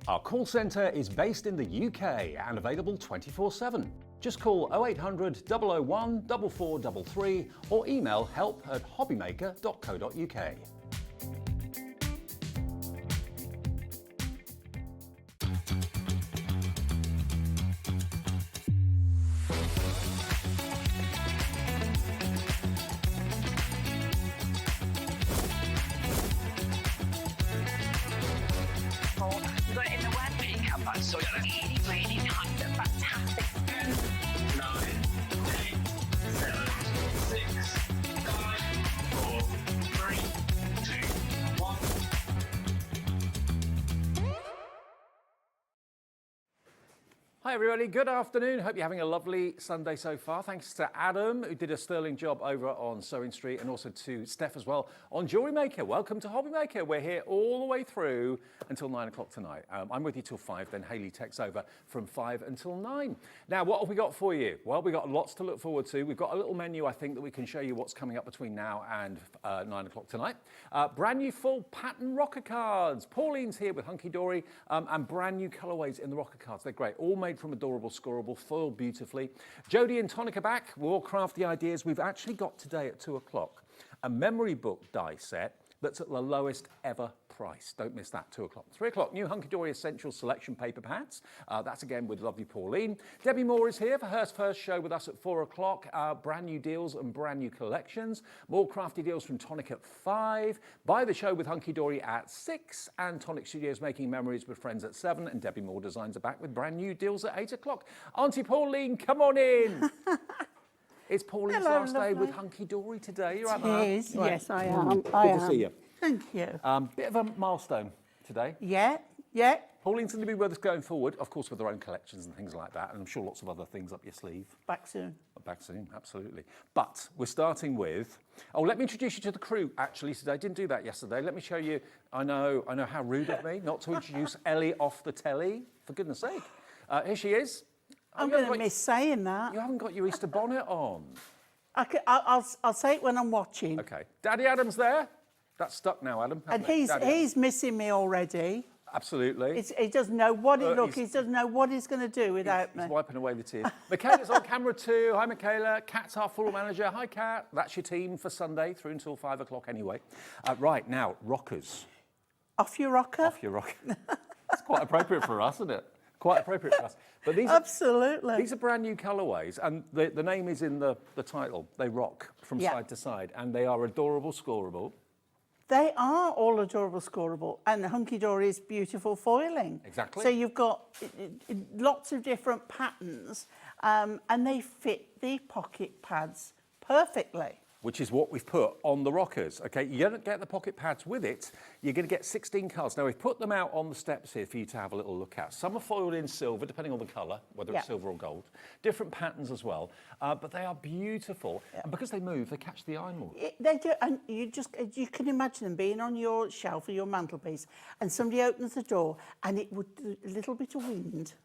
Our call centre is based in the UK and available 24/7. Just call 0800 001 4433 or email help@hobbymaker.co.uk. You got it in the word pickup, but so really, really kind of fantastic. 9, 8, 7, 6, 5, 4, 3, 2, 1. Hi everybody, good afternoon. Hope you're having a lovely Sunday so far. Thanks to Adam, who did a sterling job over on Sewing Street, and also to Steph as well on Jewelry Maker. Welcome to HobbyMaker. We're here all the way through until 9 o'clock tonight. I'm with you till 5, then Hayley takes over from 5 until 9. Now, what have we got for you? Well, we've got lots to look forward to. We've got a little menu, I think, that we can show you what's coming up between now and 9 o'clock tonight. Brand new full pattern rocker cards. Pauline's here with Hunkydory and brand new colourways in the rocker cards. They're great, all made from adorable, scoreable, foiled beautifully. Jodie and Tonic are back. We'll all craft the ideas. We've actually got today at 2 o'clock a memory book die set that's at the lowest ever price. Don't miss that, 2 o'clock. 3 o'clock, new Hunkydory Essential Selection paper pads. That's again with lovely Pauline. Debbi Moore is here for her first show with us at 4 o'clock. Brand new deals and brand new collections. More crafty deals from Tonic at 5. Buy the show with Hunkydory at 6. And Tonic Studios making memories with friends at 7. And Debbi Moore Designs are back with brand new deals at 8 o'clock. Auntie Pauline, come on in. It's Pauline's last day with Hunkydory today. You're right, Mum? It is. Yes, I am. Good to see you. Thank you. Bit of a milestone today. Yeah. Pauline's going to be with us going forward, of course, with her own collections and things like that, and I'm sure lots of other things up your sleeve. Back soon. Back soon, absolutely. But we're starting with, let me introduce you to the crew, actually, today. I didn't do that yesterday. Let me show you, I know how rude of me not to introduce Ellie off the telly, for goodness sake. Here she is. I'm going to miss saying that. You haven't got your Easter bonnet on. I'll say it when I'm watching. Okay. Daddy Adam's there. That's stuck now, Adam. And he's missing me already. Absolutely. He doesn't know what he doesn't know what he's going to do without me. He's wiping away the tears. Michaela's on camera too. Hi, Michaela. Kat's our floor manager. Hi, Kat. That's your team for Sunday through until 5 o'clock anyway. Right, now, rockers. Off your rocker? Off your rocker. It's quite appropriate for us, isn't it? Quite appropriate for us. But these Absolutely. These are brand new colourways, and the name is in the title. They rock from side to side, and they are adorable, scoreable. They are all adorable, scoreable, and Hunkydory's beautiful foiling. Exactly. So you've got lots of different patterns, and they fit the pocket pads perfectly. Which is what we've put on the rockers, okay? You don't get the pocket pads with it. You're going to get 16 colours. Now, we've put them out on the steps here for you to have a little look at. Some are foiled in silver, depending on the colour, whether it's silver or gold. Different patterns as well, but they are beautiful. Yeah. And because they move, they catch the eye more. They do, and you can imagine them being on your shelf or your mantelpiece, and somebody opens the door, and it would do a little bit of wind.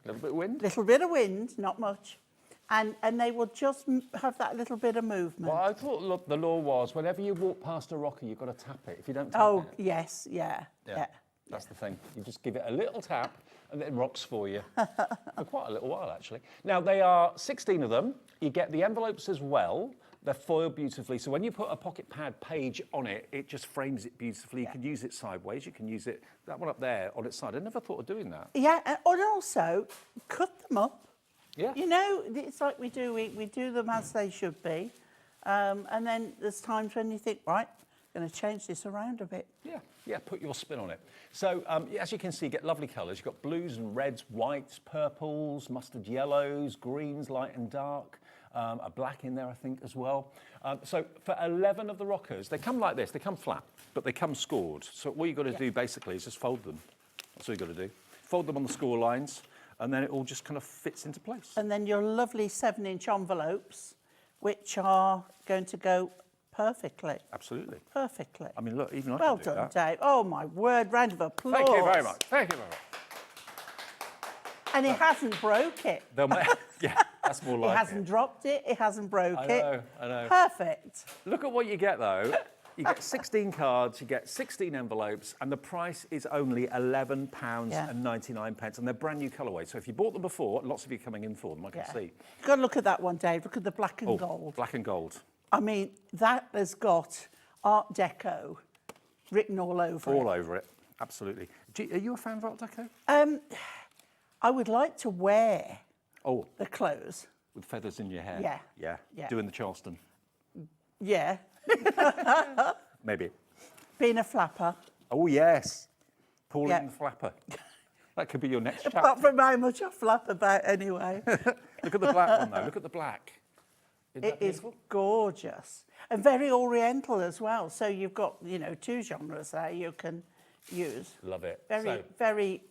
A little bit of wind? Little bit of wind, not much. And they will just have that little bit of movement. Well, I thought the law was whenever you walk past a rocker, you've got to tap it. If you don't tap it... Yes, yeah. That's the thing. You just give it a little tap and it rocks for you for quite a little while, actually. Now, they are 16 of them. You get the envelopes as well. They're foiled beautifully. So when you put a pocket pad page on it, it just frames it beautifully. You can use it sideways. You can use it, that one up there on its side. I never thought of doing that. Yeah, and also cut them up. Yeah. You know, it's like we do them as they should be. And then there's times when you think, right, I'm going to change this around a bit. Yeah, put your spin on it. So, as you can see, you get lovely colours. You've got blues and reds, whites, purples, mustard yellows, greens, light and dark, a black in there, I think, as well. So, for 11 of the rockers, they come like this. They come flat, but they come scored. So, what you've got to do, basically, is just fold them. That's all you've got to do. Fold them on the score lines, and then it all just kind of fits into place. And then your lovely 7-inch envelopes, which are going to go perfectly. Absolutely. Perfectly. I mean, look, even I well can do done, that. Dave. Oh, my word, round of applause. Thank you very much. Thank you very much. And it hasn't broke it. Yeah, that's more like it. It hasn't dropped it. It hasn't broke it. I know. Perfect. Look at what you get, though. You get 16 cards, you get 16 envelopes, and the price is only £11.99, and they're brand new colourways. So if you bought them before, lots of you are coming in for them, I can see. You've got to look at that one, Dave. Look at the black and gold. Black and gold. I mean, that has got Art Deco written all over it. All over it, absolutely. Are you a fan of Art Deco? I would like to wear the clothes. With feathers in your hair? Yeah. Doing the Charleston? Yeah. Maybe. Being a flapper. Oh, yes. Pauline Flapper. That could be your next chapter. Apart from how much I flap about anyway. Look at the black one, though. Look at the black. It is gorgeous. And very oriental as well. So you've got, you know, two genres there you can use. Love it. Very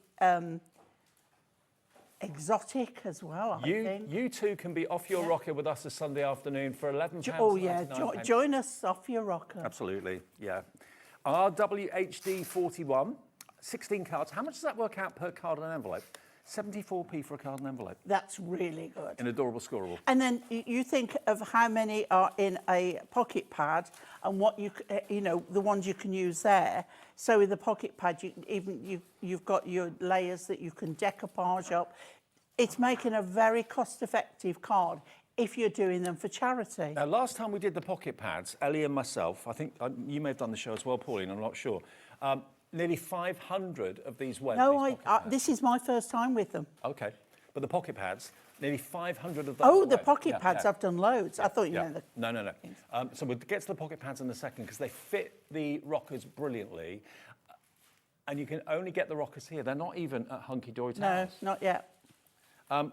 exotic as well, I think. You two can be off your rocker with us this Sunday afternoon for £11. Oh, yeah. Join us off your rocker. Absolutely, yeah. RWHD 41, 16 cards. How much does that work out per card and envelope? 74p for a card and envelope. That's really good. An adorable scoreable. And then you think of how many are in a pocket pad and what you know, the ones you can use there. So with the pocket pad, you've got your layers that you can decoupage up. It's making a very cost-effective card if you're doing them for charity. Now, last time we did the pocket pads, Ellie and myself, I think you may have done the show as well, Pauline, I'm not sure. Nearly 500 of these went. No, this is my first time with them. Okay, but the pocket pads, nearly 500 of those. Oh, the pocket pads, I've done loads. I thought you meant the... No. So we'll get to the pocket pads in a second because they fit the rockers brilliantly. And you can only get the rockers here. They're not even at Hunkydory. No, not yet.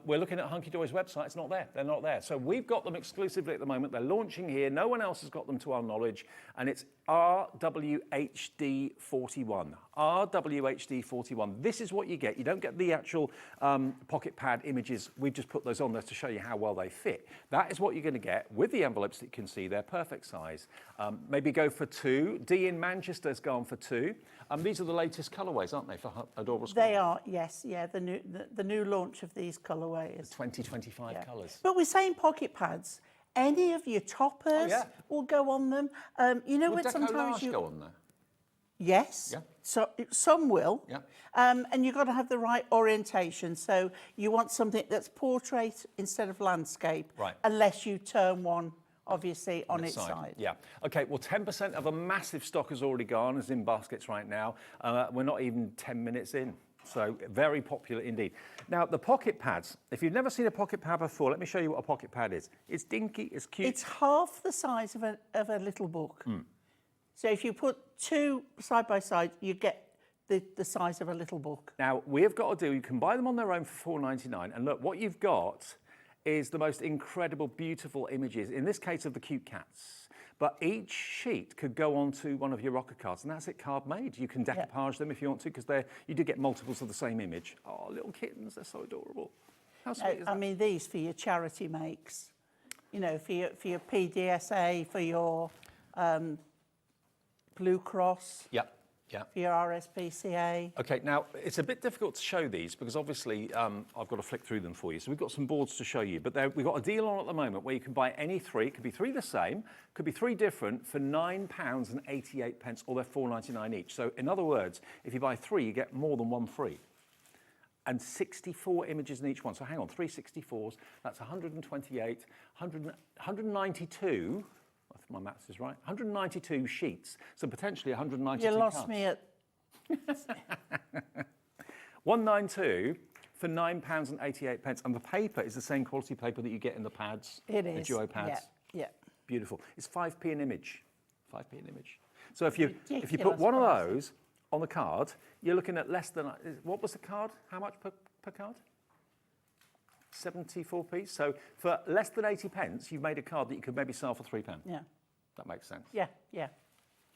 We're looking at Hunkydory's website. It's not there. They're not there. So we've got them exclusively at the moment. They're launching here. No one else has got them to our knowledge. And it's RWHD41. RWHD41. This is what you get. You don't get the actual pocket pad images. We've just put those on there to show you how well they fit. That is what you're going to get with the envelopes that you can see. They're perfect size. Maybe go for 2. D in Manchester's gone for 2. These are the latest colourways, aren't they, for Adorable School? They are, yes, yeah, the new launch of these colourways. 2025 colours. But we're saying pocket pads. Any of your toppers will go on them. You know, when sometimes you go on there? Yes. Yeah. So some will. Yeah. And you've got to have the right orientation. So you want something that's portrait instead of landscape. Right. Unless you turn one, obviously, on its side. Yeah. Okay, well, 10% of a massive stock has already gone, is in baskets right now. We're not even 10 minutes in. So very popular indeed. Now, the pocket pads, if you've never seen a pocket pad before, let me show you what a pocket pad is. It's dinky, it's cute. It's half the size of a little book. So if you put 2 side by side, you get the size of a little book. Now, we have got to do, you can buy them on their own for £4.99. And look, what you've got is the most incredible, beautiful images, in this case of the cute cats. But each sheet could go onto one of your rocker cards, and that's it, card made. You can decoupage them if you want to, because you do get multiples of the same image. Oh, little kittens, they're so adorable. How sweet is that? I mean, these for your charity makes, you know, for your PDSA, for your Blue Cross. Yep. For your RSPCA. Okay, now it's a bit difficult to show these because obviously I've got to flick through them for you. So we've got some boards to show you, but we've got a deal on at the moment where you can buy any 3. It could be 3 the same, could be 3 different for £9.88, or they're £4.99 each. So in other words, if you buy 3, you get more than 1 free. And 64 images in each one. So hang on, 3 64s, that's 128, 192. If my maths is right, 192 sheets, so potentially 192 You lost cards. me at... 192 for £9.88, and the paper is the same quality paper that you get in the pads. It is. The Duo pads. Yeah. Beautiful. It's 5p an image. 5p an image. So if you Ridiculous put one of price. those on the card, you're looking at less than, what was the card? How much per card? 74p. So for less than 80p, you've made a card that you could maybe sell for £3. Yeah. That makes sense. Yeah.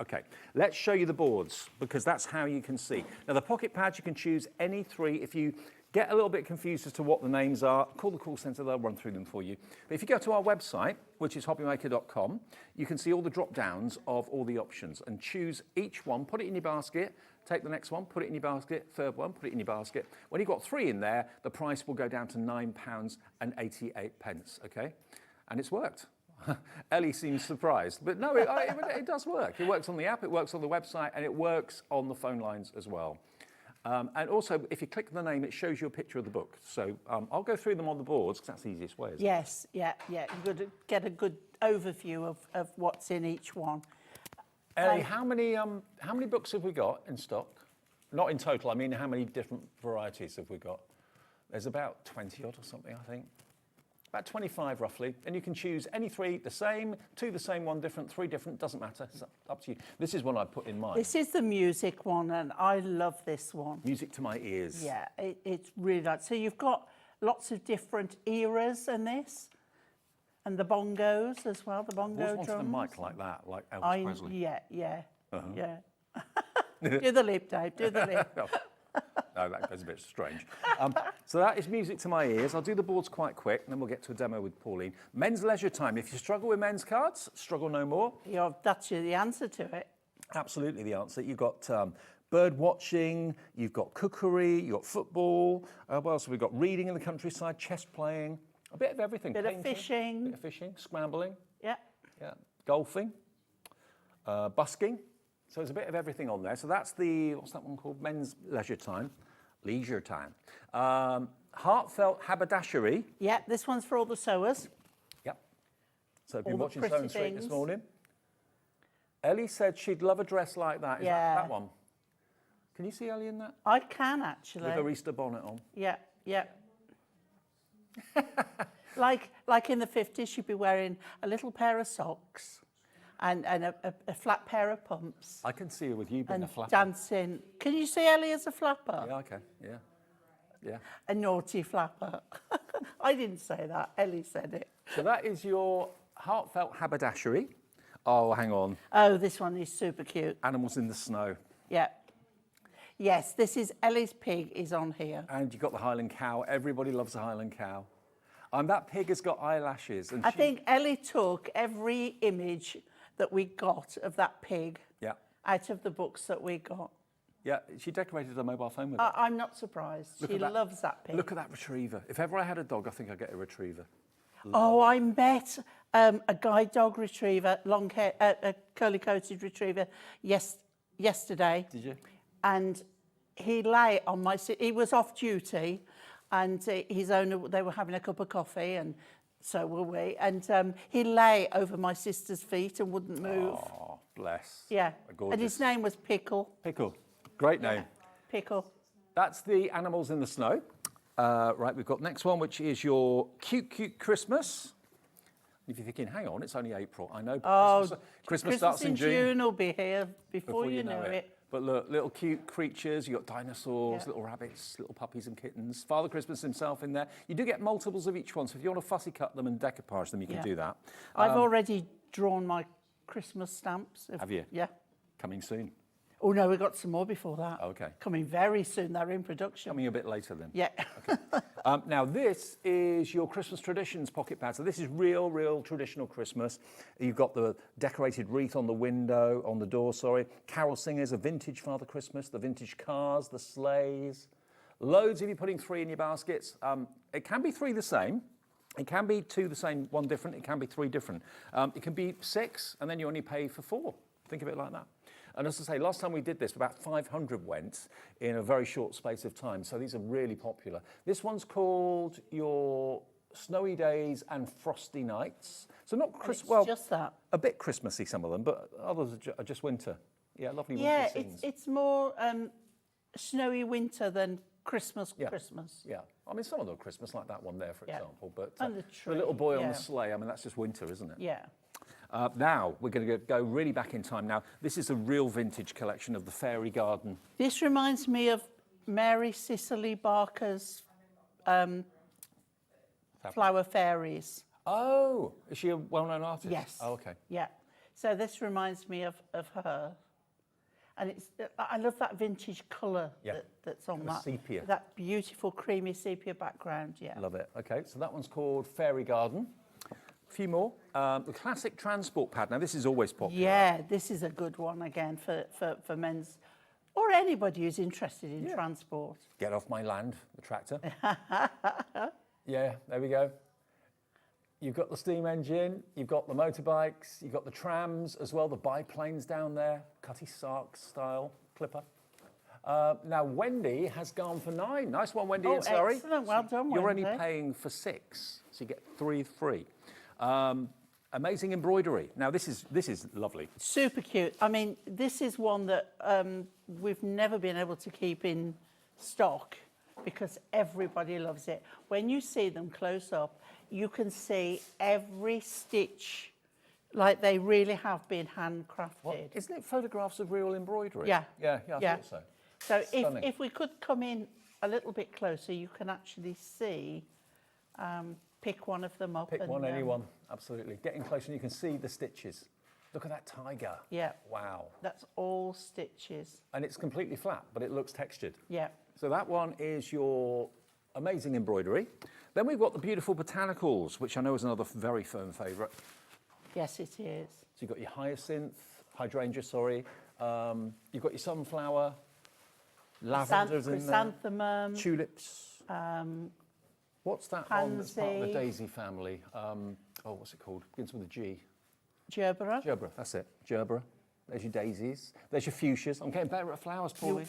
Okay, let's show you the boards, because that's how you can see. Now, the pocket pads, you can choose any 3. If you get a little bit confused as to what the names are, call the call centre, they'll run through them for you. But if you go to our website, which is hobbymaker.com, you can see all the drop-downs of all the options and choose each one, put it in your basket, take the next one, put it in your basket, third one, put it in your basket. When you've got 3 in there, the price will go down to £9.88, okay? And it's worked. Ellie seems surprised, but no, it does work. It works on the app, it works on the website, and it works on the phone lines as well. And also, if you click the name, it shows you a picture of the book. So I'll go through them on the boards, because that's the easiest way, isn't it? Yes, yeah. You've got to get a good overview of what's in each one. Ellie, how many books have we got in stock? Not in total, I mean, how many different varieties have we got? There's about 20 odd or something, I think. About 25 roughly, and you can choose any 3 the same, 2 the same, 1 different, 3 different, doesn't matter, it's up to you. This is one I put in mine. This is the music one, and I love this one. Music to my ears. Yeah, it's really nice. So you've got lots of different eras in this, and the bongos as well, the bongo I drums. wanted a mic like that, like Elvis Presley. Yeah. Do the lip, Dave, do the lip. No, that goes a bit strange. So that is music to my ears. I'll do the boards quite quick, and then we'll get to a demo with Pauline. Men's leisure time. If you struggle with men's cards, struggle no more. That's the answer to it. Absolutely the answer. You've got bird watching, you've got cookery, you've got football. What else have we got? Reading in the countryside, chess playing, a bit of everything. Bit of fishing. Bit of fishing, scrambling. Yeah. Golfing, busking. So there's a bit of everything on there. So that's what's that one called? Men's leisure time. Leisure time. Heartfelt haberdashery. Yeah, this one's for all the sewers. Yep. So I've been All the watching pretty Sewing Street this things. morning. Ellie said she'd love a dress like that. Is that one? Can you see Ellie in that? I can actually. With her Easter bonnet on. Yeah. like in the 50s, she'd be wearing a little pair of socks and a flat pair of pumps. I can see her with you being And a flapper. dancing. Can you see Ellie as a flapper? Yeah, okay. Yeah. A naughty flapper. I didn't say that. Ellie said it. So that is your heartfelt haberdashery. Oh, hang on. Oh, this one is super cute. Animals in the snow. Yeah. Yes, this is Ellie's pig is on here. And you've got the Highland cow. Everybody loves a Highland cow. And that pig has got eyelashes. And I think Ellie took every image that we got of that pig out of the books that we got. Yeah, she decorated a mobile phone with it. I'm not surprised. She loves that pig. Look at that retriever. If ever I had a dog, I think I'd get a retriever. Oh, I met a guide dog retriever, long hair, a curly-coated retriever, yesterday. Did you? And he lay on my seat. He was off duty, and his owner, they were having a cup of coffee, and so were we. And he lay over my sister's feet and wouldn't move. Oh, bless. Yeah. Gorgeous. And his name was Pickle. Pickle. Great name. Pickle. That's the animals in the snow. Right, we've got next one, which is your cute Christmas. If you're thinking, hang on, it's only April. I know. But Christmas starts in June. June will be here before you know it. But look, little cute creatures. You've got dinosaurs, little rabbits, little puppies and kittens. Father Christmas himself in there. You do get multiples of each one, so if you want to fussy cut them and decoupage them, you can do that. I've already drawn my Christmas stamps. Have you? Yeah. Coming soon. Oh, no, we've got some more before that. Okay. Coming very soon. They're in production. Coming a bit later then. Yeah. Now, this is your Christmas traditions pocket pad. So this is real traditional Christmas. You've got the decorated wreath on the window, on the door, sorry. Carol singers, a vintage Father Christmas, the vintage cars, the sleighs. Loads if you're putting 3 in your baskets. It can be 3 the same. It can be 2 the same, 1 different. It can be 3 different. It can be 6, and then you only pay for 4. Think of it like that. And as I say, last time we did this, about 500 went in a very short space of time. So these are really popular. This one's called your Snowy Days and Frosty Nights. So not Christmas, well, just that. A bit Christmassy, some of them, but others are just winter. Yeah, lovely winter Yeah, scenes. it's more snowy winter than Christmas. Yeah, I mean, some of them are Christmas, like that one there, for example. But And the the tree, little boy on yeah. the sleigh, I mean, that's just winter, isn't it? Yeah. Now, we're going to go really back in time. Now, this is a real vintage collection of the Fairy Garden. This reminds me of Mary Cicely Barker's Flower Fairies. Oh, is she a well-known artist? Yes. Oh, okay. Yeah. So this reminds me of her. And I love that vintage colour that's on that. Sepia. That beautiful creamy sepia background, yeah. Love it. Okay, so that one's called Fairy Garden. A few more. The classic transport pad. Now, this is always popular. Yeah, this is a good one again for men's, or anybody who's interested in transport. Get off my land, the tractor. Yeah, there we go. You've got the steam engine, you've got the motorbikes, you've got the trams as well, the biplanes down there, Cutty Sark style clipper. Now, Wendy has gone for 9. Nice one, Wendy. Oh, Sorry. excellent. Well done, You're Wendy. only paying for 6, so you get 3 free. Amazing embroidery. Now, this is lovely. Super cute. I mean, this is one that we've never been able to keep in stock because everybody loves it. When you see them close up, you can see every stitch, like they really have been handcrafted. What? Isn't it photographs of real embroidery? Yeah. Yeah, I thought so. So Stunning. if we could come in a little bit closer, you can actually see, pick one of them up. Pick and, one, anyone, absolutely. Getting closer and you can see the stitches. Look at that tiger. Yeah. Wow. That's all stitches. And it's completely flat, but it looks textured. Yeah. So that one is your amazing embroidery. Then we've got the beautiful botanicals, which I know is another very firm favourite. Yes, it is. So you've got your hydrangea, sorry. You've got your sunflower, lavenders in there, Chrysanthemum. tulips. What's that one that's part of the pansy. daisy family? What's it called? Begins with a G. Gerbera. Gerbera, that's it. Gerbera. There's your daisies. There's your fuchsias. I'm getting better at flowers, Paulie.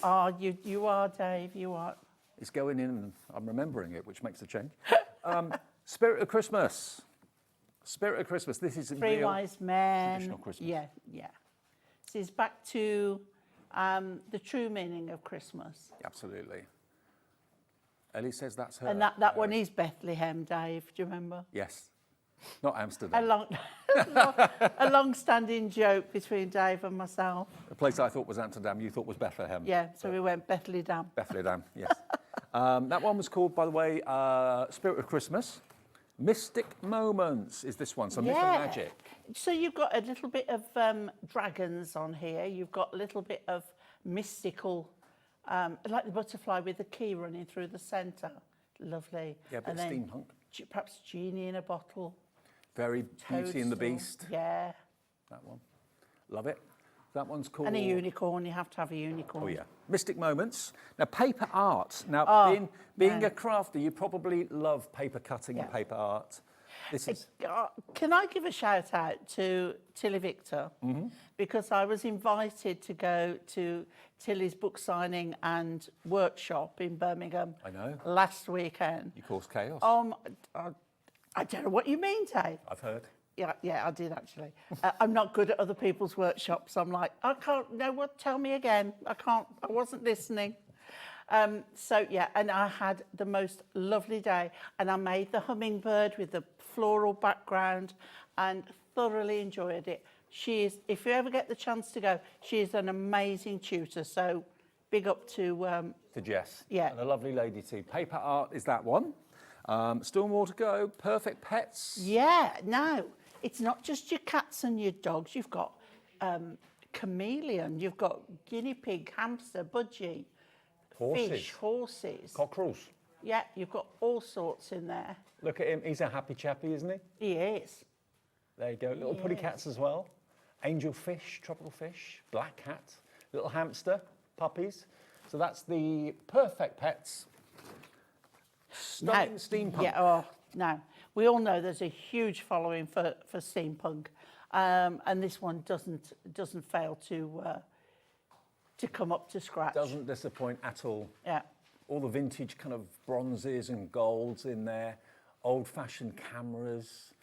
You are, Dave. You are. It's going in and I'm remembering it, which makes a change. Spirit of Christmas. Spirit of Christmas. This is Three real Wise Men. traditional Christmas. Yeah, yeah. This is back to the true meaning of Christmas. Absolutely. Ellie says that's her. And that one is Bethlehem, Dave. Do you remember? Yes. Not Amsterdam. A long-standing joke between Dave and myself. The place I thought was Amsterdam, you thought was Bethlehem. Yeah, so we went Bethlehem. Bethlehem, yes. That one was called, by the way, Spirit of Christmas. Mystic Moments is this one, so myth and magic. So you've got a little bit of dragons on here. You've got a little bit of mystical, like the butterfly with the key running through the centre. Lovely. Yeah, a bit and of then steampunk. Perhaps Genie in a bottle. Very Beauty and the Toadstool. Beast. Yeah. That one. Love it. That one's called... And a unicorn. You have to have a unicorn. Oh, yeah. Mystic Moments. Now, paper art. Now, being a crafter, you probably love paper cutting and paper art. This is... Can I give a shout out to Tilly Victor? Because I was invited to go to Tilly's book signing and workshop in Birmingham. I know. Last weekend. You cause chaos. I don't know what you mean, Dave. I've heard. Yeah, I did actually. I'm not good at other people's workshops. I'm like, I can't. No, what? Tell me again. I can't. I wasn't listening. So yeah, and I had the most lovely day, and I made the hummingbird with the floral background, and thoroughly enjoyed it. She is. If you ever get the chance to go, she is an amazing tutor. So, big up to. To Jess. Yeah. And a lovely lady too. Paper art is that one. Still more to go. Perfect pets. Yeah. No, it's not just your cats and your dogs. You've got chameleon. You've got guinea pig, hamster, budgie. Horses. Fish, horses. Cockerels. Yeah, you've got all sorts in there. Look at him. He's a happy chappy, isn't he? He is. There you go. Little putty cats as well. Angel fish, tropical fish, black cat, little hamster, puppies. So that's the perfect pets. Stunning steampunk. Yeah, oh, no. We all know there's a huge following for steampunk. And this one doesn't fail to come up to scratch. Doesn't disappoint at all. Yeah. All the vintage kind of bronzes and golds in there, old-fashioned cameras,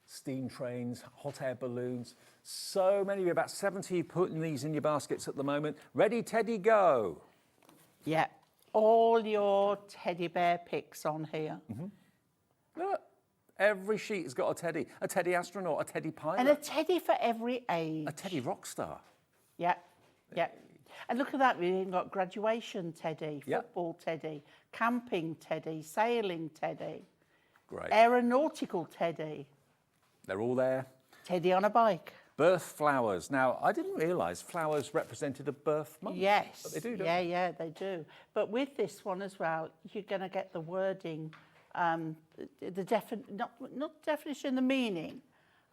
steam trains, hot air balloons. So many, about 70 putting these in your baskets at the moment. Ready, Teddy, go. Yeah. All your teddy bear pics on here. Look, every sheet has got a teddy astronaut, a teddy pilot. And a teddy for every age. A teddy rock star. Yeah, yeah. And look at that, we've got graduation teddy, Yeah. football teddy, camping teddy, sailing teddy, Great. aeronautical teddy, They're all there. teddy on a bike. Birth flowers. Now, I didn't realise flowers represented a birth month. Yes. But they do, don't yeah, they? yeah, they do. But with this one as well, you're going to get the wording, not definition, the meaning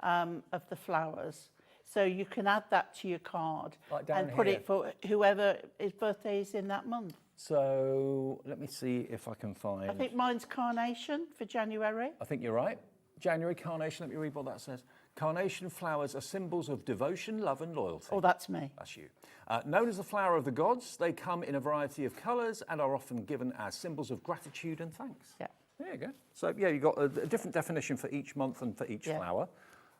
of the flowers. So you can add that to your card Like down and put here. it for whoever his birthday is in that month. So let me see if I can find. I think mine's carnation for January. I think you're right. January, carnation, let me read what that says. Carnation flowers are symbols of devotion, love and loyalty. Oh, that's me. That's you. Known as the flower of the gods, they come in a variety of colours and are often given as symbols of gratitude and thanks. Yeah. There you go. So, yeah, you've got a different definition for each month and for each flower.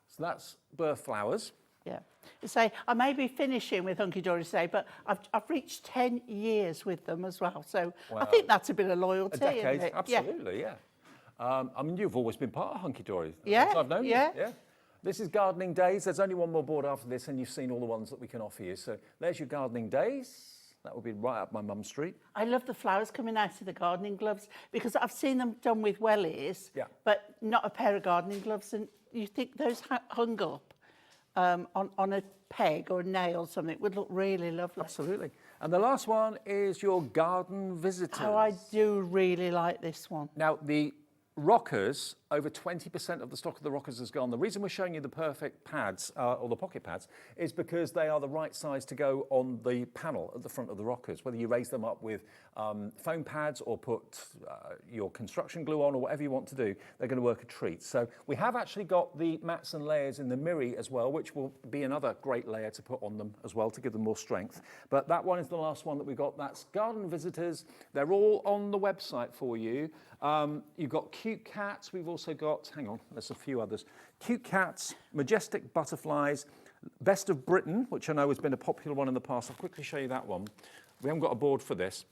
So that's birth flowers. Yeah. So I may be finishing with Hunkydory today, but I've reached 10 years with them as well. So I think that's a bit of loyalty. A decade, isn't it? absolutely, yeah. I mean, you've always been part of Hunkydory. Yeah, Since I've known you. yeah. Yeah. This is gardening days. There's only one more board after this, and you've seen all the ones that we can offer you. So there's your gardening days. That would be right up my mum's street. I love the flowers coming out of the gardening gloves because I've seen them done with wellies, but not a pair of gardening gloves. And you think those hung up on a peg or a nail or something would look really lovely. Absolutely. And the last one is your garden visitors. Oh, I do really like this one. Now, the rockers, over 20% of the stock of the rockers has gone. The reason we're showing you the perfect pads, or the pocket pads, is because they are the right size to go on the panel at the front of the rockers. Whether you raise them up with foam pads or put your construction glue on or whatever you want to do, they're going to work a treat. So we have actually got the mats and layers in the Miri as well, which will be another great layer to put on them as well to give them more strength. But that one is the last one that we got. That's Garden Visitors. They're all on the website for you. You've got cute cats. We've also got, hang on, there's a few others. Cute cats, majestic butterflies, Best of Britain, which I know has been a popular one in the past. I'll quickly show you that one. We haven't got a board for this.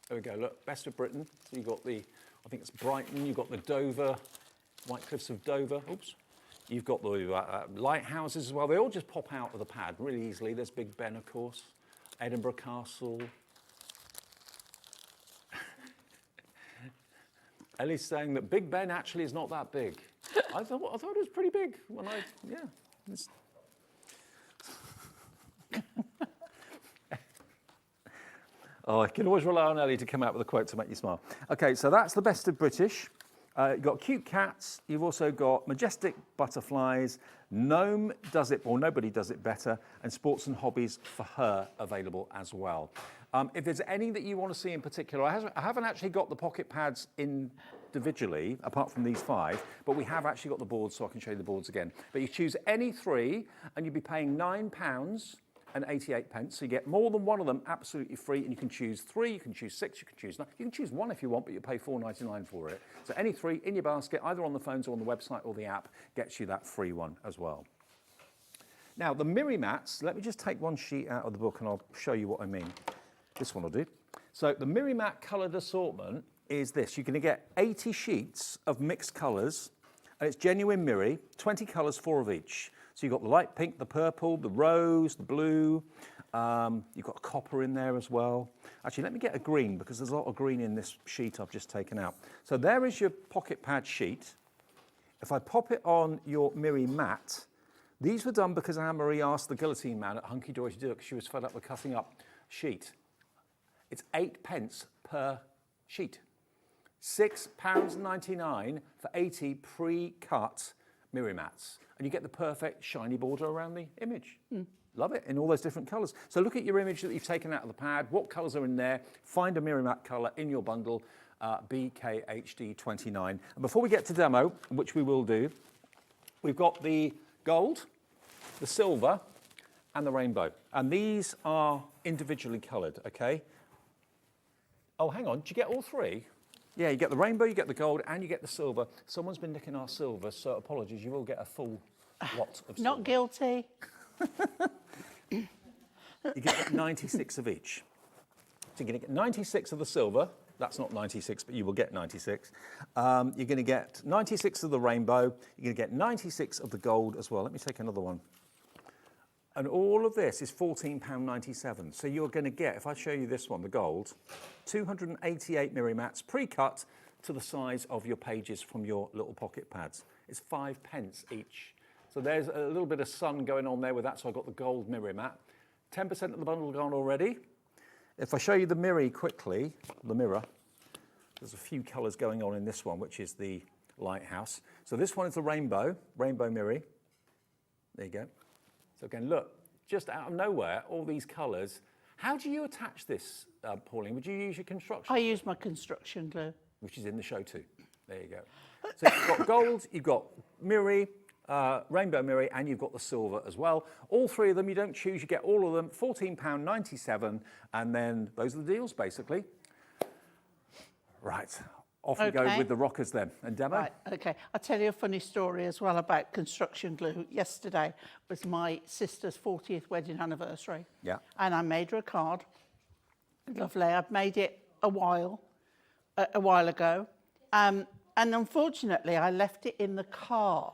There we go, look, Best of Britain. So you've got the, I think it's Brighton, you've got the Dover, White Cliffs of Dover, oops. You've got the lighthouses as well. They all just pop out of the pad really easily. There's Big Ben, of course, Edinburgh Castle. Ellie's saying that Big Ben actually is not that big. I thought it was pretty big when Oh, I can always rely on Ellie to come out with a quote to make you smile. Okay, so that's the Best of British. You've got cute cats. You've also got majestic butterflies. Gnome does it, or nobody does it better, and sports and hobbies for her available as well. If there's any that you want to see in particular, I haven't actually got the pocket pads individually, apart from these 5, but we have actually got the boards, so I can show you the boards again. But you choose any 3, and you'll be paying £9.88. So you get more than one of them absolutely free, and you can choose 3, you can choose 6, you can choose 9. You can choose 1 if you want, but you pay £4.99 for it. So any 3 in your basket, either on the phones or on the website or the app, gets you that free one as well. Now, the Miri mats, let me just take one sheet out of the book and I'll show you what I mean. This one will do. So the Miri mat coloured assortment is this. You're going to get 80 sheets of mixed colours, and it's genuine Miri, 20 colours, 4 of each. So you've got the light pink, the purple, the rose, the blue. You've got copper in there as well. Actually, let me get a green because there's a lot of green in this sheet I've just taken out. So there is your pocket pad sheet. If I pop it on your Miri mat, these were done because Anne-Marie asked the guillotine man at Hunkydory to do it because she was fed up with cutting up sheet. It's 8p per sheet. £6.99 for 80 pre-cut Miri mats. And you get the perfect shiny border around the image. Love it, in all those different colours. So look at your image that you've taken out of the pad, what colours are in there, find a Miri mat colour in your bundle, BKHD29. And before we get to demo, which we will do, we've got the gold, the silver, and the rainbow. And these are individually coloured, okay? Oh, hang on, did you get all 3? Yeah, you get the rainbow, you get the gold, and you get the silver. Someone's been nicking our silver, so apologies, you will get a full lot of silver. Not guilty. You get 96 of each. So you're going to get 96 of the silver. That's not 96, but you will get 96. You're going to get 96 of the rainbow. You're going to get 96 of the gold as well. Let me take another one. And all of this is £14.97. So you're going to get, if I show you this one, the gold, 288 Miri mats pre-cut to the size of your pages from your little pocket pads. It's 5p each. So there's a little bit of sun going on there with that, so I've got the gold Miri mat. 10% of the bundle gone already. If I show you the Miri quickly, the mirror, there's a few colours going on in this one, which is the lighthouse. So this one is the rainbow Miri. There you go. So again, look, just out of nowhere, all these colours. How do you attach this, Pauline? Would you use your construction? I use my construction glue. Which is in the show too. There you go. So you've got gold, you've got mirror, rainbow mirror, and you've got the silver as well. All three of them, you don't choose, you get all of them, £14.97, and then those are the deals, basically. Right, off we go with the rockers then. And Demo? Right, okay. I'll tell you a funny story as well about construction glue. Yesterday was my sister's 40th wedding anniversary. Yeah. And I made her a card. Lovely. I've made it a while ago. And unfortunately, I left it in the car.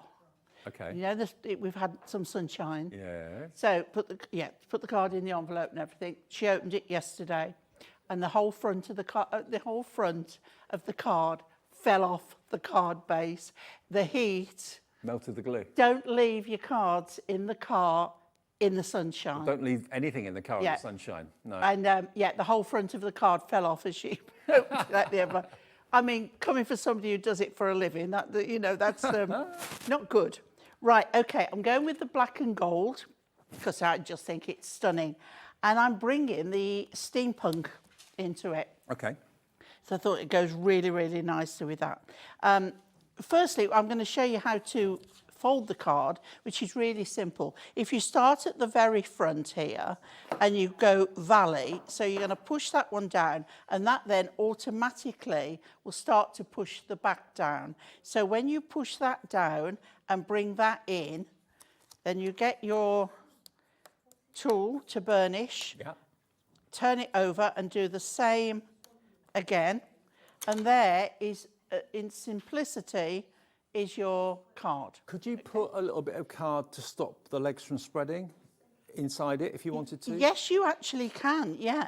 Okay. You know, we've had some sunshine. Yeah. So put the card in the envelope and everything. She opened it yesterday, and the whole front of the card fell off the card base. The heat Melted the glue. Don't leave your cards in the car in the sunshine. Don't leave anything in the car in the sunshine. No. And the whole front of the card fell off as she opened it at the envelope. I mean, coming from somebody who does it for a living, that's not good. Right, okay, I'm going with the black and gold because I just think it's stunning. And I'm bringing the steampunk into it. Okay. So I thought it goes really, really nicely with that. Firstly, I'm going to show you how to fold the card, which is really simple. If you start at the very front here and you go valley, so you're going to push that one down, and that then automatically will start to push the back down. So when you push that down and bring that in, then you get your tool to burnish, turn it over and do the same again. And there is, in simplicity, is your card. Could you put a little bit of card to stop the legs from spreading inside it if you wanted to? Yes, you actually can, yeah.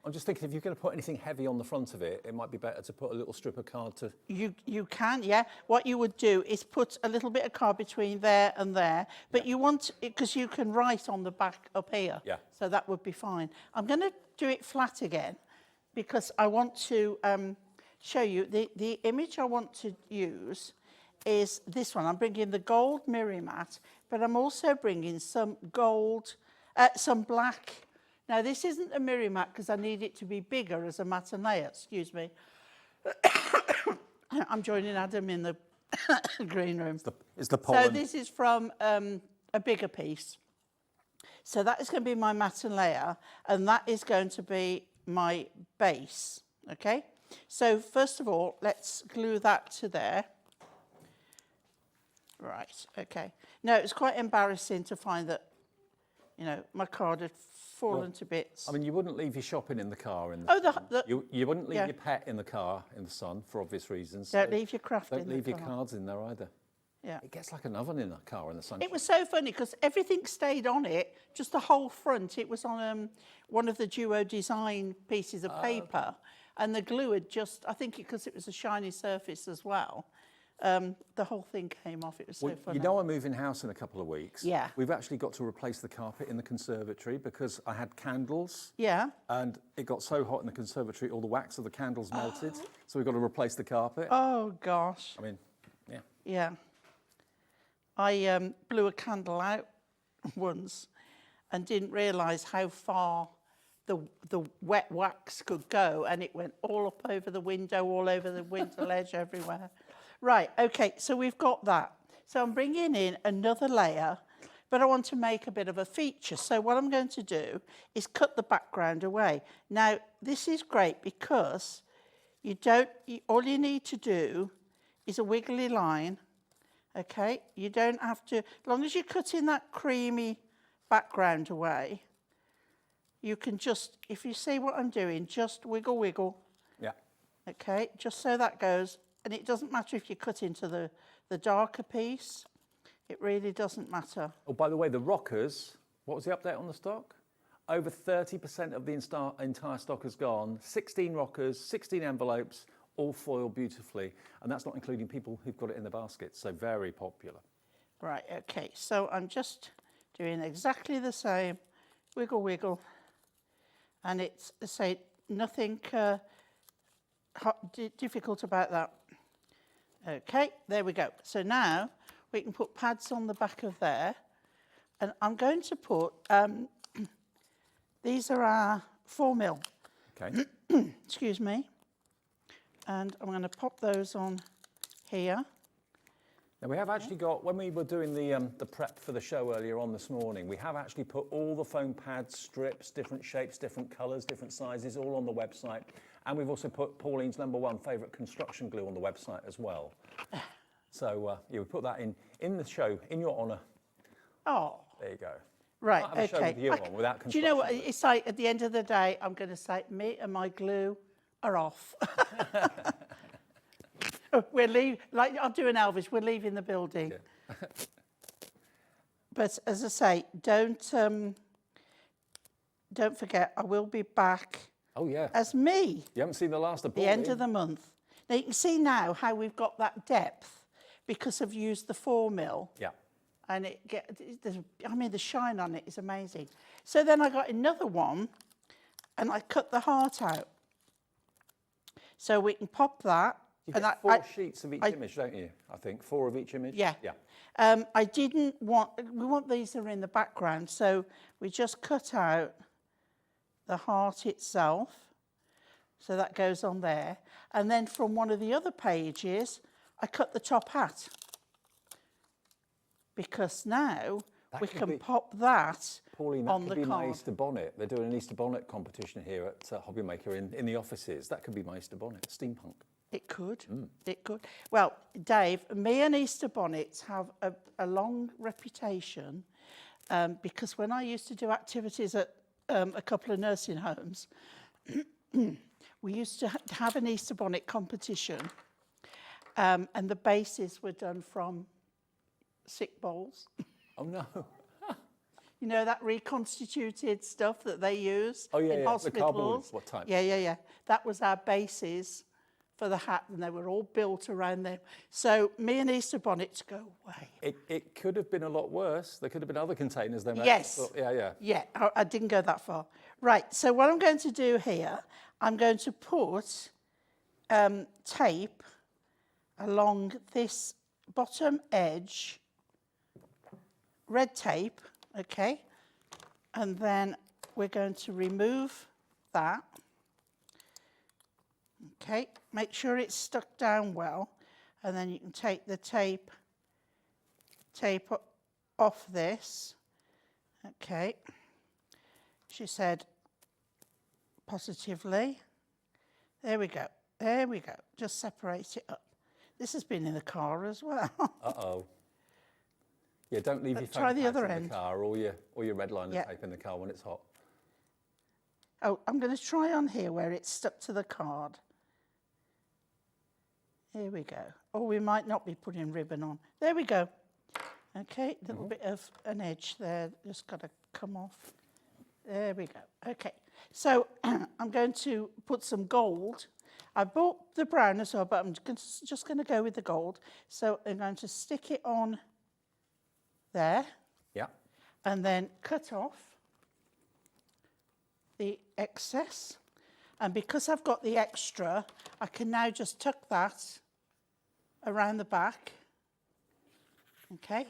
I'm just thinking if you're going to put anything heavy on the front of it, it might be better to put a little strip of card to... You can, yeah. What you would do is put a little bit of card between there and there, but you want, because you can write on the back up here. Yeah. So that would be fine. I'm going to do it flat again because I want to show you, the image I want to use is this one. I'm bringing the gold mirror mat, but I'm also bringing some gold, some black. Now, this isn't a mirror mat because I need it to be bigger as a mat and layer, excuse me. I'm joining Adam in the green room. It's the pollen. So this is from a bigger piece. So that is going to be my mat and layer, and that is going to be my base, okay? So first of all, let's glue that to there. Right, okay. Now, it's quite embarrassing to find that, my card had fallen to bits. I mean, you wouldn't leave your shopping in the car. You wouldn't leave your pet in the car in the sun for obvious reasons. Don't leave your craft in the car. Don't leave your cards in there either. Yeah. It gets like an oven in a car in the sun. It was so funny because everything stayed on it, just the whole front. It was on one of the Duo design pieces of paper, and the glue had just, I think because it was a shiny surface as well, the whole thing came off. It was so funny. You know, I'm moving house in a couple of weeks. Yeah. We've actually got to replace the carpet in the conservatory because I had candles. Yeah. And it got so hot in the conservatory, all the wax of the candles melted. So we've got to replace the carpet. Oh, gosh. I mean, yeah. Yeah. I blew a candle out once and didn't realise how far the wet wax could go, and it went all up over the window, all over the window ledge, everywhere. Right, okay, so we've got that. So I'm bringing in another layer, but I want to make a bit of a feature. So what I'm going to do is cut the background away. Now, this is great because all you need to do is a wiggly line, okay? You don't have to, as long as you're cutting that creamy background away, you can just, if you see what I'm doing, just wiggle, wiggle. Yeah. Okay, just so that goes. And it doesn't matter if you cut into the darker piece. It really doesn't matter. Oh, by the way, the rockers, what was the update on the stock? Over 30% of the entire stock has gone. 16 rockers, 16 envelopes, all foiled beautifully. And that's not including people who've got it in the basket. So very popular. Right, okay. So I'm just doing exactly the same. Wiggle, wiggle. And it's, say, nothing difficult about that. Okay, there we go. So now we can put pads on the back of there. And I'm going to put, these are our 4mm. Okay. Excuse me. And I'm going to pop those on here. Now we have actually got, when we were doing the prep for the show earlier on this morning, we have actually put all the foam pads, strips, different shapes, different colours, different sizes, all on the website. And we've also put Pauline's #1 favourite construction glue on the website as well. So yeah, we put that in the show, in your honour. Oh. There you go. Right, Might have a show with you on without do you know what? construction glue. It's like at the end of the day, I'm going to say, me and my glue are off. We're leaving, like I'm doing Elvis, we're leaving the building. Yeah. But as I say, don't forget, I will be back Oh yeah. as me You haven't seen the last of the end of the month. Now you can see now how we've got that depth because I've used the 4mm. Yeah. And the shine on it is amazing. So then I got another one and I cut the heart out. So we can pop that. You and get four sheets of each image, don't you? I think 4 of each image. Yeah. Yeah. I didn't want, we want these that are in the background. So we just cut out the heart itself. So that goes on there. And then from one of the other pages, I cut the top hat. Because now we can pop that Pauline, on that the could be my card. Easter bonnet. They're doing an Easter bonnet competition here at HobbyMaker in the offices. That could be my Easter bonnet, steampunk. It could. It could. Well, Dave, me and Easter bonnets have a long reputation because when I used to do activities at a couple of nursing homes, we used to have an Easter bonnet competition and the bases were done from sick bowls. Oh no. You know, that reconstituted stuff that they use Oh, yeah, in yeah, the hospitals? cardboard, what type? Yeah. That was our bases for the hat, and they were all built around them. So me and Easter bonnets go way. It could have been a lot worse. There could have been other containers there. Yes. Yeah. Yeah, I didn't go that far. Right, so what I'm going to do here, I'm going to put tape along this bottom edge, red tape, okay? And then we're going to remove that. Okay, make sure it's stuck down well, and then you can take the tape off this. Okay, she said positively. There we go, just separate it up. This has been in the car as well. Uh-oh. Yeah, don't leave your phone try the pads other in end. the car or your red liner Yeah. tape in the car when it's hot. Oh, I'm going to try on here where it's stuck to the card. Here we go. Or we might not be putting ribbon on. There we go. Okay, a little bit of an edge there. Just got to come off. There we go. Okay, so I'm going to put some gold. I bought the brown as well, but I'm just going to go with the gold. So I'm going to stick it on there. Yeah. And then cut off the excess. And because I've got the extra, I can now just tuck that around the back. Okay.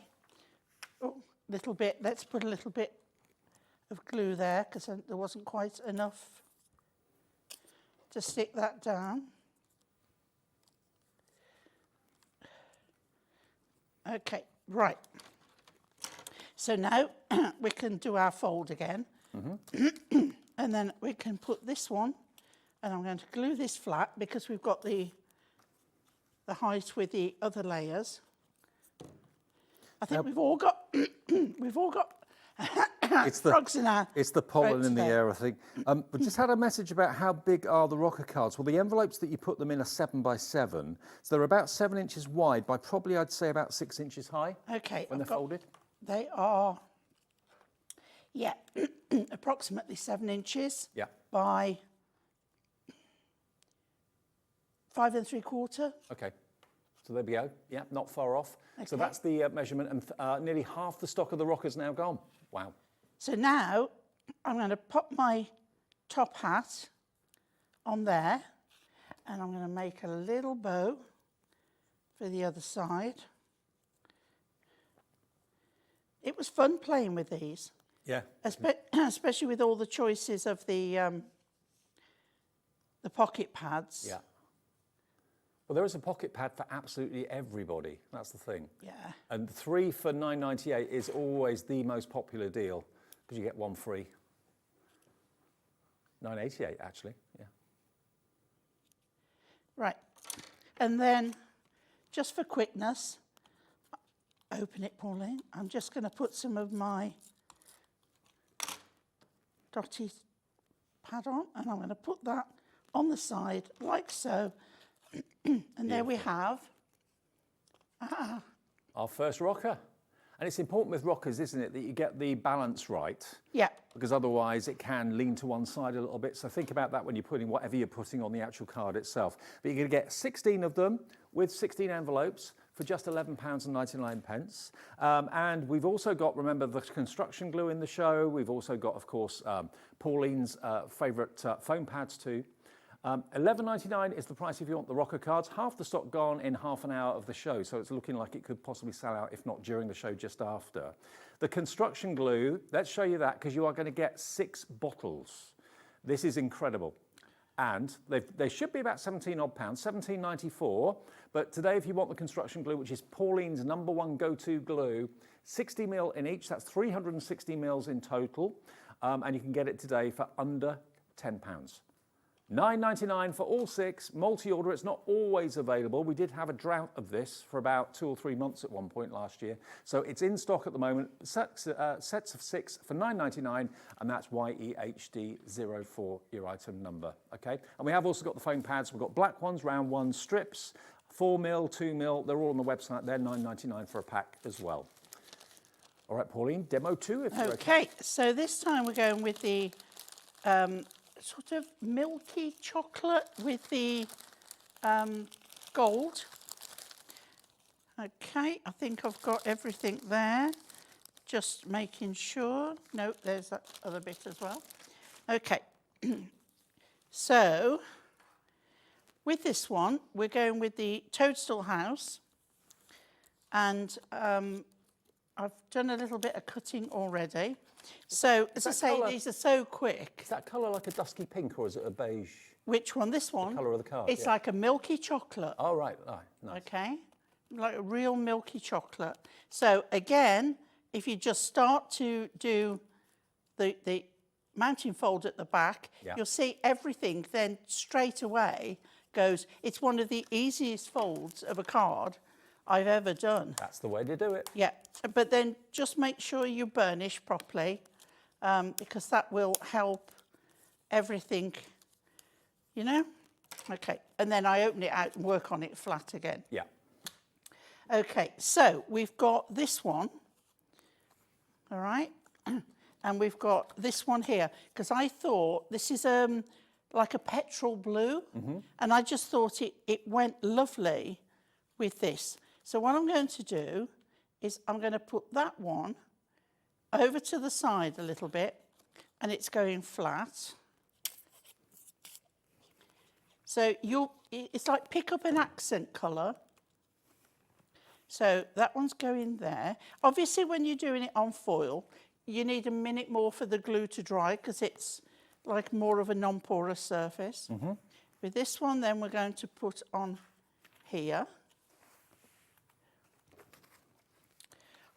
Oh, little bit, let's put a little bit of glue there because there wasn't quite enough to stick that down. Okay, right. So now we can do our fold again. And then we can put this one, and I'm going to glue this flat because we've got the height with the other layers. I think we've all got frogs in our It's the pollen throats in the there. air, I think. We just had a message about how big are the rocker cards. Well, the envelopes that you put them in are 7x7, so they're about 7 inches wide by probably, I'd say, about 6 inches high. Okay, when they're folded. They are, yeah, approximately 7 inches Yeah. by 5 3/4. Okay. So there we go. Yeah, not far off. So Okay. that's the measurement, and nearly half the stock of the rockers now gone. Wow. So now I'm going to pop my top hat on there, and I'm going to make a little bow for the other side. It was fun playing with these, Yeah. especially with all the choices of the pocket pads. Yeah. Well, there is a pocket pad for absolutely everybody. That's the thing. Yeah. And 3 for $9.98 is always the most popular deal because you get one free. $9.88 actually, yeah. Right. And then, just for quickness, open it, Pauline. I'm just going to put some of my dotty pad on, and I'm going to put that on the side like so. And there we have our first rocker. And it's important with rockers, isn't it, that you get the balance right? Yeah. Because otherwise it can lean to one side a little bit. So think about that when you're putting whatever you're putting on the actual card itself. But you're going to get 16 of them with 16 envelopes for just £11.99. And we've also got, remember, the construction glue in the show. We've also got, of course, Pauline's favourite foam pads too. $11.99 is the price if you want the rocker cards. Half the stock gone in half an hour of the show, so it's looking like it could possibly sell out, if not during the show, just after. The construction glue, let's show you that, because you are going to get 6 bottles. This is incredible. And they should be about 17 odd pounds, £17.94. But today, if you want the construction glue, which is Pauline's #1 go-to glue, 60 mil in each, that's 360 mils in total. And you can get it today for under £10. $9.99 for all 6, multi-order. It's not always available. We did have a drought of this for about 2 or 3 months at one point last year. So it's in stock at the moment. Sets of 6 for $9.99, and that's YEHD04, your item number, okay? And we have also got the foam pads. We've got black ones, round ones, strips, 4 mil, 2 mil. They're all on the website. They're $9.99 for a pack as well. All right, Pauline, demo 2 if you're okay. Okay, so this time we're going with the sort of milky chocolate with the gold. Okay, I think I've got everything there. Just making sure. No, there's that other bit as well. Okay, so with this one, we're going with the Toadstool House. And I've done a little bit of cutting already. So, as I say, these are so quick. Is that colour like a dusky pink or is it a beige? Which one? This one? The colour of the card. It's like a milky chocolate. Oh, right. Oh, nice. Okay. Like a real milky chocolate. So, again, if you just start to do the mounting fold at the back, you'll see everything then straight away goes. It's one of the easiest folds of a card I've ever done. That's the way to do it. Yeah, but then just make sure you burnish properly because that will help everything, you know? Okay, and then I open it out and work on it flat again. Yeah. Okay, so we've got this one, all right? And we've got this one here because I thought this is like a petrol blue and I just thought it went lovely with this. So what I'm going to do is I'm going to put that one over to the side a little bit and it's going flat. So it's like pick up an accent colour. So that one's going there. Obviously when you're doing it on foil, you need a minute more for the glue to dry because it's like more of a non-porous surface. With this one then we're going to put on here.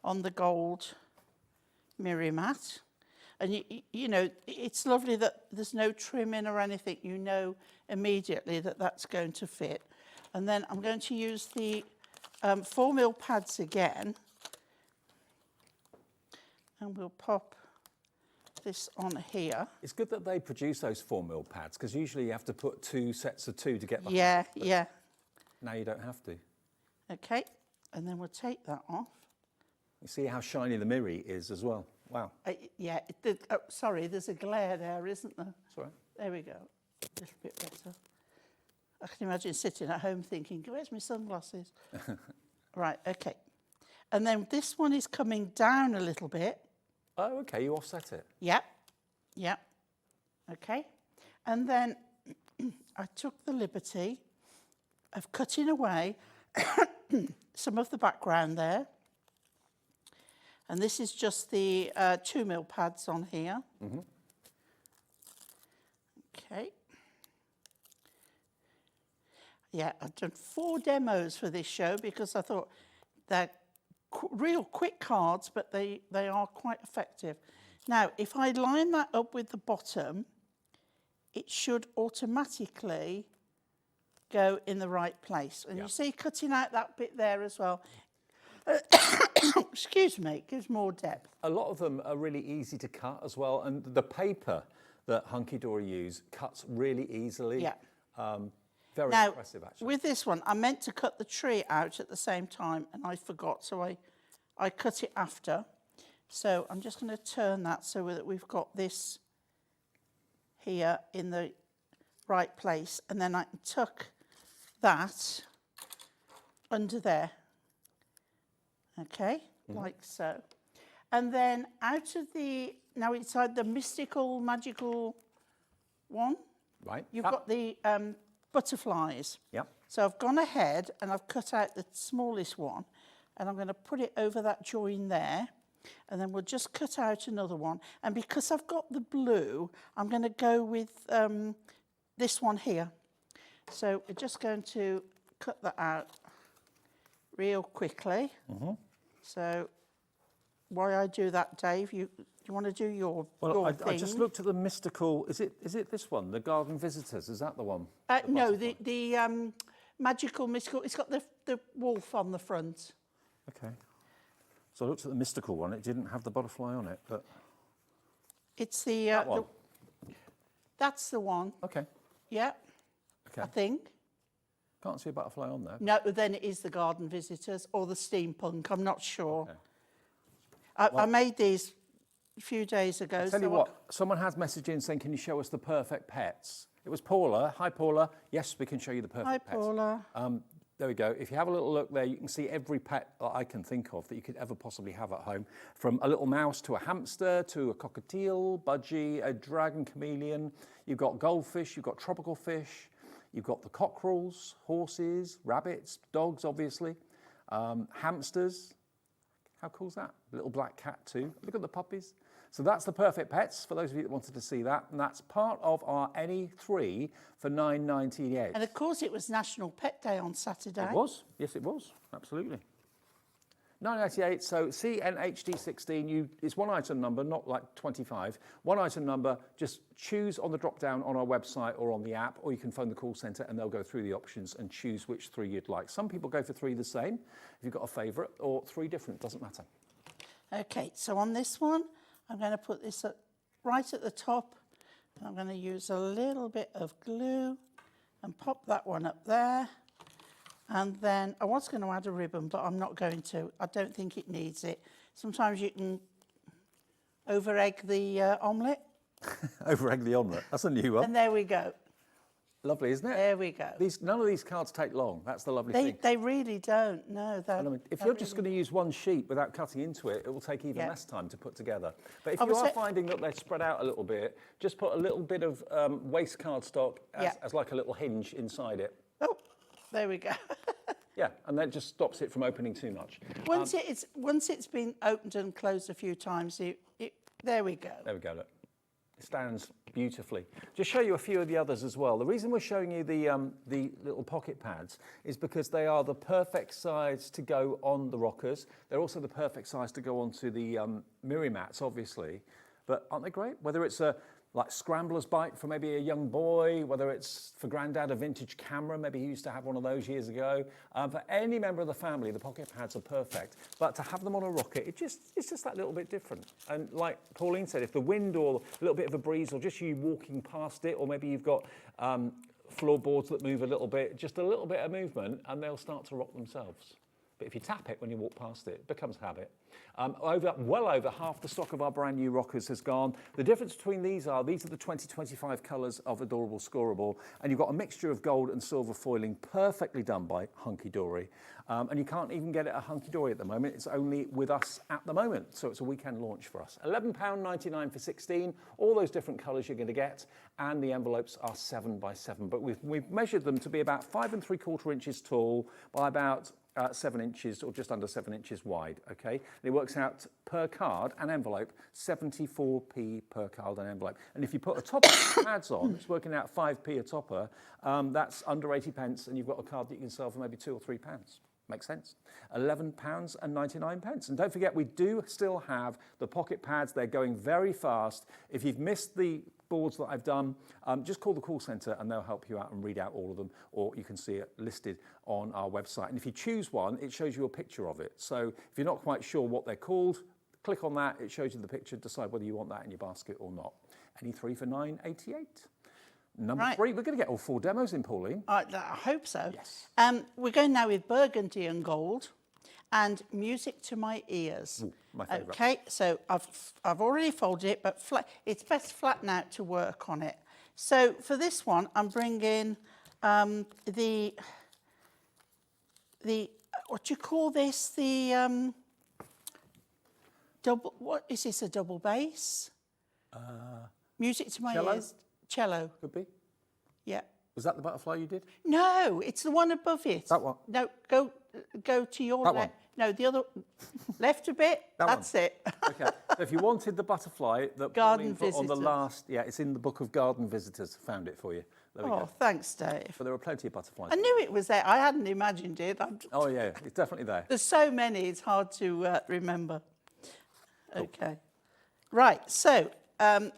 On the gold mirror mat. And you know, it's lovely that there's no trimming or anything. You know immediately that that's going to fit. And then I'm going to use the 4 mil pads again. And we'll pop this on here. It's good that they produce those 4 mil pads because usually you have to put 2 sets of 2 to get the Yeah, yeah. Now you don't have to. Okay, and then we'll take that off. You see how shiny the mirror is as well. Wow. Yeah, sorry, there's a glare there, isn't there? That's all right. There we go. A little bit better. I can imagine sitting at home thinking, where's my sunglasses? Right, okay. And then this one is coming down a little bit. Oh, okay, you offset it. Yep, yep. Okay. And then I took the liberty of cutting away some of the background there. And this is just the 2 mil pads on here. Okay. Yeah, I've done 4 demos for this show because I thought they're real quick cards, but they are quite effective. Now, if I line that up with the bottom, it should automatically go in the right place. And you see cutting out that bit there as well. Excuse me, it gives more depth. A lot of them are really easy to cut as well, and the paper that Hunkydory use cuts really easily. Yeah. Very Now, impressive, actually. with this one, I meant to cut the tree out at the same time, and I forgot, so I cut it after. So I'm just going to turn that so that we've got this here in the right place, and then I can tuck that under there. Okay, like so. And then out of the, now inside the mystical, magical one, Right. you've got the butterflies. Yep. So I've gone ahead and I've cut out the smallest one, and I'm going to put it over that join there, and then we'll just cut out another one. And because I've got the blue, I'm going to go with this one here. So we're just going to cut that out real quickly. So while I do that, Dave, you want to do your Well, thing? I just looked at the mystical. Is it this one, the Garden Visitors? Is that the one? No, the magical mystical. It's got the wolf on the front. Okay. So I looked at the mystical one. It didn't have the butterfly on it, but It's the, that one. that's the one. Okay. Yeah, Okay. I think. Can't see a butterfly on there. No, then it is the Garden Visitors or the Steampunk. I'm not sure. Okay. I made these a few days ago. Tell you so what, someone has messaged in saying, "Can you show us the perfect pets?" It was Paula. Hi, Paula. Yes, we can show you the perfect Hi, pets. Paula. There we go. If you have a little look there, you can see every pet that I can think of that you could ever possibly have at home. From a little mouse to a hamster to a cockatiel, budgie, a dragon chameleon. You've got goldfish, you've got tropical fish, you've got the cockerels, horses, rabbits, dogs, obviously, hamsters. How cool is that? A little black cat too. Look at the puppies. So that's the perfect pets for those of you that wanted to see that. And that's part of our NE3 for $9.98. And of course, it was National Pet Day on Saturday. It was. Yes, it was. Absolutely. $9.98. So CNHD16. It's one item number, not like 25. One item number. Just choose on the drop down on our website or on the app, or you can phone the call centre and they'll go through the options and choose which 3 you'd like. Some people go for 3 the same, if you've got a favourite, or 3 different. Doesn't matter. Okay, so on this one, I'm going to put this right at the top. I'm going to use a little bit of glue and pop that one up there. And then I was going to add a ribbon, but I'm not going to. I don't think it needs it. Sometimes you can over-egg the omelette. Over-egg the omelette. That's a new one. And there we go. Lovely, isn't it? There we go. None of these cards take long. That's the lovely thing. They really don't, no. And I mean, if you're just going to use one sheet without cutting into it, it will take even less time to put together. But if you are finding that they're spread out a little bit, just put a little bit of waste cardstock as like a little hinge inside it. Oh, there we go. Yeah, and that just stops it from opening too much. Once it's been opened and closed a few times, there we go. There we go, look. It stands beautifully. Just show you a few of the others as well. The reason we're showing you the little pocket pads is because they are the perfect size to go on the rockers. They're also the perfect size to go onto the mirror mats, obviously. But aren't they great? Whether it's a like scrambler's bike for maybe a young boy, whether it's for granddad a vintage camera, maybe he used to have one of those years ago. For any member of the family, the pocket pads are perfect. But to have them on a rocket, it's just that little bit different. And like Pauline said, if the wind or a little bit of a breeze or just you walking past it, or maybe you've got floorboards that move a little bit, just a little bit of movement and they'll start to rock themselves. But if you tap it when you walk past it, it becomes habit. Well over half the stock of our brand new rockers has gone. The difference between these are the 2025 colours of Adorable Scoreable, and you've got a mixture of gold and silver foiling, perfectly done by Hunkydory. And you can't even get it at Hunkydory at the moment. It's only with us at the moment, so it's a weekend launch for us. £11.99 for 16, all those different colours you're going to get, and the envelopes are 7 by 7. But we've measured them to be about 5 3/4 inches tall by about 7 inches or just under 7 inches wide, okay? And it works out per card and envelope, 74p per card and envelope. And if you put a topper pads on, it's working out 5p a topper, that's under 80 pence, and you've got a card that you can sell for maybe £2 or £3. Makes sense. £11.99. And don't forget, we do still have the pocket pads. They're going very fast. If you've missed the boards that I've done, just call the call centre and they'll help you out and read out all of them, or you can see it listed on our website. And if you choose one, it shows you a picture of it. So if you're not quite sure what they're called, click on that. It shows you the picture. Decide whether you want that in your basket or not. Any 3 for £9.88. Number 3, we're going to get all 4 demos in, Pauline. I hope so. Yes. We're going now with burgundy and gold and music to my ears. Ooh, my favourite. Okay, so I've already folded it, but it's best flatten out to work on it. So for this one, I'm bringing the what do you call this? The double. What is this? A double bass? Music to my cello? ears. Cello. Could be. Yeah. Was that the butterfly you did? No, it's the one above it. That one? No, go to your That left. one? No, the other left a bit. That That's one? it. Okay. So if you wanted the butterfly that Garden Pauline put on the Visitors. last, it's in the book of Garden Visitors. Found it for you. There we Oh, go. thanks, Dave. But there are plenty of butterflies. I knew it was there. I hadn't imagined it. Oh yeah, it's definitely there. There's so many, it's hard to remember. Okay. Right, so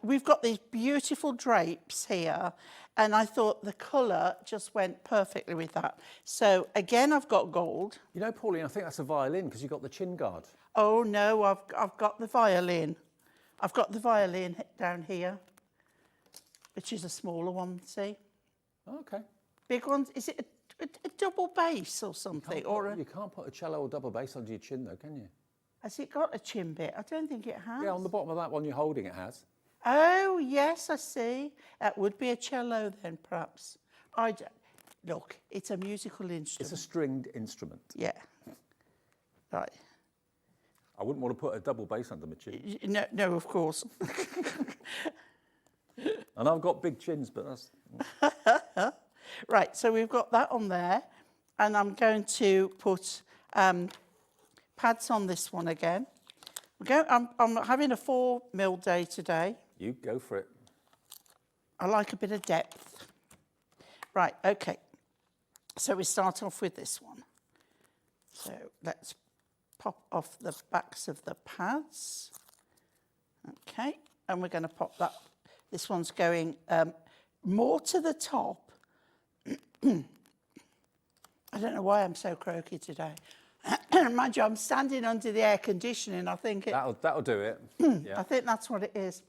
we've got these beautiful drapes here, and I thought the colour just went perfectly with that. So again, I've got gold. You know, Pauline, I think that's a violin because you've got the chin guard. Oh no, I've got the violin. I've got the violin down here, which is a smaller one, see? Oh, okay. Big ones, is it a double bass or something? You can't put a cello or double bass under your chin though, can you? Has it got a chin bit? I don't think it has. Yeah, on the bottom of that one you're holding it has. Oh, yes, I see. That would be a cello then, perhaps. Look, it's a musical instrument. It's a stringed instrument. Yeah. Right. I wouldn't want to put a double bass under my chin. No, of course. And I've got big chins, but that's... Right, so we've got that on there. And I'm going to put pads on this one again. I'm having a 4mm day today. You go for it. I like a bit of depth. Right, okay. So we start off with this one. So let's pop off the backs of the pads. Okay, and we're going to pop that. This one's going more to the top. I don't know why I'm so croaky today. Mind you, I'm standing under the air conditioning. I think That'll do it. Yeah. I think that's what it is.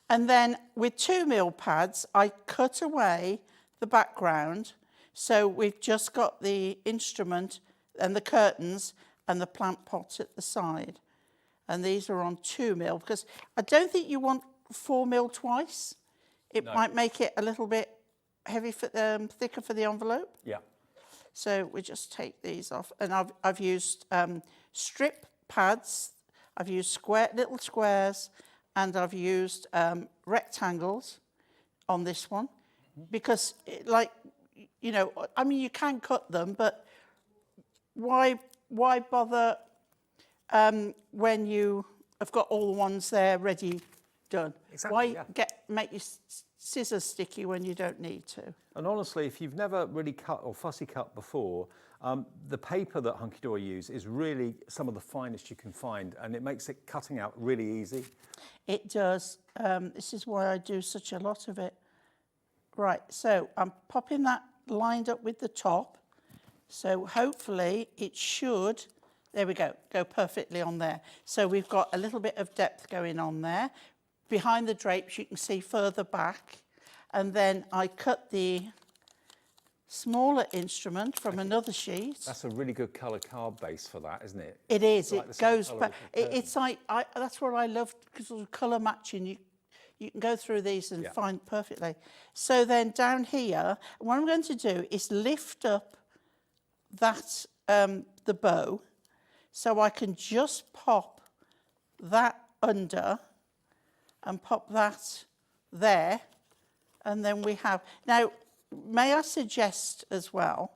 And then with 2mm pads, I cut away the background. So we've just got the instrument and the curtains and the plant pot at the side. And these are on 2mm because I don't think you want 4mm twice. It might make it a little bit heavy, thicker for the envelope. Yeah. So we just take these off. And I've used strip pads. I've used little squares. And I've used rectangles on this one. Because, I mean, you can cut them, but why bother when you have got all the ones there ready, done? Exactly, Why make your scissors sticky when you don't need to? And honestly, if you've never really cut or fussy cut before, the paper that Hunkydory use is really some of the finest you can find, and it makes it cutting out really easy. It does. This is why I do such a lot of it. Right, so I'm popping that lined up with the top. So hopefully it should, there we go perfectly on there. So we've got a little bit of depth going on there. Behind the drapes, you can see further back. And then I cut the smaller instrument from another sheet. That's a really good colour card base for that, isn't it? It is. Like it goes back. It's like that's what I love because of colour matching. You can go through these and find perfectly. So then down here, what I'm going to do is lift up that the bow, so I can just pop that under and pop that there, and then we have now. May I suggest as well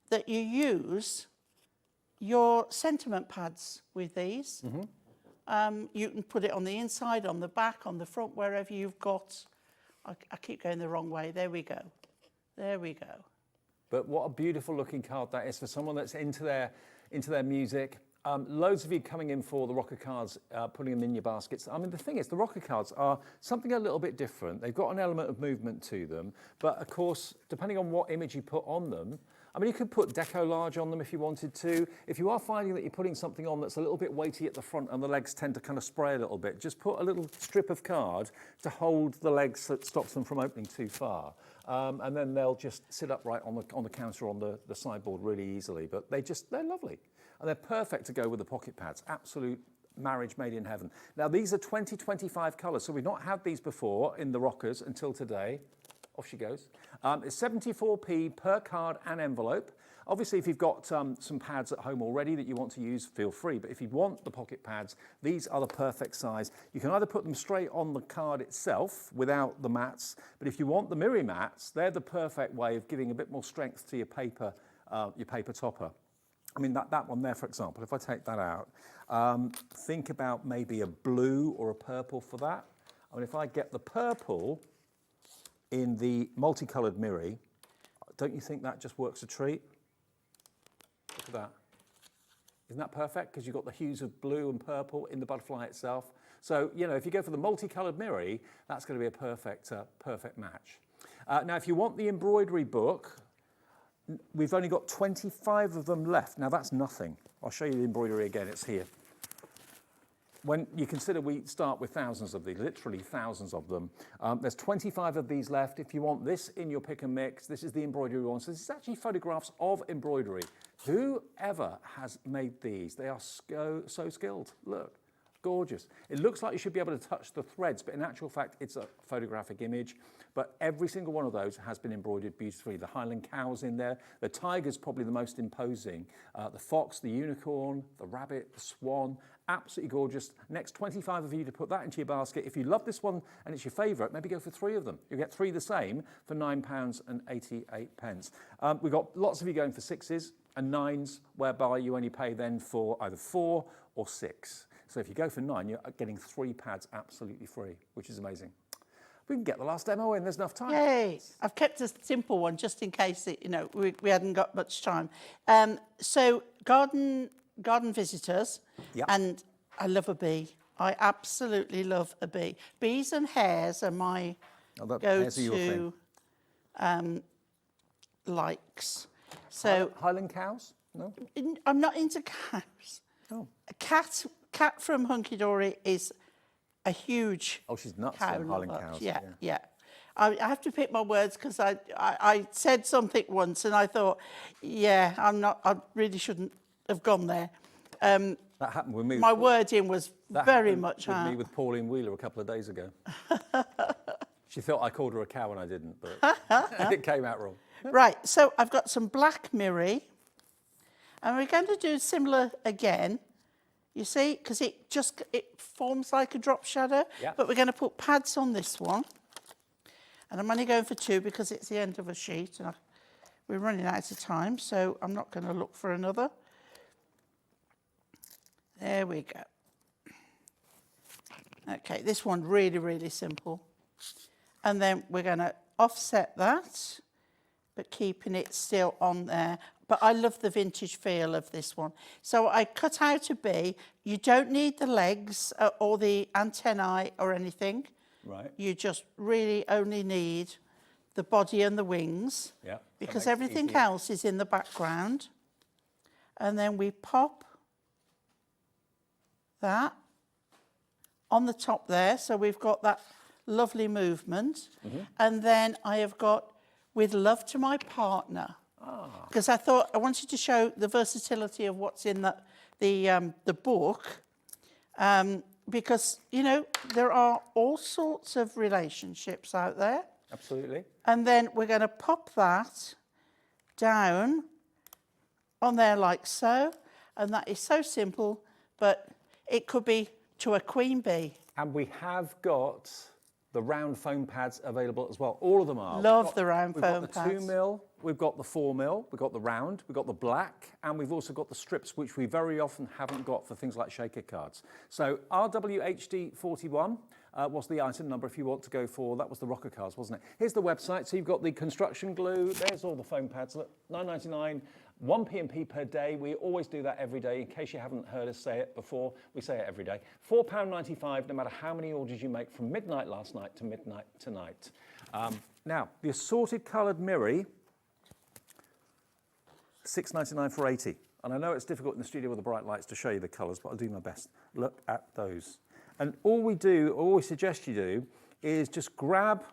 that you use your sentiment pads with these. You can put it on the inside, on the back, on the front, wherever you've got. I keep going the wrong way. There we go. There we go. But what a beautiful looking card that is for someone that's into their music. Loads of you coming in for the rocker cards, putting them in your baskets. I mean, the thing is, the rocker cards are something a little bit different. They've got an element of movement to them, but of course, depending on what image you put on them, I mean, you could put decollage on them if you wanted to. If you are finding that you're putting something on that's a little bit weighty at the front and the legs tend to kind of spray a little bit, just put a little strip of card to hold the legs so it stops them from opening too far. And then they'll just sit upright on the counter on the sideboard really easily. But they're lovely. And they're perfect to go with the pocket pads. Absolute marriage made in heaven. Now, these are 2025 colours. So we've not had these before in the rockers until today. Off she goes. It's 74p per card and envelope. Obviously, if you've got some pads at home already that you want to use, feel free. But if you want the pocket pads, these are the perfect size. You can either put them straight on the card itself without the mats, but if you want the mirror mats, they're the perfect way of giving a bit more strength to your paper topper. I mean, that one there, for example, if I take that out, think about maybe a blue or a purple for that. I mean, if I get the purple in the multicoloured mirror, don't you think that just works a treat? Look at that. Isn't that perfect? Because you've got the hues of blue and purple in the butterfly itself. So, you know, if you go for the multicoloured mirror, that's going to be a perfect match. Now, if you want the embroidery book, we've only got 25 of them left. Now, that's nothing. I'll show you the embroidery again. It's here. When you consider we start with thousands of these, literally thousands of them, there's 25 of these left. If you want this in your pick and mix, this is the embroidery one. So this is actually photographs of embroidery. Whoever has made these, they are so skilled. Look, gorgeous. It looks like you should be able to touch the threads, but in actual fact, it's a photographic image. But every single one of those has been embroidered beautifully. The Highland cow's in there. The tiger's probably the most imposing. The fox, the unicorn, the rabbit, the swan, absolutely gorgeous. Next 25 of you to put that into your basket. If you love this one and it's your favourite, maybe go for 3 of them. You'll get 3 the same for £9.88. We've got lots of you going for 6s and 9s, whereby you only pay then for either 4 or 6. So if you go for 9, you're getting 3 pads absolutely free, which is amazing. We can get the last demo in, there's enough time. Yay! I've kept a simple one just in case we hadn't got much time. So garden visitors, Yep. and I love a bee. I absolutely love a bee. Bees and hares are my Hares are your go-to thing. likes. So Highland cows? No? I'm not into cows. Oh. A cat from Hunkydory is a huge Oh, she's nuts cow on Highland lover. cows. Yeah. I have to pick my words because I said something once and I thought, yeah, I really shouldn't have gone there. That happened with me. My wording was very much with me with Pauline Wheeler a couple of days ago. She thought I called her a cow and I didn't, but it came out wrong. Right, so I've got some black mirror, and we're going to do similar again. You see, because it forms like a drop shadow. Yep. But we're going to put pads on this one, and I'm only going for 2 because it's the end of a sheet, and we're running out of time, so I'm not going to look for another. There we go. Okay, this one really, really simple. And then we're going to offset that, but keeping it still on there. But I love the vintage feel of this one. So I cut out a bee. You don't need the legs or the antennae or anything. Right. You just really only need the body and the wings. Yeah. Because everything else is in the background. And then we pop that on the top there. So we've got that lovely movement. And then I have got with love to my partner. Because I wanted to show the versatility of what's in the book. Because, you know, there are all sorts of relationships out there. Absolutely. And then we're going to pop that down on there like so. And that is so simple, but it could be to a queen bee. And we have got the round foam pads available as well. All of them are. Love the round foam We've got pads. the 2 mil, we've got the 4 mil, we've got the round, we've got the black, and we've also got the strips, which we very often haven't got for things like shaker cards. So RWHD41 was the item number if you want to go for, that was the rocker cards, wasn't it? Here's the website. So you've got the construction glue. There's all the foam pads. Look, $9.99. 1 P&P per day. We always do that every day. In case you haven't heard us say it before, we say it every day. £4.95, no matter how many orders you make from midnight last night to midnight tonight. Now, the assorted coloured mirror, $6.99 for 80. And I know it's difficult in the studio with the bright lights to show you the colours, but I'll do my best. Look at those. And all we suggest you do, is just grab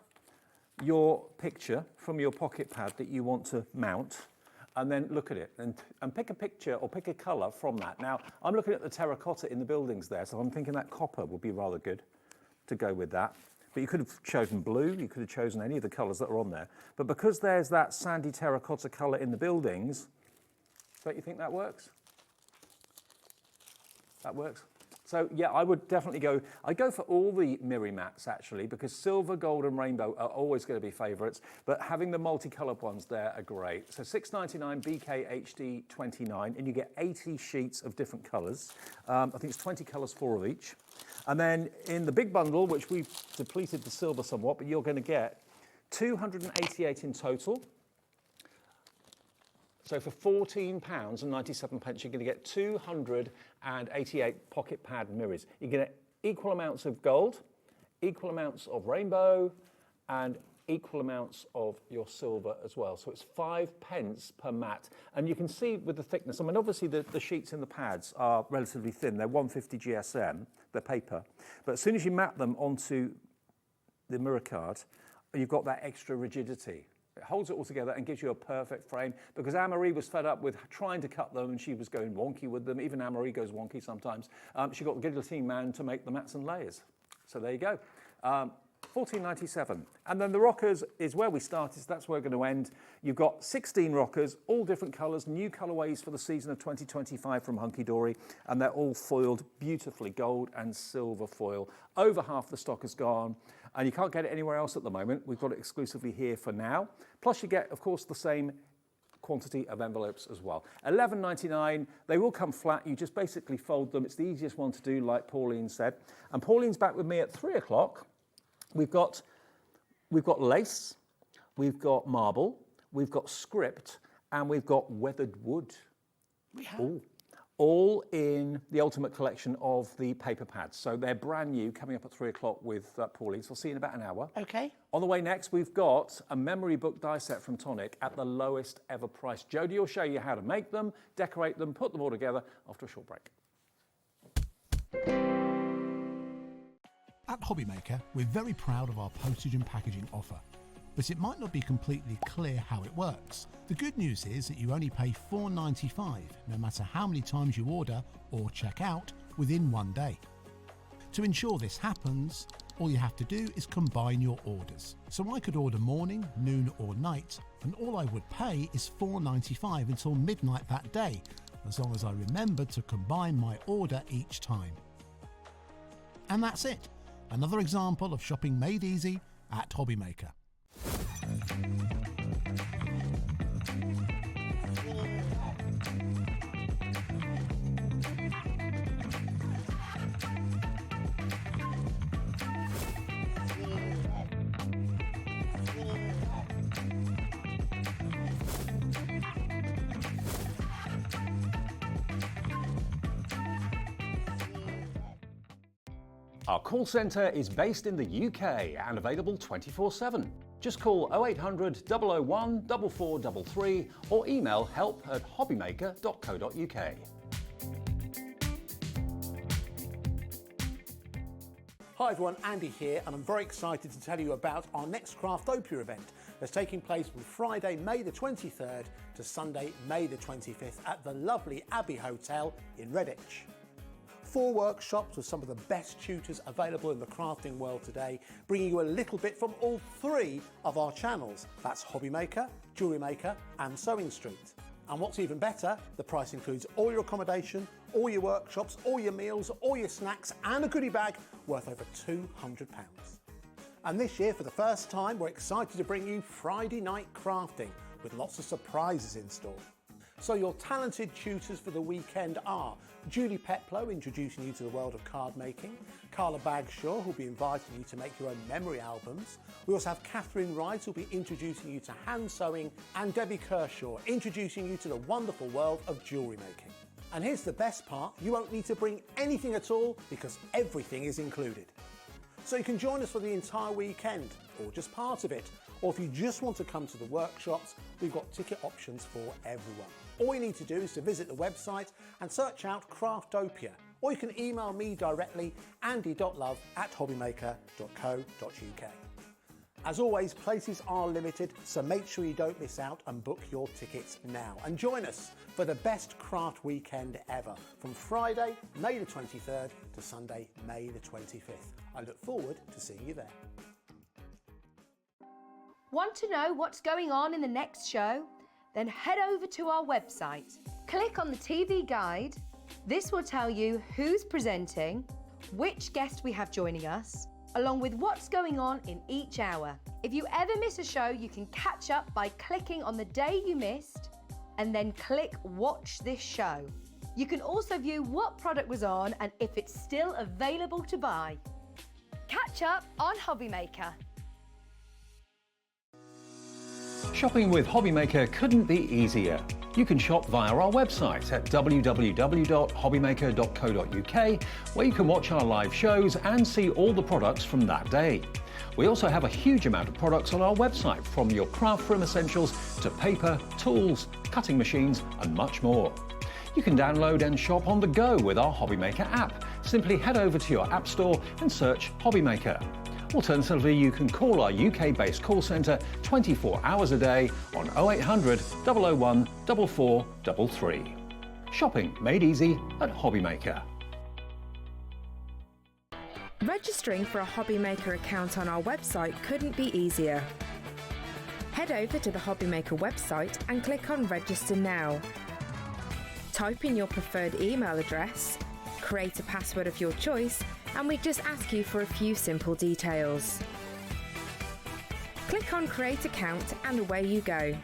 your picture from your pocket pad that you want to mount, and then look at it and pick a picture or pick a colour from that. Now, I'm looking at the terracotta in the buildings there, so I'm thinking that copper would be rather good to go with that. But you could have chosen blue, you could have chosen any of the colours that are on there. But because there's that sandy terracotta colour in the buildings, don't you think that works? That works? So yeah, I would definitely go, I go for all the mirror mats actually, because silver, gold and rainbow are always going to be favourites, but having the multicoloured ones there are great. So $6.99 BKHD 29, and you get 80 sheets of different colours. I think it's 20 colours, 4 of each. And then in the big bundle, which we've depleted the silver somewhat, but you're going to get 288 in total. So for £14.97, you're going to get 288 pocket pad mirrors. You're going to get equal amounts of gold, equal amounts of rainbow, and equal amounts of your silver as well. So it's 5p per mat. And you can see with the thickness, I mean, obviously the sheets in the pads are relatively thin. They're 150 GSM, they're paper. But as soon as you mat them onto the mirror card, you've got that extra rigidity. It holds it all together and gives you a perfect frame, because Anne-Marie was fed up with trying to cut them and she was going wonky with them. Even Anne-Marie goes wonky sometimes. She got the guillotine man to make the mats and layers. So there you go. $14.97. And then the rockers is where we started, so that's where we're going to end. You've got 16 rockers, all different colours, new colourways for the season of 2025 from Hunkydory, and they're all foiled beautifully, gold and silver foil. Over half the stock is gone, and you can't get it anywhere else at the moment. We've got it exclusively here for now. Plus you get, of course, the same quantity of envelopes as well. $11.99, they will come flat. You just basically fold them. It's the easiest one to do, like Pauline said. And Pauline's back with me at 3 o'clock. We've got lace, we've got marble, we've got script, and we've got weathered wood. We have. Ooh. All in the ultimate collection of the paper pads. So they're brand new, coming up at 3 o'clock with Pauline. So I'll see you in about an hour. Okay. On the way next, we've got a memory book die set from Tonic at the lowest ever price. Jodie will show you how to make them, decorate them, put them all together after a short break. At HobbyMaker, we're very proud of our postage and packaging offer, but it might not be completely clear how it works. The good news is that you only pay $4.95 no matter how many times you order or check out within 1 day. To ensure this happens, all you have to do is combine your orders. So I could order morning, noon or night, and all I would pay is $4.95 until midnight that day, as long as I remember to combine my order each time. And that's it. Another example of shopping made easy at HobbyMaker. Our call centre is based in the UK and available 24/7. Just call 0800 001 4433 or email help@hobbymaker.co.uk. Hi everyone, Andy here, and I'm very excited to tell you about our next Craftopia event that's taking place from Friday, May the 23rd to Sunday, May the 25th at the lovely Abbey Hotel in Redditch. 4 workshops with some of the best tutors available in the crafting world today, bringing you a little bit from all 3 of our channels. That's HobbyMaker, Jewellery Maker and Sewing Street. And what's even better, the price includes all your accommodation, all your workshops, all your meals, all your snacks and a goodie bag worth over £200. And this year, for the first time, we're excited to bring you Friday night crafting with lots of surprises in store. So your talented tutors for the weekend are Julie Peplow, introducing you to the world of card making, Carla Bagshaw, who'll be inviting you to make your own memory albums. We also have Catherine Wright, who'll be introducing you to hand sewing, and Debbie Kershaw, introducing you to the wonderful world of jewellery making. And here's the best part, you won't need to bring anything at all because everything is included. So you can join us for the entire weekend, or just part of it, or if you just want to come to the workshops, we've got ticket options for everyone. All you need to do is to visit the website and search out Craftopia, or you can email me directly, andy.love@hobbymaker.co.uk. As always, places are limited, so make sure you don't miss out and book your tickets now. And join us for the best craft weekend ever, from Friday, May the 23rd to Sunday, May the 25th. I look forward to seeing you there. Want to know what's going on in the next show? Then head over to our website. Click on the TV guide. This will tell you who's presenting, which guest we have joining us, along with what's going on in each hour. If you ever miss a show, you can catch up by clicking on the day you missed and then click Watch This Show. You can also view what product was on and if it's still available to buy. Catch up on HobbyMaker. Shopping with HobbyMaker couldn't be easier. You can shop via our website at www.hobbymaker.co.uk, where you can watch our live shows and see all the products from that day. We also have a huge amount of products on our website, from your craft room essentials to paper, tools, cutting machines and much more. You can download and shop on the go with our HobbyMaker app. Simply head over to your app store and search HobbyMaker. Alternatively, you can call our UK-based call centre 24 hours a day on 0800 001 4433. Shopping made easy at HobbyMaker. Registering for a HobbyMaker account on our website couldn't be easier. Head over to the HobbyMaker website and click on Register Now. Type in your preferred email address, create a password of your choice, and we just ask you for a few simple details. Click on Create Account and away you go.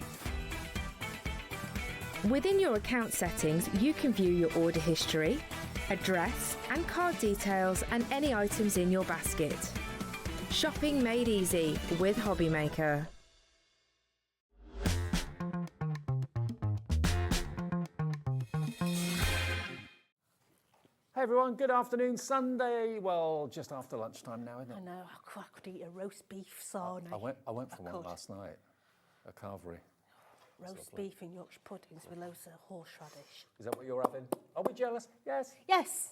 Within your account settings, you can view your order history, address and card details and any items in your basket. Shopping made easy with HobbyMaker. Hey everyone, good afternoon. Sunday, well, just after lunchtime now, isn't it? I know, I could eat a roast beef sarnie. I went for one last night, a carvery. Roast beef and Yorkshire puddings with loads of horseradish. Is that what you're having? Are we jealous? Yes. Yes.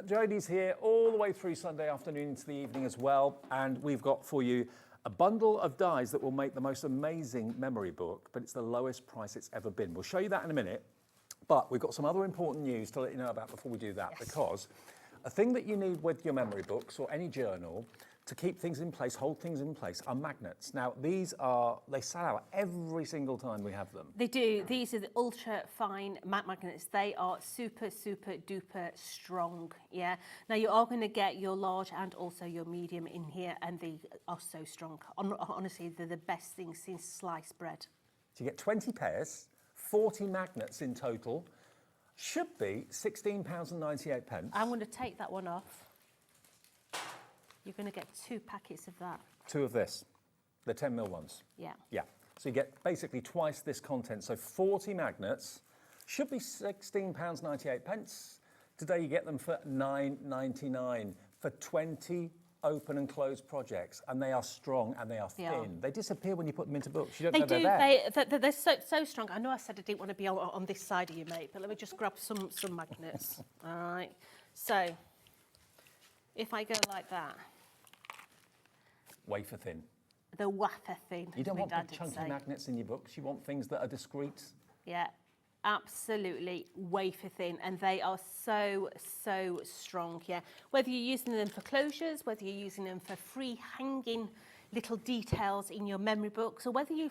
Jodie's here all the way through Sunday afternoon into the evening as well, and we've got for you a bundle of dies that will make the most amazing memory book, but it's the lowest price it's ever been. We'll show you that in a minute. But we've got some other important news to let you know about before we do that, because a thing that you need with your memory books or any journal to keep things in place, hold things in place, are magnets. Now, they sell out every single time we have them. They do. These are the ultra fine magnets. They are super, super duper strong. Yeah. Now you are going to get your large and also your medium in here, and they are so strong. Honestly, they're the best thing since sliced bread. So you get 20 pairs. 40 magnets in total, should be £16.98. I'm going to take that one off. You're going to get 2 packets of that. 2 of this, the 10mm ones. Yeah. Yeah, so you get basically twice this content. So 40 magnets, should be £16.98. Today you get them for £9.99 for 20 open and closed projects, and they are strong and they are thin. Yeah. They disappear when you put them into books. You don't They know do. they're there. They're so strong. I know I said I didn't want to be on this side of you, mate, but let me just grab some magnets. All right. So if I go like that, Wafer thin. the wafer thin. You don't my want dad big would chunky say. magnets in your books. You want things that are discreet. Yeah, absolutely wafer thin, and they are so strong. Yeah, whether you're using them for closures, whether you're using them for free hanging little details in your memory books, or whether you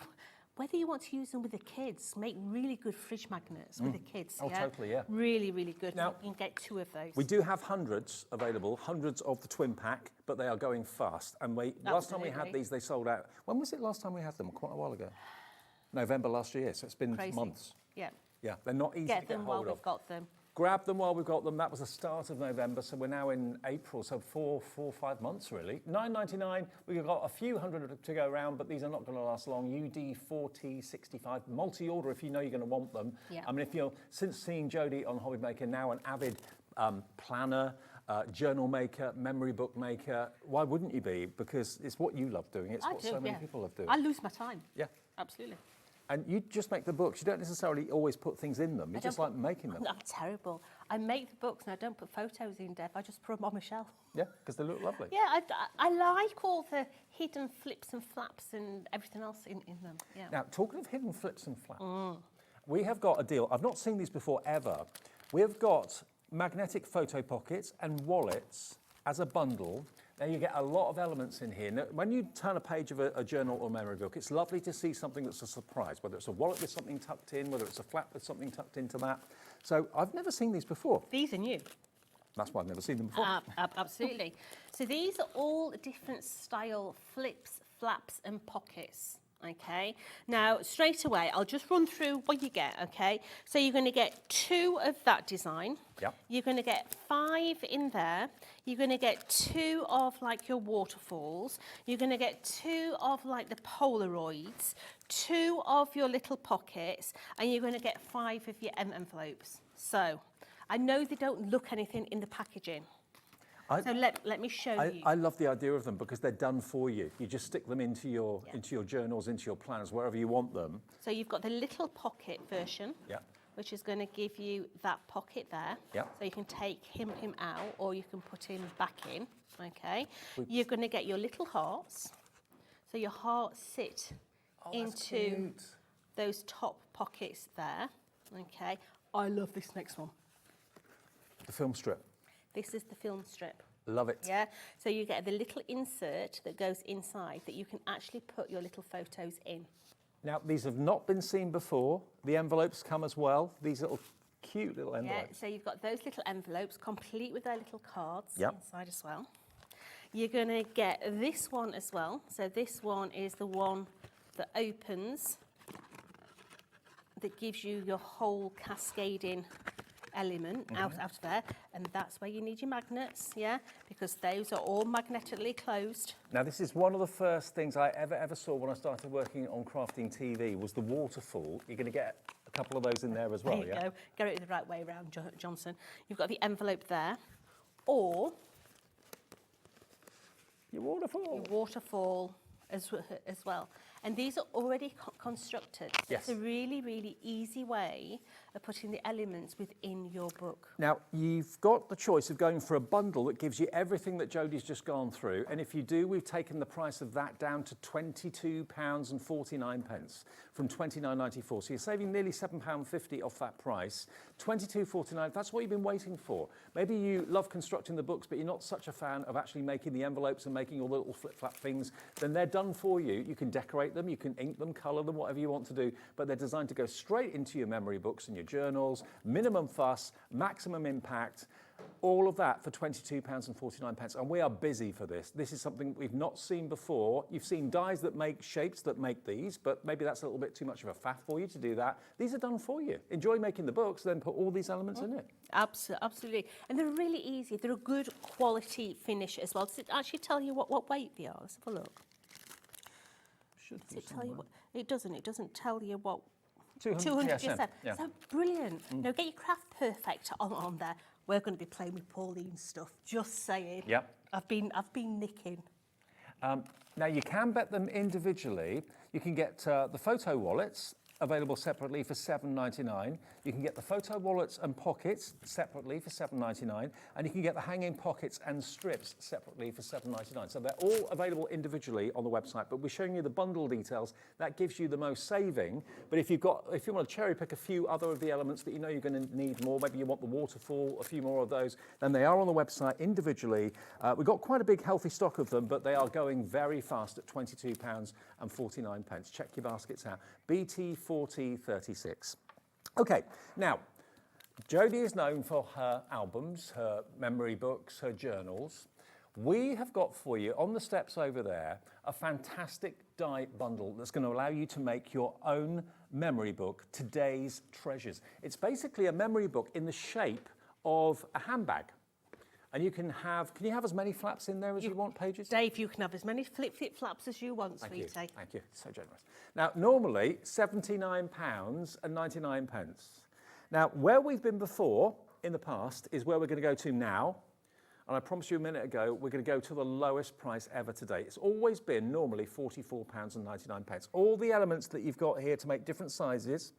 whether you want to use them with the kids, make really good fridge magnets with the kids. Oh, totally, yeah. Really, really good. Now, you can get 2 of those. We do have hundreds available, hundreds of the twin pack, but they are going fast. And last time we had Absolutely. these, they sold out. When was it last time we had them? Quite a while ago. November last year, so it's been Crazy. months. Yeah. Yeah, they're not easy Get to get them while hold we've of. got them. Grab them while we've got them. That was the start of November, so we're now in April, so 5 months really. $9.99. We've got a few hundred to go around, but these are not going to last long. UD4065 multi-order if you know you're going to want them. Yeah. I mean, if you're since seeing Jodie on HobbyMaker, now an avid planner, journal maker, memory book maker, why wouldn't you be? Because it's what you love doing. It's I what do, so many yeah. people love doing. I lose my time. Yeah. Absolutely. And you just make the books. You don't necessarily always put things in them. You just like making them. I'm terrible. I make the books and I don't put photos in, Deb. I just put them on my shelf. Yeah, because they look lovely. Yeah, I like all the hidden flips and flaps and everything else in them. Yeah. Now, talking of hidden flips and flaps, we have got a deal. I've not seen these before ever. We've got magnetic photo pockets and wallets as a bundle. Now, you get a lot of elements in here. Now, when you turn a page of a journal or memory book, it's lovely to see something that's a surprise, whether it's a wallet with something tucked in, whether it's a flap with something tucked into that. So I've never seen these before. These are new. That's why I've never seen them before. Absolutely. So these are all different style flips, flaps and pockets. Okay, now straight away I'll just run through what you get. Okay, so you're going to get 2 of that design. Yep. You're going to get 5 in there. You're going to get 2 of like your waterfalls. You're going to get 2 of like the Polaroids, 2 of your little pockets, and you're going to get 5 of your envelopes. So I know they don't look anything in the packaging. So let me show you. I love the idea of them because they're done for you. You just stick them into your journals, into your planners, wherever you want them. So you've got the little pocket version, Yeah. which is going to give you that pocket there. Yeah. So you can take him out, or you can put him back in. Okay. You're going to get your little hearts. So your hearts sit into those top pockets there. Okay. I love this next one. The film strip. This is the film strip. Love it. Yeah, so you get the little insert that goes inside that you can actually put your little photos in. Now, these have not been seen before. The envelopes come as well. These little cute little envelopes. Yeah, so you've got those little envelopes complete with their little cards Yep. inside as well. You're going to get this one as well. So this one is the one that opens, that gives you your whole cascading element out of there, and that's where you need your magnets, yeah, because those are all magnetically closed. Now, this is one of the first things I ever saw when I started working on crafting TV was the waterfall. You're going to get a couple of those in there as well, There you yeah? go. Get it the right way around, Johnson. You've got the envelope there, or Your waterfall. your waterfall as well. And these are already constructed. Yes. It's a really, really easy way of putting the elements within your book. Now, you've got the choice of going for a bundle that gives you everything that Jodie's just gone through. And if you do, we've taken the price of that down to £22.49 from £29.94. So you're saving nearly £7.50 off that price. £22.49, that's what you've been waiting for. Maybe you love constructing the books, but you're not such a fan of actually making the envelopes and making all the little flip-flap things. Then they're done for you. You can decorate them, you can ink them, colour them, whatever you want to do. But they're designed to go straight into your memory books and your journals. Minimum fuss, maximum impact. All of that for £22.49. And we are busy for this. This is something we've not seen before. You've seen dies that make shapes that make these, but maybe that's a little bit too much of a faff for you to do that. These are done for you. Enjoy making the books, then put all these elements in it. Absolutely. And they're really easy. They're a good quality finish as well. Does it actually tell you what weight they are? Let's have a look. Should Does it tell you what? It doesn't. It doesn't tell you what. 200 GSM. yeah. So brilliant. Now get your craft perfect on there. We're going to be playing with Pauline's stuff. Just saying. Yep. I've been nicking. Now, you can bet them individually. You can get the photo wallets available separately for $7.99. You can get the photo wallets and pockets separately for $7.99, and you can get the hanging pockets and strips separately for $7.99. So they're all available individually on the website, but we're showing you the bundle details. That gives you the most saving. But if you want to cherry pick a few other of the elements that you know you're going to need more, maybe you want the waterfall, a few more of those, then they are on the website individually. We've got quite a big healthy stock of them, but they are going very fast at £22.49. Check your baskets out. BT4036. Okay, now, Jodie is known for her albums, her memory books, her journals. We have got for you, on the steps over there, a fantastic die bundle that's going to allow you to make your own memory book, Today's Treasures. It's basically a memory book in the shape of a handbag. And you can have as many flaps in there as you want, Pages? Dave, you can have as many flip flaps as you want, sweetie. Thank you, so generous. Now, normally, £79.99. Now, where we've been before, in the past, is where we're going to go to now. And I promised you a minute ago, we're going to go to the lowest price ever today. It's always been normally £44.99. All the elements that you've got here to make different sizes.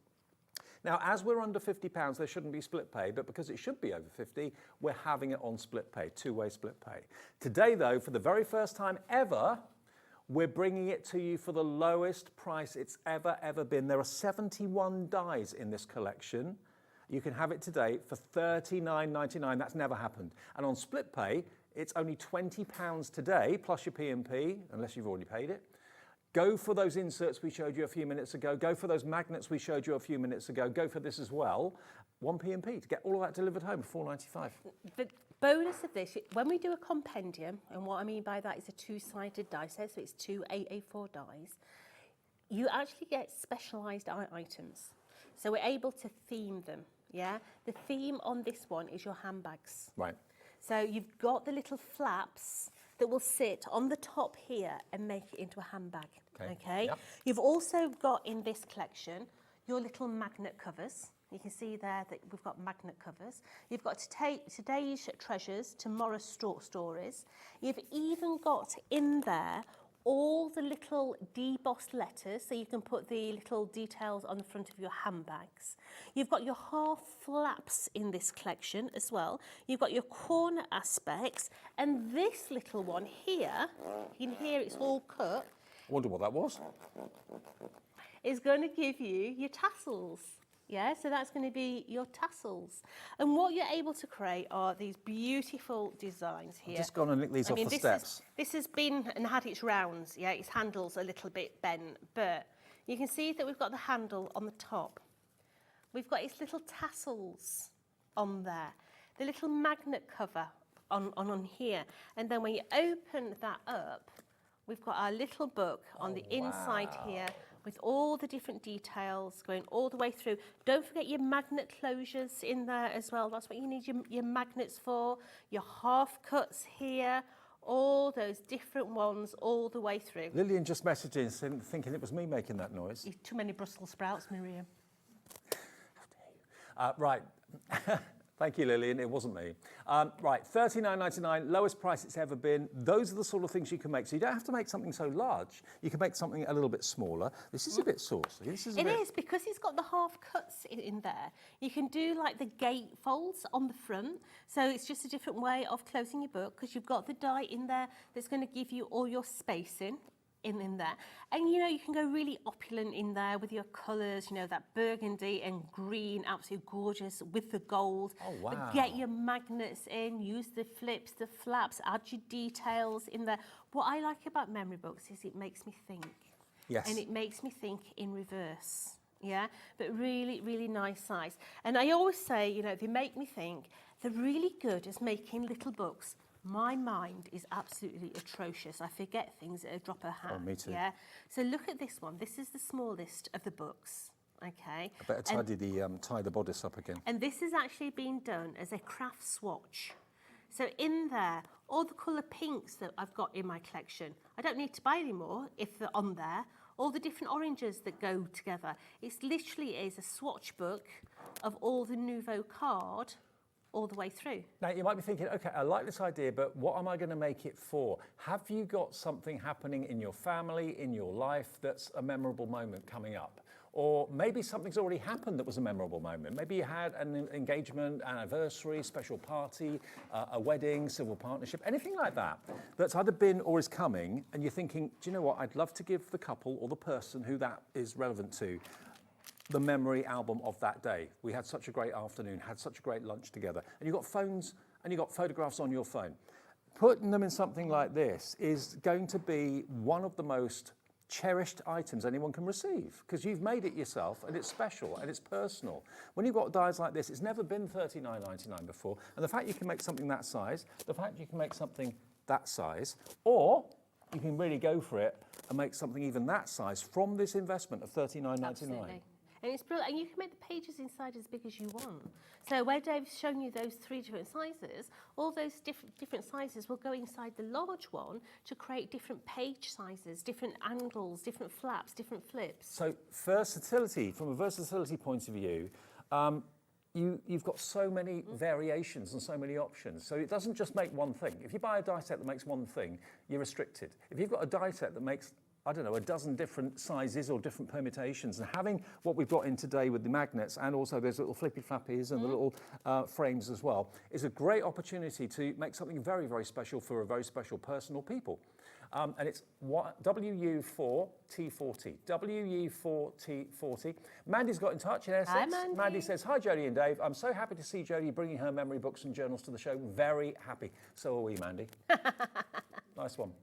Now, as we're under £50, there shouldn't be split pay, but because it should be over 50, we're having it on split pay, two-way split pay. Today, though, for the very first time ever, we're bringing it to you for the lowest price it's ever been. There are 71 dies in this collection. You can have it today for $39.99. That's never happened. And on split pay, it's only £20 today, plus your P&P, unless you've already paid it. Go for those inserts we showed you a few minutes ago. Go for those magnets we showed you a few minutes ago. Go for this as well. One P&P to get all of that delivered home for $4.95. The bonus of this, when we do a compendium, and what I mean by that is a two-sided die set, so it's two AA4 dies, you actually get specialised items. So we're able to theme them, yeah? The theme on this one is your handbags. Right. So you've got the little flaps that will sit on the top here and make it into a handbag, okay? Yep. You've also got in this collection your little magnet covers. You can see there that we've got magnet covers. You've got Today's Treasures, Tomorrow's Stories. You've even got in there all the little debossed letters, so you can put the little details on the front of your handbags. You've got your half flaps in this collection as well. You've got your corner aspects, and this little one here, you can hear it's all cut. I wonder what that was. Is going to give you your tassels. Yeah, so that's going to be your tassels. And what you're able to create are these beautiful designs here. I've just gone and nicked these off the steps. This has been and had its rounds, yeah, its handle's a little bit bent, but you can see that we've got the handle on the top. We've got its little tassels on there, the little magnet cover on here. And then when you open that up, we've got our little book on the inside here, with all the different details going all the way through. Don't forget your magnet closures in there as well. That's what you need your magnets for. Your half cuts here, all those different ones all the way through. Lillian just messaged in thinking it was me making that noise. You've too many Brussels sprouts, Miriam. Right. Thank you, Lillian. It wasn't me. Right, $39.99, lowest price it's ever been. Those are the sort of things you can make. So you don't have to make something so large. You can make something a little bit smaller. This is a bit saucy. It is, because it's got the half cuts in there. You can do like the gate folds on the front. So it's just a different way of closing your book, because you've got the die in there that's going to give you all your spacing in there. And you know, you can go really opulent in there with your colours, you know, that burgundy and green, absolutely gorgeous with the gold. Oh, wow. But get your magnets in, use the flips, the flaps, add your details in there. What I like about memory books is it makes me think. Yes. And it makes me think in reverse. Yeah, but really, really nice size. And I always say, you know, they make me think. They're really good at making little books. My mind is absolutely atrocious. I forget things at a drop of a hat. Oh, me too. Yeah. So look at this one. This is the smallest of the books. Okay. I better tie the bodice up again. And this is actually being done as a craft swatch. So in there, all the colour pinks that I've got in my collection, I don't need to buy any more if they're on there. All the different oranges that go together. It literally is a swatch book of all the Nouveau card all the way through. Now, you might be thinking, okay, I like this idea, but what am I going to make it for? Have you got something happening in your family, in your life, that's a memorable moment coming up? Or maybe something's already happened that was a memorable moment. Maybe you had an engagement, anniversary, special party, a wedding, civil partnership, anything like that that's either been or is coming, and you're thinking, do you know what, I'd love to give the couple or the person who that is relevant to the memory album of that day. We had such a great afternoon, had such a great lunch together, and you've got phones and you've got photographs on your phone. Putting them in something like this is going to be one of the most cherished items anyone can receive, because you've made it yourself and it's special and it's personal. When you've got dies like this, it's never been $39.99 before, and the fact you can make something that size, the fact you can make something that size, or you can really go for it and make something even that size from this investment of $39.99. Absolutely. And it's brilliant, and you can make the pages inside as big as you want. So where Dave's shown you those 3 different sizes, all those different sizes will go inside the large one to create different page sizes, different angles, different flaps, different flips. So versatility, from a versatility point of view, you've got so many variations and so many options. So it doesn't just make one thing. If you buy a die set that makes one thing, you're restricted. If you've got a die set that makes, I don't know, a dozen different sizes or different permutations, and having what we've got in today with the magnets and also those little flippy flappies and the little frames as well, is a great opportunity to make something very, very special for a very special person or people. And it's WU4T40. WU4T40. Mandy's got in touch in Essex. Hi, Mandy. Mandy says, hi, Jodie and Dave. I'm so happy to see Jodie bringing her memory books and journals to the show. Very happy. So are we, Mandy. Nice one.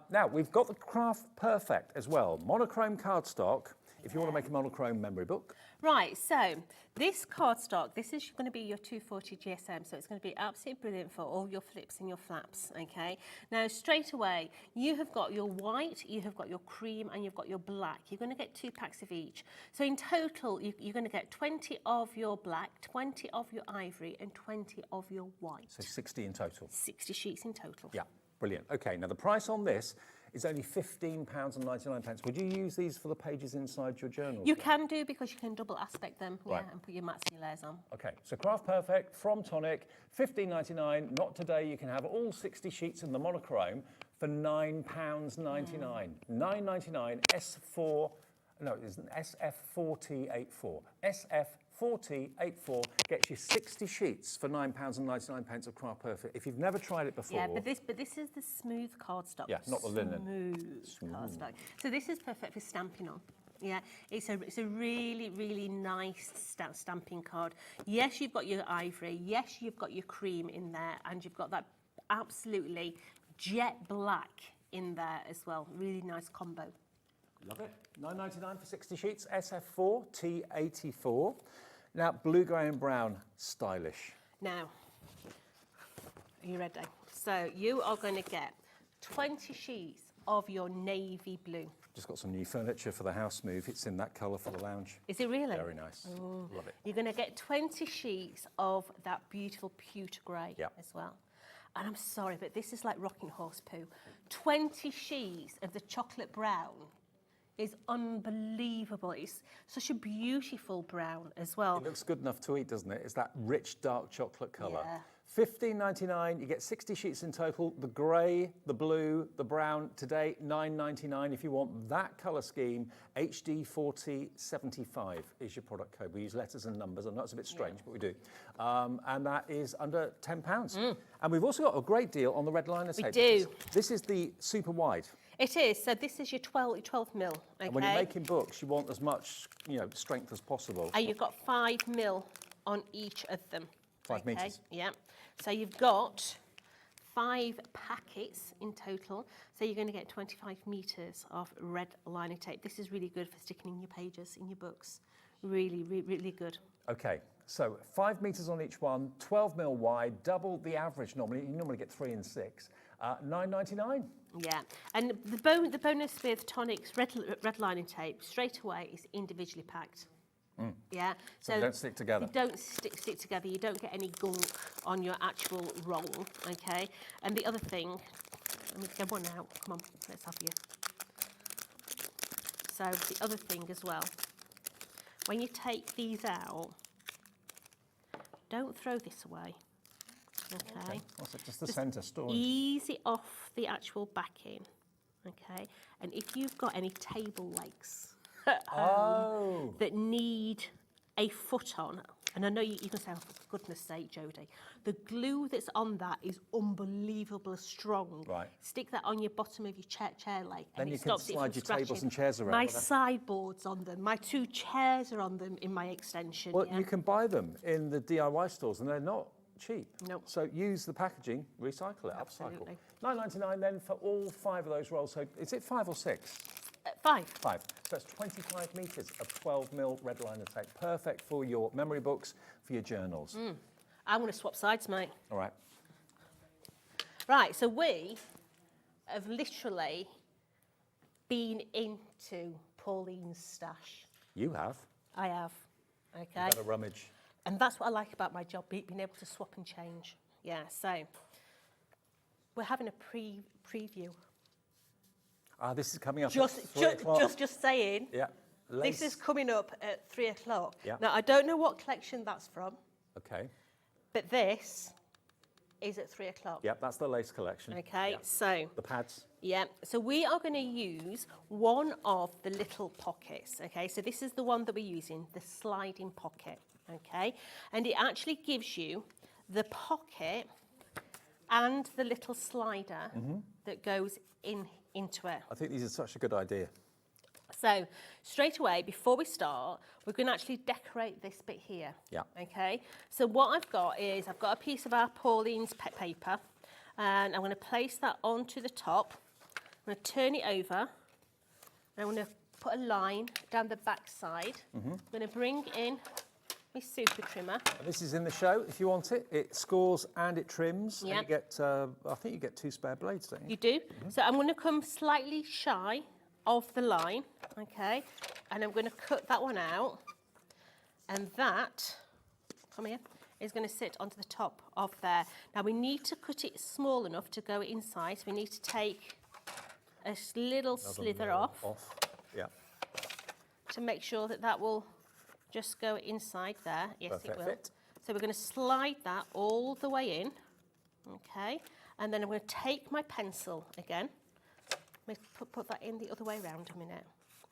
Now, we've got the Craft Perfect as well. Monochrome cardstock, if you want to make a monochrome memory book. Right, so this cardstock, this is going to be your 240 GSM, so it's going to be absolutely brilliant for all your flips and your flaps, okay? Now, straight away, you have got your white, you have got your cream, and you've got your black. You're going to get 2 packs of each. So in total, you're going to get 20 of your black, 20 of your ivory, and 20 of your white. So 60 in total. 60 sheets in total. Yeah. Brilliant. Okay, now the price on this is only £15.99. Would you use these for the pages inside your journal? You can do, because you can double aspect them, Right. yeah, and put your mats and your layers on. Okay, so Craft Perfect from Tonic, £15.99. Not today. You can have all 60 sheets in the monochrome for £9.99. £9.99. S4. No, it isn't. SF4084. SF4084 gets you 60 sheets for £9.99 of Craft Perfect. If you've never tried it before. Yeah, but this is the smooth cardstock. Yeah, not the linen. Smooth cardstock. So this is perfect for stamping on. Yeah, it's a really, really nice stamping card. Yes, you've got your ivory. Yes, you've got your cream in there, and you've got that absolutely jet black in there as well. Really nice combo. Love it. £9.99 for 60 sheets. SF4T84. Now, blue, grey and brown, stylish. Now, are you ready? So you are going to get 20 sheets of your navy blue. Just got some new furniture for the house move. It's in that colour for the lounge. Is it really? Very nice. Oh. Love it. You're going to get 20 sheets of that beautiful pewter grey as well. And I'm sorry, but this is like rocking horse poo. 20 sheets of the chocolate brown is unbelievable. It's such a beautiful brown as well. It looks good enough to eat, doesn't it? It's that rich, dark chocolate colour. Yeah. $15.99, you get 60 sheets in total. The grey, the blue, the brown, today $9.99. If you want that colour scheme, HD4075 is your product code. We use letters and numbers. I know it's a bit strange, but we do. And that is under £10. And we've also got a great deal on the red liner tape. We do. This is the super wide. It is. So this is your 12 mil, okay? And when you're making books, you want as much, strength as possible. And you've got 5 mil on each of them. 5 metres. Yeah. So you've got 5 packets in total. So you're going to get 25 metres of red liner tape. This is really good for sticking in your pages, in your books. Really, really good. Okay, so 5 metres on each one, 12 mil wide, double the average normally. You normally get 3 and 6. $9.99. Yeah, and the bonus with Tonic's red lining tape straight away is individually packed. Yeah, so they don't stick together. They don't stick together. You don't get any gunk on your actual roll. Okay, and the other thing, let me get one out. Come on, let's have you. So the other thing as well, when you take these out, don't throw this away. Okay. What's it? Just the centre story. Ease it off the actual backing. Okay. And if you've got any table legs, that need a foot on. And I know you can say, oh, for goodness sake, Jodie, the glue that's on that is unbelievably strong. Right. Stick that on your bottom of your chair leg. Then and you it can stops it slide from your scratching. tables and chairs around My with that. sideboard's on them. My 2 chairs are on them in my extension. Well, yeah. you can buy them in the DIY stores, and they're not cheap. Nope. So use the packaging, recycle it, Absolutely. upcycle. £9.99 then for all 5 of those rolls. So is it 5 or 6? 5. 5. So that's 25 metres of 12mm red liner tape. Perfect for your memory books, for your journals. I'm going to swap sides, mate. All right. Right, so we have literally been into Pauline's stash. You have. I have. Okay. Got a rummage. And that's what I like about my job, being able to swap and change. Yeah, so we're having a preview. This is coming up Just, at 3 o'clock. just saying. Yeah. Lace. This is coming up at 3 o'clock. Yeah. Now, I don't know what collection that's from, Okay. but this is at 3 o'clock. Yep, that's the lace collection. Okay, Yeah. so The pads. yeah, so we are going to use one of the little pockets. Okay, so this is the one that we're using, the sliding pocket. Okay, and it actually gives you the pocket and the little slider that goes into it. I think these are such a good idea. So straight away, before we start, we're going to actually decorate this bit here. Yeah. Okay. So what I've got is I've got a piece of our Pauline's pet paper, and I'm going to place that onto the top. I'm going to turn it over, and I'm going to put a line down the back side. I'm going to bring in my super trimmer. And this is in the show if you want it. It scores and it trims. Yeah. And you get, I think you get 2 spare blades, don't you? You do. So I'm going to come slightly shy of the line, okay, and I'm going to cut that one out, and that, come here, is going to sit onto the top of there. Now we need to cut it small enough to go inside, so we need to take a little slither off Yeah. to make sure that that will just go inside there. Yes, Perfect it will. fit. So we're going to slide that all the way in, okay, and then I'm going to take my pencil again. Let me put that in the other way round a minute.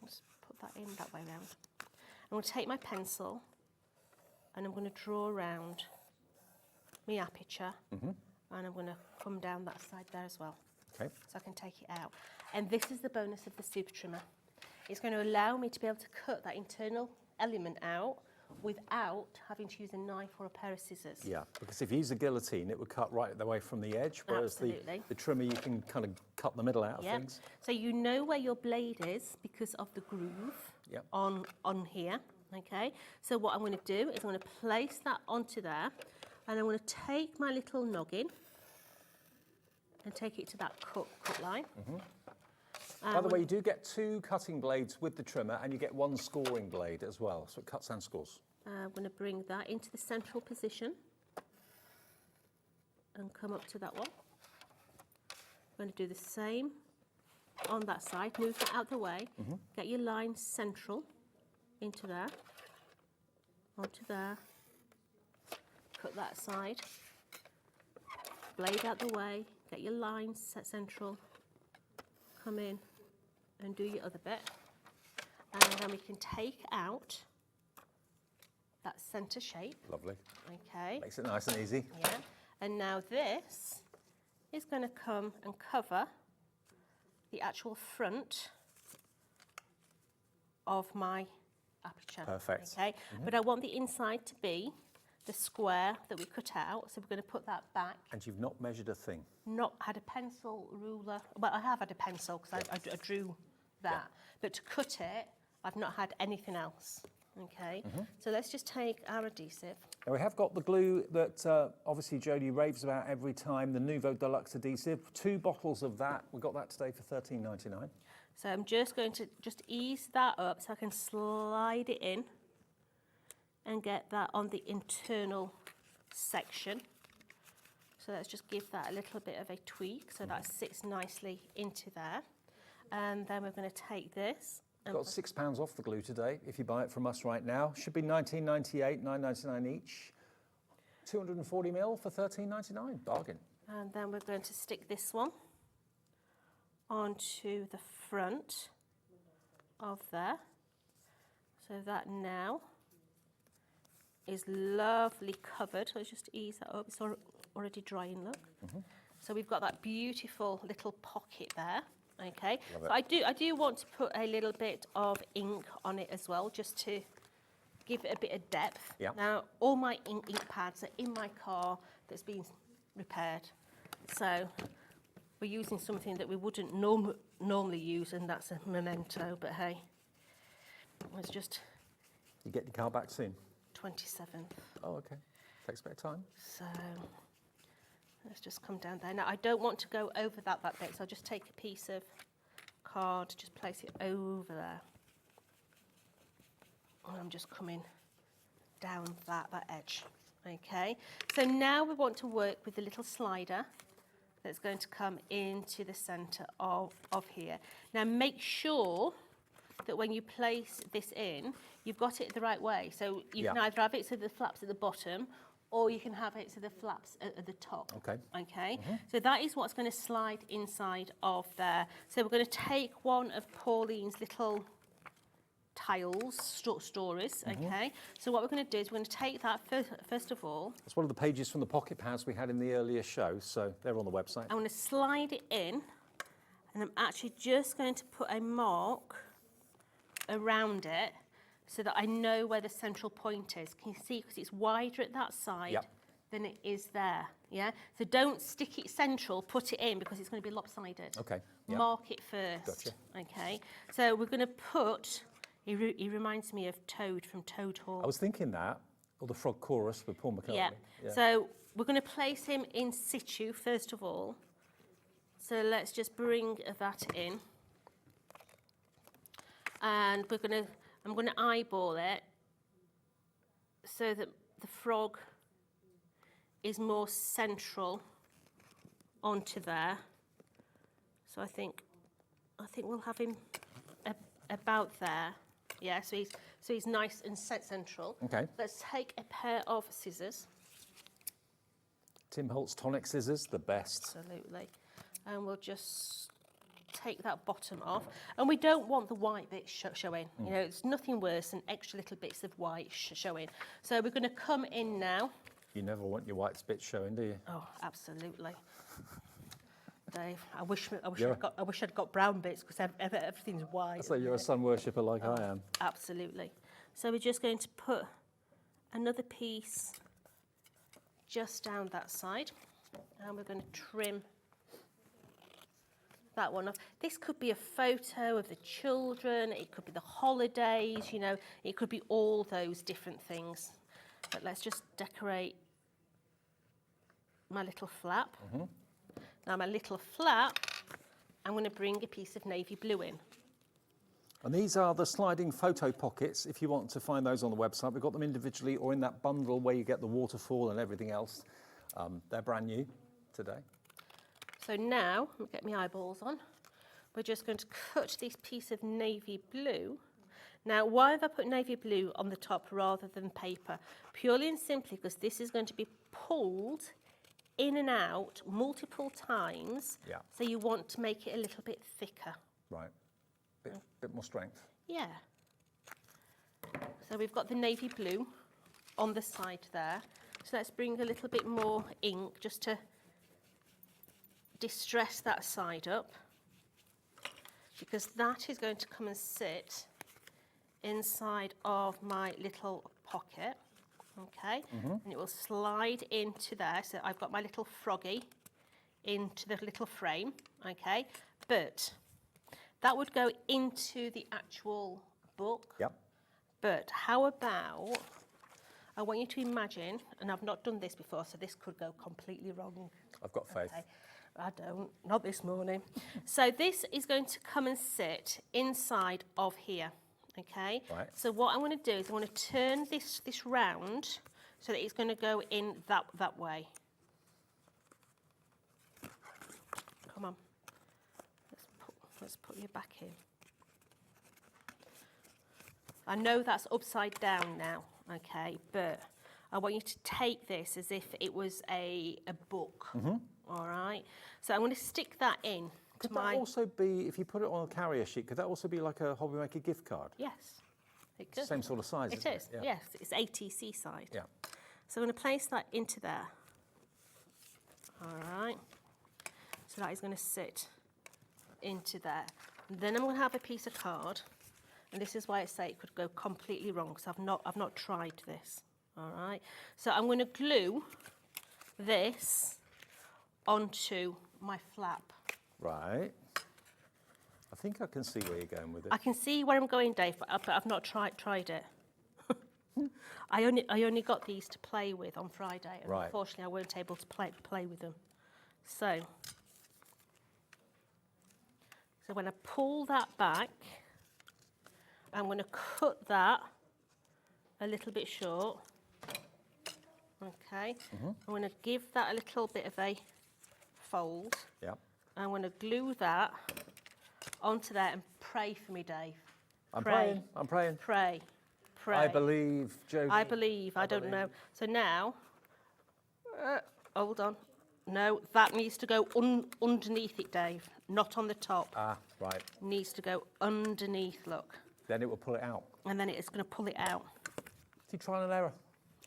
Just put that in that way round. I'm going to take my pencil and I'm going to draw around my aperture, and I'm going to come down that side there as well. Okay. So I can take it out. And this is the bonus of the super trimmer. It's going to allow me to be able to cut that internal element out without having to use a knife or a pair of scissors. Yeah, because if you use a guillotine, it would cut right away from the edge, whereas Absolutely. the trimmer, you can kind of cut the middle out of Yeah. things. So you know where your blade is because of the groove Yep. on here. Okay. So what I'm going to do is I'm going to place that onto there, and I'm going to take my little noggin and take it to that cut line. By the way, you do get 2 cutting blades with the trimmer, and you get 1 scoring blade as well, so it cuts and scores. I'm going to bring that into the central position and come up to that one. I'm going to do the same on that side. Move that out the way. Get your line central into there, onto there. Cut that side. Blade out the way. Get your line set central. Come in and do your other bit. And then we can take out that centre shape. Lovely. Okay. Makes it nice and easy. Yeah. And now this is going to come and cover the actual front of my aperture. Perfect. Okay. But I want the inside to be the square that we cut out, so we're going to put that back. And you've not measured a thing. Not had a pencil, ruler. Well, I have had a pencil because I drew that. But to cut it, I've not had anything else. Okay. So let's just take our adhesive. Now we have got the glue that obviously Jodie raves about every time, the Nouveau Deluxe adhesive. 2 bottles of that. We got that today for $13.99. So I'm just going to ease that up so I can slide it in and get that on the internal section. So let's just give that a little bit of a tweak so that sits nicely into there. And then we're going to take this. And Got £6 off the glue today if you buy it from us right now. Should be $19.98, $9.99 each. 240ml for $13.99. Bargain. And then we're going to stick this one onto the front of there. So that now is lovely covered. Let's just ease that up. It's already drying, look. So we've got that beautiful little pocket there. Okay, so I do want to put a little bit of ink on it as well, just to give it a bit of depth. Yeah. Now, all my ink pads are in my car that's been repaired. So we're using something that we wouldn't normally use, and that's a memento, but hey, it's just... You get your car back soon? 27th. Oh, okay. Takes a bit of time. So let's just come down there. Now, I don't want to go over that bit, so I'll just take a piece of card, just place it over there. And I'm just coming down that edge. Okay, so now we want to work with the little slider that's going to come into the centre of here. Now, make sure that when you place this in, you've got it the right way. So you can either have it so the flaps at the bottom, or you can have it so the flaps at the top. Okay. Okay. So that is what's going to slide inside of there. So we're going to take one of Pauline's little tiles, stories. Okay. So what we're going to do is we're going to take that first of all. It's one of the pages from the pocket pads we had in the earlier show, so they're on the website. I'm going to slide it in, and I'm actually just going to put a mark around it so that I know where the central point is. Can you see? Because it's wider at that side than it is there. Yeah. So don't stick it central. Put it in because it's going to be lopsided. Okay. Mark it first. Gotcha. Okay. So we're going to put. He reminds me of Toad from Toad Hall. I was thinking that, or the Frog Chorus with Paul McCartney. Yeah. So we're going to place him in situ first of all. So let's just bring that in. And I'm going to eyeball it so that the frog is more central onto there. So I think we'll have him about there. Yeah, so he's nice and central. Okay. Let's take a pair of scissors. Tim Holtz Tonic scissors, the best. Absolutely. And we'll just take that bottom off. And we don't want the white bit showing. You know, it's nothing worse than extra little bits of white showing. So we're going to come in now. You never want your white bits showing, do you? Oh, absolutely. Dave, I wish I'd got brown bits because everything's white. So you're a sun worshipper like I am. Absolutely. So we're just going to put another piece just down that side, and we're going to trim that one off. This could be a photo of the children, it could be the holidays, you know, it could be all those different things. But let's just decorate my little flap. Now my little flap, I'm going to bring a piece of navy blue in. And these are the sliding photo pockets. If you want to find those on the website, we've got them individually or in that bundle where you get the waterfall and everything else. They're brand new today. So now, I'll get my eyeballs on. We're just going to cut this piece of navy blue. Now, why have I put navy blue on the top rather than paper? Purely and simply because this is going to be pulled in and out multiple times. Yeah. So you want to make it a little bit thicker. Right. Bit more strength. Yeah. So we've got the navy blue on the side there. So let's bring a little bit more ink just to distress that side up, because that is going to come and sit inside of my little pocket. Okay, and it will slide into there. So I've got my little froggy into the little frame. Okay, but that would go into the actual book. Yep. But how about, I want you to imagine, and I've not done this before, so this could go completely wrong. I've got faith. Okay. I don't, not this morning. So this is going to come and sit inside of here. Okay. Right. So what I'm going to do is I want to turn this round so that it's going to go in that way. Come on. Let's put you back in. I know that's upside down now, okay, but I want you to take this as if it was a book. All right. So I'm going to stick that in. Could that also be, if you put it on a carrier sheet, could that also be like a HobbyMaker gift card? Yes. It could. Same sort of size, It isn't is, it? yes. It's ATC side. Yeah. So I'm going to place that into there. All right. So that is going to sit into there. Then I'm going to have a piece of card, and this is why I say it could go completely wrong because I've not tried this. All right. So I'm going to glue this onto my flap. Right. I think I can see where you're going with it. I can see where I'm going, Dave, but I've not tried it. I only got these to play with on Friday, and Right. unfortunately I weren't able to play with them. So when I pull that back, I'm going to cut that a little bit short. Okay. I'm going to give that a little bit of a fold. Yeah. I'm going to glue that onto there and pray for me, Dave. I'm Pray. praying. I'm praying. Pray. Pray. I believe, Jodie. I believe. I don't know. So now, hold on. No, that needs to go underneath it, Dave, not on the top. Ah, right. Needs to go underneath, look. Then it will pull it out. And then it's going to pull it out. See, trial and error.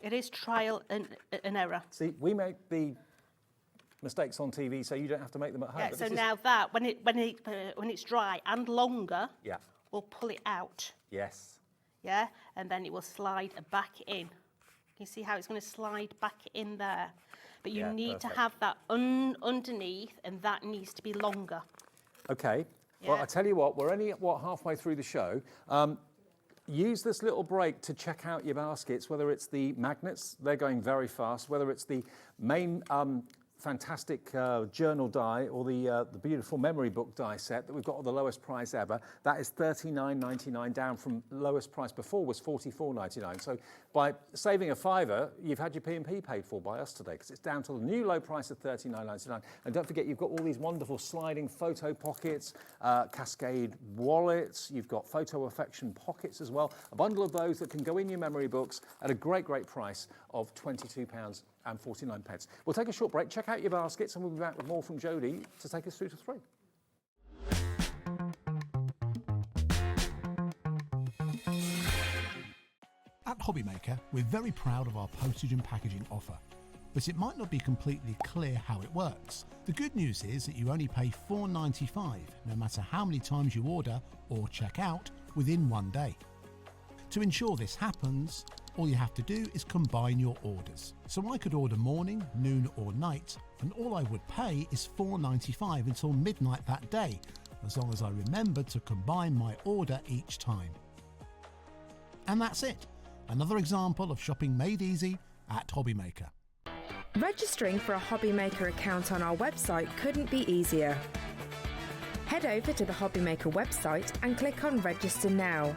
It is trial and error. See, we make the mistakes on TV so you don't have to make them at home. Yeah, But so this is- now that, when it's dry and longer, Yeah. we'll pull it out. Yes. Yeah, and then it will slide back in. You see how it's going to slide back in there? But you Yeah, need to perfect. have that underneath, and that needs to be longer. Okay. Well, Yeah. I tell you what, we're only halfway through the show. Use this little break to check out your baskets, whether it's the magnets, they're going very fast, whether it's the main fantastic journal die or the beautiful memory book die set that we've got at the lowest price ever. That is $39.99, down from lowest price before was $44.99. So by saving a £5, you've had your P&P paid for by us today, because it's down to the new low price of $39.99. And don't forget, you've got all these wonderful sliding photo pockets, Cascade wallets, you've got photo affection pockets as well. A bundle of those that can go in your memory books at a great, great price of £22.49. We'll take a short break, check out your baskets, and we'll be back with more from Jodie to take us through to 3. At HobbyMaker, we're very proud of our postage and packaging offer, but it might not be completely clear how it works. The good news is that you only pay $4.95 no matter how many times you order or check out within one day. To ensure this happens, all you have to do is combine your orders. So I could order morning, noon or night, and all I would pay is $4.95 until midnight that day, as long as I remember to combine my order each time. And that's it. Another example of shopping made easy at HobbyMaker. Registering for a HobbyMaker account on our website couldn't be easier. Head over to the HobbyMaker website and click on Register Now.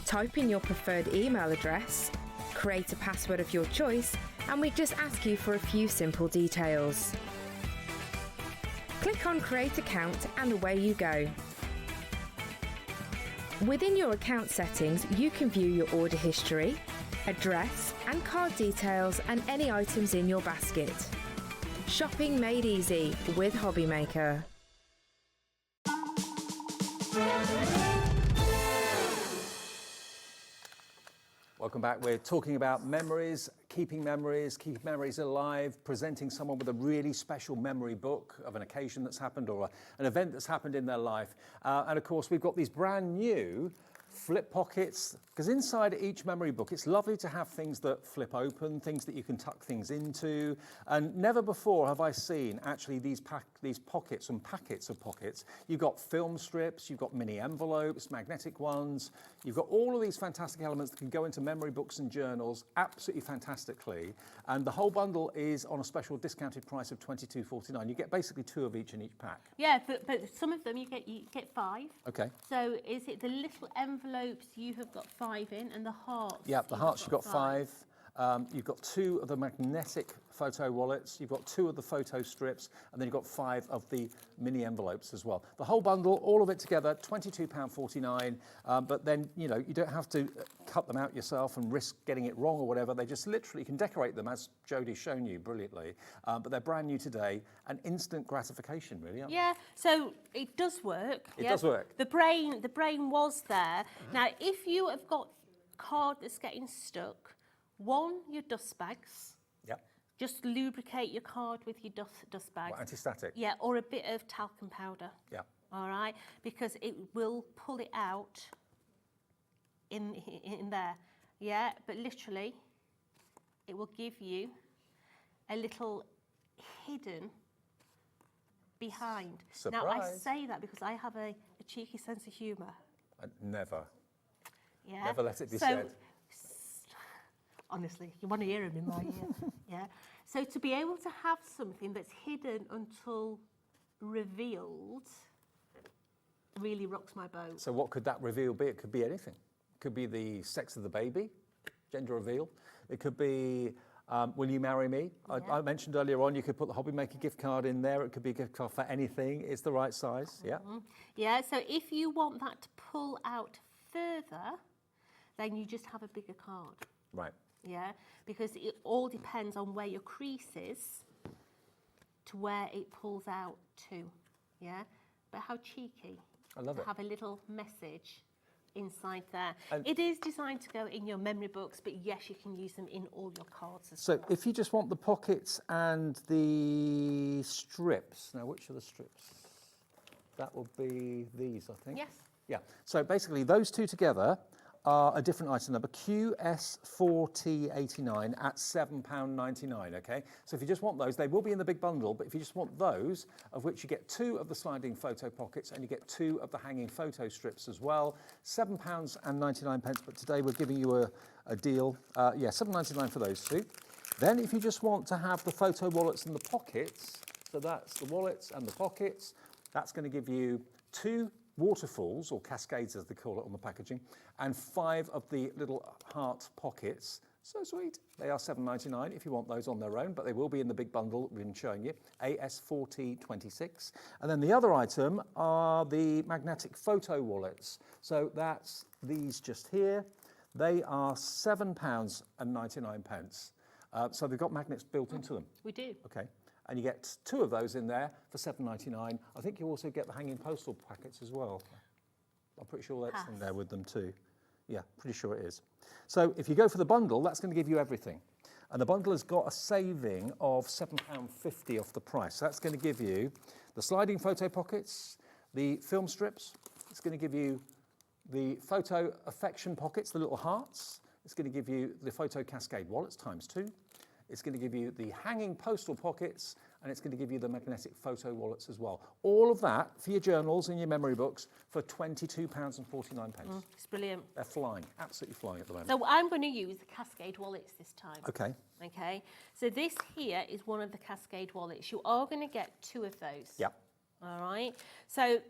Type in your preferred email address, create a password of your choice, and we just ask you for a few simple details. Click on Create Account and away you go. Within your account settings, you can view your order history, address and card details, and any items in your basket. Shopping made easy with HobbyMaker. Welcome back. We're talking about memories, keeping memories alive, presenting someone with a really special memory book of an occasion that's happened or an event that's happened in their life. And of course, we've got these brand new flip pockets, because inside each memory book, it's lovely to have things that flip open, things that you can tuck things into. And never before have I seen actually these pockets and packets of pockets. You've got film strips, you've got mini envelopes, magnetic ones. You've got all of these fantastic elements that can go into memory books and journals absolutely fantastically. And the whole bundle is on a special discounted price of $22.49. You get basically 2 of each in each pack. Yeah, but some of them you get 5. Okay. So is it the little envelopes you have got 5 in, and the hearts? Yeah, the hearts you've got 5. You've got 2 of the magnetic photo wallets, you've got 2 of the photo strips, and then you've got 5 of the mini envelopes as well. The whole bundle, all of it together, £22.49, but then, you know, you don't have to cut them out yourself and risk getting it wrong or whatever. They just literally can decorate them, as Jodie's shown you brilliantly, but they're brand new today, and instant gratification, really, aren't Yeah, so it does work. It does work. The brain was there. Now, if you have got card that's getting stuck, your dust bags. Yep. Just lubricate your card with your dust bags. What, anti-static? Yeah, or a bit of talcum powder. Yeah. All right, because it will pull it out in there. Yeah, but literally, it will give you a little hidden behind. Surprise. Now, I say that because I have a cheeky sense of humour. Never. Yeah. Never let it be said. Honestly, you want to hear him in my ear. Yeah. So to be able to have something that's hidden until revealed really rocks my boat. So what could that reveal be? It could be anything. It could be the sex of the baby, gender reveal. It could be, will you marry me? Yeah. I mentioned earlier on, you could put the HobbyMaker gift card in there. It could be a gift card for anything. It's the right size, yeah. Yeah, so if you want that to pull out further, then you just have a bigger card. Right. Yeah, because it all depends on where your crease is to where it pulls out to. Yeah, but how cheeky. I love to it. have a little message inside there. And it is designed to go in your memory books, but yes, you can use them in all your cards as So well. if you just want the pockets and the strips, now which are the strips? That will be these, I think. Yes. Yeah, so basically those 2 together are a different item number, QS4T89 at £7.99, okay? So if you just want those, they will be in the big bundle, but if you just want those, of which you get 2 of the sliding photo pockets and you get 2 of the hanging photo strips as well, £7.99, but today we're giving you a deal, yeah, £7.99 for those 2. Then if you just want to have the photo wallets and the pockets, so that's the wallets and the pockets, that's going to give you 2 waterfalls, or cascades as they call it on the packaging, and 5 of the little heart pockets. So sweet. They are £7.99 if you want those on their own, but they will be in the big bundle we've been showing you, AS4T26. And then the other item are the magnetic photo wallets. So that's these just here. They are £7.99. So they've got magnets built into them. We do. Okay. And you get 2 of those in there for £7.99. I think you also get the hanging postal packets as well. I'm pretty sure that's in there with them too. Yeah, pretty sure it is. So if you go for the bundle, that's going to give you everything. And the bundle has got a saving of £7.50 off the price. So that's going to give you the sliding photo pockets, the film strips. It's going to give you the photo affection pockets, the little hearts. It's going to give you the photo cascade wallets ×2. It's going to give you the hanging postal pockets, and it's going to give you the magnetic photo wallets as well. All of that for your journals and your memory books for £22.49. It's brilliant. They're flying, absolutely flying at the moment. So I'm going to use the Cascade wallets this time. Okay. Okay, so this here is one of the Cascade wallets. You are going to get 2 of those. Yep. All right. So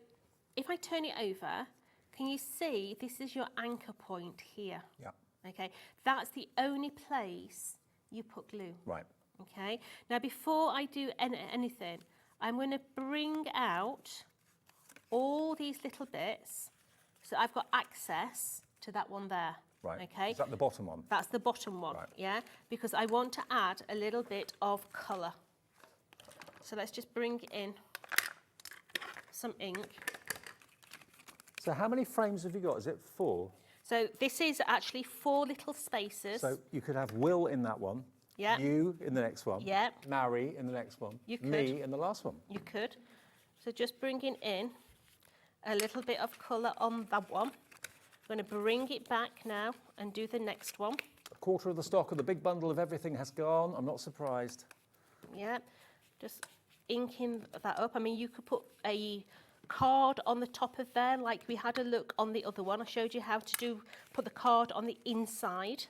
if I turn it over, can you see this is your anchor point here? Yep. Okay, that's the only place you put glue. Right. Okay, now before I do anything, I'm going to bring out all these little bits so I've got access to that one there. Right. Okay. Is that the bottom one? That's the bottom one, Right. yeah, because I want to add a little bit of colour. So let's just bring in some ink. So how many frames have you got? Is it 4? So this is actually 4 little spaces. So you could have Will in that one. Yeah. You in the next one. Yeah. Mary in the next one. You could. Me in the last one. You could. So just bringing in a little bit of colour on that one. I'm going to bring it back now and do the next one. A quarter of the stock of the big bundle of everything has gone. I'm not surprised. Yeah, just inking that up. I mean, you could put a card on the top of there, like we had a look on the other one. I showed you how to put the card on the inside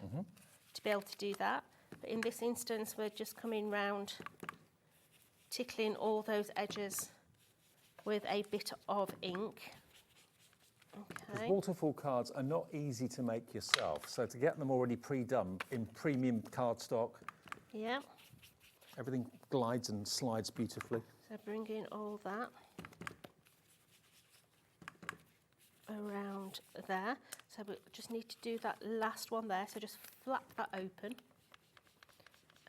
to be able to do that. But in this instance, we're just coming round, tickling all those edges with a bit of ink. Okay. Okay. Waterfall cards are not easy to make yourself, so to get them already pre-done in premium cardstock, Yeah. everything glides and slides beautifully. So bring in all that around there. So we just need to do that last one there. So just flap that open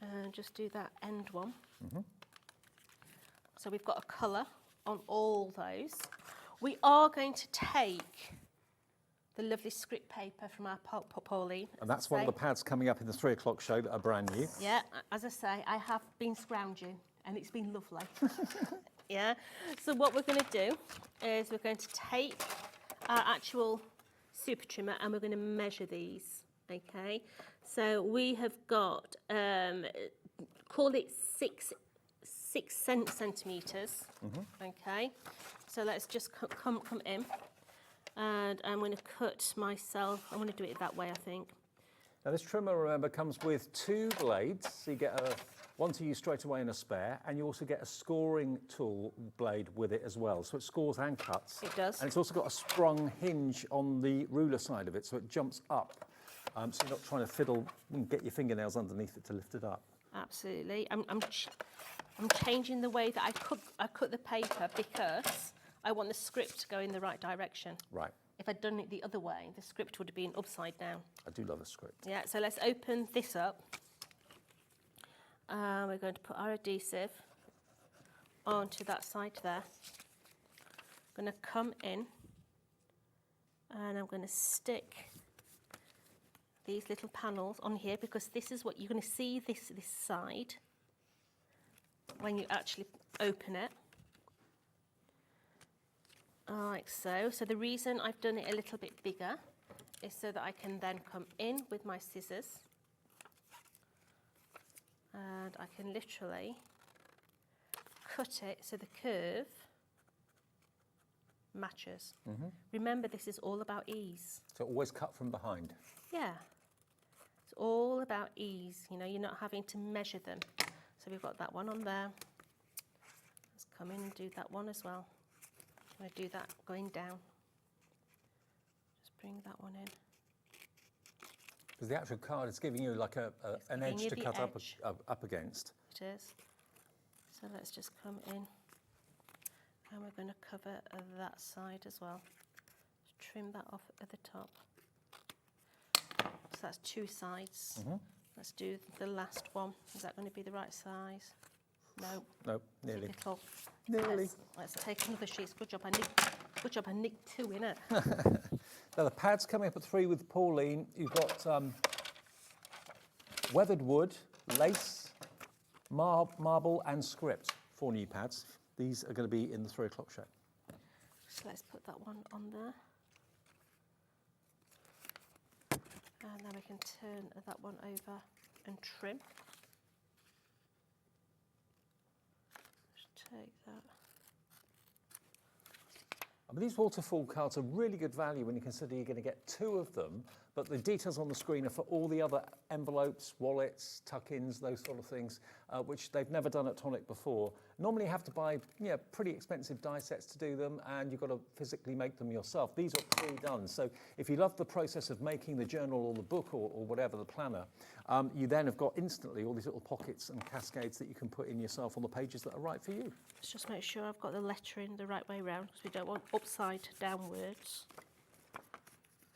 and just do that end one. So we've got a colour on all those. We are going to take the lovely script paper from our Pauline. And that's one of the pads coming up in the 3 o'clock show that are brand new. Yeah, as I say, I have been scrounging and it's been lovely. Yeah, so what we're going to do is we're going to take our actual super trimmer and we're going to measure these, okay? So we have got, call it six centimetres, okay? So let's just come in and I'm going to cut myself, I'm going to do it that way, I think. Now this trimmer, remember, comes with 2 blades, so you get one to use straight away and a spare, and you also get a scoring tool blade with it as well, so it scores and cuts. It does. And it's also got a sprung hinge on the ruler side of it, so it jumps up, so you're not trying to fiddle and get your fingernails underneath it to lift it up. Absolutely. I'm changing the way that I cut the paper because I want the script to go in the right direction. Right. If I'd done it the other way, the script would have been upside down. I do love a script. Yeah, so let's open this up. We're going to put our adhesive onto that side there. I'm going to come in and I'm going to stick these little panels on here because this is what you're going to see this side when you actually open it. Like so. So the reason I've done it a little bit bigger is so that I can then come in with my scissors and I can literally cut it so the curve matches. Remember, this is all about ease. So always cut from behind. Yeah, it's all about ease. You know, you're not having to measure them. So we've got that one on there. Let's come in and do that one as well. I'm going to do that going down. Just bring that one in. Because the actual card is giving you like an edge to cut up against. It is. So let's just come in and we're going to cover that side as well. Just trim that off at the top. So that's 2 sides. Let's do the last one. Is that going to be the right size? No. No, nearly. Typical. Nearly. Let's take another sheet. Good job I nicked 2 in it. Now the pad's coming up at 3 with Pauline. You've got weathered wood, lace, marble and script. 4 new pads. These are going to be in the 3 o'clock show. So let's put that one on there. And then we can turn that one over and trim. Just take that. I mean, these waterfall cards are really good value when you consider you're going to get 2 of them, but the details on the screen are for all the other envelopes, wallets, tuck-ins, those sort of things, which they've never done at Tonic before. Normally you have to buy pretty expensive die sets to do them, and you've got to physically make them yourself. These are pre-done, so if you love the process of making the journal or the book or whatever, the planner, you then have got instantly all these little pockets and cascades that you can put in yourself on the pages that are right for you. Let's just make sure I've got the lettering the right way round because we don't want upside downwards.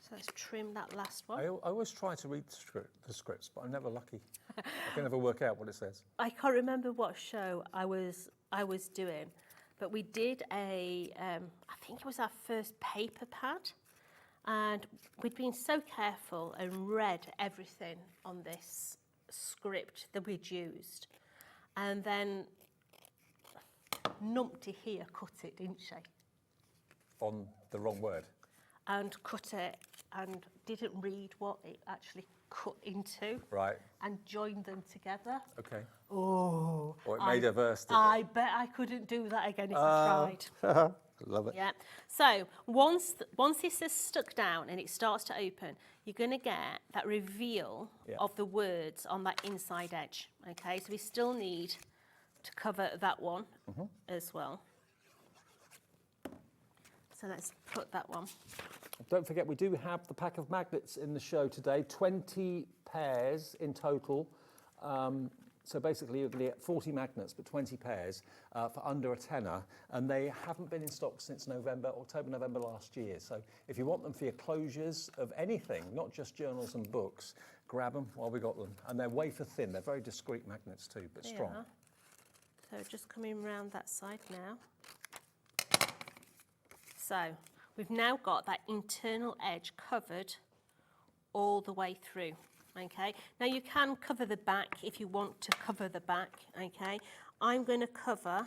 So let's trim that last one. I always try to read the scripts, but I'm never lucky. I can never work out what it says. I can't remember what show I was doing, but we did I think it was our first paper pad, and we'd been so careful and read everything on this script that we'd used, and then numpty here cut it, didn't she? On the wrong word. And cut it and didn't read what it actually cut into. Right. And joined them together. Okay. Oh. Or it made a verse, did it? I bet I couldn't do that again if I tried. Love it. Yeah. So once this is stuck down and it starts to open, you're going to get that reveal of the words on that inside edge. Okay. So we still need to cover that one as well. So let's put that one. Don't forget, we do have the pack of magnets in the show today, 20 pairs in total. So basically, you're going to get 40 magnets, but 20 pairs for under a tenner. And they haven't been in stock since October, November last year. So if you want them for your closures of anything, not just journals and books, grab them while we got them. And they're wafer thin. They're very discreet magnets too, but strong. Yeah. So just coming round that side now. So we've now got that internal edge covered all the way through. Okay, now you can cover the back if you want to cover the back. Okay, I'm going to cover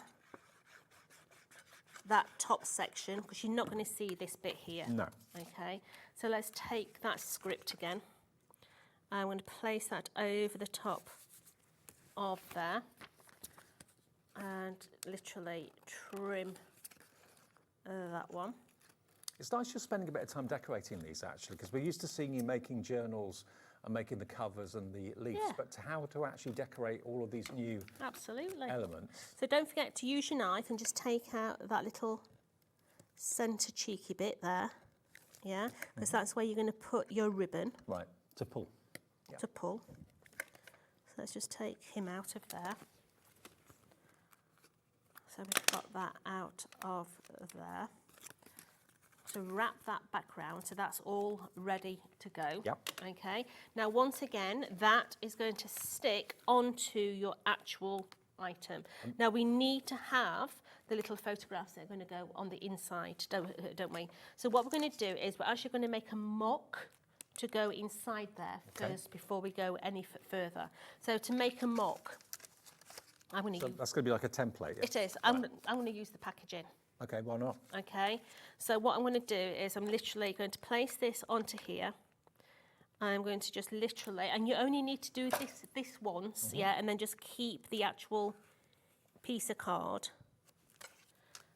that top section because you're not going to see this bit here. No. Okay, so let's take that script again. I'm going to place that over the top of there and literally trim that one. It's nice you're spending a bit of time decorating these, actually, because we're used to seeing you making journals and making the covers and the leaves, Yeah. but how to actually decorate all of these new Absolutely. elements. So don't forget to use your knife and just take out that little centre cheeky bit there, yeah, because that's where you're going to put your ribbon Right, to pull. Yeah. to pull. So let's just take him out of there. So we've got that out of there. So wrap that back round, so that's all ready to go. Yep. Okay. Now, once again, that is going to stick onto your actual item. Now, we need to have the little photographs that are going to go on the inside, don't we? So what we're going to do is we're actually going to make a mock to go inside there first before we go any further. So to make a mock, I'm going to So use... that's going to be like a template, yeah? It is. I'm going to use the packaging. Okay, why not? Okay, so what I'm going to do is I'm literally going to place this onto here. I'm going to just literally, and you only need to do this once, yeah, and then just keep the actual piece of card.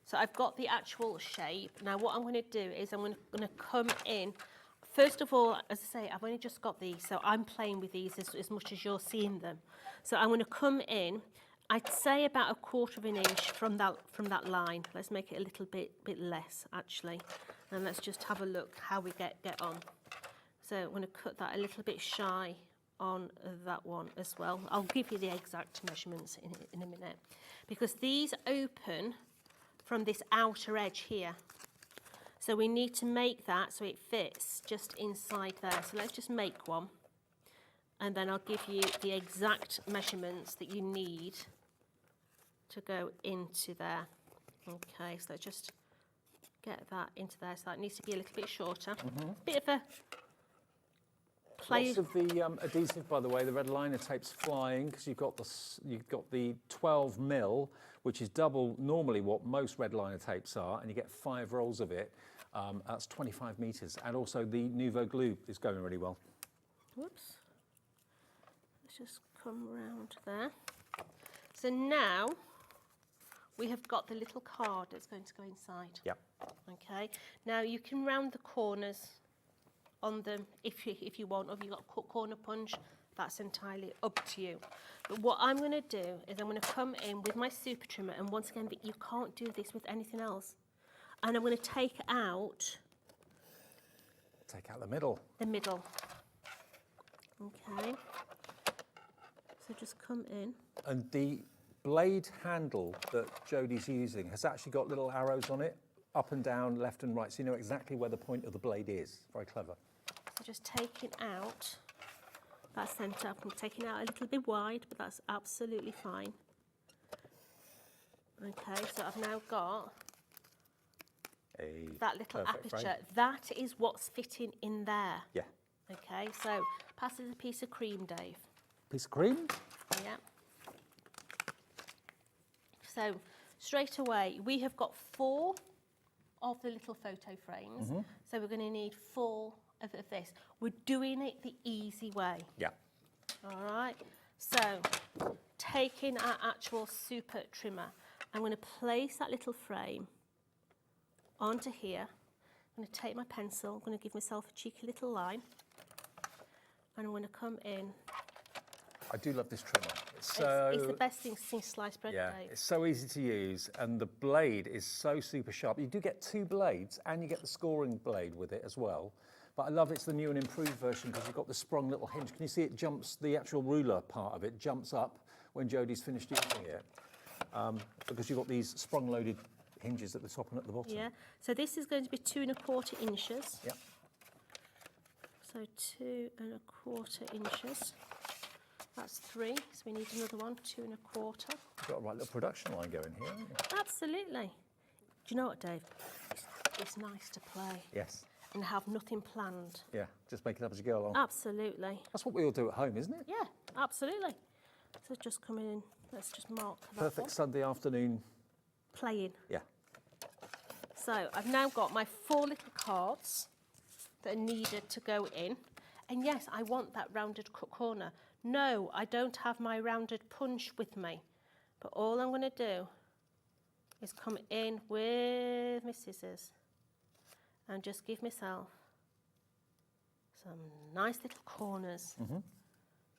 So I've got the actual shape. Now what I'm going to do is I'm going to come in. First of all, as I say, I've only just got these, so I'm playing with these as much as you're seeing them. So I'm going to come in. I'd say about 1/4 of an inch from that line. Let's make it a little bit less, actually. And let's just have a look how we get on. So I'm going to cut that a little bit shy on that one as well. I'll give you the exact measurements in a minute. Because these open from this outer edge here. So we need to make that so it fits just inside there. So let's just make one. And then I'll give you the exact measurements that you need to go into there. Okay, so let's just get that into there. So that needs to be a little bit shorter. Bit of a play. Lots of the adhesive, by the way, the red liner tape's flying because you've got the 12 mil, which is double normally what most red liner tapes are, and you get 5 rolls of it. That's 25 meters, and also the Nouveau glue is going really well. Whoops. Let's just come round there. So now we have got the little card that's going to go inside. Yep. Okay. Now you can round the corners on them if you want, or if you've got corner punch, that's entirely up to you. But what I'm going to do is I'm going to come in with my super trimmer, and once again, you can't do this with anything else. And I'm going to take out the middle. The middle. Okay. So just come in. And the blade handle that Jodie's using has actually got little arrows on it, up and down, left and right, so you know exactly where the point of the blade is. Very clever. So just taking out that centre. I'm taking out a little bit wide, but that's absolutely fine. Okay, so I've now got that little aperture. Frame. That is what's fitting in there. Yeah. Okay, so pass us a piece of cream, Dave. Piece of cream? Yeah. So straight away, we have got 4 of the little photo frames. So we're going to need 4 of this. We're doing it the easy way. Yeah. All right. So taking our actual super trimmer, I'm going to place that little frame onto here. I'm going to take my pencil. I'm going to give myself a cheeky little line. And I'm going to come in I do love this trimmer. It's the best thing since sliced bread, yeah, Dave. it's so easy to use, and the blade is so super sharp. You do get 2 blades, and you get the scoring blade with it as well. But I love it's the new and improved version because you've got the sprung little hinge. Can you see it jumps, the actual ruler part of it jumps up when Jodie's finished using it? Because you've got these sprung loaded hinges at the top and at the bottom. Yeah, so this is going to be 2 1/4 inches. Yep. So 2 1/4 inches. That's 3, so we need another one, 2 1/4. You've got a right little production line going here, haven't you? Absolutely. Do you know what, Dave? It's nice to play Yes. and have nothing planned. Yeah, just make it up as you go along. Absolutely. That's what we all do at home, isn't it? Yeah, absolutely. So just coming in, let's just mark that Perfect one. Sunday afternoon. Playing. Yeah. So I've now got my 4 little cards that are needed to go in. And yes, I want that rounded corner. No, I don't have my rounded punch with me. But all I'm going to do is come in with my scissors and just give myself some nice little corners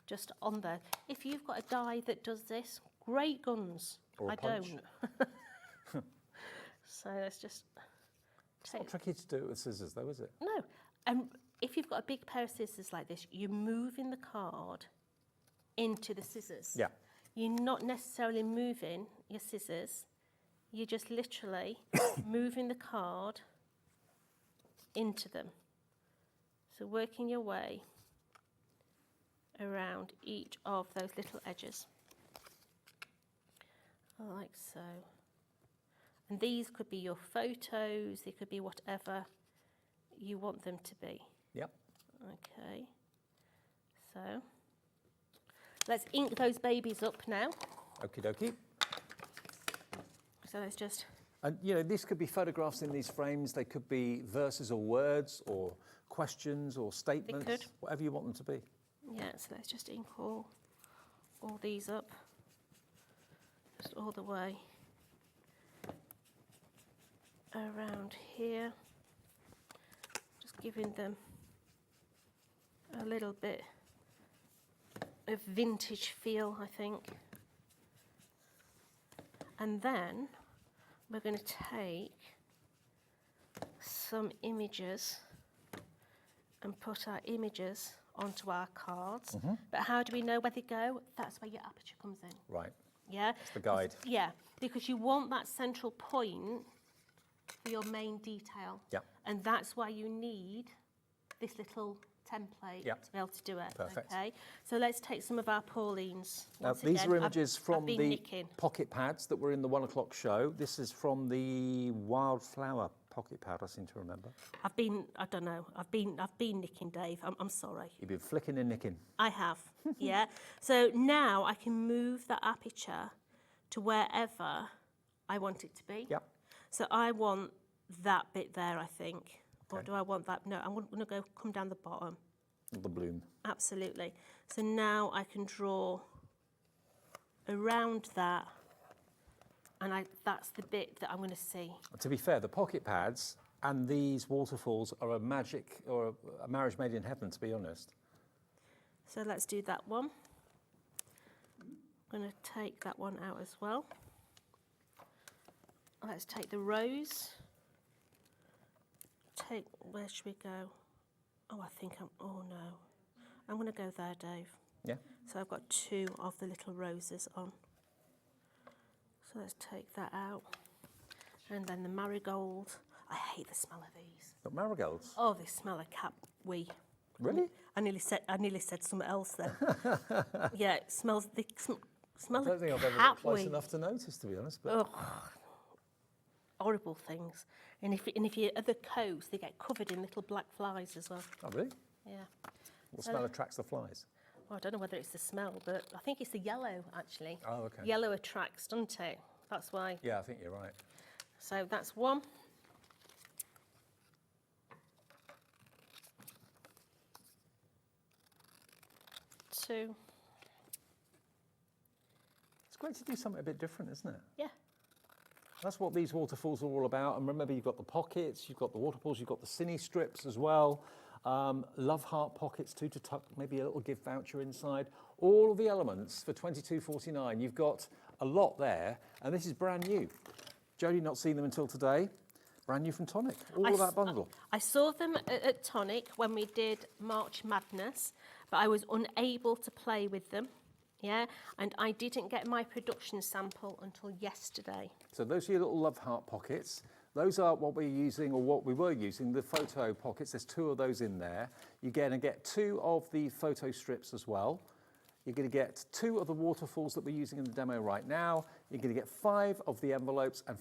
just on there. If you've got a die that does this, great guns. Or a I punch. don't. So let's just It's not tricky to do it with scissors, though, is it? No. And if you've got a big pair of scissors like this, you're moving the card into the scissors. Yeah. You're not necessarily moving your scissors. You're just literally moving the card into them. So working your way around each of those little edges. Like so. And these could be your photos, they could be whatever you want them to be. Yep. Okay. So let's ink those babies up now. Okie dokie. So let's just... And, you know, these could be photographs in these frames. They could be verses or words or questions or statements. could. Whatever you want them to be. Yeah, so let's just ink all these up. Just all the way around here. Just giving them a little bit of vintage feel, I think. And then we're going to take some images and put our images onto our cards. But how do we know where they go? That's where your aperture comes in. Right. Yeah? It's the guide. Yeah, because you want that central point for your main detail. Yep. And that's why you need this little template Yep. to be able to do it. Perfect. Okay, so let's take some of our Paulines. Now, Once these again, are images I've from been the nicking. pocket pads that were in the 1 o'clock show. This is from the wildflower pocket pad, I seem to remember. I've been nicking, Dave. I'm sorry. You've been flicking and nicking. I have, yeah. So now I can move that aperture to wherever I want it to be. Yep. So I want that bit there, I think. Or Okay. do I want that? No, I'm going to come down the bottom. The bloom. Absolutely. So now I can draw around that, and that's the bit that I'm going to see. To be fair, the pocket pads and these waterfalls are a magic or a marriage made in heaven, to be honest. So let's do that one. I'm going to take that one out as well. Let's take the rose. Where should we go? Oh, oh no. I'm going to go there, Dave. Yeah. So I've got 2 of the little roses on. So let's take that out. And then the marigold. I hate the smell of these. Got marigolds. Oh, they smell like cat wee. Really? I nearly said something else then. Yeah, it smells. They smell I don't think like I've ever cat got close wee. enough to notice, to be honest. But Ugh. Horrible things. And if you're at the coast, they get covered in little black flies as well. oh, really? Yeah. What smell attracts the flies? Well, I don't know whether it's the smell, but I think it's the yellow actually. Oh, okay. Yellow attracts, doesn't it? That's why. Yeah, I think you're right. So that's 1. Two. It's great to do something a bit different, isn't it? Yeah. That's what these waterfalls are all about. And remember, you've got the pockets, you've got the waterfalls, you've got the cine strips as well. Love heart pockets too, to tuck maybe a little gift voucher inside. All of the elements for £22.49. You've got a lot there, and this is brand new. Jodie, not seen them until today. Brand new from Tonic, all of that bundle. I saw them at Tonic when we did March Madness, but I was unable to play with them. Yeah, and I didn't get my production sample until yesterday. So those are your little love heart pockets. Those are what we're using, or what we were using, the photo pockets. There's 2 of those in there. You're going to get 2 of the photo strips as well. You're going to get 2 of the waterfalls that we're using in the demo right now. You're going to get 5 of the envelopes and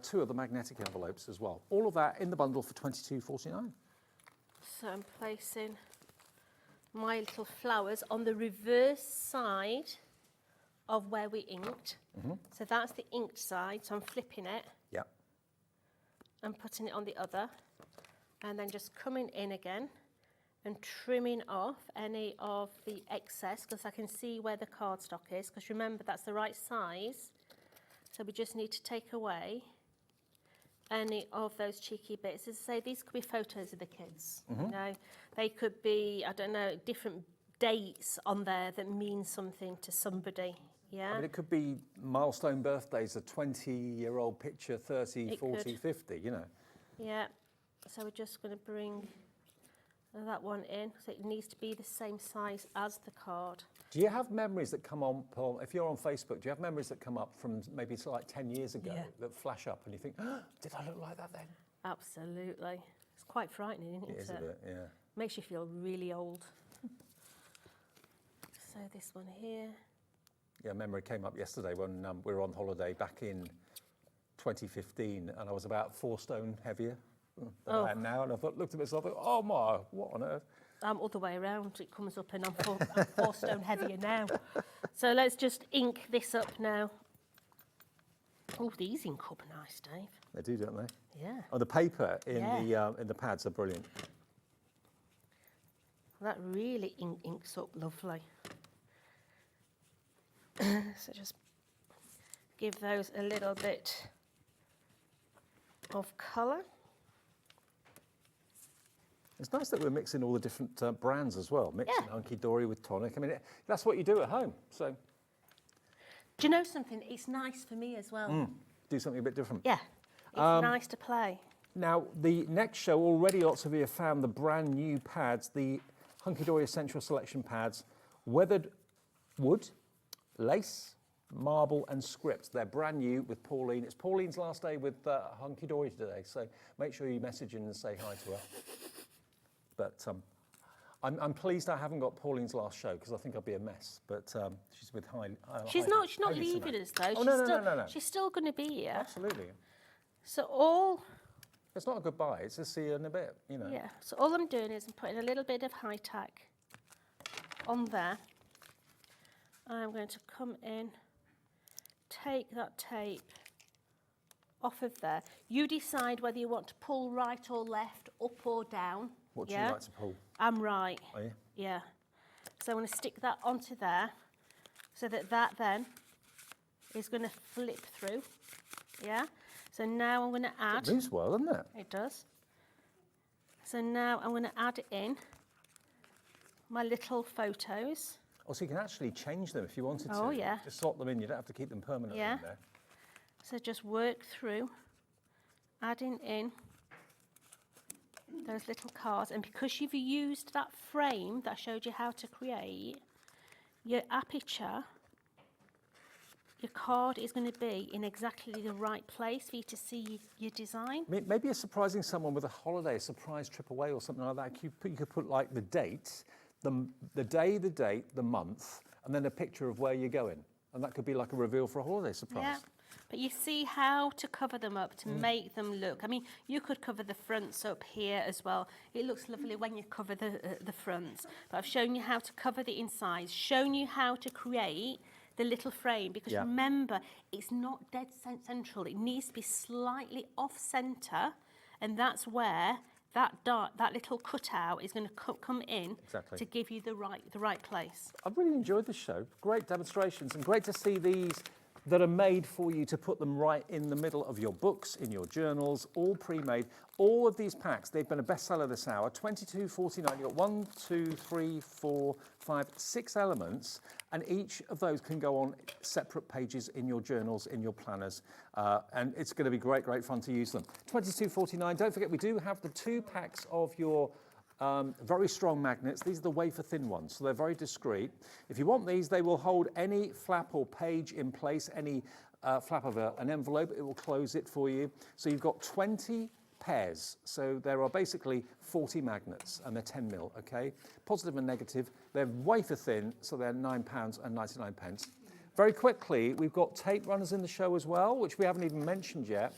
2 of the magnetic envelopes as well. All of that in the bundle for £22.49. So I'm placing my little flowers on the reverse side of where we inked. So that's the inked side, so I'm flipping it. Yeah. And putting it on the other, and then just coming in again and trimming off any of the excess, because I can see where the cardstock is, because remember that's the right size, so we just need to take away any of those cheeky bits. As I say, these could be photos of the kids, you know, they could be, I don't know, different dates on there that mean something to somebody. Yeah. I mean, it could be milestone birthdays, a 20-year-old picture, 30, It 40, could. 50, you know. Yeah, so we're just going to bring that one in, so it needs to be the same size as the card. Do you have memories that come on, Paul, if you're on Facebook, do you have memories that come up from maybe it's like 10 years ago that flash up and you think, oh, did I look like that then? Absolutely. It's quite frightening, isn't it? It is a bit, yeah. Makes you feel really old. So this one here. Yeah, memory came up yesterday when we were on holiday back in 2015, and I was about 4 stone heavier than I am now, and I looked at myself, oh my, what on earth? I'm all the way around. It comes up and I'm 4 stone heavier now. So let's just ink this up now. Oh, these ink up nice, Dave. They do, don't they? Yeah. Oh, the paper in the pads are brilliant. That really inks up lovely. So just give those a little bit of colour. It's nice that we're mixing all the different brands as well, mixing Hunkydory with Tonic. I mean, that's what you do at home, so. Do you know something? It's nice for me as well. Do something a bit different. Yeah, it's nice to play. Now, the next show, already lots of you have found the brand new pads, the Hunkydory Essential Selection pads, weathered wood, lace, marble and script. They're brand new with Pauline. It's Pauline's last day with Hunkydory today, so make sure you message in and say hi to her. But I'm pleased I haven't got Pauline's last show, because I think I'd be a mess. But she's with She's not leaving us though. Oh, no. She's still going to be here. Absolutely. So it's not a goodbye, it's a see you in a bit, you know. Yeah, so all I'm doing is I'm putting a little bit of high tack on there. I'm going to come in, take that tape off of there. You decide whether you want to pull right or left, up or down. What do you like to pull? I'm right. Are you? Yeah. So I'm going to stick that onto there, so that then is going to flip through. Yeah. So now I'm going to add. It moves well, doesn't it? It does. So now I'm going to add in my little photos. Oh, so you can actually change them if you wanted to. Oh, yeah. Just slot them in, you don't have to keep them permanently in there. So just work through, adding in those little cards. And because you've used that frame that I showed you how to create, your aperture, your card is going to be in exactly the right place for you to see your design. Maybe you're surprising someone with a holiday, a surprise trip away or something like that. You could put like the date, the day, the date, the month, and then a picture of where you're going. And that could be like a reveal for a holiday surprise. Yeah, but you see how to cover them up to make them look. I mean, you could cover the fronts up here as well. It looks lovely when you cover the fronts. But I've shown you how to cover the insides, shown you how to create the little frame, because remember, it's not dead central. It needs to be slightly off centre, and that's where that little cutout is going to come in to give you the right place. I've really enjoyed this show. Great demonstrations, and great to see these that are made for you to put them right in the middle of your books, in your journals, all pre-made. All of these packs, they've been a bestseller this hour, $22.49. You've got 6 elements, and each of those can go on separate pages in your journals, in your planners, and it's going to be great fun to use them. $22.49. Don't forget, we do have the 2 packs of your very strong magnets. These are the wafer thin ones, so they're very discreet. If you want these, they will hold any flap or page in place, any flap of an envelope, it will close it for you. So you've got 20 pairs, so there are basically 40 magnets, and they're 10 mil, okay? Positive and negative. They're wafer thin, so they're £9.99. Very quickly, we've got tape runners in the show as well, which we haven't even mentioned yet.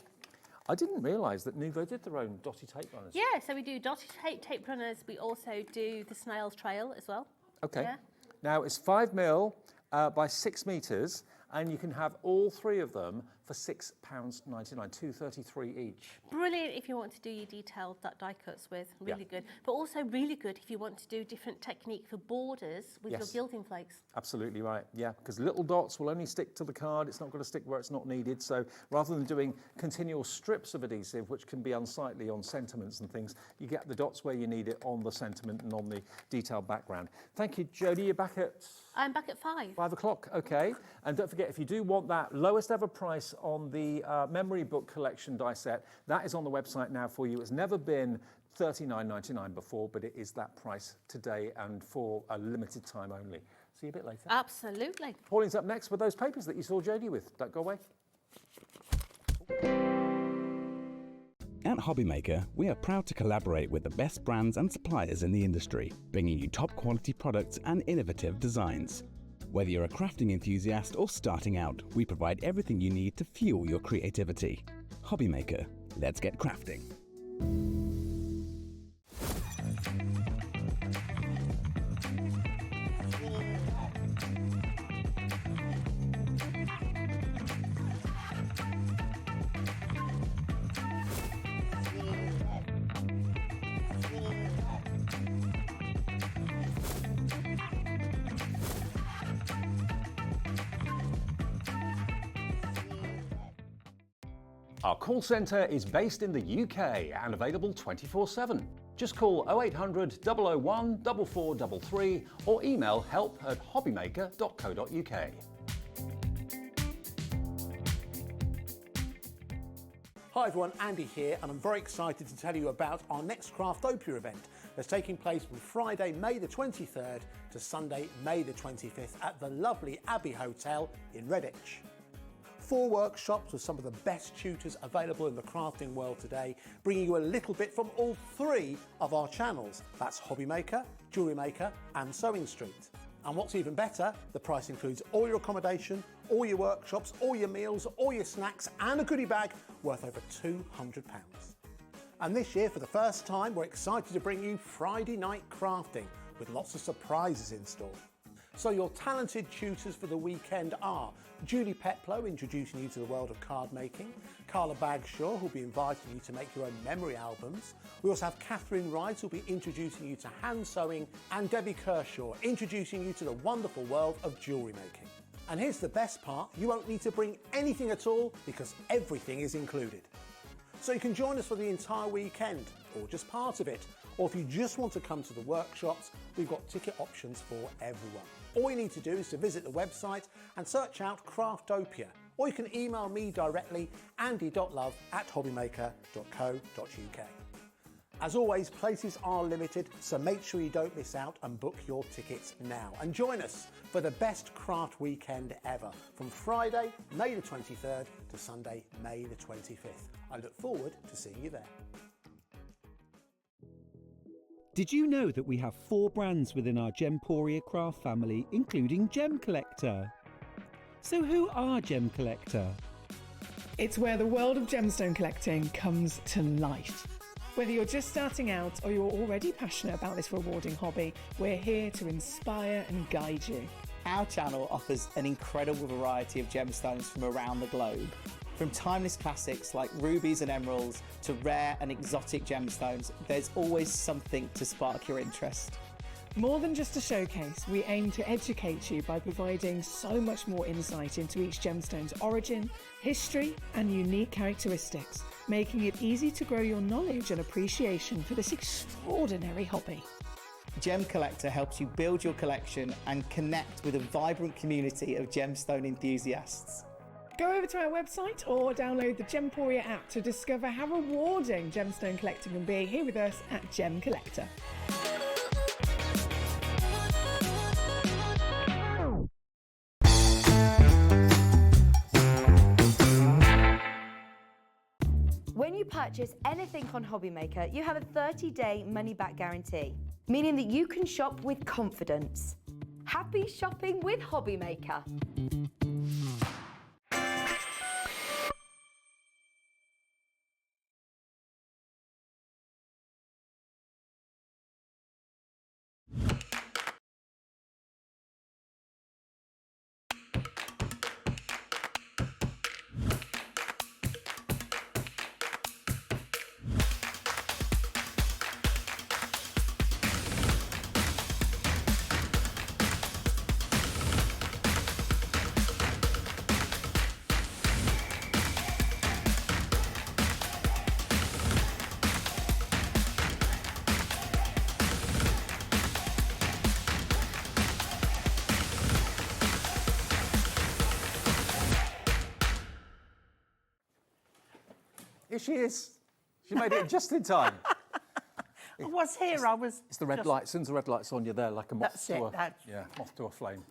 I didn't realise that Nuvo did their own dotty tape runners. Yeah, so we do dotty tape runners. We also do the snail's trail as well. Okay. Yeah. Now it's 5 mil by 6 metres, and you can have all 3 of them for £6.99, $2.33 each. Brilliant if you want to do your detailed die cuts with, really good. But also really good if you want to do different technique for borders with your gilding flakes. Absolutely right, yeah, because little dots will only stick to the card. It's not going to stick where it's not needed. So rather than doing continual strips of adhesive, which can be unsightly on sentiments and things, you get the dots where you need it on the sentiment and on the detailed background. Thank you, Jodie. You're back at... I'm back at 5. 5 o'clock, okay. And don't forget, if you do want that lowest ever price on the memory book collection die set, that is on the website now for you. It's never been $39.99 before, but it is that price today and for a limited time only. See you a bit later. Absolutely. Pauline's up next with those papers that you saw Jodie with. Don't go away. At HobbyMaker, we are proud to collaborate with the best brands and suppliers in the industry, bringing you top quality products and innovative designs. Whether you're a crafting enthusiast or starting out, we provide everything you need to fuel your creativity. HobbyMaker, let's get crafting. Our call centre is based in the UK and available 24/7. Just call 0800 001 4433 or email help@hobbymaker.co.uk. Hi everyone, Andy here, and I'm very excited to tell you about our next Craftopia event that's taking place from Friday, May the 23rd to Sunday, May the 25th at the lovely Abbey Hotel in Redditch. 4 workshops with some of the best tutors available in the crafting world today, bringing you a little bit from all 3 of our channels. That's HobbyMaker, Jewellery Maker and Sewing Street. And what's even better, the price includes all your accommodation, all your workshops, all your meals, all your snacks and a goodie bag worth over £200. And this year, for the first time, we're excited to bring you Friday night crafting with lots of surprises in store. So your talented tutors for the weekend are Julie Peplow, introducing you to the world of card making, Carla Bagshaw, who'll be inviting you to make your own memory albums. We also have Catherine Wright, who'll be introducing you to hand sewing, and Debbie Kershaw, introducing you to the wonderful world of jewellery making. And here's the best part, you won't need to bring anything at all because everything is included. So you can join us for the entire weekend, or just part of it. Or if you just want to come to the workshops, we've got ticket options for everyone. All you need to do is to visit the website and search out Craftopia, or you can email me directly, andy.love@hobbymaker.co.uk. As always, places are limited, so make sure you don't miss out and book your tickets now. And join us for the best craft weekend ever, from Friday, May the 23rd to Sunday, May the 25th. I look forward to seeing you there. Did you know that we have 4 brands within our Gemporia craft family, including Gem Collector? So who are Gem Collector? It's where the world of gemstone collecting comes to life. Whether you're just starting out or you're already passionate about this rewarding hobby, we're here to inspire and guide you. Our channel offers an incredible variety of gemstones from around the globe. From timeless classics like rubies and emeralds to rare and exotic gemstones, there's always something to spark your interest. More than just a showcase, we aim to educate you by providing so much more insight into each gemstone's origin, history, and unique characteristics, making it easy to grow your knowledge and appreciation for this extraordinary hobby. Gem Collector helps you build your collection and connect with a vibrant community of gemstone enthusiasts. Go over to our website or download the Gemporia app to discover how rewarding gemstone collecting can be here with us at Gem Collector. When you purchase anything on HobbyMaker, you have a 30-day money-back guarantee, meaning that you can shop with confidence. Happy shopping with HobbyMaker. Here she is. She made it just in time. I was here, I was... It's the red light. As soon as the red light's on, you're there like a moth That's to it, moth to a flame.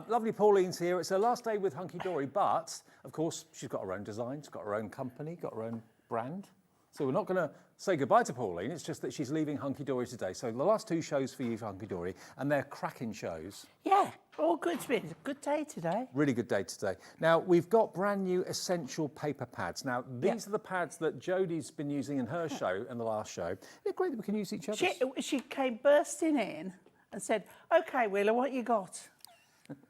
Lovely Pauline's here. It's her last day with Hunkydory, but, of course, she's got her own designs, got her own company, got her own brand. So we're not going to say goodbye to Pauline. It's just that she's leaving Hunkydory today. So the last 2 shows for you for Hunkydory, and they're cracking shows. Yeah, all good. It's been a good day today. Really good day today. Now, we've got brand new essential paper pads. Now, these are the pads that Jodie's been using in her show and the last show. They're great that we can use each other's. She came bursting in and said, OK, Wheeler, what you got?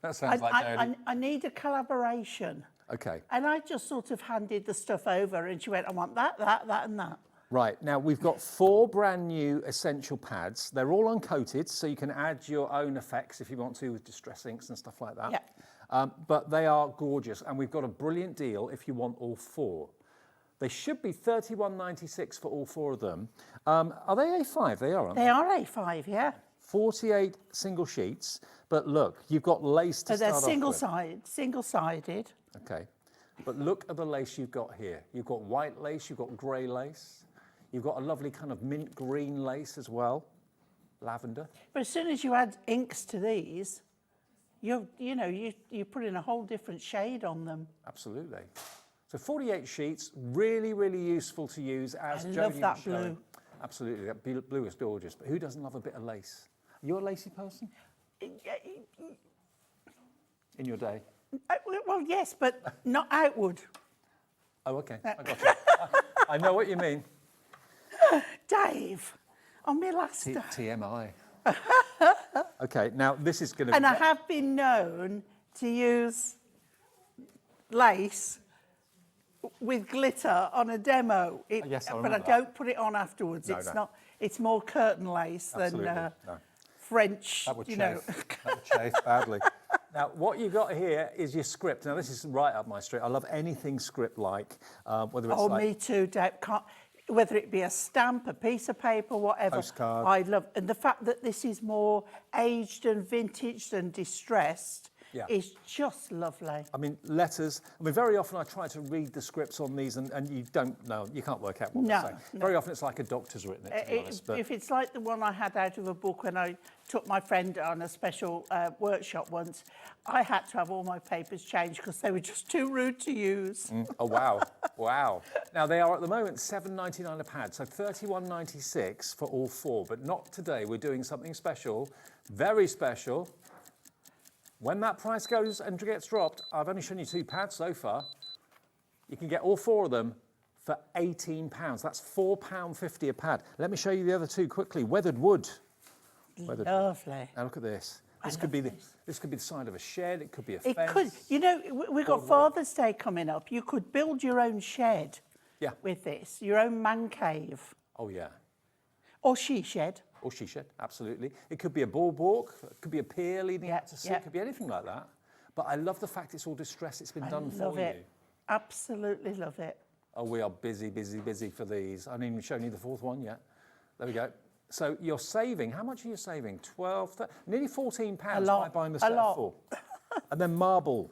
That sounds like Jodie. I need a collaboration. OK. And I just sort of handed the stuff over and she went, I want that, that, that and that. Right, now we've got 4 brand new essential pads. They're all uncoated, so you can add your own effects if you want to with distress inks and stuff like that. Yeah. But they are gorgeous, and we've got a brilliant deal if you want all 4. They should be $31.96 for all 4 of them. Are they A5? They are, aren't they? They are A5, yeah. 48 single sheets, but look, you've got lace to start off with. They're single-sided. Okay, but look at the lace you've got here. You've got white lace, you've got grey lace. You've got a lovely kind of mint green lace as well, lavender. But as soon as you add inks to these, you're putting a whole different shade on them. Absolutely. So 48 sheets, really, really useful to use as Jodie love that was showing. blue. Absolutely, that blue is gorgeous. But who doesn't love a bit of lace? Are you a lacy person? In your day? Well, yes, but not outward. Oh, okay, I got you. I know what you mean. Dave, on my last day. TMI. Okay, now this is going to And I have been known to use lace with glitter on a demo. Yes, I but I remember don't put it on afterwards. No, it's no. not. It's more curtain lace Absolutely, than no. French. That would you chafe. know. That would chafe badly. Now, what you've got here is your script. Now, this is right up my street. I love anything script-like, whether it's me too, Dave. Whether it be a stamp, a piece of paper, whatever. Postcard. I love, and the fact that this is more aged and vintaged and distressed is just lovely. I mean, letters. I mean, very often I try to read the scripts on these and you don't know, you can't work out what they're saying. No. Very often it's like a doctor's written it, to be honest. But If it's like the one I had out of a book when I took my friend on a special workshop once, I had to have all my papers changed because they were just too rude to use. Oh, wow. Wow. Now, they are at the moment $7.99 a pad, so $31.96 for all 4, but not today. We're doing something special, very special. When that price goes and gets dropped, I've only shown you 2 pads so far. You can get all 4 of them for £18. That's £4.50 a pad. Let me show you the other 2 quickly. Weathered wood. Lovely. Now look at this. This could be the side of a shed. It could be a fence. It could. You know, we've got Father's Day coming up. You could build your own shed with this, your own man cave. Oh, yeah. Or she shed, Or she shed, absolutely. It could be a boardwalk, it could be a pier leading out to sea, yeah. it could be anything like that. But I love the fact it's all distressed, it's been done for love it. you. Absolutely love it. Oh, we are busy, busy, busy for these. I haven't even shown you the fourth one yet. There we go. So you're saving, how much are you saving? 12, nearly £14 by buying the set of 4. And then marble.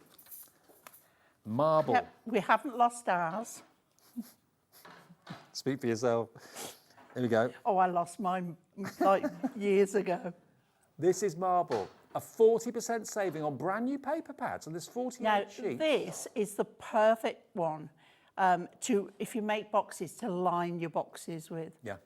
Marble. Yep, we haven't lost ours. Speak for yourself. There we go. Oh, I lost mine like years ago. This is marble. A 40% saving on brand new paper pads, and there's 48 Now, sheets. this is the perfect one if you make boxes, to line your boxes with. Yeah.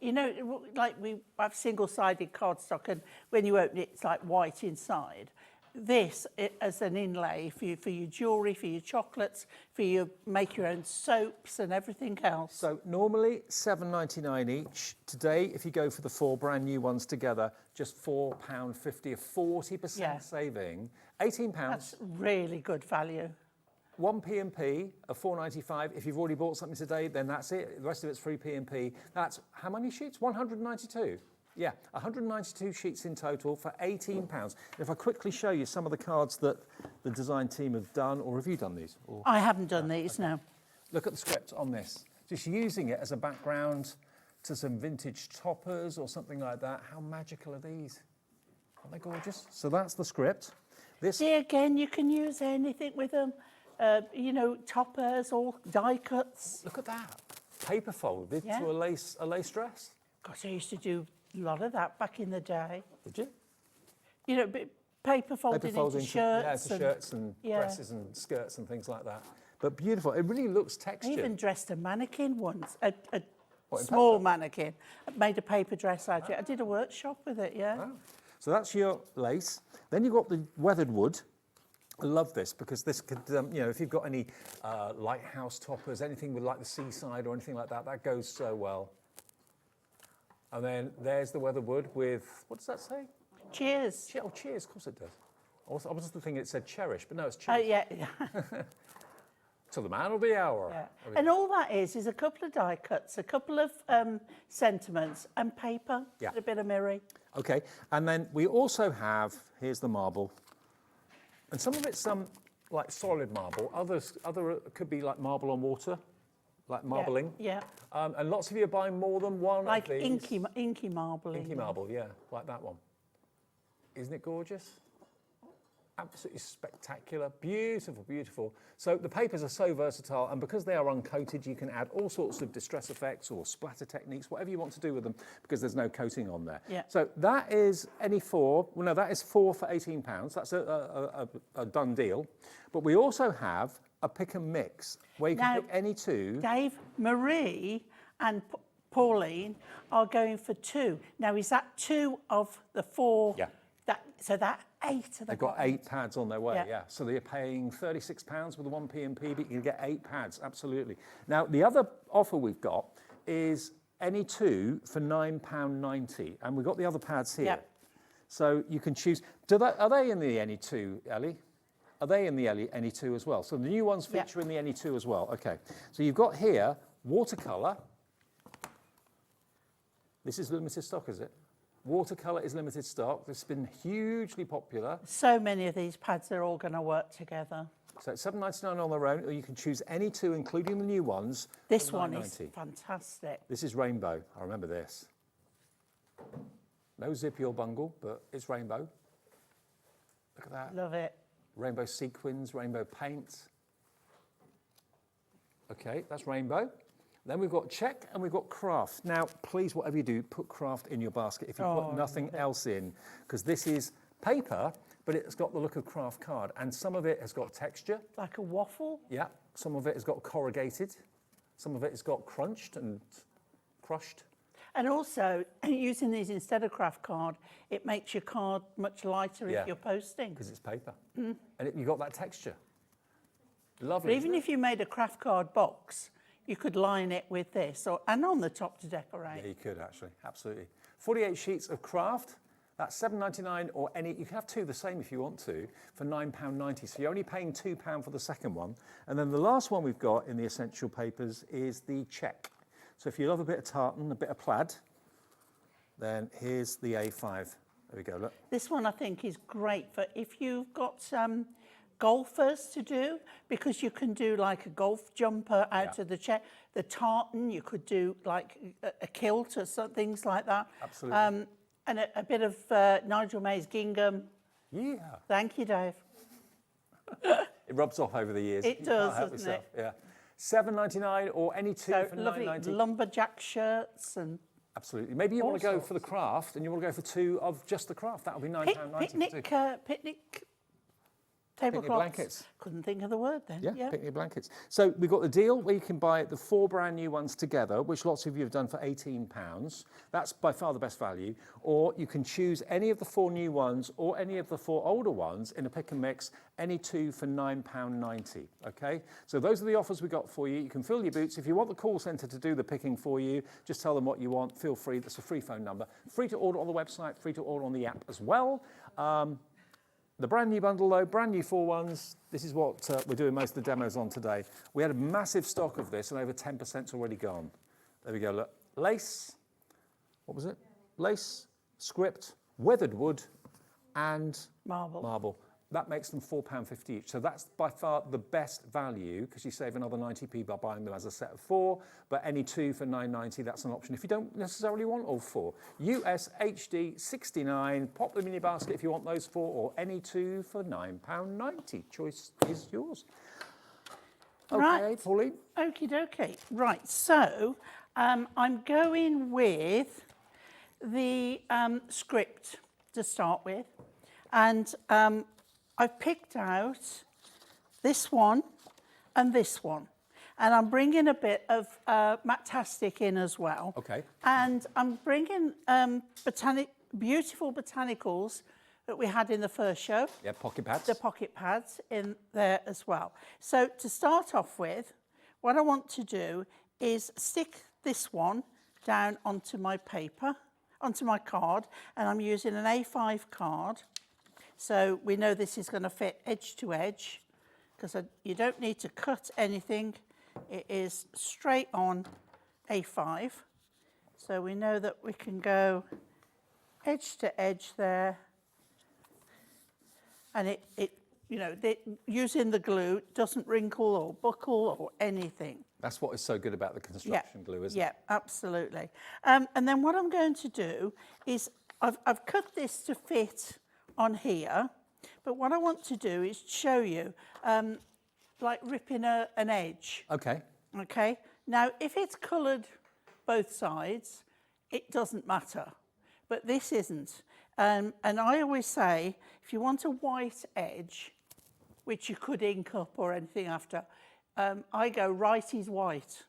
You know, like we have single-sided cardstock, and when you open it, it's like white inside. This as an inlay for your jewellery, for your chocolates, for your make your own soaps and everything else. So normally £7.99 each. Today, if you go for the 4 brand new ones together, just £4.50, a 40% saving. £18. That's really good value. 1 P&P of £4.95. If you've already bought something today, then that's it. The rest of it's free P&P. That's how many sheets? 192. Yeah, 192 sheets in total for £18. If I quickly show you some of the cards that the design team have done, or have you done these? Or, I haven't done these, no. Look at the script on this. Just using it as a background to some vintage toppers or something like that. How magical are these? Aren't they gorgeous? So that's the script. This. See, again, you can use anything with them. You know, toppers or die cuts. Look at that. Paper folded to a lace dress. Gosh, I used to do a lot of that back in the day. Did you? You know, paper folded into shirts. Shirts and dresses and skirts and things like that. But beautiful. It really looks textured. I even dressed a mannequin once, a small mannequin. I made a paper dress out of it. I did a workshop with it, yeah. Wow. So that's your lace. Then you've got the weathered wood. I love this because this could, you know, if you've got any lighthouse toppers, anything with like the seaside or anything like that, that goes so well. And then there's the weathered wood with, what does that say? Cheers. Oh, cheers, of course it does. I was just thinking it said cherish, but no, it's cheers. Oh, yeah. To the man of the hour. Yeah. And all that is a couple of die cuts, a couple of sentiments and paper, a bit of mirroring. Okay, and then we also have, here's the marble. And some of it's like solid marble. Other could be like marble on water, like marbling. Yeah. And lots of you are buying more than one like of these. inky marble. Inky marble, yeah, like that one. Isn't it gorgeous? Absolutely spectacular, beautiful, beautiful. So the papers are so versatile, and because they are uncoated, you can add all sorts of distress effects or splatter techniques, whatever you want to do with them, because there's no coating on there. Yeah. So that is any 4. Well, no, that is 4 for £18. That's a done deal. But we also have a pick and mix where you can pick any 2. Dave, Marie, and Pauline are going for 2. Now, is that 2 of the 4? Yeah. So that 8 of the They've got 8 pads on their way, yeah. So they're paying £36 with the 1 P&P, but you can get 8 pads, absolutely. Now, the other offer we've got is any 2 for £9.90, and we've got the other pads here. Yep. So you can choose. Are they in the NE2, Ellie? Are they in the NE2 as well? So the new ones feature in the NE2 as well. Okay. So you've got here watercolour. This is limited stock, is it? Watercolour is limited stock. This has been hugely popular. So many of these pads are all going to work together. So it's £7.99 on their own, or you can choose any 2, including the new ones. This one is fantastic. This is rainbow. I remember this. No zippy or bungle, but it's rainbow. Look at that. Love it. Rainbow sequins, rainbow paint. Okay, that's rainbow. Then we've got check and we've got craft. Now, please, whatever you do, put craft in your basket if you put nothing else in, because this is paper, but it's got the look of craft card, and some of it has got texture. Like a waffle? Yeah, some of it has got corrugated, some of it has got crunched and crushed. And also, using these instead of craft card, it makes your card much lighter if you're posting. Because it's paper. And you've got that texture. Lovely. But even if you made a craft card box, you could line it with this, and on the top to decorate. Yeah, you could actually, absolutely. 48 sheets of craft, that's £7.99, or any, you can have 2 the same if you want to, for £9.90. So you're only paying £2 for the second one. And then the last one we've got in the essential papers is the check. So if you love a bit of tartan, a bit of plaid, Then here's the A5. There we go, look. This one I think is great for if you've got some golfers to do, because you can do like a golf jumper out of the chair. The tartan, you could do like a kilt or some things like that. Absolutely. And a bit of Nigel May's gingham. Yeah. Thank you, Dave. It rubs off over the years. It You does, can't help doesn't yourself. Yeah. $7.99 or any two So for lovely $9.90. lumberjack shirts and Absolutely. Maybe you all want to go sorts. for the craft and you want to go for two of just the craft. That'll be £9.90. picnic tablecloths. blankets. Couldn't think of the word then. Yeah, picnic blankets. So we've got the deal where you can buy the 4 brand new ones together, which lots of you have done for £18. That's by far the best value. Or you can choose any of the 4 new ones or any of the 4 older ones in a pick and mix, any two for £9.90. Okay? So those are the offers we got for you. You can fill your boots. If you want the call centre to do the picking for you, just tell them what you want. Feel free. That's a free phone number. Free to order on the website, free to order on the app as well. The brand new bundle though, brand new 4 ones. This is what we're doing most of the demos on today. We had a massive stock of this and over 10%'s already gone. There we go, look. Lace, what was it? Lace, script, weathered wood and marble. That makes them £4.50 each. So that's by far the best value because you save another 90p by buying them as a set of 4, but any 2 for £9.90, that's an option if you don't necessarily want all 4. US HD 69, pop them in your basket if you want those 4, or any 2 for £9.90. Choice is yours. Okay, Right. Pauline? Okie dokie. Right, so I'm going with the script to start with. And I've picked out this one and this one. And I'm bringing a bit of Matastic in as well. Okay. And I'm bringing beautiful botanicals that we had in the first show. Yeah, pocket pads. The pocket pads in there as well. So to start off with, what I want to do is stick this one down onto my paper, onto my card, and I'm using an A5 card. So we know this is going to fit edge to edge because you don't need to cut anything. It is straight on A5. So we know that we can go edge to edge there. And using the glue doesn't wrinkle or buckle or anything. That's what is so good about the construction glue, isn't it? Yeah, absolutely. And then what I'm going to do is I've cut this to fit on here, but what I want to do is show you like ripping an edge. Okay. Okay. Now, if it's coloured both sides, it doesn't matter, but this isn't. And I always say, if you want a white edge, which you could ink up or anything after, I go right is white.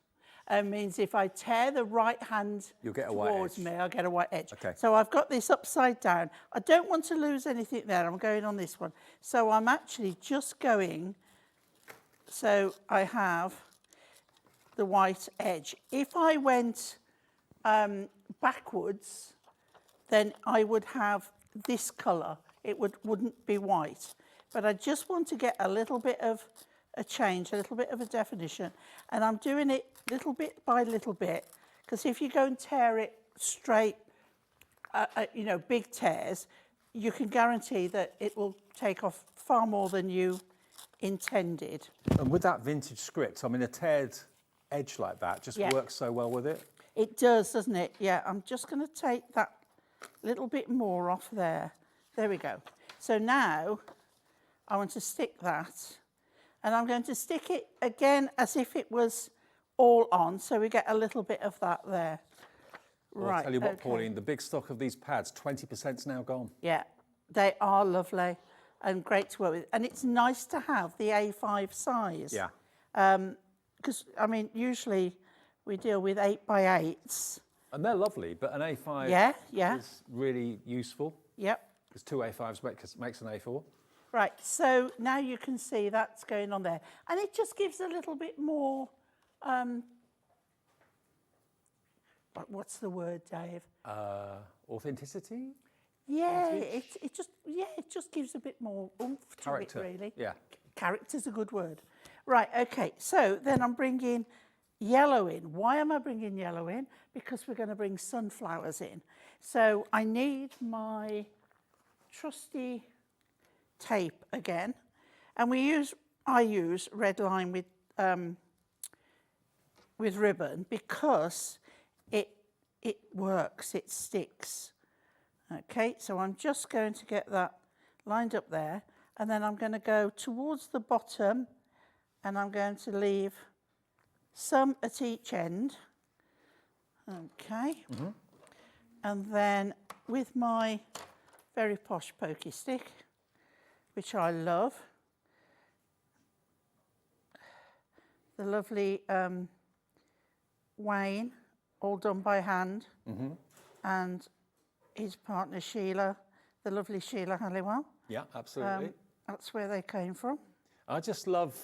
Means if I tear the right hand towards me, I'll get a white edge. Okay. So I've got this upside down. I don't want to lose anything there. I'm going on this one. So I'm actually just going, so I have the white edge. If I went backwards, then I would have this colour. It wouldn't be white. But I just want to get a little bit of a change, a little bit of a definition. And I'm doing it little bit by little bit, because if you go and tear it straight, big tears, you can guarantee that it will take off far more than you intended. And with that vintage script, I mean, a teared edge like that just works so well with it. It does, doesn't it? Yeah, I'm just going to take that little bit more off there. There we go. So now I want to stick that, and I'm going to stick it again as if it was all on, so we get a little bit of that there. Well, Right. I'll tell you what, okay. Pauline, the big stock of these pads, 20%'s now gone. Yeah, they are lovely and great to work with. And it's nice to have the A5 size. Yeah. Because, I mean, usually we deal with 8x8s. And they're lovely, but an A5 is really useful. Yep. Because 2 A5s makes an A4. Right, so now you can see that's going on there. And it just gives a little bit more, what's the word, Dave? Authenticity? Yeah, it just gives a bit more oomph to Character. it, really. Yeah. Character's a good word. Right, okay, so then I'm bringing yellow in. Why am I bringing yellow in? Because we're going to bring sunflowers in. So I need my trusty tape again, and I use red line with ribbon because it works, it sticks. Okay, so I'm just going to get that lined up there, and then I'm going to go towards the bottom, and I'm going to leave some at each end. Okay, and then with my very posh pokey stick, which I love, the lovely Wayne, all done by hand, and his partner Sheila, the lovely Sheila Halliwell. Yeah, absolutely. That's where they came from. I just love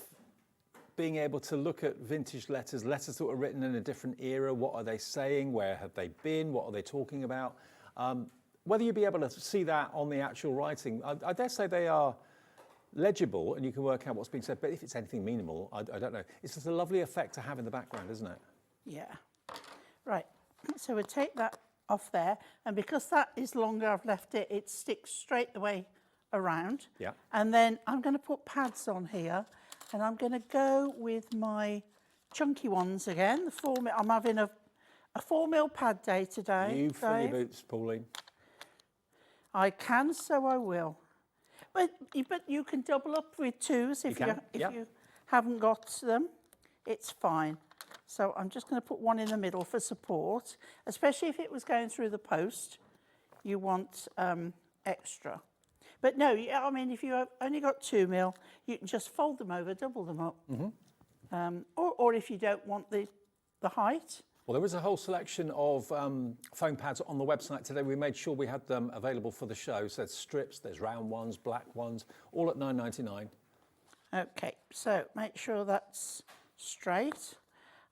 being able to look at vintage letters that were written in a different era. What are they saying? Where have they been? What are they talking about? Whether you'll be able to see that on the actual writing, I dare say they are legible and you can work out what's being said, but if it's anything minimal, I don't know. It's just a lovely effect to have in the background, isn't it? Yeah. Right, so we take that off there, and because that is longer, I've left it, it sticks straight the way around. Yeah. And then I'm going to put pads on here, and I'm going to go with my chunky ones again. The 4 mil. I'm having a 4 mil pad day today. You fill your boots, Pauline. I can, so I will. But you can double up with twos if you haven't got them. It's fine. So I'm just going to put one in the middle for support, especially if it was going through the post. You want extra. But no, I mean, if you have only got 2 mil, you can just fold them over, double them up. Or if you don't want the height. Well, there was a whole selection of foam pads on the website today. We made sure we had them available for the show. So there's strips, there's round ones, black ones, all at $9.99. Okay, so make sure that's straight.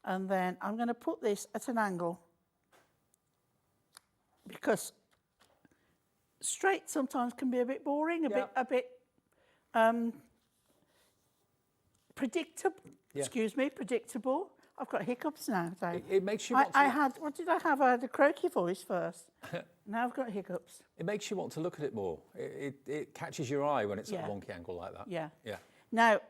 And then I'm going to put this at an angle because straight sometimes can be a bit boring, a bit predictable. Yeah. Excuse me, predictable. I've got hiccups now, Dave. It makes you want what did I have? I had a croaky voice first. Now I've got hiccups. It makes you want to look at it more. It catches your eye when it's at a wonky angle like that. Yeah. Yeah. Now,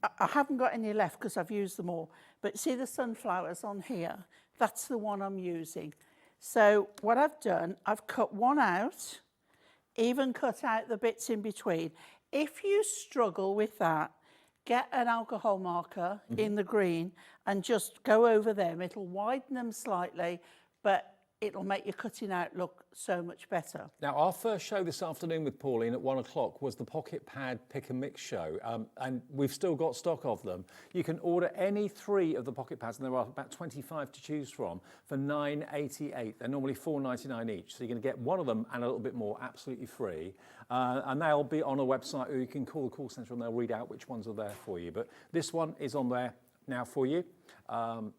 I haven't got any left because I've used them all. But see the sunflowers on here? That's the one I'm using. So what I've done, I've cut one out, even cut out the bits in between. If you struggle with that, get an alcohol marker in the green and just go over them. It'll widen them slightly, but it'll make your cutting out look so much better. Now, our first show this afternoon with Pauline at 1 o'clock was the Pocket Pad Pick and Mix show, and we've still got stock of them. You can order any 3 of the Pocket Pads, and there are about 25 to choose from, for $9.88. They're normally $4.99 each, so you're going to get one of them and a little bit more absolutely free. And they'll be on a website, or you can call the call centre and they'll read out which ones are there for you. But this one is on there now for you.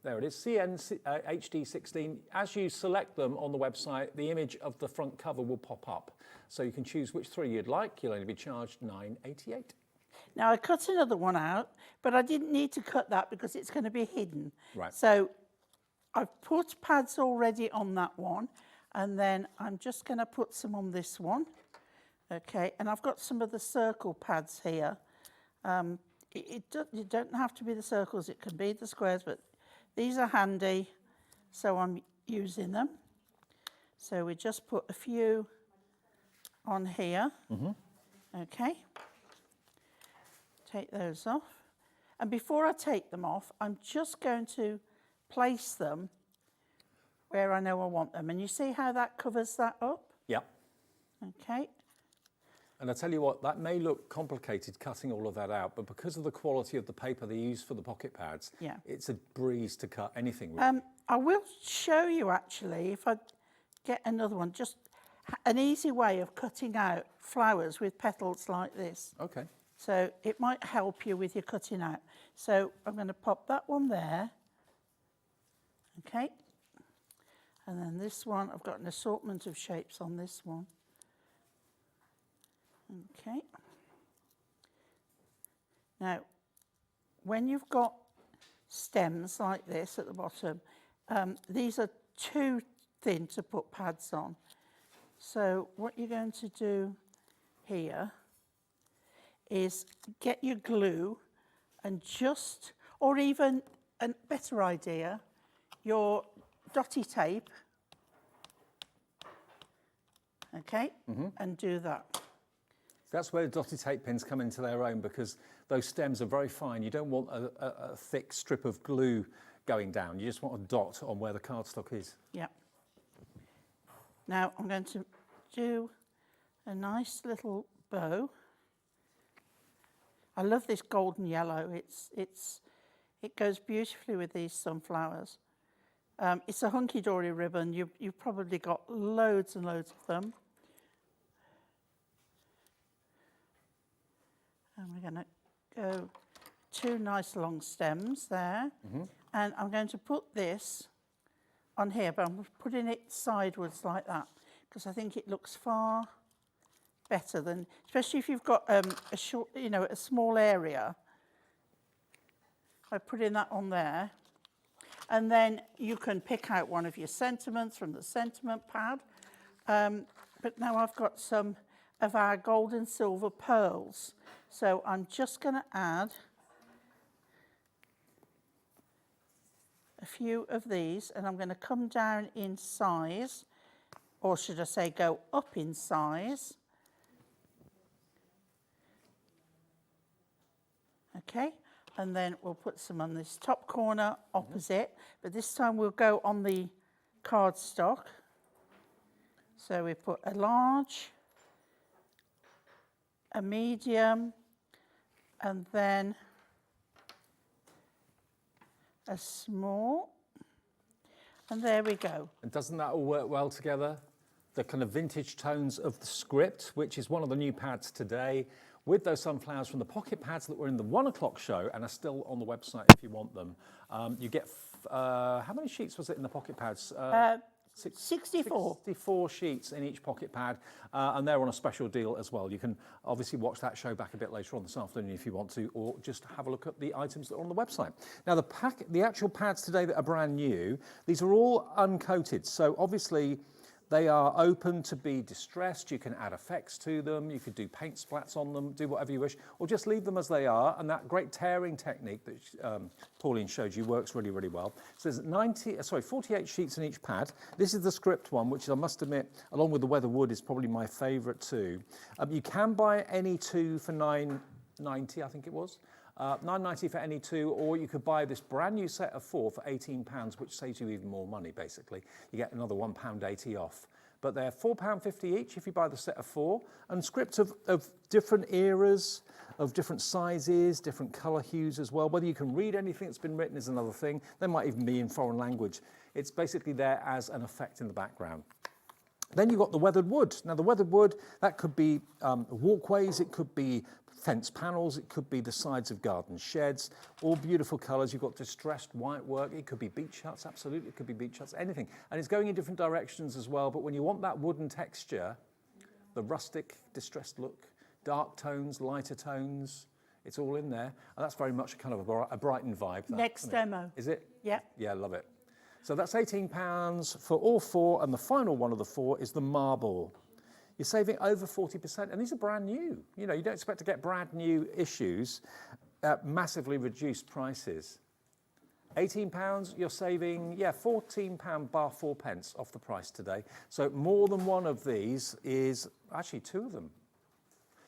There it is, CN HD16. As you select them on the website, the image of the front cover will pop up. So you can choose which 3 you'd like. You'll only be charged $9.88. Now I cut another one out, but I didn't need to cut that because it's going to be hidden. Right. So I've put pads already on that one, and then I'm just going to put some on this one. Okay, and I've got some of the circle pads here. It don't have to be the circles, it can be the squares, but these are handy, so I'm using them. So we just put a few on here. Okay, take those off. And before I take them off, I'm just going to place them where I know I want them. And you see how that covers that up? Yep. Okay. And I tell you what, that may look complicated cutting all of that out, but because of the quality of the paper they use for the pocket pads, it's a breeze to cut anything with. I will show you actually, if I get another one, just an easy way of cutting out flowers with petals like this. Okay. So it might help you with your cutting out. So I'm going to pop that one there. Okay. And then this one, I've got an assortment of shapes on this one. Okay. Now, when you've got stems like this at the bottom. These are too thin to put pads on. So what you're going to do here is get your glue and just, or even a better idea, your dotty tape, okay, and do that. That's where the dotted tape pins come into their own, because those stems are very fine. You don't want a thick strip of glue going down. You just want a dot on where the cardstock is. Yeah. Now I'm going to do a nice little bow. I love this golden yellow. It goes beautifully with these sunflowers. It's a Hunkydory ribbon. You've probably got loads and loads of them. And we're going to go 2 nice long stems there. And I'm going to put this on here, but I'm putting it sideways like that because I think it looks far better than, especially if you've got a short, a small area. By putting that on there, and then you can pick out one of your sentiments from the sentiment pad. But now I've got some of our gold and silver pearls. So I'm just going to add a few of these, and I'm going to come down in size, or should I say go up in size. Okay, and then we'll put some on this top corner opposite, but this time we'll go on the cardstock. So we put a large, a medium, and then a small, and there we go. And doesn't that all work well together? The kind of vintage tones of the script, which is one of the new pads today, with those sunflowers from the pocket pads that were in the 1 o'clock show and are still on the website if you want them. You get, how many sheets was it in the pocket pads? 64. 64 sheets in each pocket pad, and they're on a special deal as well. You can obviously watch that show back a bit later on this afternoon if you want to, or just have a look at the items that are on the website. Now, the actual pads today that are brand new, these are all uncoated, so obviously they are open to be distressed. You can add effects to them. You could do paint splats on them, do whatever you wish, or just leave them as they are. And that great tearing technique that Pauline showed you works really, really well. So there's 48 sheets in each pad. This is the script one, which I must admit, along with the Weather Wood, is probably my favourite too. You can buy any two for £9.90, I think it was. £9.90 for any two, or you could buy this brand new set of 4 for £18, which saves you even more money, basically. You get another £1.80 off. But they're £4.50 each if you buy the set of 4, and scripts of different eras, of different sizes, different colour hues as well. Whether you can read anything that's been written is another thing. They might even be in foreign language. It's basically there as an effect in the background. Then you've got the weathered wood. Now, the weathered wood, that could be walkways, it could be fence panels, it could be the sides of garden sheds, all beautiful colours. You've got distressed white work, it could be beach huts, absolutely, it could be beach huts, anything. And it's going in different directions as well, but when you want that wooden texture, the rustic, distressed look, dark tones, lighter tones, it's all in there. And that's very much kind of a Brighton vibe. That, Next demo. Is it? Yeah. Yeah, love it. So that's £18 for all 4, and the final one of the 4 is the marble. You're saving over 40%, and these are brand new. You know, you don't expect to get brand new issues at massively reduced prices. £18, you're saving, £14 bar 4 pence off the price today. So more than one of these is, actually 2 of them.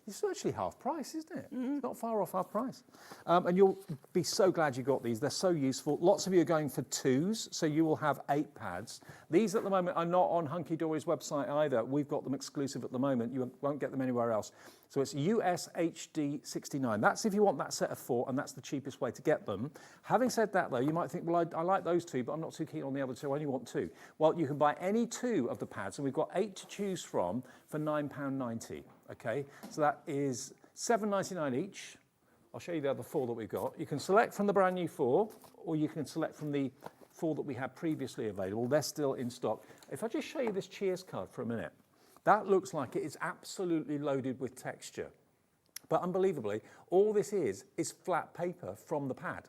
It's virtually half price, isn't it? It's not far off half price. And you'll be so glad you got these. They're so useful. Lots of you are going for 2s, so you will have 8 pads. These at the moment are not on Hunkydory's website either. We've got them exclusive at the moment. You won't get them anywhere else. So it's USHD 69. That's if you want that set of 4, and that's the cheapest way to get them. Having said that, though, you might think, well, I like those 2, but I'm not too keen on the other 2. I only want 2. Well, you can buy any 2 of the pads, and we've got 8 to choose from for £9.90. Okay, so that is £7.99 each. I'll show you the other 4 that we've got. You can select from the brand new 4, or you can select from the 4 that we had previously available. They're still in stock. If I just show you this Cheers card for a minute, that looks like it is absolutely loaded with texture. But unbelievably, all this is flat paper from the pad.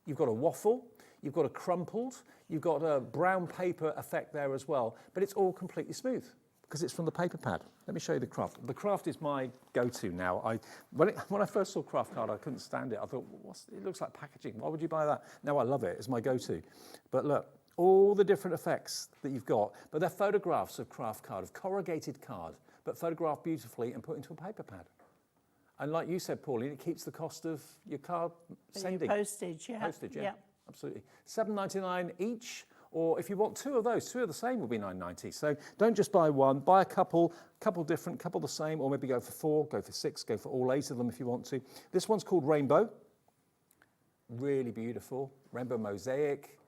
you've got a waffle, you've got a crumpled, you've got a brown paper effect there as well, but it's all completely smooth because it's from the paper pad. Let me show you the craft. The craft is my go-to now. When I first saw craft card, I couldn't stand it. I thought, it looks like packaging. Why would you buy that? Now I love it. It's my go-to. But look, all the different effects that you've got, but they're photographs of craft card, of corrugated card, but photographed beautifully and put into a paper pad. And like you said, Pauline, it keeps the cost of your card sending. Postage, yeah. Postage, yeah. Absolutely. $7.99 each, or if you want two of those, two of the same will be $9.90. So don't just buy one, buy a couple different, couple the same, or maybe go for 4, go for 6, go for all 8 of them if you want to. This one's called Rainbow. Really beautiful. Rainbow mosaic,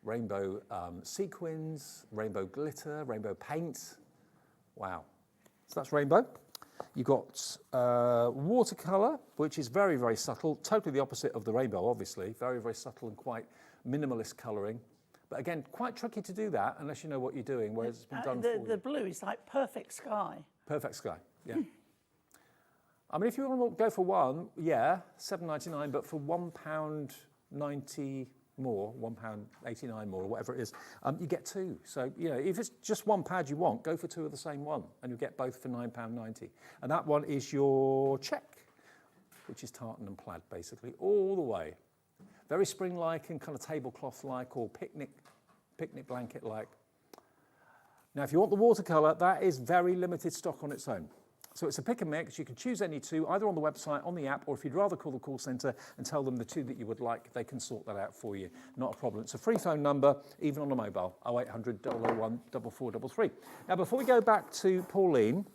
rainbow sequins, rainbow glitter, rainbow paint. Wow. So that's Rainbow. You've got watercolour, which is very, very subtle, totally the opposite of the rainbow, obviously. Very, very subtle and quite minimalist colouring. But again, quite tricky to do that unless you know what you're doing, whereas it's been done for you. The blue is like perfect sky. Perfect sky, yeah. I mean, if you want to go for one, yeah, $7.99, but for £1.90 more, £1.89 more, or whatever it is, you get 2. So, you know, if it's just one pad you want, go for 2 of the same one, and you'll get both for £9.90. And that one is your check, which is tartan and plaid, basically, all the way. Very spring-like and kind of tablecloth-like or picnic blanket-like. Now, if you want the watercolour, that is very limited stock on its own. So it's a pick and mix. You can choose any 2, either on the website, on the app, or if you'd rather call the call centre and tell them the 2 that you would like, they can sort that out for you. Not a problem. It's a free phone number, even on a mobile, 0800 001 4433. Now, before we go back to Pauline,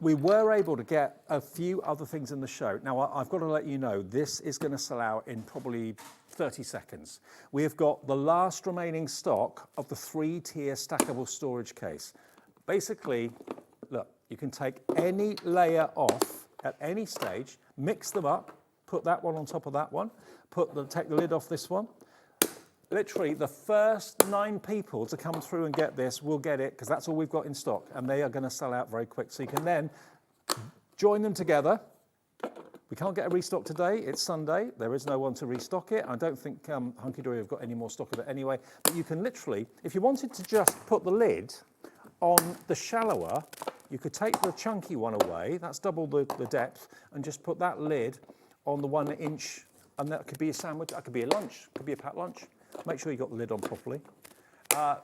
we were able to get a few other things in the show. Now, I've got to let you know, this is going to sell out in probably 30 seconds. We have got the last remaining stock of the 3-tier stackable storage case. Basically, look, you can take any layer off at any stage, mix them up, put that one on top of that one, take the lid off this one. Literally, the first 9 people to come through and get this will get it, because that's all we've got in stock, and they are going to sell out very quick. So you can then join them together. We can't get a restock today. It's Sunday. There is no one to restock it. I don't think Hunkydory have got any more stock of it anyway. But you can literally, if you wanted to just put the lid on the shallower, you could take the chunky one away, that's double the depth, and just put that lid on the 1 inch, and that could be a sandwich, that could be a lunch, could be a packed lunch. Make sure you got the lid on properly.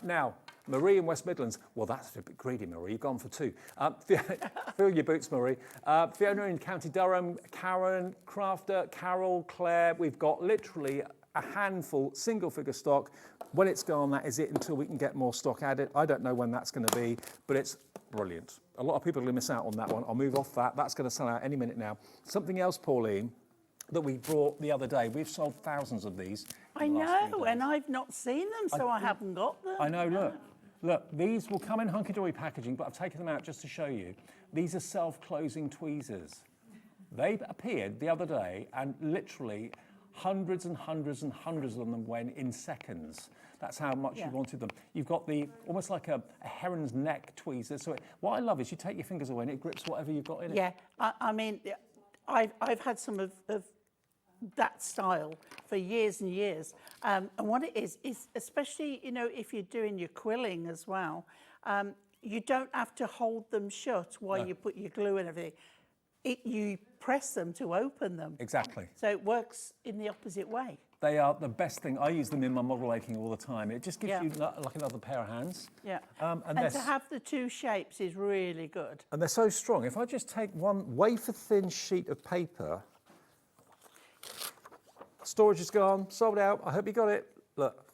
Now, Marie in West Midlands, well, that's a bit greedy, Marie, you've gone for 2. Fill your boots, Marie. Fiona in County Durham, Karen, Crafter, Carol, Claire, we've got literally a handful, single figure stock. When it's gone, that is it until we can get more stock added. I don't know when that's going to be, but it's brilliant. A lot of people are going to miss out on that one. I'll move off that. That's going to sell out any minute now. Something else, Pauline, that we brought the other day. We've sold thousands of these. I know, and I've not seen them, so I haven't got them. I know, look, these will come in Hunkydory packaging, but I've taken them out just to show you. These are self-closing tweezers. They appeared the other day, and literally hundreds and hundreds and hundreds of them went in seconds. That's how much you wanted them. You've got the almost like a heron's neck tweezer. So what I love is you take your fingers away and it grips whatever you've got in it. Yeah, I mean, I've had some of that style for years and years. And what it is especially, you know, if you're doing your quilling as well, you don't have to hold them shut while you put your glue and everything. You press them to open them. Exactly. So it works in the opposite way. They are the best thing. I use them in my model making all the time. It just gives you like another pair of hands. Yeah. And to have the 2 shapes is really good. And they're so strong. If I just take one wafer-thin sheet of paper, storage is gone, sold out. I hope you got it. Look,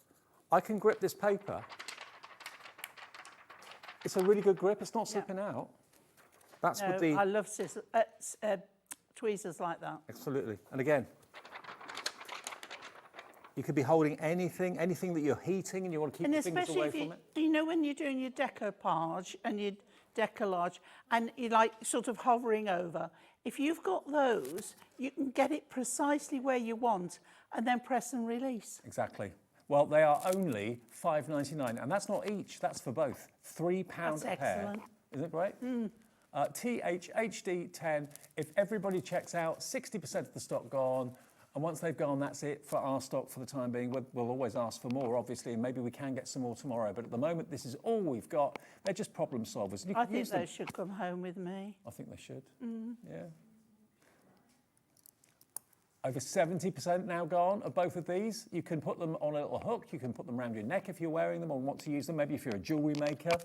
I can grip this paper. It's a really good grip. It's not slipping out. That's with the... I love tweezers like that. Absolutely. And again, you could be holding anything that you're heating and you want to keep your fingers away from it. You know, when you're doing your decoupage and your decollage and you're like sort of hovering over, if you've got those, you can get it precisely where you want and then press and release. Exactly. Well, they are only $5.99, and that's not each, that's for both. £3 a pair. That's excellent. Isn't it great? THHD10. If everybody checks out, 60% of the stock gone. And once they've gone, that's it for our stock for the time being. We'll always ask for more, obviously, and maybe we can get some more tomorrow. But at the moment, this is all we've got. They're just problem solvers. You I can think use them. those should come home with me. I think they should. Yeah. Over 70% now gone of both of these. You can put them on a little hook. You can put them around your neck if you're wearing them or want to use them. Maybe if you're a jewellery maker,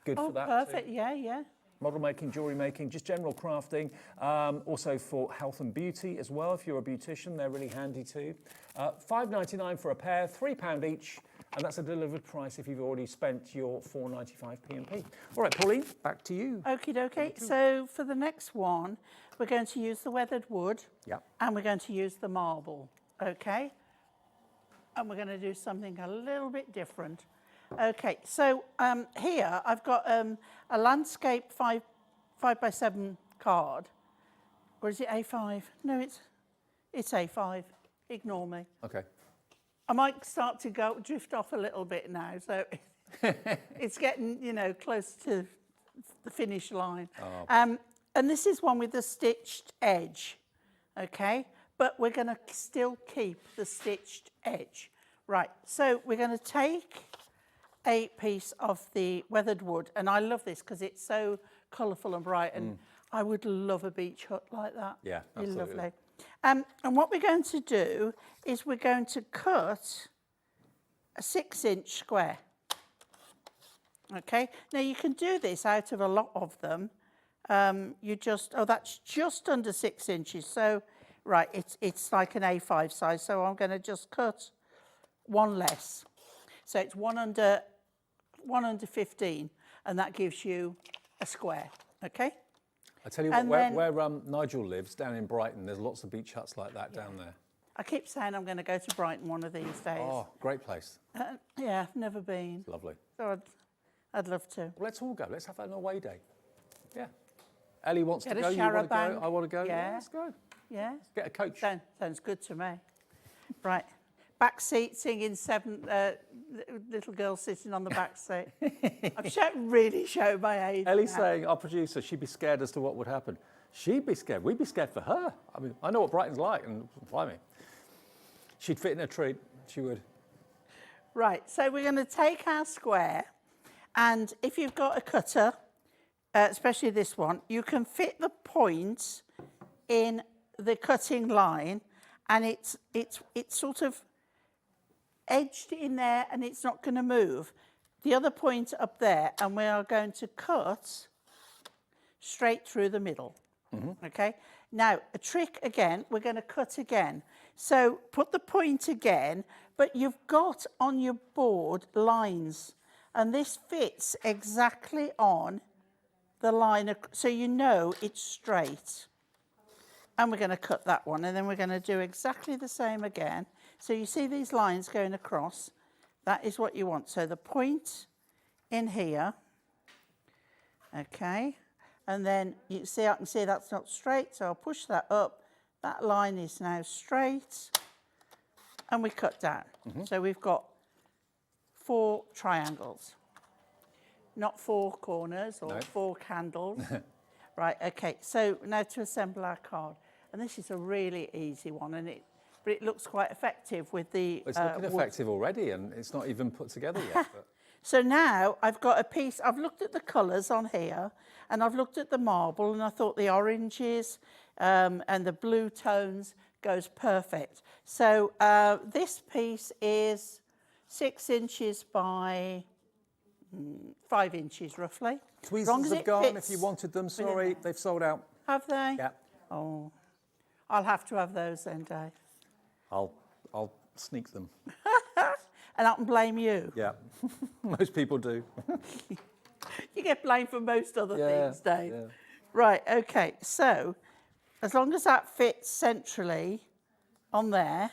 good for that. Perfect. Too. Yeah. Model making, jewellery making, just general crafting. Also for health and beauty as well. If you're a beautician, they're really handy too. $5.99 for a pair, £3 each. And that's a delivered price if you've already spent your $4.95 P&P. All right, Pauline, back to you. Okie dokie. So for the next one, we're going to use the weathered wood. Yeah. And we're going to use the marble. Okay. And we're going to do something a little bit different. Okay. So here I've got a landscape 5x7 card. Or is it A5? No, it's A5. Ignore me. Okay. I might start to drift off a little bit now, so it's getting, close to the finish line. Oh. And this is one with the stitched edge, okay? But we're going to still keep the stitched edge. Right, so we're going to take a piece of the weathered wood, and I love this because it's so colourful and bright, and I would love a beach hut like that. Yeah, Be absolutely. lovely. And what we're going to do is we're going to cut a 6-inch square. Okay, now you can do this out of a lot of them. That's just under 6 inches. So, right, it's like an A5 size. So I'm going to just cut one less. So it's one under 15, and that gives you a square. Okay. I tell you what, where Nigel lives, down in Brighton, there's lots of beach huts like that down there. I keep saying I'm going to go to Brighton one of these days. Oh, great place. Yeah, I've never been. Lovely. So I'd love to. Well, let's all go. Let's have an away day. Yeah. Ellie wants to Get go. a You want to go? charabanc. I want to go. Yeah. Let's go. Yeah. Get a coach. Sounds good to me. Right. Back seat singing little girl sitting on the back seat. I'm really showing my age. Ellie's now. saying, our producer, she'd be scared as to what would happen. She'd be scared. We'd be scared for her. I mean, I know what Brighton's like, and blimey. She'd fit in a treat. She would. Right, so we're going to take our square, and if you've got a cutter, especially this one, you can fit the point in the cutting line, and it's sort of edged in there, and it's not going to move. The other point up there, and we are going to cut straight through the middle. Okay. Now a trick again. We're going to cut again. So put the point again, but you've got on your board lines, and this fits exactly on the line, so you know it's straight. And we're going to cut that one, and then we're going to do exactly the same again. So you see these lines going across. That is what you want. So the point in here, okay, and then you see, I can see that's not straight, so I'll push that up. That line is now straight, and we cut down. So we've got 4 triangles, not 4 corners or 4 candles. Right, okay, so now to assemble our card. And this is a really easy one, but it looks quite effective with the It's looking effective already, and it's not even put together yet. But. So now I've got a piece, I've looked at the colours on here, and I've looked at the marble, and I thought the oranges and the blue tones goes perfect. So this piece is 6 inches by 5 inches, roughly. Tweezers have gone if you wanted them. Sorry, they've sold out. Have they? Yeah. Oh, I'll have to have those then, Dave. I'll sneak them. And I can blame you. Yeah, most people do. You get blamed for most other things, Dave. Yeah. Right, okay, so as long as that fits centrally on there,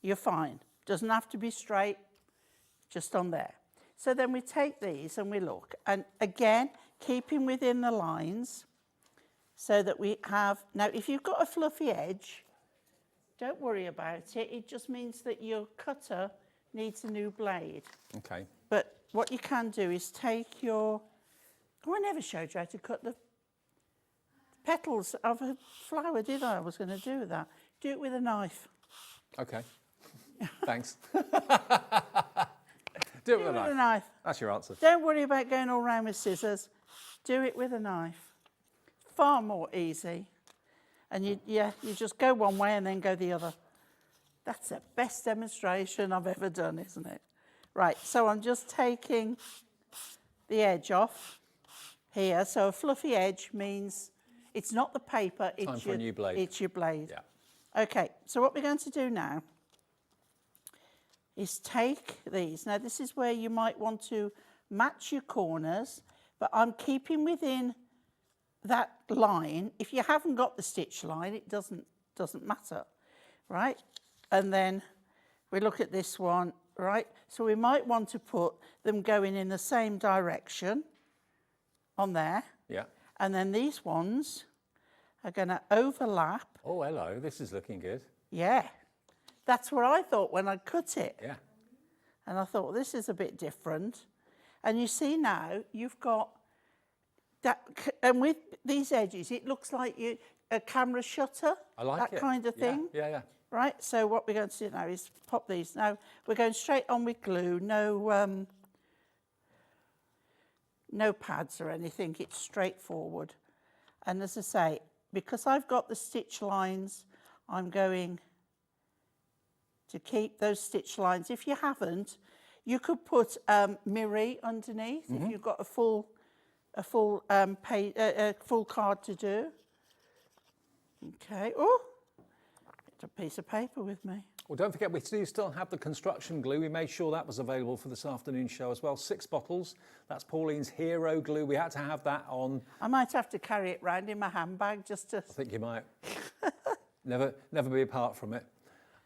you're fine. Doesn't have to be straight, just on there. So then we take these and we look, and again, keeping within the lines so that we have, now if you've got a fluffy edge, don't worry about it. It just means that your cutter needs a new blade. Okay. But what you can do is take your, I never showed you how to cut the petals of a flower, did I? I was going to do that. Do it with a knife. Okay. Thanks. Do it with a knife. That's your answer. Don't worry about going all round with scissors. Do it with a knife. Far more easy. And you just go one way and then go the other. That's the best demonstration I've ever done, isn't it? Right, so I'm just taking the edge off here. So a fluffy edge means it's not the paper, Time for a new blade. It's your blade. Yeah. Okay, so what we're going to do now is take these. Now, this is where you might want to match your corners, but I'm keeping within that line. If you haven't got the stitch line, it doesn't matter, right? And then we look at this one, right? So we might want to put them going in the same direction on there. Yeah. And then these ones are going to overlap. Oh, hello. This is looking good. Yeah. That's what I thought when I cut it. Yeah. And I thought, this is a bit different. And you see now, you've got that, and with these edges, it looks like a camera shutter. I like that it. kind of thing. Yeah, yeah. Right, so what we're going to do now is pop these. Now, we're going straight on with glue, no pads or anything, it's straightforward. And as I say, because I've got the stitch lines, I'm going to keep those stitch lines. If you haven't, you could put mirror underneath if you've got a full card to do. Okay. Oh, it's a piece of paper with me. Well, don't forget, we do still have the construction glue. We made sure that was available for this afternoon show as well. 6 bottles. That's Pauline's Hero glue. We had to have that on. I might have to carry it round in my handbag just to... I think you might. never be apart from it.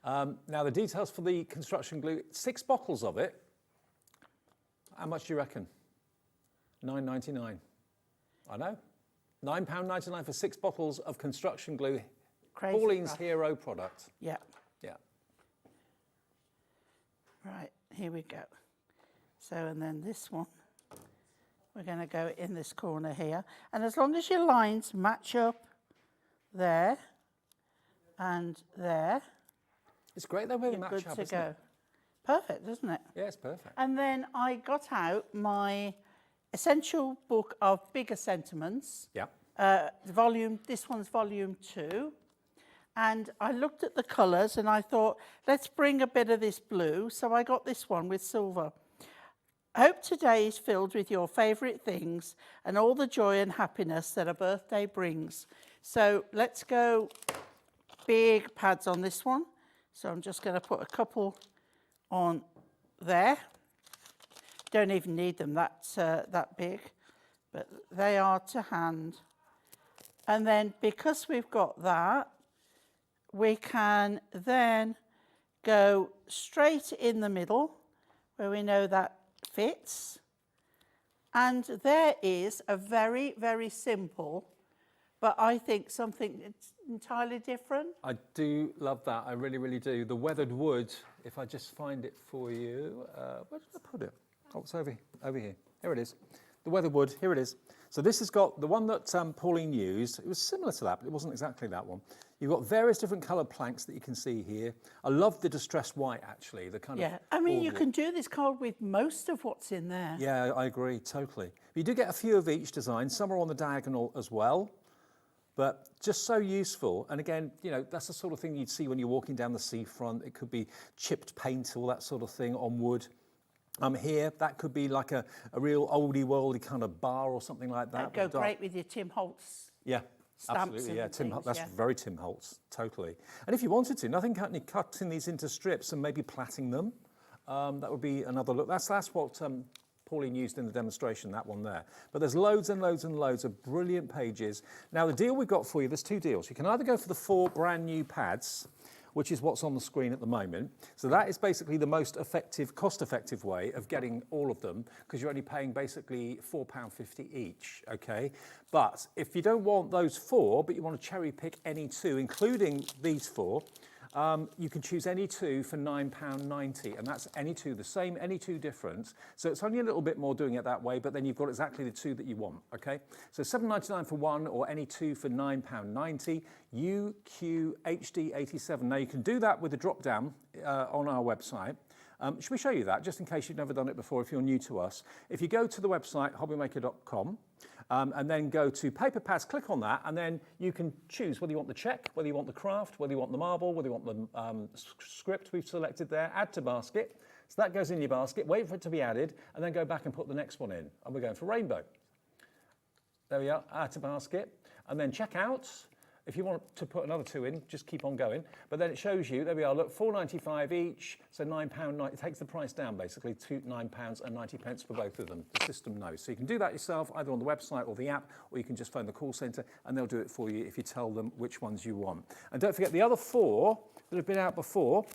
Now, the details for the construction glue, 6 bottles of it. How much do you reckon? £9.99. I know. £9.99 for 6 bottles of construction glue. Crazy Pauline's price. Hero product. Yeah. Yeah. Right, here we go. So, and then this one, we're going to go in this corner here. And as long as your lines match up there and there, it's great that way they match good up, to isn't go. it? Perfect, isn't it? Yeah, it's perfect. And then I got out my essential book of bigger sentiments. Yeah. This one's volume 2. And I looked at the colours and I thought, let's bring a bit of this blue. So I got this one with silver. I hope today is filled with your favourite things and all the joy and happiness that a birthday brings. So let's go big pads on this one. So I'm just going to put a couple on there. Don't even need them that big, but they are to hand. And then because we've got that, we can then go straight in the middle where we know that fits. And there is a very, very simple, but I think something that's entirely different. I do love that. I really, really do. The weathered wood, if I just find it for you. Where did I put it? Oh, it's over here. Here it is. The weathered wood, here it is. So this has got the one that Pauline used. It was similar to that, but it wasn't exactly that one. You've got various different coloured planks that you can see here. I love the distressed white, actually. The kind of I mean, you boardwalk. can do this card with most of what's in there. Yeah, I agree, totally. You do get a few of each design. Some are on the diagonal as well, but just so useful. And again, you know, that's the sort of thing you'd see when you're walking down the seafront. It could be chipped paint, all that sort of thing on wood. Here, that could be like a real oldie-worldy kind of bar or something like that. That'd go great with your Tim Holtz. Yeah, stamps absolutely. Yeah, and Tim. things, That's yeah. very Tim Holtz, totally. And if you wanted to, nothing cutting these into strips and maybe plaiting them. That would be another look. That's what Pauline used in the demonstration. That one there. But there's loads and loads and loads of brilliant pages. Now the deal we've got for you. There's 2 deals. You can either go for the 4 brand new pads, which is what's on the screen at the moment. So that is basically the most effective, cost-effective way of getting all of them, because you're only paying basically £4.50 each, okay? But if you don't want those 4, but you want to cherry pick any 2, including these 4, You can choose any two for £9.90, and that's any two the same, any two different. So it's only a little bit more doing it that way, but then you've got exactly the two that you want, okay? So £7.99 for one, or any two for £9.90, UQHD87. Now you can do that with a drop down on our website. Should we show you that, just in case you've never done it before, if you're new to us? If you go to the website, hobbymaker.com, and then go to paper pads, click on that, and then you can choose whether you want the check, whether you want the craft, whether you want the marble, whether you want the script we've selected there, add to basket. So that goes in your basket, wait for it to be added, and then go back and put the next one in. And we're going for rainbow. There we are, add to basket, and then check out. If you want to put another two in, just keep on going. But then it shows you, there we are, look, £4.95 each, so £9.90. It takes the price down, basically, to £9.90 for both of them. The system knows. So you can do that yourself, either on the website or the app, or you can just phone the call centre, and they'll do it for you if you tell them which ones you want. And don't forget, the other four that have been out before,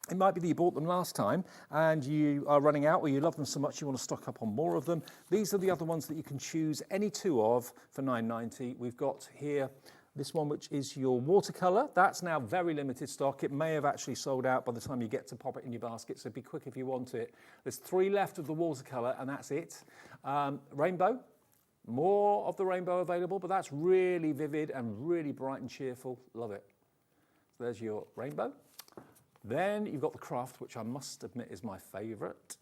it might be that you bought them last time and you are running out, or you love them so much you want to stock up on more of them. These are the other ones that you can choose any two of for £9.90. We've got here this one, which is your watercolour. That's now very limited stock. It may have actually sold out by the time you get to pop it in your basket, so be quick if you want it. There's 3 left of the watercolour, and that's it. Rainbow, more of the rainbow available, but that's really vivid and really bright and cheerful. Love it. So there's your rainbow. Then you've got the craft, which I must admit is my favourite.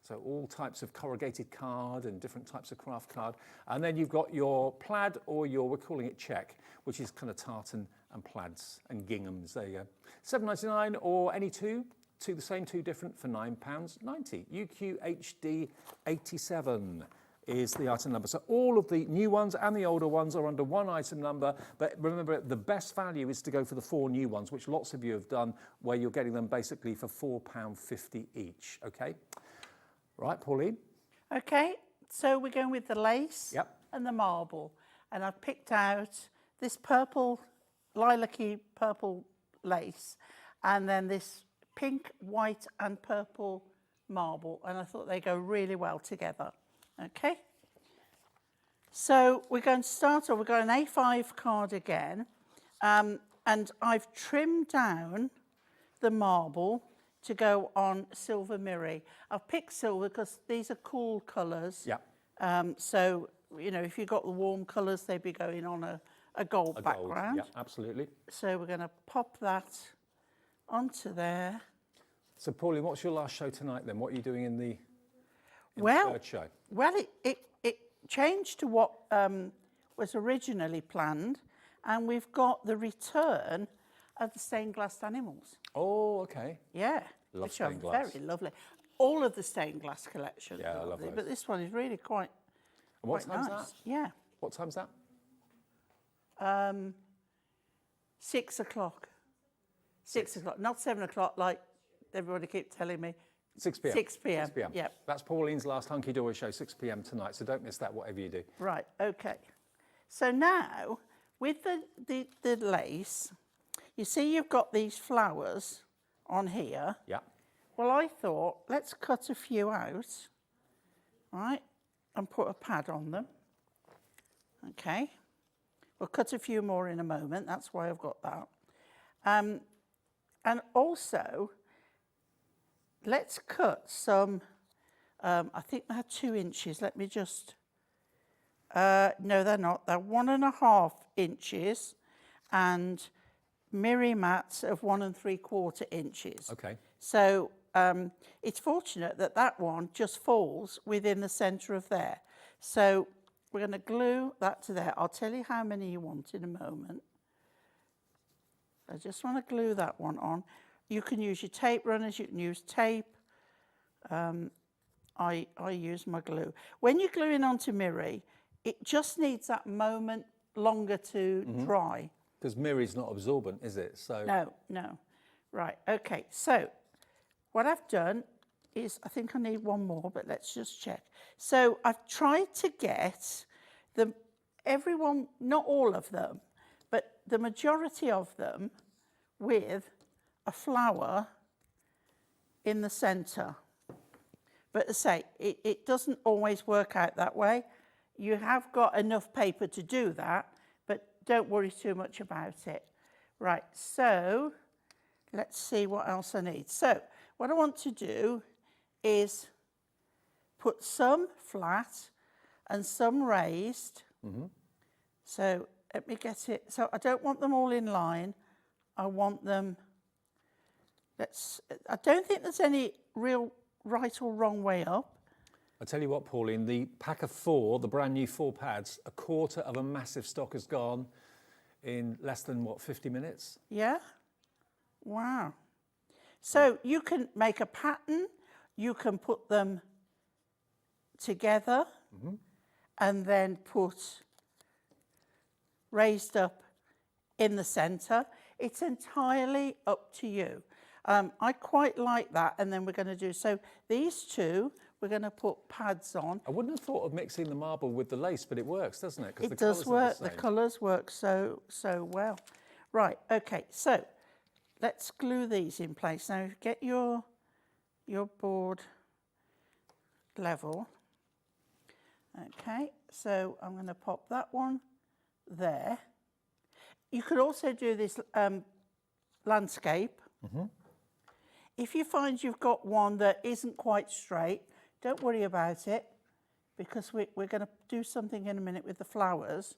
So all types of corrugated card and different types of craft card. And then you've got your plaid, or your, we're calling it check, which is kind of tartan and plaids and ginghams. There you go. £7.99, or any two the same, two different for £9.90. UQHD87 is the item number. So all of the new ones and the older ones are under one item number, but remember, the best value is to go for the 4 new ones, which lots of you have done, where you're getting them basically for £4.50 each, okay? Right, Pauline? Okay, so we're going with the lace and the marble. And I've picked out this purple, lilac-y purple lace, and then this pink, white and purple marble. And I thought they go really well together. Okay? So we're going to start off, we've got an A5 card again. And I've trimmed down the marble to go on silver mirror. I've picked silver because these are cool colours. Yeah. So, you know, if you've got the warm colours, they'd be going on a gold background. Yeah, absolutely. So we're going to pop that onto there. So, Pauline, what's your last show tonight then? What are you doing in the third show? Well, it changed to what was originally planned, and we've got the return of the stained glass animals. Oh, okay. Yeah. Love stained glass. Very lovely. All of the stained glass collection. Yeah, I love those. But this one is really quite And what time's nice. that? Yeah. What time's that? 6 o'clock. 6 o'clock, not 7 o'clock like everybody keeps telling me. 6 p.m. 6 p.m. 6 p.m. Yep. That's Pauline's last Hunkydory show, 6 p.m. tonight, so don't miss that, whatever you do. Right, okay. So now, with the lace, you see you've got these flowers on here. Yeah. Well, I thought, let's cut a few out, right, and put a pad on them. Okay. We'll cut a few more in a moment, that's why I've got that. And also, let's cut some, I think they're 2 inches. Let me just, no, they're not. They're 1.5 inches and mirror mats of 1 3/4 inches. Okay. So it's fortunate that that one just falls within the centre of there. So we're going to glue that to there. I'll tell you how many you want in a moment. I just want to glue that one on. You can use your tape runners, you can use tape. I use my glue. When you're gluing onto mirror, it just needs that moment longer to dry. Because mirror's not absorbent, is it? So No. Right, okay. So what I've done is, I think I need one more, but let's just check. So I've tried to get everyone, not all of them, but the majority of them with a flower in the centre. But as I say, it doesn't always work out that way. You have got enough paper to do that, but don't worry too much about it. Right, so let's see what else I need. So what I want to do is put some flat and some raised. So let me get it. So I don't want them all in line. I want them, I don't think there's any real right or wrong way up. I tell you what, Pauline, the pack of 4, the brand new 4 pads, a quarter of a massive stock has gone in less than, what, 50 minutes? Yeah? Wow. So you can make a pattern, you can put them together and then put raised up in the centre. It's entirely up to you. I quite like that, and then we're going to do, so these two, we're going to put pads on. I wouldn't have thought of mixing the marble with the lace, but it works, doesn't it? 'Cause It the does colours are work, the same. colours work so well. Right, okay, so let's glue these in place. Now get your board level. Okay, so I'm going to pop that one there. You could also do this landscape. If you find you've got one that isn't quite straight, don't worry about it, because we're going to do something in a minute with the flowers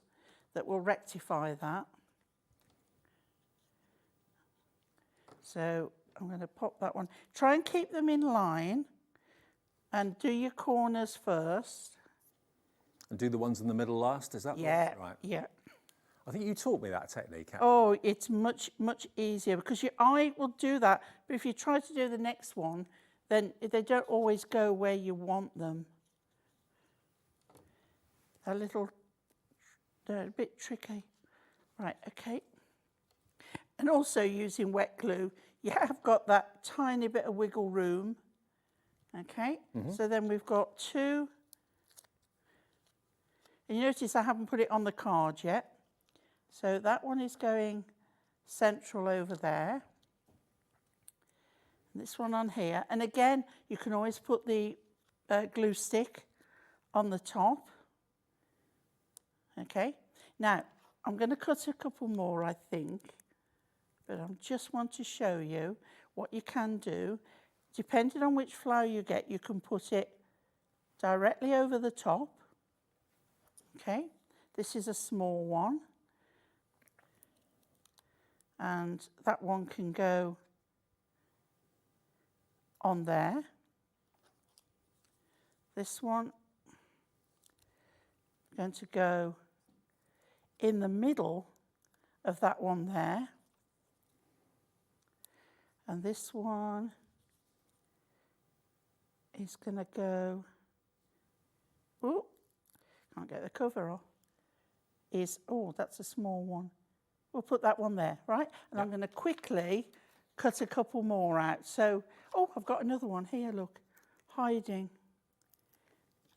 that will rectify that. So I'm going to pop that one. Try and keep them in line and do your corners first. And do the ones in the middle last, is that right? Yeah. I think you taught me that technique, actually. Oh, it's much easier because your eye will do that. But if you try to do the next one, then they don't always go where you want them. They're a bit tricky. Right, okay. And also using wet glue, you have got that tiny bit of wiggle room. Okay, so then we've got 2. And you notice I haven't put it on the card yet. So that one is going central over there. And this one on here. And again, you can always put the glue stick on the top. Okay. Now, I'm going to cut a couple more, I think. But I just want to show you what you can do. Depending on which flower you get, you can put it directly over the top. Okay. This is a small one. And that one can go on there. This one is going to go in the middle of that one there. And this one is going to go, oh, can't get the cover off, oh, that's a small one. We'll put that one there, right? And I'm going to quickly cut a couple more out. So, oh, I've got another one here, look, hiding.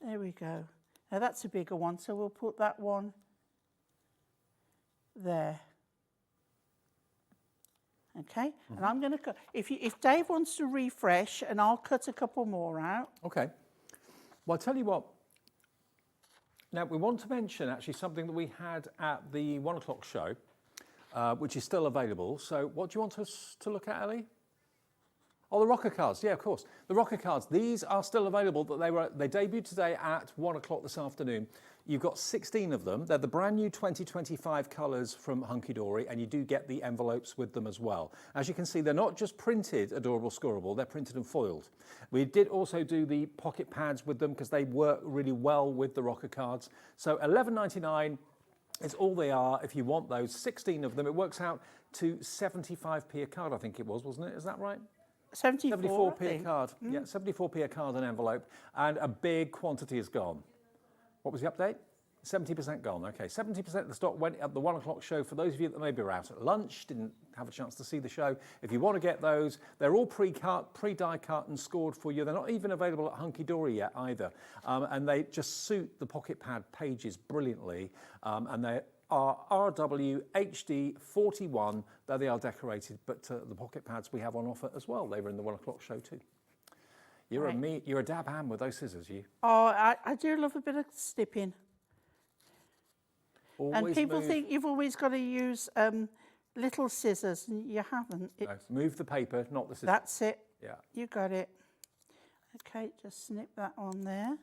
There we go. Now that's a bigger one, so we'll put that one there. Okay, and I'm going to cut, if Dave wants to refresh, and I'll cut a couple more out. Okay. Well, I'll tell you what. Now, we want to mention actually something that we had at the 1 o'clock show, which is still available. So what do you want us to look at, Ellie? Oh, the rocker cards. Yeah, of course. The rocker cards. These are still available. They debuted today at 1 o'clock this afternoon. You've got 16 of them. They're the brand new 2025 colours from Hunkydory, and you do get the envelopes with them as well. As you can see, they're not just printed adorable scoreable, they're printed and foiled. We did also do the pocket pads with them because they work really well with the rocker cards. So $11.99 is all they are if you want those. 16 of them. It works out to 75p a card, I think it was, wasn't it? Is that right? 74p a card. Yeah, 74p a card and envelope, and a big quantity is gone. What was the update? 70% gone. Okay, 70% of the stock went at the 1 o'clock show. For those of you that maybe were out at lunch, didn't have a chance to see the show, if you want to get those, they're all pre-cut, die cut and scored for you. They're not even available at Hunkydory yet either. And they just suit the pocket pad pages brilliantly. And they are RW HD 41, though they are decorated, but the pocket pads we have on offer as well. They were in the 1 o'clock show too. You're a dab hand with those scissors, you. Oh, I do love a bit of snipping. Always and people move. think you've always got to use little scissors, and you haven't. No, move the paper, not the scissors. That's it. Yeah. You got it. Okay, just snip that on there.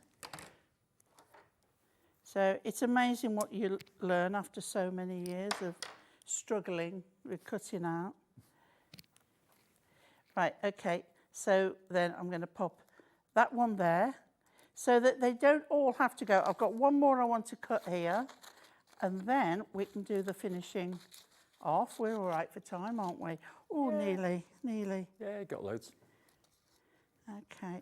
So it's amazing what you learn after so many years of struggling with cutting out. Right, okay, so then I'm going to pop that one there so that they don't all have to go. I've got one more I want to cut here, and then we can do the finishing off. We're all right for time, aren't we? Oh, nearly. Yeah, got loads. Okay.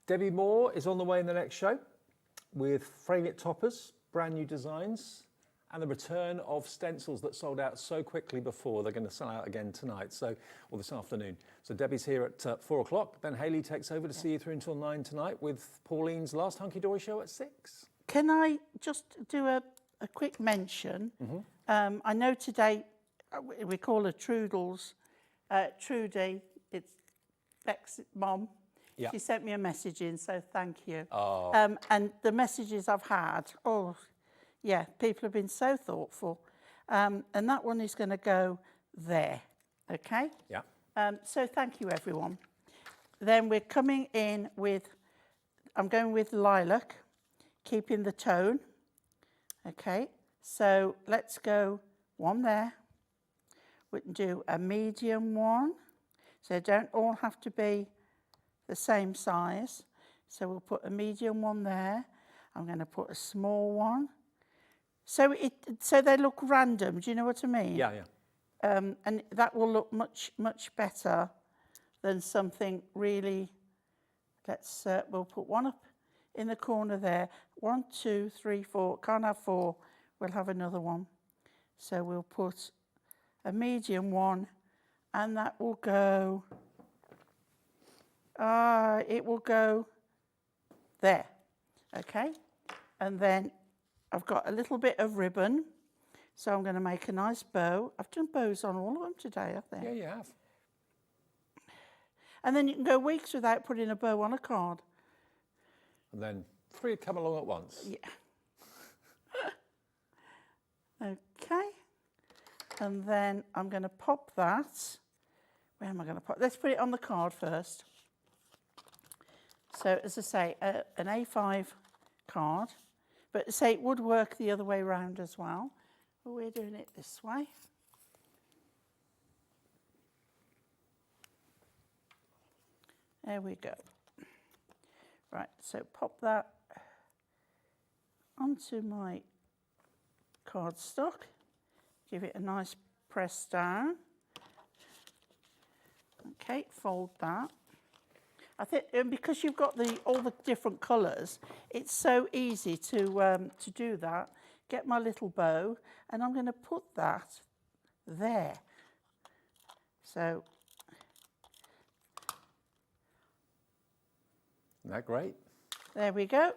Debbi Moore is on the way in the next show with frame it toppers, brand new designs, and the return of stencils that sold out so quickly before. They're going to sell out again tonight, or this afternoon. So Debbie's here at 4 o'clock. Then Hayley takes over to see you through until 9 tonight with Pauline's last Hunkydory show at 6. Can I just do a quick mention? I know today we call her Trudels. Trudy, it's Beck's mom. Yeah. She sent me a message in, so thank you. Oh. And the messages I've had, yeah, people have been so thoughtful. And that one is going to go there, okay? Yeah. So thank you, everyone. Then we're coming in with, I'm going with lilac, keeping the tone, okay? So let's go one there. We can do a medium one. So they don't all have to be the same size. So we'll put a medium one there. I'm going to put a small one. So they look random. Do you know what I mean? Yeah, yeah. And that will look much better than something really. We'll put one up in the corner there. 1, 2, 3, 4. Can't have 4. We'll have another one. So we'll put a medium one, and that will go. It will go there. Okay, and then I've got a little bit of ribbon, so I'm going to make a nice bow. I've done bows on all of them today, I think. Yeah, you have. And then you can go weeks without putting a bow on a card. And then 3 come along at once. Yeah. Okay. And then I'm going to pop that. Where am I going to pop? Let's put it on the card first. So, as I say, an A5 card. But say it would work the other way around as well. But we're doing it this way. There we go. Right, so pop that onto my cardstock. Give it a nice press down. Okay, fold that. I think because you've got all the different colours, it's so easy to do that. Get my little bow, and I'm going to put that there. So, Isn't that great? There we go.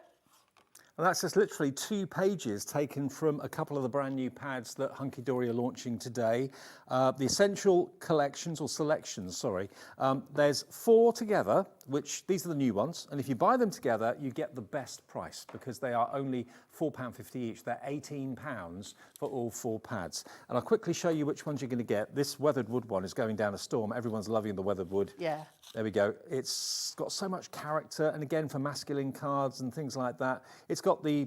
And that's just literally 2 pages taken from a couple of the brand new pads that Hunkydory are launching today. The Essential Collections, or Selections, sorry. There's 4 together, which these are the new ones. And if you buy them together, you get the best price because they are only £4.50 each. They're £18 for all 4 pads. And I'll quickly show you which ones you're going to get. This weathered wood one is going down a storm. Everyone's loving the weathered wood. Yeah. There we go. It's got so much character, and again for masculine cards and things like that. It's got the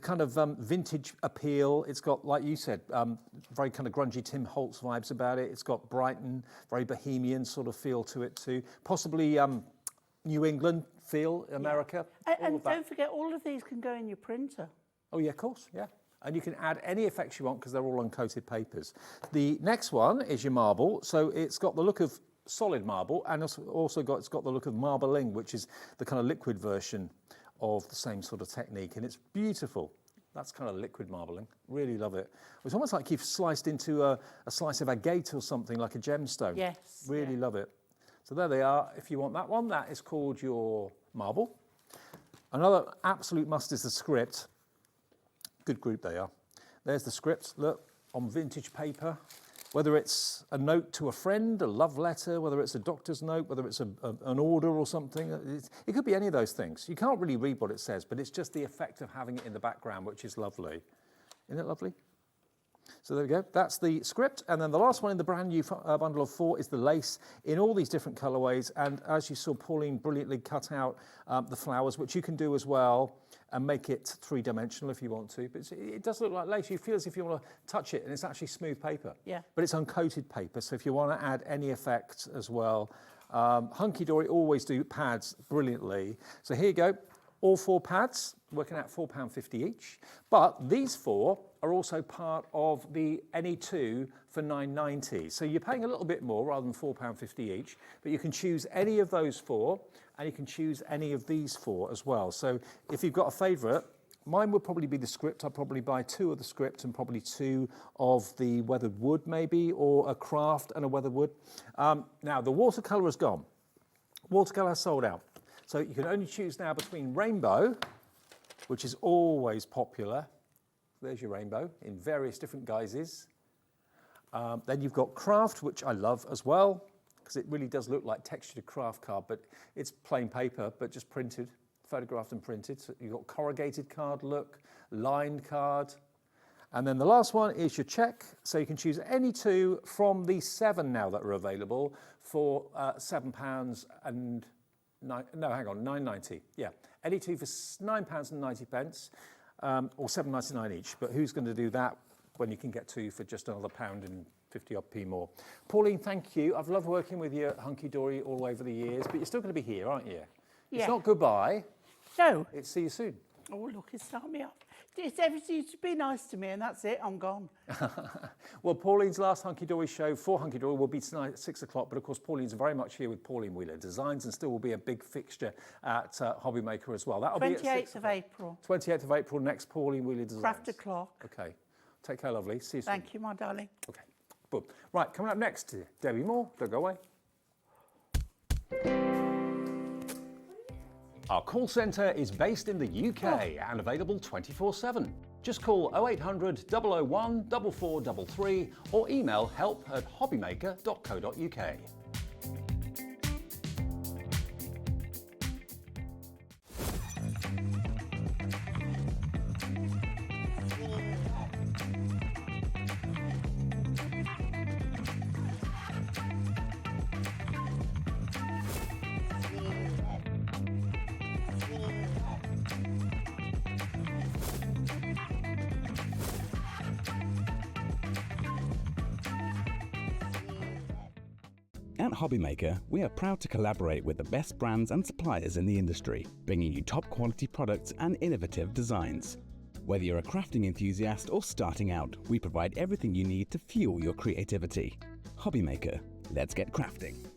kind of vintage appeal. It's got, like you said, very kind of grungy Tim Holtz vibes about it. It's got Brighton, very bohemian sort of feel to it too. Possibly New England feel, America. Yeah. And don't forget, all of these can go in your printer. Oh yeah, of course, yeah. And you can add any effects you want because they're all uncoated papers. The next one is your marble. So it's got the look of solid marble, and it's got the look of marbling, which is the kind of liquid version of the same sort of technique, and it's beautiful. That's kind of liquid marbling. Really love it. It's almost like you've sliced into a slice of agate or something, like a gemstone. Yes. Really love it. So there they are. If you want that one, that is called your marble. Another absolute must is the script. Good group they are. There's the script, look, on vintage paper. Whether it's a note to a friend, a love letter, whether it's a doctor's note, whether it's an order or something. It could be any of those things. You can't really read what it says, but it's just the effect of having it in the background, which is lovely. Isn't it lovely? So there we go, that's the script. And then the last one in the brand new bundle of 4 is the lace in all these different colourways. And as you saw, Pauline brilliantly cut out the flowers, which you can do as well and make it 3-dimensional if you want to. But it does look like lace. You feel as if you want to touch it, and it's actually smooth paper. Yeah. But it's uncoated paper, so if you want to add any effect as well. Hunkydory always do pads brilliantly. So here you go, all 4 pads, working out £4.50 each. But these 4 are also part of the any 2 for £9.90. So you're paying a little bit more rather than £4.50 each, but you can choose any of those 4, and you can choose any of these 4 as well. So if you've got a favourite, mine would probably be the script. I'd probably buy 2 of the script and probably 2 of the weathered wood maybe, or a craft and a weathered wood. Now the watercolour is gone. Watercolour sold out. So you can only choose now between rainbow, which is always popular. There's your rainbow in various different guises. Then you've got craft, which I love as well, because it really does look like textured craft card, but it's plain paper, but just printed, photographed and printed. So you've got corrugated card look, lined card. And then the last one is your check. So you can choose any 2 from the 7 now that are available for £7 and £9.90. Yeah, any 2 for £9.90, or £7.99 each. But who's going to do that when you can get 2 for just another £1.50 more? Pauline, thank you. I've loved working with you at Hunkydory all over the years, but you're still going to be here, aren't you? Yeah. It's not goodbye. No. It's see you soon. Oh, look, it's starting me off. It's everything to be nice to me, and that's it. I'm gone. Well, Pauline's last Hunkydory show for Hunkydory will be tonight at 6 o'clock, but of course Pauline's very much here with Pauline Wheeler Designs and still will be a big fixture at HobbyMaker as well. That'll be at 28th of April. 28th of April, next Pauline Wheeler Designs. Craft o'clock. Okay. Take care, lovely. See you soon. Thank you, my darling. Okay. Boom. Right, coming up next, Debbi Moore. Don't go away. Our call centre is based in the UK and available 24/7. Just call 0800 001 4433 or email help@hobbymaker.co.uk. At HobbyMaker, we are proud to collaborate with the best brands and suppliers in the industry, bringing you top quality products and innovative designs. Whether you're a crafting enthusiast or starting out, we provide everything you need to fuel your creativity. HobbyMaker, let's get crafting.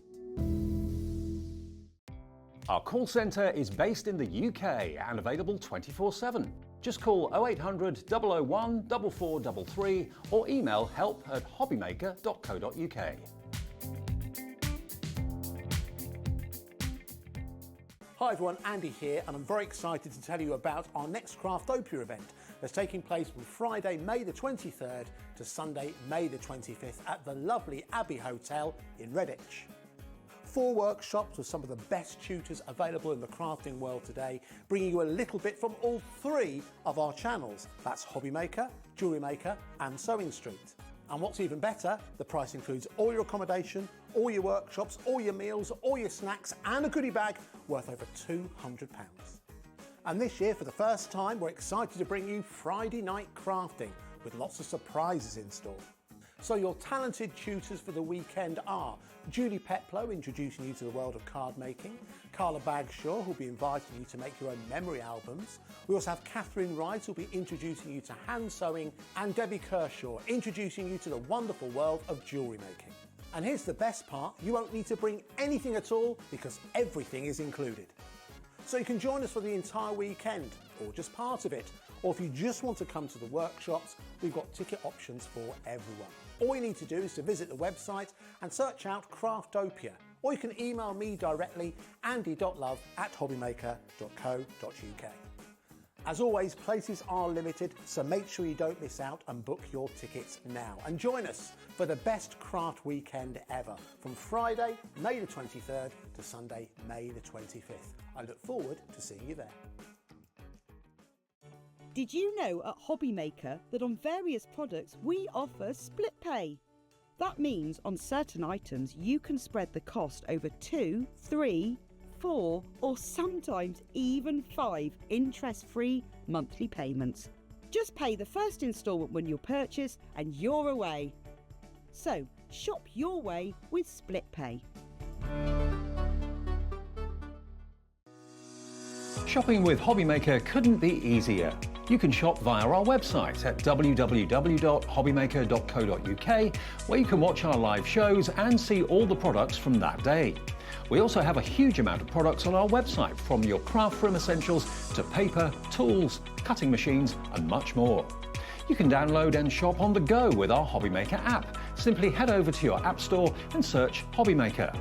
Our call centre is based in the UK and available 24/7. Just call 0800 001 4433 or email help@hobbymaker.co.uk. Hi everyone, Andy here, and I'm very excited to tell you about our next Craftopia event that's taking place from Friday, May the 23rd to Sunday, May the 25th at the lovely Abbey Hotel in Redditch. 4 workshops with some of the best tutors available in the crafting world today, bringing you a little bit from all 3 of our channels. That's HobbyMaker, Jewellery Maker and Sewing Street. And what's even better, the price includes all your accommodation, all your workshops, all your meals, all your snacks and a goodie bag worth over £200. And this year, for the first time, we're excited to bring you Friday night crafting with lots of surprises in store. So your talented tutors for the weekend are Julie Peplow, introducing you to the world of card making, Carla Bagshaw, who'll be inviting you to make your own memory albums. We also have Catherine Wright, who'll be introducing you to hand sewing, and Debbie Kershaw, introducing you to the wonderful world of jewellery making. And here's the best part, you won't need to bring anything at all because everything is included. So you can join us for the entire weekend, or just part of it, or if you just want to come to the workshops, we've got ticket options for everyone. All you need to do is to visit the website and search out Craftopia, or you can email me directly, andy.love@hobbymaker.co.uk. As always, places are limited, so make sure you don't miss out and book your tickets now. And join us for the best craft weekend ever, from Friday, May the 23rd to Sunday, May the 25th. I look forward to seeing you there. Did you know at HobbyMaker that on various products we offer split pay? That means on certain items you can spread the cost over 2, 3, 4 or sometimes even 5 interest-free monthly payments. Just pay the first instalment when you purchase and you're away. So shop your way with split pay. Shopping with HobbyMaker couldn't be easier. You can shop via our website at www.hobbymaker.co.uk, where you can watch our live shows and see all the products from that day. We also have a huge amount of products on our website, from your craft room essentials to paper, tools, cutting machines and much more. You can download and shop on the go with our HobbyMaker app. Simply head over to your app store and search HobbyMaker.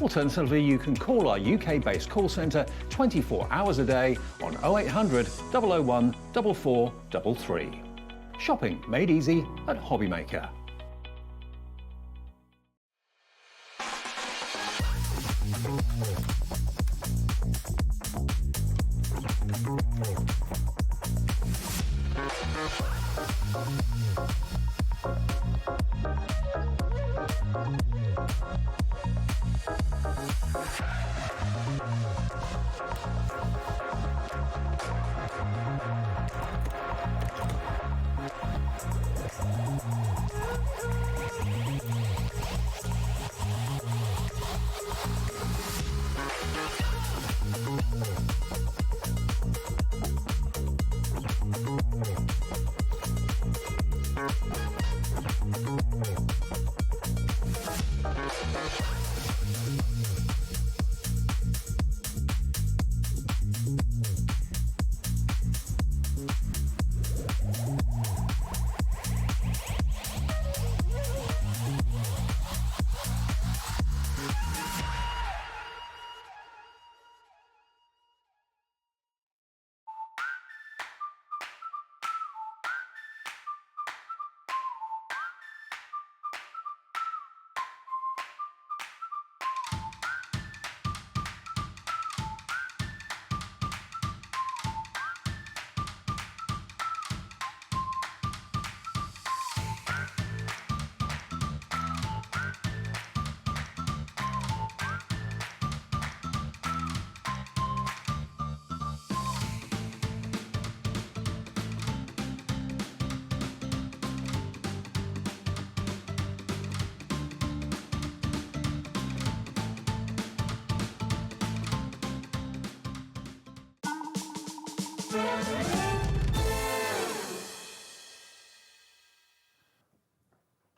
Alternatively, you can call our UK-based call centre 24 hours a day on 0800 001 4433. Shopping made easy at HobbyMaker.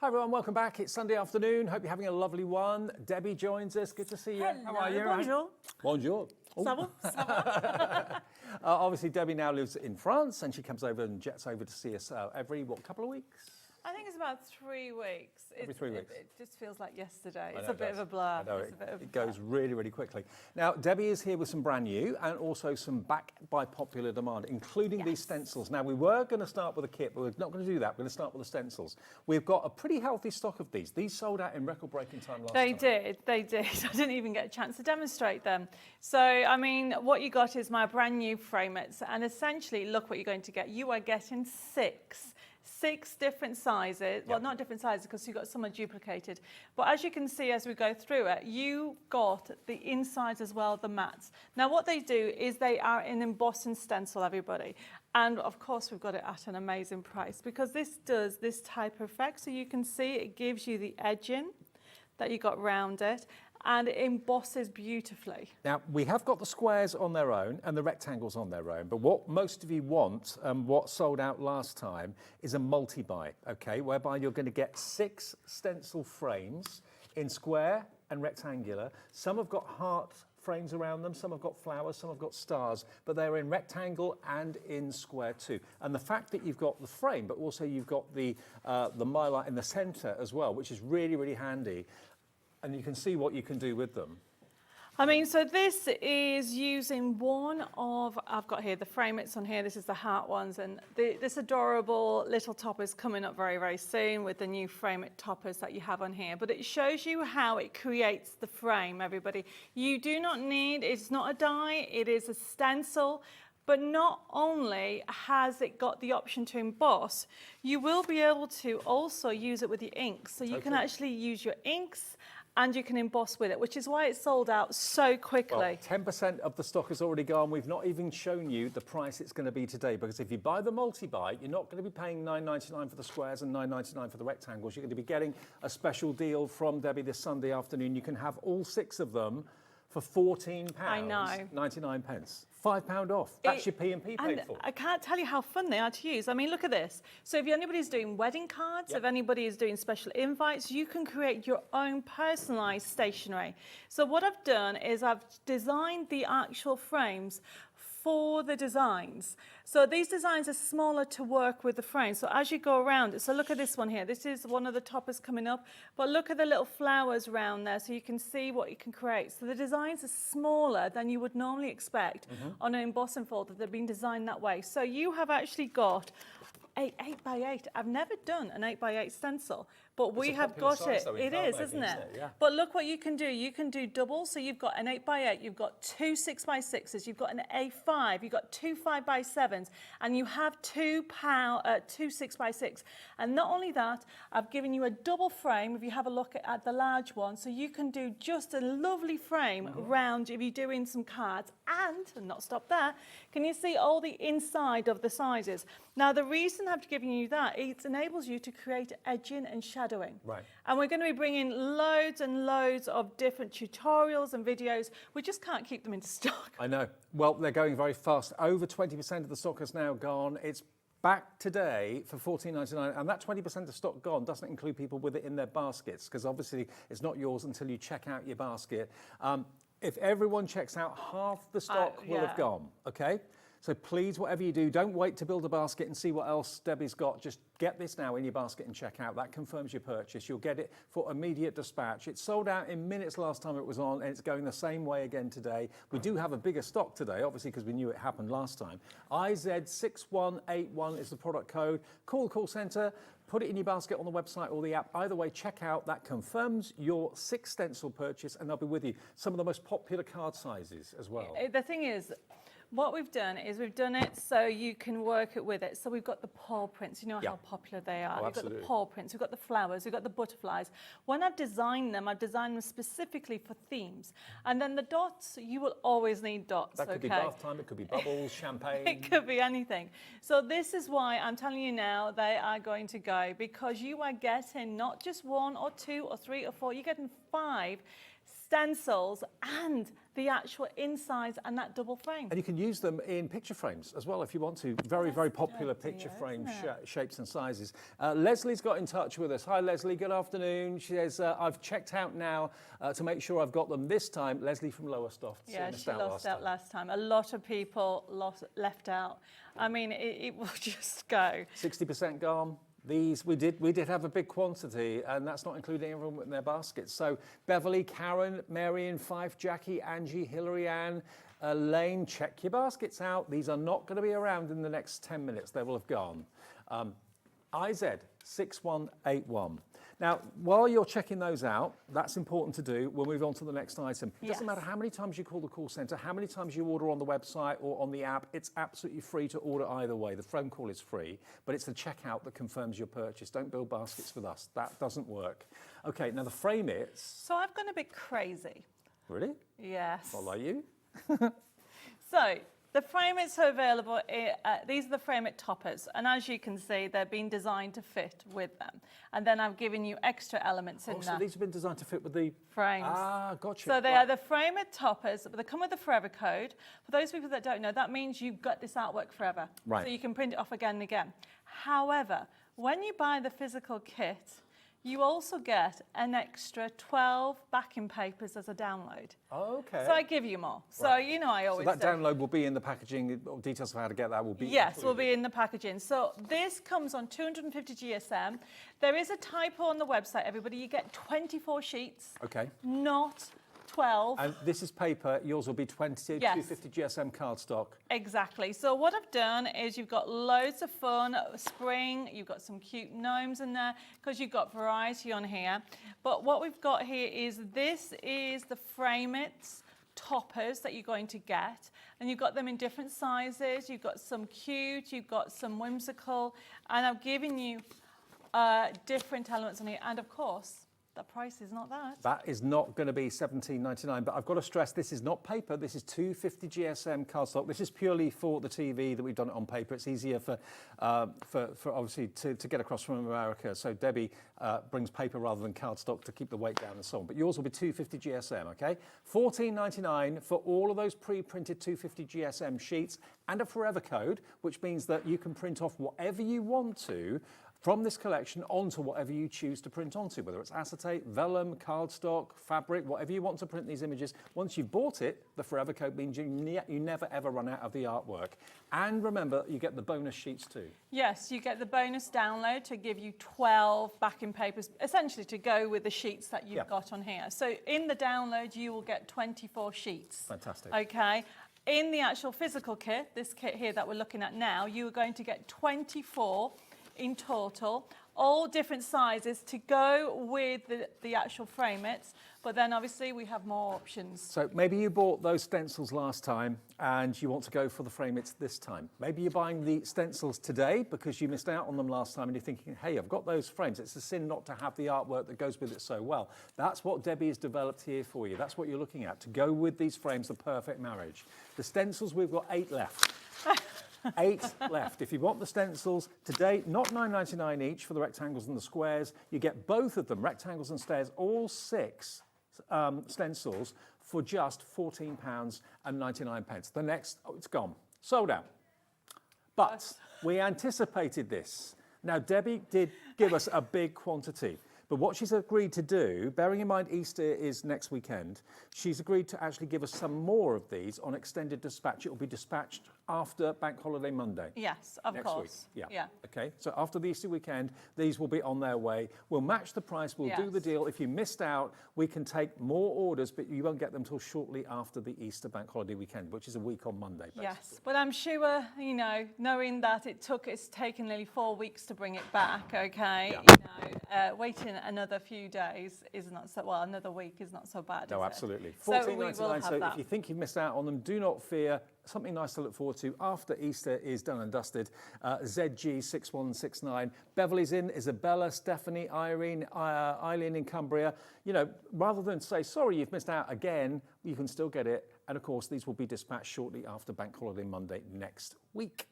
Hi everyone, welcome back. It's Sunday afternoon. Hope you're having a lovely one. Debbie joins us. Good to see you. How are you? Bonjour. Bonjour. Oh. Ça va? Ça va. Obviously, Debbie now lives in France, and she comes over and jets over to see us every, couple of weeks? I think it's about 3 weeks. Every 3 weeks. It just feels like yesterday. I It's know a bit of a blur. I know It's a bit of a it goes really, really quickly. Now, Debbie is here with some brand new and also some back by popular demand, including these stencils. Now, we were going to start with a kit, but we're not going to do that. We're going to start with the stencils. We've got a pretty healthy stock of these. These sold out in record-breaking time last time. They did. I didn't even get a chance to demonstrate them. So, I mean, what you got is my brand new Framets, and essentially, look what you're going to get. You are getting six different sizes. Well, not different sizes because you've got some are duplicated. But as you can see as we go through it, you got the insides as well, the mats. Now what they do is they are an embossing stencil, everybody. And of course we've got it at an amazing price because this does this type of effect. So you can see it gives you the edging that you got round it, and it embosses beautifully. Now, we have got the squares on their own and the rectangles on their own, but what most of you want, and what sold out last time, is a multi-buy, okay, whereby you're going to get 6 stencil frames in square and rectangular. Some have got heart frames around them, some have got flowers, some have got stars, but they're in rectangle and in square too. And the fact that you've got the frame, but also you've got the mylar in the centre as well, which is really, really handy. And you can see what you can do with them. I mean, so this is using one of, I've got here the Framets on here, this is the heart ones, and this adorable little topper is coming up very, very soon with the new Framet toppers that you have on here. But it shows you how it creates the frame, everybody. You do not need, it's not a die, it is a stencil. But not only has it got the option to emboss, you will be able to also use it with your inks. So you can actually use your inks and you can emboss with it, which is why it's sold out so quickly. Well, 10% of the stock has already gone. We've not even shown you the price it's going to be today, because if you buy the multi-buy, you're not going to be paying $9.99 for the squares and $9.99 for the rectangles. You're going to be getting a special deal from Debbie this Sunday afternoon. You can have all 6 of them for £14. I know. 99 pence. £5 off. That's your P&P paid for. I can't tell you how fun they are to use. I mean, look at this. So if anybody's doing wedding cards, if anybody is doing special invites, you can create your own personalised stationery. So what I've done is I've designed the actual frames for the designs. So these designs are smaller to work with the frame. So as you go around it, so look at this one here. This is one of the toppers coming up, but look at the little flowers around there so you can see what you can create. So the designs are smaller than you would normally expect on an embossing folder. They've been designed that way. So you have actually got a 8x8. I've never done an 8x8 stencil, but we have got it. It is, isn't it? Yeah. But look what you can do. You can do doubles. So you've got an 8x8, you've got 2 6x6s, you've got an A5, you've got 2 5x7s, and you have 2 6x6. And not only that, I've given you a double frame if you have a look at the large one. So you can do just a lovely frame round if you're doing some cards. And not stop there, can you see all the inside of the sizes? Now, the reason I've given you that, it enables you to create edging and shadowing. Right. And we're going to be bringing loads and loads of different tutorials and videos. We just can't keep them in stock. I know. Well, they're going very fast. Over 20% of the stock has now gone. It's back today for $14.99, and that 20% of stock gone doesn't include people with it in their baskets, because obviously it's not yours until you check out your basket. If everyone checks out, half the stock will have gone, okay? So please, whatever you do, don't wait to build a basket and see what else Debbie's got. Just get this now in your basket and check out. That confirms your purchase. You'll get it for immediate dispatch. It sold out in minutes last time it was on, and it's going the same way again today. We do have a bigger stock today, obviously, because we knew it happened last time. IZ6181 is the product code. Call the call centre. Put it in your basket on the website or the app. Either way, check out. That confirms your 6 stencil purchase, and they'll be with you. Some of the most popular card sizes as well. The thing is, what we've done is we've done it so you can work it with it. So we've got the paw prints, you know how popular they are. We've got the paw prints, we've got the flowers, we've got the butterflies. When I've designed them specifically for themes. And then the dots, you will always need dots. That could be bath time, it could be bubbles, champagne. It could be anything. So this is why I'm telling you now they are going to go, because you are getting not just 1 or 2 or 3 or 4, you're getting 5 stencils and the actual insides and that double frame. And you can use them in picture frames as well if you want to. Very, very popular picture frame shapes and sizes. Leslie's got in touch with us. Hi, Leslie. Good afternoon. She says, I've checked out now to make sure I've got them this time. Leslie from Lowestoft. Yeah, she lost out last time. A lot of people left out. I mean, it will just go. 60% gone. These, we did have a big quantity, and that's not including everyone in their baskets. So Beverly, Karen, Marion, Fife, Jackie, Angie, Hilary Ann, Elaine, check your baskets out. These are not going to be around in the next 10 minutes. They will have gone. IZ6181. Now, while you're checking those out, that's important to do. We'll move on to the next item. It doesn't matter how many times you call the call centre, how many times you order on the website or on the app. It's absolutely free to order either way. The phone call is free, but it's the checkout that confirms your purchase. Don't build baskets with us. That doesn't work. Okay, now the frame is... So I've gone a bit crazy. Really? Yes. Not like you. So the frame is available. These are the frame it toppers, and as you can see, they're being designed to fit with them. And then I've given you extra elements in there. So these have been designed to fit with the frames. Ah, gotcha. So they are the frame it toppers, but they come with the forever code. For those people that don't know, that means you've got this artwork forever. Right. So you can print it off again and again. However, when you buy the physical kit, you also get an extra 12 backing papers as a download. Okay. So I give you more. So, you know, I always So that download will be in the packaging, details of how to get that will be Yes, will be in the packaging. So this comes on 250 GSM. There is a typo on the website, everybody. You get 24 sheets. Okay. Not 12. And this is paper. Yours will be 250 GSM cardstock. Exactly. So what I've done is you've got loads of fun spring. You've got some cute gnomes in there because you've got variety on here. But what we've got here is this is the Frame It toppers that you're going to get, and you've got them in different sizes. You've got some cute, you've got some whimsical, and I've given you different elements on here, and of course the price is not that. That is not going to be $17.99, but I've got to stress this is not paper. This is 250 GSM cardstock. This is purely for the TV that we've done it on paper. It's easier for obviously to get across from America. So Debbie brings paper rather than cardstock to keep the weight down and so on. But yours will be 250 GSM, okay? $14.99 for all of those pre-printed 250 GSM sheets and a forever code, which means that you can print off whatever you want to from this collection onto whatever you choose to print onto, whether it's acetate, vellum, cardstock, fabric, whatever you want to print these images. Once you've bought it, the forever code means you never ever run out of the artwork. And remember, you get the bonus sheets too. Yes, you get the bonus download to give you 12 backing papers, essentially to go with the sheets that you've got on here. So in the download, you will get 24 sheets. Fantastic. Okay. In the actual physical kit, this kit here that we're looking at now, you are going to get 24 in total, all different sizes to go with the actual framets, but then obviously we have more options. So maybe you bought those stencils last time and you want to go for the framets this time. Maybe you're buying the stencils today because you missed out on them last time and you're thinking, hey, I've got those frames. It's a sin not to have the artwork that goes with it so well. That's what Debbie has developed here for you. That's what you're looking at, to go with these frames, the perfect marriage. The stencils, we've got 8 left. 8 left. If you want the stencils today, not $9.99 each for the rectangles and the squares. You get both of them, rectangles and squares, all 6 stencils for just £14.99. The next, oh, it's gone. Sold out. But we anticipated this. Now, Debbie did give us a big quantity. But what she's agreed to do, bearing in mind Easter is next weekend, she's agreed to actually give us some more of these on extended dispatch. It will be dispatched after Bank Holiday Monday. Yes, of course. Week. Yeah. Okay, so after the Easter weekend, these will be on their way. We'll match the price, we'll do the deal. If you missed out, we can take more orders, but you won't get them till shortly after the Easter Bank Holiday weekend, which is a week on Monday, basically. Yes, but I'm sure, you know, knowing that it's taken nearly 4 weeks to bring it back, okay, you know, waiting another few days is not so, well, another week is not so bad, No, is absolutely. $14.99, so if you think you've missed out on them, do not fear. Something nice to look forward to after Easter is done and dusted. ZG6169. Beverly's in, Isabella, Stephanie, Irene, Eileen in Cumbria. You know, rather than say, sorry, you've missed out again, you can still get it. And of course, these will be dispatched shortly after Bank Holiday Monday next week.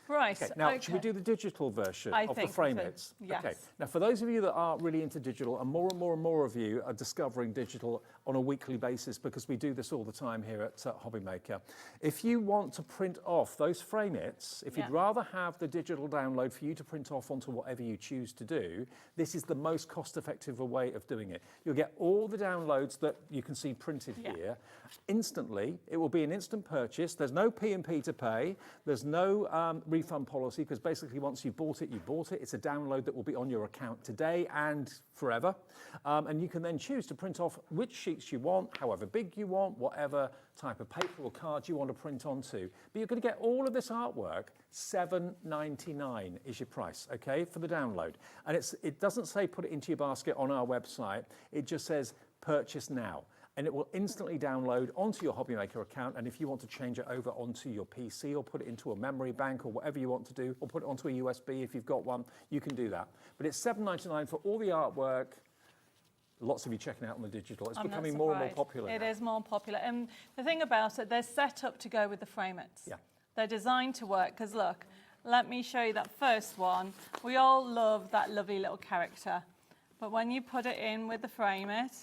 Right. Okay, now, should we do the digital version of the framets? Yes. Okay. Now, for those of you that are really into digital, and more of you are discovering digital on a weekly basis because we do this all the time here at HobbyMaker. If you want to print off those framets, if you'd rather have the digital download for you to print off onto whatever you choose to do, this is the most cost-effective way of doing it. You'll get all the downloads that you can see printed here instantly. It will be an instant purchase. There's no P&P to pay. There's no refund policy, because basically once you've bought it, you bought it. It's a download that will be on your account today and forever. And you can then choose to print off which sheets you want, however big you want, whatever type of paper or card you want to print onto. But you're going to get all of this artwork, $7.99 is your price, okay, for the download. And it doesn't say put it into your basket on our website. It just says purchase now. And it will instantly download onto your HobbyMaker account. And if you want to change it over onto your PC or put it into a memory bank or whatever you want to do, or put it onto a USB if you've got one, you can do that. But it's $7.99 for all the artwork. Lots of you checking out on the digital. It's becoming more and more popular. It is more popular. And the thing about it, they're set up to go with the framets. Yeah. They're designed to work, because look, let me show you that first one. We all love that lovely little character. But when you put it in with the framet,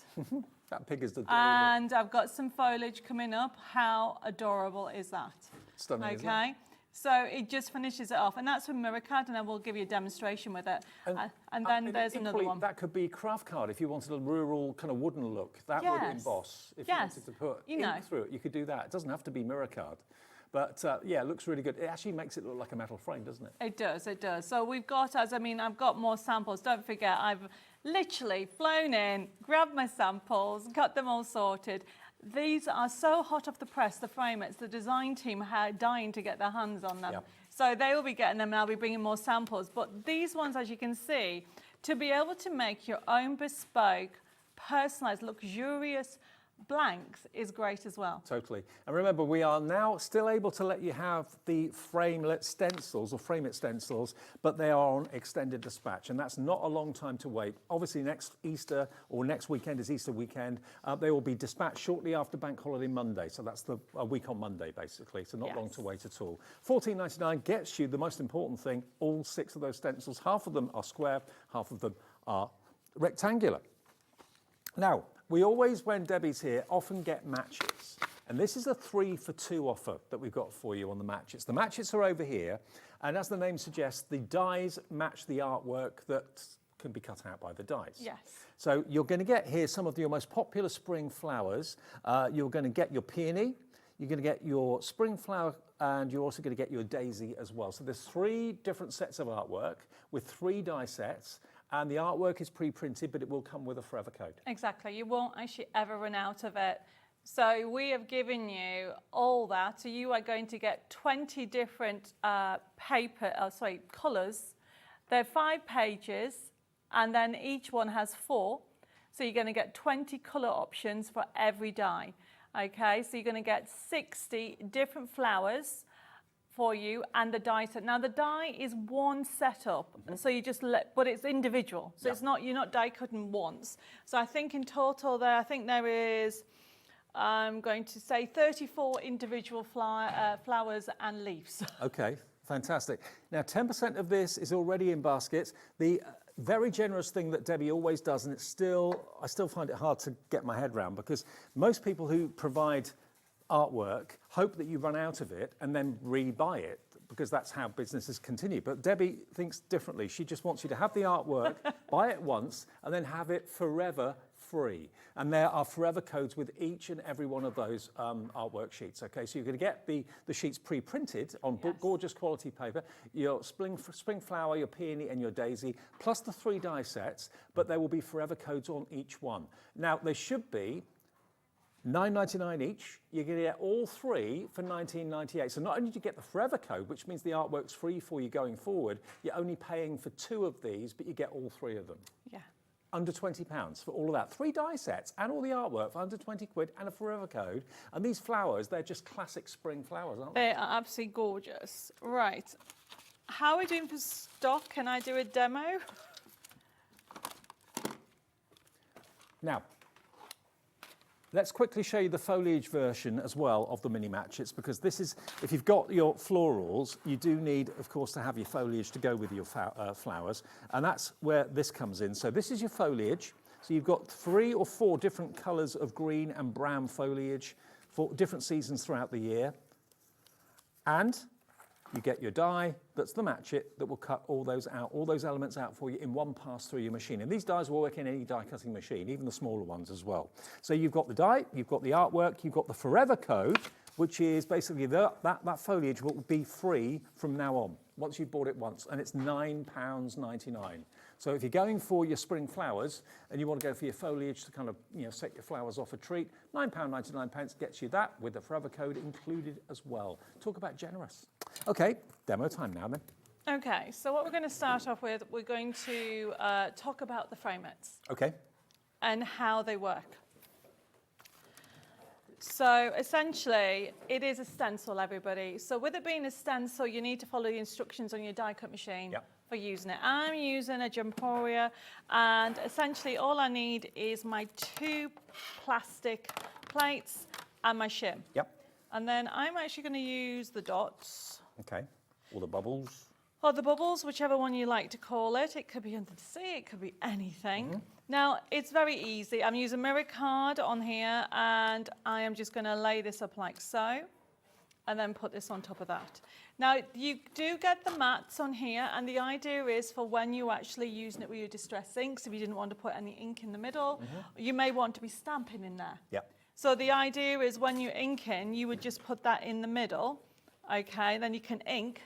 that pig is adorable. And I've got some foliage coming up. How adorable is that? Stunning, isn't it? Okay, so it just finishes it off, and that's with mirror card, and I will give you a demonstration with it. And then there's another one. That could be craft card if you wanted a rural kind of wooden look. That would emboss. If you wanted to put ink through it, you could do that. It doesn't have to be mirror card. But yeah, it looks really good. It actually makes it look like a metal frame, doesn't it? It does, it does. So we've got, I've got more samples. Don't forget, I've literally flown in, grabbed my samples, got them all sorted. These are so hot off the press, the framets. The design team are dying to get their hands on them. So they will be getting them, and I'll be bringing more samples. But these ones, as you can see, to be able to make your own bespoke, personalised, luxurious blanks is great as well. Totally. And remember, we are now still able to let you have the framelit stencils or frame it stencils, but they are on extended dispatch, and that's not a long time to wait. Obviously, next Easter or next weekend is Easter weekend. They will be dispatched shortly after Bank Holiday Monday, so that's a week on Monday, basically, so not long to wait at all. $14.99 gets you the most important thing, all 6 of those stencils. Half of them are square, half of them are rectangular. Now, we always, when Debbie's here, often get matches. And this is a 3 for 2 offer that we've got for you on the matches. The matches are over here, and as the name suggests, the dies match the artwork that can be cut out by the dies. Yes. So you're going to get here some of your most popular spring flowers. You're going to get your peony, you're going to get your spring flower, and you're also going to get your daisy as well. So there's 3 different sets of artwork with 3 die sets. And the artwork is pre-printed, but it will come with a forever code. Exactly, you won't actually ever run out of it. So we have given you all that. So you are going to get 20 different colours. They're 5 pages, and then each one has 4. So you're going to get 20 colour options for every die. Okay, so you're going to get 60 different flowers for you and the die set. Now the die is one setup, and so you just but it's individual. So it's not, you're not die cutting once. So I think in total there is, I'm going to say 34 individual flowers and leaves. Okay, fantastic. Now 10% of this is already in baskets. The very generous thing that Debbie always does, and I still find it hard to get my head around, because most people who provide artwork hope that you run out of it and then rebuy it, because that's how businesses continue. But Debbie thinks differently. She just wants you to have the artwork, buy it once, and then have it forever free. And there are forever codes with each and every one of those artwork sheets. Okay, so you're going to get the sheets pre-printed on gorgeous quality paper, your spring flower, your peony, and your daisy, plus the 3 die sets, but there will be forever codes on each one. Now, they should be $9.99 each. You're going to get all 3 for $19.98. So not only do you get the forever code, which means the artwork's free for you going forward, you're only paying for 2 of these, but you get all 3 of them. Yeah. Under £20 for all of that. 3 die sets and all the artwork for under 20 quid and a forever code. And these flowers, they're just classic spring flowers, aren't they? They are absolutely gorgeous. Right. How are we doing for stock? Can I do a demo? Now, let's quickly show you the foliage version as well of the mini matches, because this is, if you've got your florals, you do need, of course, to have your foliage to go with your flowers, and that's where this comes in. So this is your foliage. So you've got 3 or 4 different colours of green and brown foliage for different seasons throughout the year. And you get your die that's the match it that will cut all those out, all those elements out for you in one pass through your machine. And these dies will work in any die cutting machine, even the smaller ones as well. So you've got the die, you've got the artwork, you've got the forever code, which is basically that foliage will be free from now on, once you've bought it once, and it's £9.99. So if you're going for your spring flowers and you want to go for your foliage to kind of, set your flowers off a treat, £9.99 gets you that with the forever code included as well. Talk about generous. Okay, demo time now then. Okay, so what we're going to start off with, we're going to talk about the framets. Okay. And how they work. So essentially, it is a stencil, everybody. So with it being a stencil, you need to follow the instructions on your die cut machine for using it. I'm using a Gemporia, and essentially all I need is my 2 plastic plates and my shim. Yep. And then I'm actually going to use the dots. Okay, or the bubbles. Or the bubbles, whichever one you like to call it. It could be under the sea, it could be anything. Now, it's very easy. I'm using mirror card on here, and I am just going to lay this up like so, and then put this on top of that. Now, you do get the mats on here, and the idea is for when you're actually using it with your distress inks, if you didn't want to put any ink in the middle, you may want to be stamping in there. Yep. So the idea is when you're inking, you would just put that in the middle, okay? Then you can ink,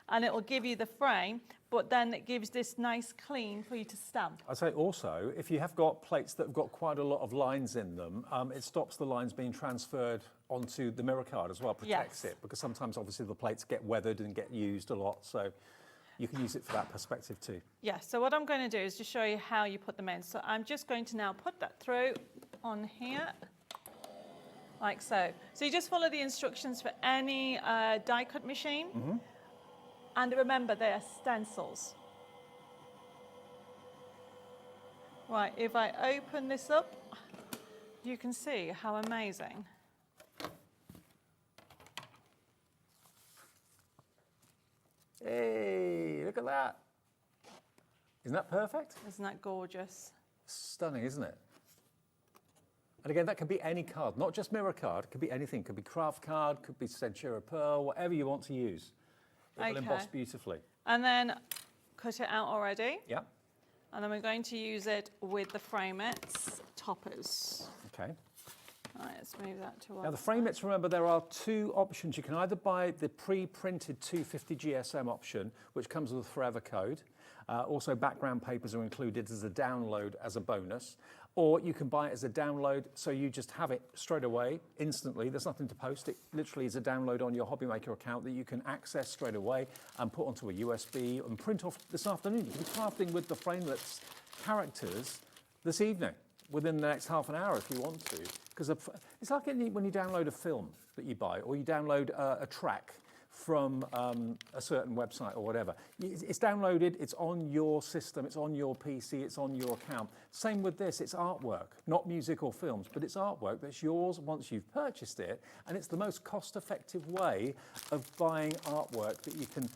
and it will give you the frame, but then it gives this nice clean for you to stamp. I'd say also, if you have got plates that have got quite a lot of lines in them, it stops the lines being transferred onto the mirror card as well, protects it, because sometimes obviously the plates get weathered and get used a lot, so you can use it for that perspective too. Yeah, so what I'm going to do is just show you how you put them in. So I'm just going to now put that through, on here, like so. So you just follow the instructions for any die cut machine. And remember, they are stencils. Right, if I open this up, you can see how amazing. Hey, look at that. Isn't that perfect? Isn't that gorgeous? Stunning, isn't it? And again, that could be any card, not just mirror card. It could be anything. It could be craft card, could be Centura Pearl, whatever you want to use. It will emboss beautifully. And then cut it out already. Yeah. And then we're going to use it with the Framets toppers. Okay. All right, let's move that to Now the Framets, remember, there are two options. You can either buy the pre-printed 250 GSM option, which comes with a forever code. Also, background papers are included as a download as a bonus. Or you can buy it as a download, so you just have it straight away, instantly. There's nothing to post. It literally is a download on your HobbyMaker account that you can access straight away and put onto a USB and print off this afternoon. You can be crafting with the Framelets characters this evening, within the next half an hour if you want to. Because it's like when you download a film that you buy, or you download a track from a certain website or whatever. It's downloaded, it's on your system, it's on your PC, it's on your account. Same with this, it's artwork, not music or films, but it's artwork that's yours once you've purchased it, and it's the most cost-effective way of buying artwork that you can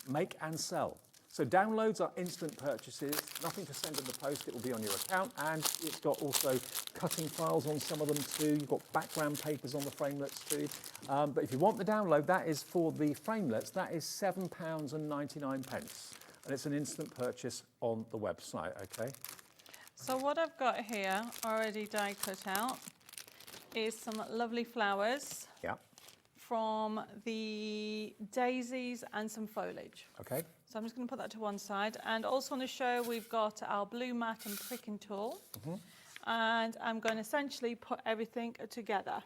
make and sell. So downloads are instant purchases, nothing to send in the post, it will be on your account, and it's got also cutting files on some of them too. You've got background papers on the Framelets too. But if you want the download, that is for the Framelets, that is £7.99, and it's an instant purchase on the website, okay? So what I've got here, already die cut out, is some lovely flowers. Yeah. From the daisies and some foliage. Okay. So I'm just going to put that to one side. And also on the show, we've got our blue mat and pricking tool. And I'm going to essentially put everything together.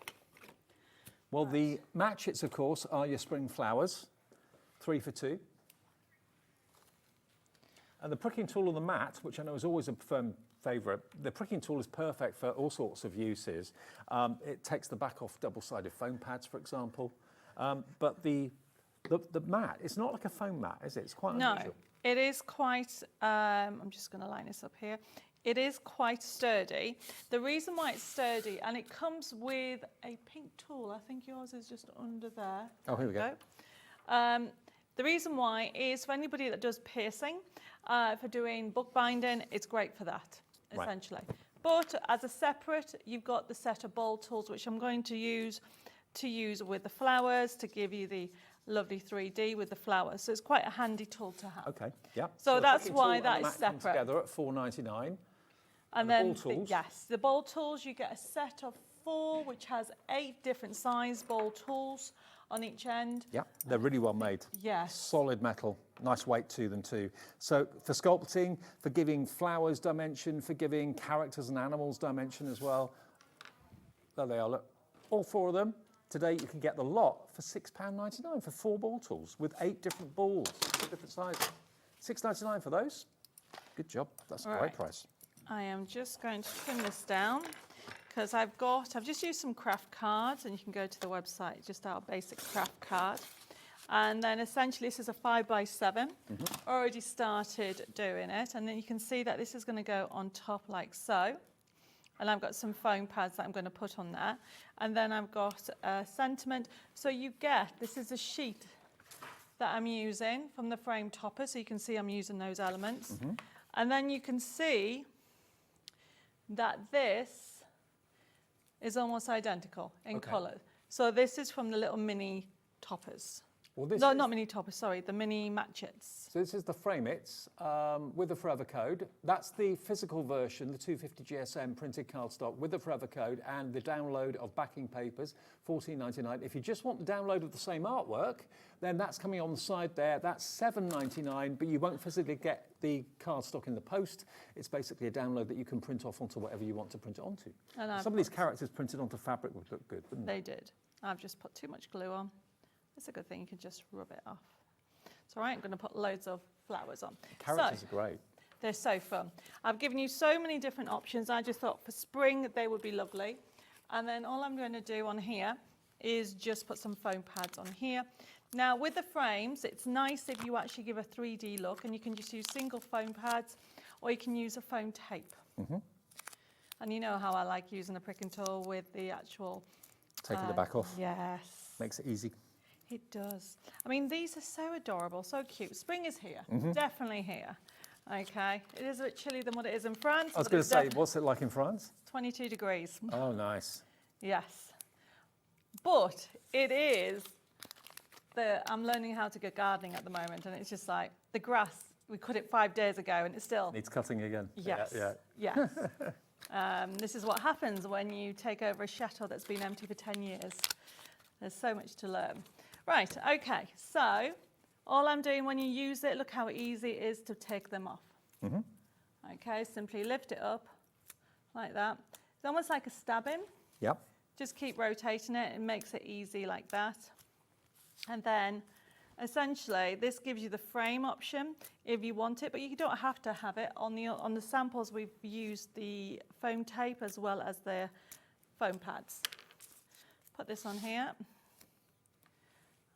Well, the matchets, of course, are your spring flowers, 3 for 2. And the pricking tool on the mat, which I know is always a firm favourite, the pricking tool is perfect for all sorts of uses. It takes the back off double-sided foam pads, for example. But the mat, it's not like a foam mat, is it? It's quite unusual. No, it is quite, I'm just going to line this up here. It is quite sturdy. The reason why it's sturdy, and it comes with a pink tool. I think yours is just under there. Oh, here we go. The reason why is for anybody that does piercing, for doing bookbinding, it's great for that, essentially. But as a separate, you've got the set of bowl tools, which I'm going to use with the flowers to give you the lovely 3D with the flowers. So it's quite a handy tool to have. Okay, yeah. So that's why that is separate. Together at £4.99. And then then, the bowl tools. Yes, the bowl tools, you get a set of 4, which has 8 different size bowl tools on each end. Yeah, they're really well made. Yes. Solid metal, nice weight to them too. So for sculpting, for giving flowers dimension, for giving characters and animals dimension as well. There they are, look. All 4 of them. Today you can get the lot for £6.99 for 4 ball tools with 8 different balls, different sizes. £6.99 for those. Good job, that's a great price. I am just going to trim this down because I've just used some craft cards, and you can go to the website, just our basic craft card. And then essentially this is a 5x7. Already started doing it, and then you can see that this is going to go on top like so. And I've got some foam pads that I'm going to put on there. And then I've got a sentiment. So you get, this is a sheet that I'm using from the frame topper. So you can see I'm using those elements. And then you can see that this is almost identical in colour. So this is from the little mini toppers. Well, this not mini toppers, sorry, the mini matchets. So this is the Framets with the forever code. That's the physical version, the 250 GSM printed cardstock with the forever code and the download of backing papers, $14.99. If you just want the download of the same artwork, then that's coming on the side there. That's $7.99, but you won't physically get the cardstock in the post. It's basically a download that you can print off onto whatever you want to print it onto. And some of these characters printed onto fabric would look good, wouldn't they? They did. I've just put too much glue on. It's a good thing, you can just rub it off. It's all right, I'm going to put loads of flowers on. Characters are great. They're so fun. I've given you so many different options. I just thought for spring they would be lovely. And then all I'm going to do on here is just put some foam pads on here. Now with the frames, it's nice if you actually give a 3D look, and you can just use single foam pads, or you can use a foam tape. And you know how I like using a pricking tool with the actual... Taking the back off. Yes. Makes it easy. It does. I mean, these are so adorable, so cute. Spring is here, definitely here. Okay, it is a bit chilly than what it is in France. I was going to say, what's it like in France? 22 degrees. Oh, nice. Yes. But it is, I'm learning how to go gardening at the moment, and it's just like the grass, we cut it 5 days ago and it's still... Needs cutting again. Yes, yes. This is what happens when you take over a chateau that's been empty for 10 years. There's so much to learn. Right, okay, so all I'm doing when you use it, look how easy it is to take them off. Okay, simply lift it up like that. It's almost like a stabbing. Yep. Just keep rotating it. It makes it easy like that. And then essentially this gives you the frame option if you want it, but you don't have to have it. On the samples we've used the foam tape as well as the foam pads. Put this on here.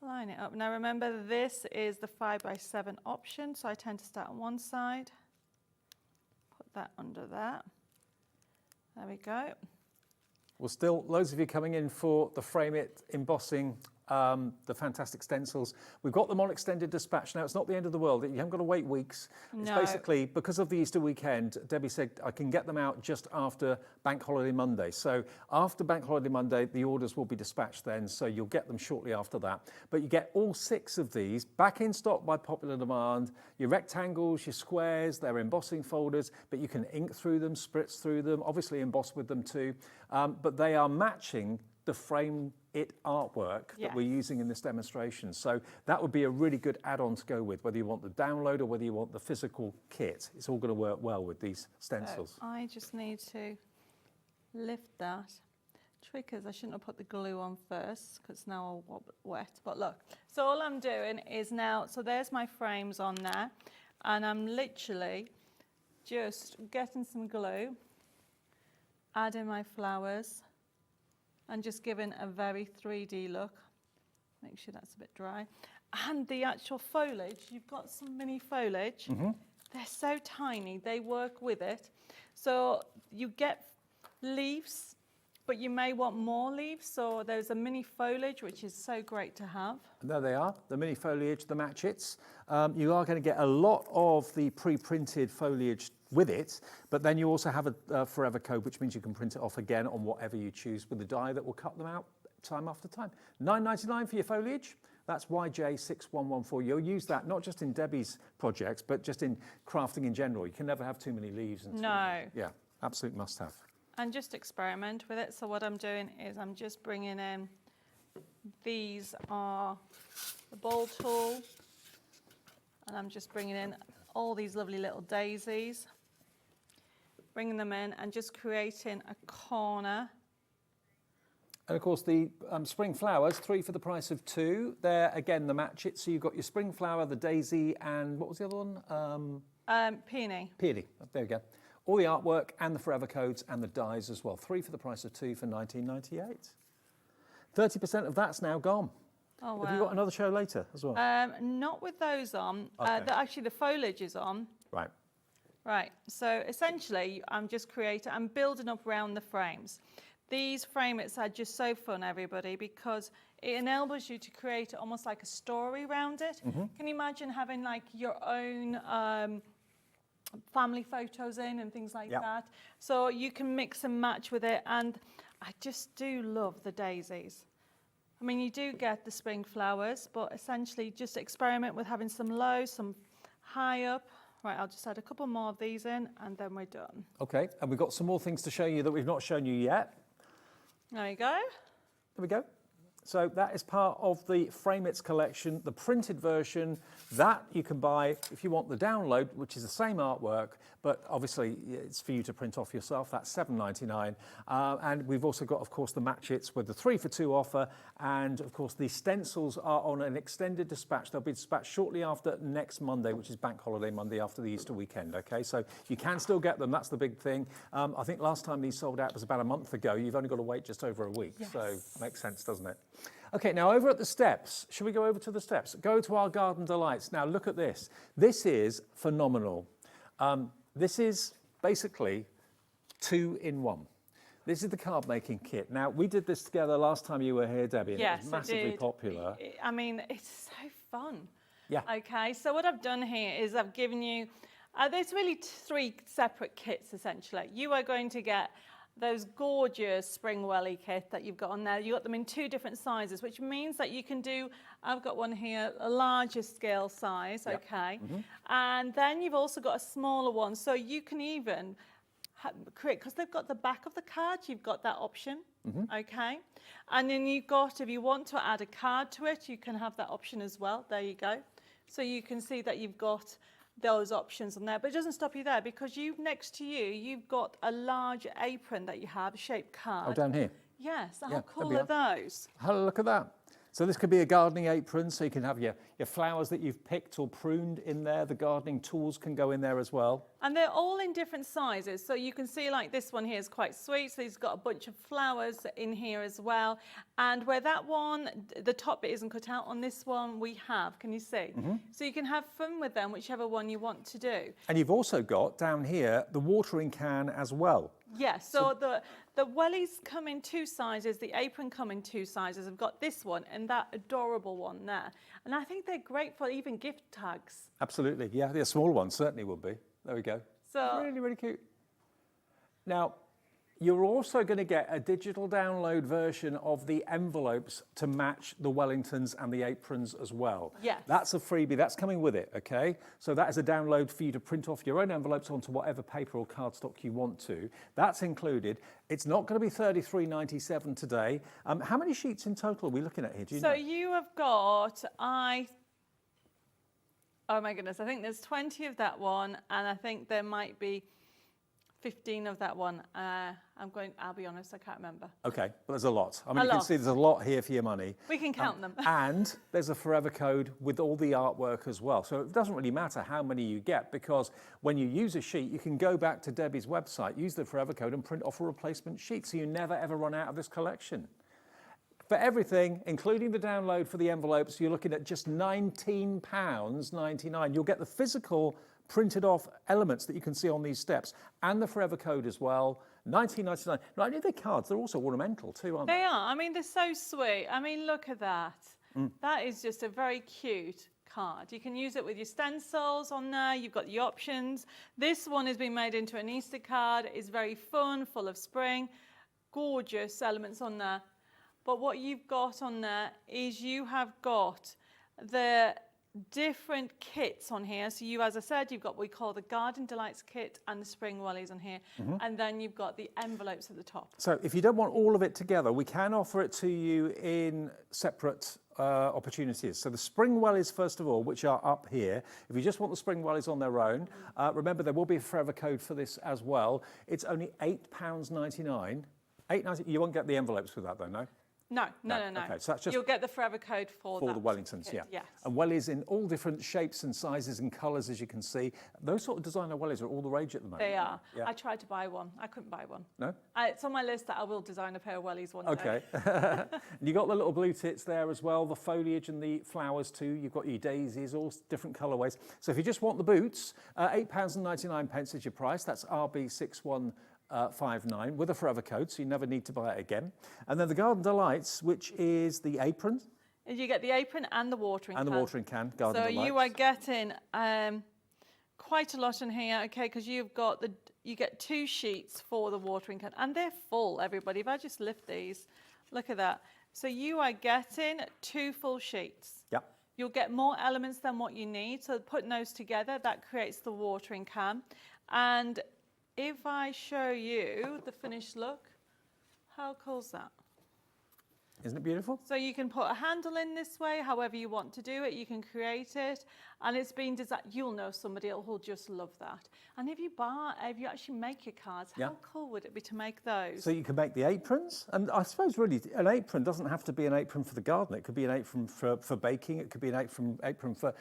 Line it up. Now remember, this is the 5x7 option, so I tend to start on one side. Put that under that. There we go. Well, still loads of you coming in for the Frame It embossing, the fantastic stencils. We've got them on extended dispatch now. It's not the end of the world. You haven't got to wait weeks. No. It's basically, because of the Easter weekend, Debbie said I can get them out just after Bank Holiday Monday. So after Bank Holiday Monday, the orders will be dispatched then, so you'll get them shortly after that. But you get all 6 of these back in stock by popular demand. Your rectangles, your squares, they're embossing folders, but you can ink through them, spritz through them, obviously emboss with them too. But they are matching the Frame It artwork that we're using in this demonstration. So that would be a really good add-on to go with, whether you want the download or whether you want the physical kit. It's all going to work well with these stencils. So I just need to lift that. Trick is I shouldn't have put the glue on first because it's now all wet. But look, so all I'm doing is now, so there's my frames on there, and I'm literally just getting some glue, adding my flowers, and just giving a very 3D look. Make sure that's a bit dry. And the actual foliage, you've got some mini foliage. They're so tiny, they work with it. So you get leaves, but you may want more leaves. So there's a mini foliage, which is so great to have. And there they are, the mini foliage, the matchets. You are going to get a lot of the pre-printed foliage with it, but then you also have a forever code, which means you can print it off again on whatever you choose with the die that will cut them out time after time. $9.99 for your foliage. That's YJ6114. You'll use that not just in Debbie's projects, but just in crafting in general. You can never have too many leaves. And no. Yeah, absolute must have. And just experiment with it. So what I'm doing is I'm just bringing in, these are the ball tool, and I'm just bringing in all these lovely little daisies, bringing them in and just creating a corner. And of course the spring flowers, 3 for the price of 2. They're again the match it. So you've got your spring flower, the daisy, and what was the other one? Peony. Peony, there we go. All the artwork and the forever codes and the dies as well. 3 for the price of 2 for $19.98. 30% of that's now gone. Oh, wow. Have you got another show later as well? Not with those on. Okay. Actually, the foliage is on. Right. Right. So essentially, I'm building up around the frames. These frame-its are just so fun, everybody, because it enables you to create almost like a story around it. Can you imagine having like your own family photos in and things like that? So you can mix and match with it, and I just do love the daisies. I mean, you do get the spring flowers, but essentially just experiment with having some low, some high up. Right, I'll just add a couple more of these in, and then we're done. Okay, and we've got some more things to show you that we've not shown you yet. There you go. There we go. So that is part of the Frame It's collection, the printed version. That you can buy if you want the download, which is the same artwork, but obviously it's for you to print off yourself. That's $7.99. And we've also got, of course, the match-its with the 3 for 2 offer. And of course, the stencils are on an extended dispatch. They'll be dispatched shortly after next Monday, which is Bank Holiday Monday after the Easter weekend. Okay, so you can still get them. That's the big thing. I think last time these sold out was about a month ago. You've only got to wait just over a week. Yes. So makes sense, doesn't it? Okay, now over at the steps, should we go over to the steps? Go to our Garden Delights. Now look at this. This is phenomenal. This is basically 2 in 1. This is the card making kit. Now we did this together last time you were here, Debbie, and Yes, it was massively popular. I mean, it's so fun. Yeah. Okay, so what I've done here is I've given you, there's really 3 separate kits essentially. You are going to get those gorgeous spring welly kit that you've got on there. You've got them in 2 different sizes, which means that you can do, I've got one here, a larger scale size, Yep. okay? And then you've also got a smaller one, so you can even create, because they've got the back of the card, you've got that option, okay? And then you've got, if you want to add a card to it, you can have that option as well. There you go. So you can see that you've got those options on there, but it doesn't stop you there, because next to you, you've got a large apron that you have, a shaped card. Oh, down here. Yes, Yeah, how there cool we are those? Have a look at that. So this could be a gardening apron, so you can have your flowers that you've picked or pruned in there. The gardening tools can go in there as well. And they're all in different sizes. So you can see like this one here is quite sweet. So he's got a bunch of flowers in here as well. And where that one, the top bit isn't cut out, on this one we have, can you see? So you can have fun with them, whichever one you want to do. And you've also got down here the watering can as well. Yes, so the wellies come in 2 sizes, the apron come in 2 sizes. I've got this one and that adorable one there. And I think they're great for even gift tags. Absolutely, yeah, the small one certainly would be. There we go. So really, really cute. Now, you're also going to get a digital download version of the envelopes to match the Wellingtons and the aprons as well. Yes. That's a freebie. That's coming with it, okay? So that is a download for you to print off your own envelopes onto whatever paper or cardstock you want to. That's included. It's not going to be $33.97 today. How many sheets in total are we looking at here? Do you know? you have got, oh my goodness, I think there's 20 of that one, and I think there might be 15 of that one. I'll be honest, I can't remember. Okay, but there's a lot. I mean, A you can lot. see there's a lot here for your money. We can count them. And there's a forever code with all the artwork as well. So it doesn't really matter how many you get, because when you use a sheet, you can go back to Debbie's website, use the forever code and print off a replacement sheet. So you never ever run out of this collection. For everything, including the download for the envelopes, you're looking at just £19.99. You'll get the physical printed off elements that you can see on these steps and the forever code as well. $19.99. Not only are they cards, they're also ornamental too, aren't they? They are. I mean, they're so sweet. I mean, look at that. That is just a very cute card. You can use it with your stencils on there. You've got the options. This one has been made into an Easter card. It's very fun, full of spring. Gorgeous elements on there. But what you've got on there is you have got the different kits on here. So you, as I said, you've got what we call the Garden Delights kit and the Spring Wellies on here. And then you've got the envelopes at the top. So if you don't want all of it together, we can offer it to you in separate opportunities. So the Spring Wellies, first of all, which are up here. If you just want the Spring Wellies on their own, remember there will be a forever code for this as well. It's only £8.99. $8.99. You won't get the envelopes with that though, no? No. Okay, so that's just You'll get the forever code for the that Wellingtons, kit, yeah. Yes. And wellies in all different shapes and sizes and colours, as you can see. Those sort of designer wellies are all the rage at the moment. They are. Yeah. I tried to buy one. I couldn't buy one. No? It's on my list that I will design a pair of wellies one day. Okay. And you got the little blue tits there as well, the foliage and the flowers too. You've got your daisies, all different colourways. So if you just want the boots, £8.99 is your price. That's RB6159 with a forever code, so you never need to buy it again. And then the Garden Delights, which is the apron. You get the apron and the watering can. And the watering can, Garden Delights. So you are getting quite a lot in here, okay, because you get 2 sheets for the watering can, and they're full, everybody. If I just lift these, look at that. So you are getting 2 full sheets. Yep. You'll get more elements than what you need, so putting those together, that creates the watering can. And if I show you the finished look, how cool is that? Isn't it beautiful? So you can put a handle in this way, however you want to do it, you can create it. And it's been designed, you'll know somebody who'll just love that. And if you actually make your cards, how cool would it be to make those? So you can make the aprons. And I suppose really an apron doesn't have to be an apron for the garden. It could be an apron for baking. It could be an apron for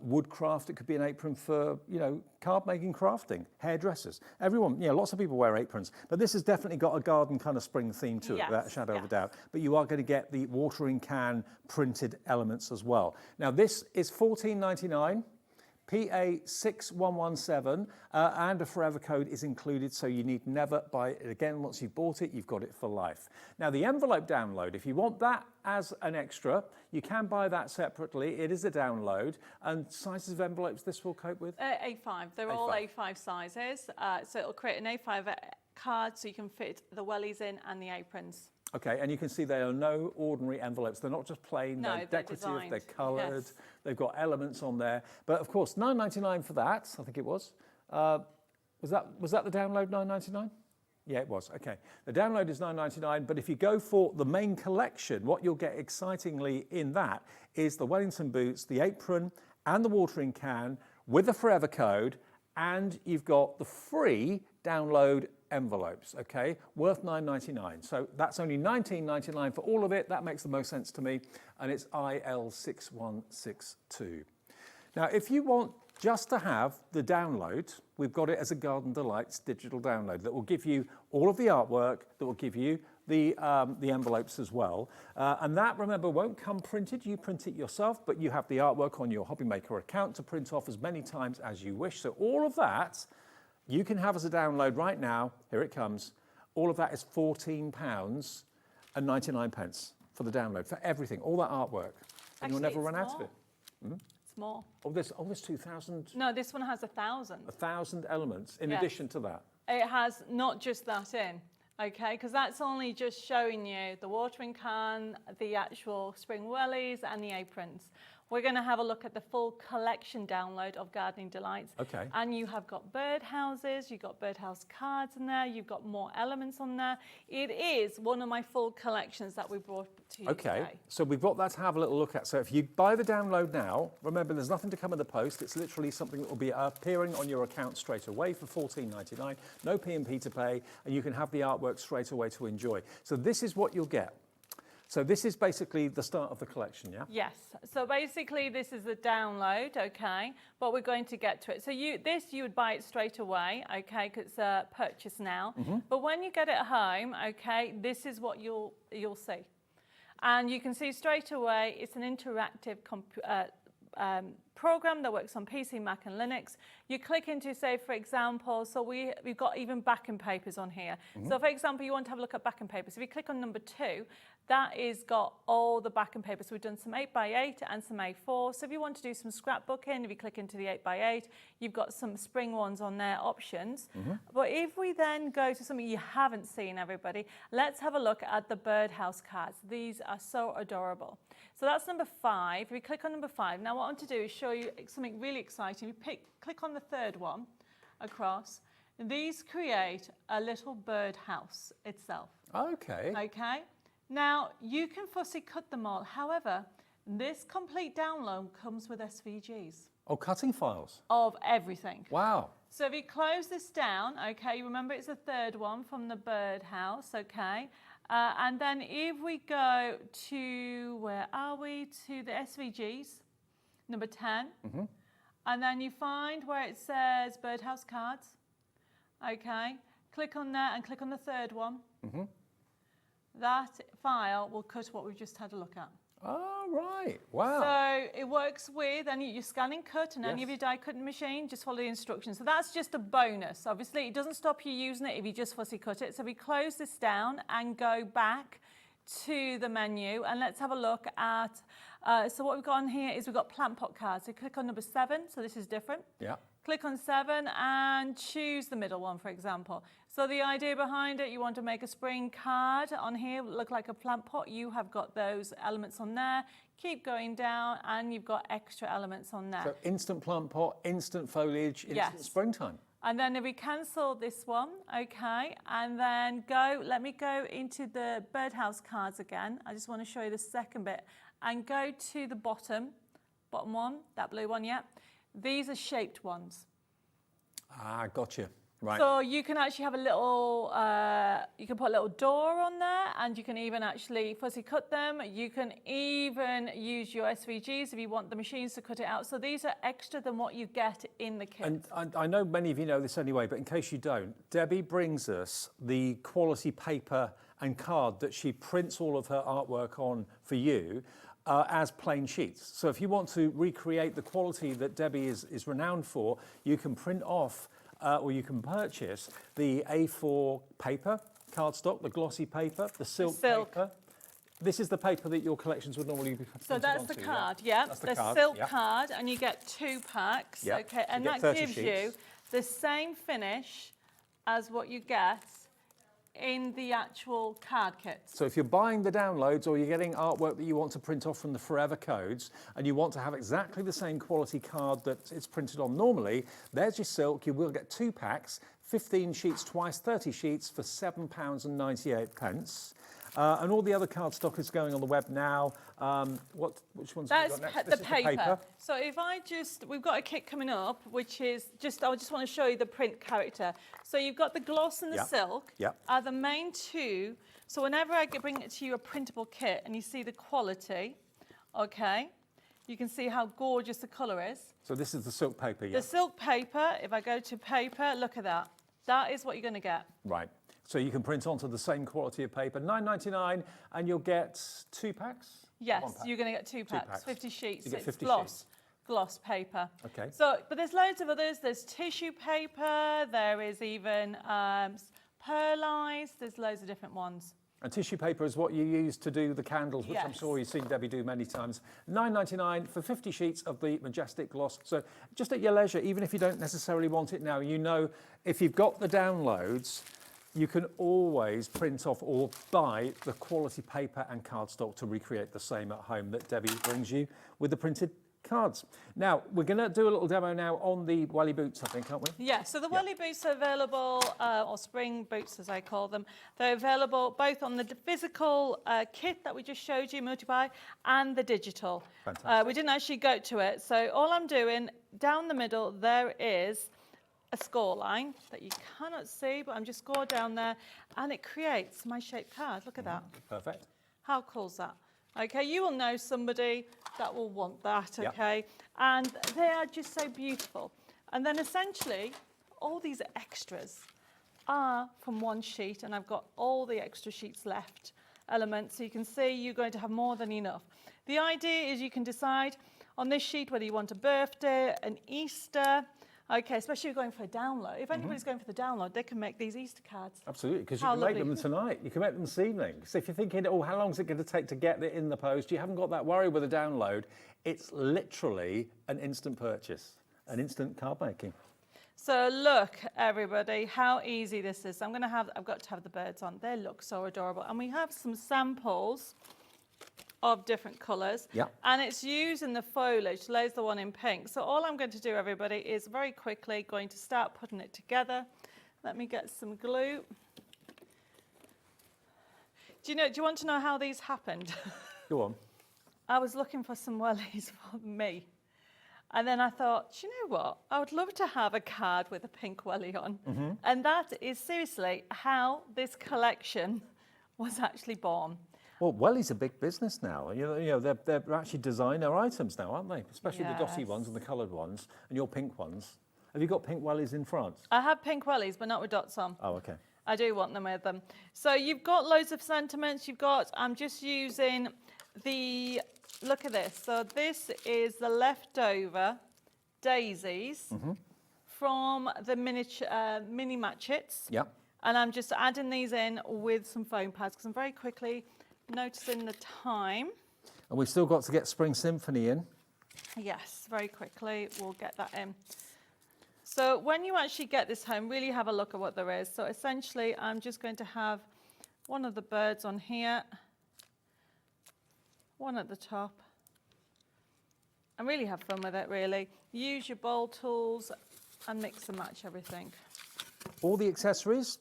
woodcraft. It could be an apron for, card making, crafting, hairdressers. Everyone, lots of people wear aprons. But this has definitely got a garden kind of spring theme to it, without a shadow of a doubt. But you are going to get the watering can printed elements as well. Now this is $14.99, PA6117, and a forever code is included, so you need never buy it again. Once you've bought it, you've got it for life. Now the envelope download, if you want that as an extra, you can buy that separately. It is a download. And sizes of envelopes this will cope with? A5. They're all A5 sizes. So it'll create an A5 card so you can fit the wellies in and the aprons. Okay, and you can see they are no ordinary envelopes. They're not just plain, no, they're decorative, designed. They're coloured, yes. They've got elements on there. But of course, $9.99 for that, I think it was. Was that the download, $9.99? Yeah, it was, okay. The download is $9.99, but if you go for the main collection, what you'll get excitingly in that is the Wellington boots, the apron, and the watering can with the forever code, and you've got the free download envelopes, okay, worth $9.99. So that's only $19.99 for all of it. That makes the most sense to me, and it's IL6162. Now, if you want just to have the download, we've got it as a Garden Delights digital download that will give you all of the artwork, that will give you the envelopes as well. And that, remember, won't come printed. You print it yourself, but you have the artwork on your HobbyMaker account to print off as many times as you wish. So all of that you can have as a download right now. Here it comes. All of that is £14.99 for the download, for everything, all that artwork. And you'll never run out of it. Hmm? It's more. Oh, there's 2,000? No, this one has 1,000. 1,000 elements in addition to that? It has not just that in, okay? Because that's only just showing you the watering can, the actual spring wellies and the aprons. We're going to have a look at the full collection download of Gardening Delights. Okay. And you have got birdhouses, you've got birdhouse cards in there, you've got more elements on there. It is one of my full collections that we brought to you today. So we've got that to have a little look at. So if you buy the download now, remember there's nothing to come in the post. It's literally something that will be appearing on your account straight away for $14.99. No P&P to pay, and you can have the artwork straight away to enjoy. So this is what you'll get. So this is basically the start of the collection, yeah? Yes. So basically this is the download, okay? But we're going to get to it. So you would buy it straight away, okay? Because it's a purchase now. Mm-hmm. But when you get it home, okay, this is what you'll see. And you can see straight away it's an interactive program that works on PC, Mac and Linux. You click into, say, for example, so we've got even backing papers on here. Mm-hmm. So for example, you want to have a look at backing papers. If you click on number 2, that is got all the backing papers. So we've done some 8x8 and some A4. So if you want to do some scrapbooking, if you click into the 8x8, you've got some spring ones on there, options. Mm-hmm. But if we then go to something you haven't seen, everybody, let's have a look at the birdhouse cards. These are so adorable. So that's number 5. If we click on number 5, now what I want to do is show you something really exciting. You click on the 3rd one across. These create a little birdhouse itself. Okay. Okay. Now, you can fussy cut them all. However, this complete download comes with SVGs. Oh, cutting files? Of everything. Wow. So if you close this down, okay, remember it's the 3rd one from the birdhouse, okay? And then if we go to, where are we? To the SVGs, number 10. Mm-hmm. And then you find where it says birdhouse cards, okay? Click on there and click on the 3rd one. Mm-hmm. That file will cut what we've just had a look at. Oh, right. Wow. So it works with, and you scan and cut, and any of your die cutting machine, just follow the instructions. So that's just a bonus. Obviously, it doesn't stop you using it if you just fussy cut it. So we close this down and go back to the menu, and let's have a look at, so what we've got on here is we've got plant pot cards. So click on number 7, so this is different. Yeah. Click on 7 and choose the middle one, for example. So the idea behind it, you want to make a spring card on here, look like a plant pot. You have got those elements on there. Keep going down and you've got extra elements on there. So instant plant pot, instant foliage, instant springtime. And then if we cancel this one, okay, and then let me go into the birdhouse cards again. I just want to show you the second bit. And go to the bottom one, that blue one, yeah. These are shaped ones. Ah, gotcha. Right. So you can actually have a little, you can put a little door on there, and you can even actually fussy cut them. You can even use your SVGs if you want the machines to cut it out. So these are extra than what you get in the kit. And I know many of you know this anyway, but in case you don't, Debbie brings us the quality paper and card that she prints all of her artwork on for you as plain sheets. So if you want to recreate the quality that Debbie is renowned for, you can print off or you can purchase the A4 paper, cardstock, the glossy paper, the silk paper. This is the paper that your collections would normally be printed So that's onto, the card, yeah. That's the card, silk yeah. card, and you get 2 packs, Yeah. okay, and you get that 30 gives sheets. you the same finish as what you get in the actual card kits. So if you're buying the downloads or you're getting artwork that you want to print off from the Forever Codes and you want to have exactly the same quality card that it's printed on normally, there's your silk. You will get 2 packs, 15 sheets twice, 30 sheets for £7.98. And all the other cardstock is going on the web now. Which ones have That's we got next? the This is paper. So if we've got a kit coming up, which is I just want to show you the print character. So you've got the gloss and the silk are the main 2. So whenever I bring it to you a printable kit and you see the quality, okay, you can see how gorgeous the colour is. So this is the silk paper, yeah? The silk paper, if I go to paper, look at that. That is what you're going to get. Right. So you can print onto the same quality of paper, $9.99, and you'll get 2 packs? Yes, 1 pack? you're going to get 2 packs, 2 packs. 50 sheets. You get It's 50 gloss paper. Okay. So, but there's loads of others. There's tissue paper. There is even pearlized. There's loads of different ones. And tissue paper is what you use to do the candles, which I'm Yes. sure you've seen Debbie do many times. $9.99 for 50 sheets of the majestic gloss. So just at your leisure, even if you don't necessarily want it now, you know if you've got the downloads, you can always print off or buy the quality paper and cardstock to recreate the same at home that Debbie brings you with the printed cards. Now, we're going to do a little demo now on the welly boots, I think, aren't we? Yeah, so the welly boots are available, or spring boots as I call them. They're available both on the physical kit that we just showed you, multi-buy, and the digital. Fantastic. We didn't actually go to it, so all I'm doing, down the middle, there is a score line that you cannot see, but I'm just scored down there, and it creates my shaped card. Look at that. Perfect. How cool's that? Okay, you will know somebody that will want that, Yep. okay? And they are just so beautiful. And then essentially, all these extras are from one sheet, and I've got all the extra sheets left elements, so you can see you're going to have more than enough. The idea is you can decide on this sheet whether you want a birthday, an Easter, okay, especially if you're going for a download. If anybody's going for the download, they can make these Easter cards. Absolutely, because you How can make lovely. them tonight. You can make them this evening. So if you're thinking, oh, how long is it going to take to get it in the post? You haven't got that worry with a download. It's literally an instant purchase, an instant card making. So look, everybody, how easy this is. I've got to have the birds on. They look so adorable. And we have some samples of different colours. Yeah. And it's using the foliage. There's the one in pink. So all I'm going to do, everybody, is very quickly going to start putting it together. Let me get some glue. Do you want to know how these happened? Go on. I was looking for some wellies for me. And then I thought, do you know what? I would love to have a card with a pink welly on. Mm-hmm. And that is seriously how this collection was actually born. Well, wellies are big business now. You know, they're actually designer items now, aren't they? Especially the dotty Yes. ones and the coloured ones, and your pink ones. Have you got pink wellies in France? I have pink wellies, but not with dots on. Oh, okay. I do want them with them. So you've got loads of sentiments. I'm just using look at this. So this is the leftover daisies from the mini matchets. Yeah. And I'm just adding these in with some foam pads because I'm very quickly noticing the time. And we've still got to get Spring Symphony in. Yes, very quickly we'll get that in. So when you actually get this home, really have a look at what there is. So essentially, I'm just going to have one of the birds on here, one at the top, and really have fun with it, really. Use your bowl tools and mix and match everything. All the accessories,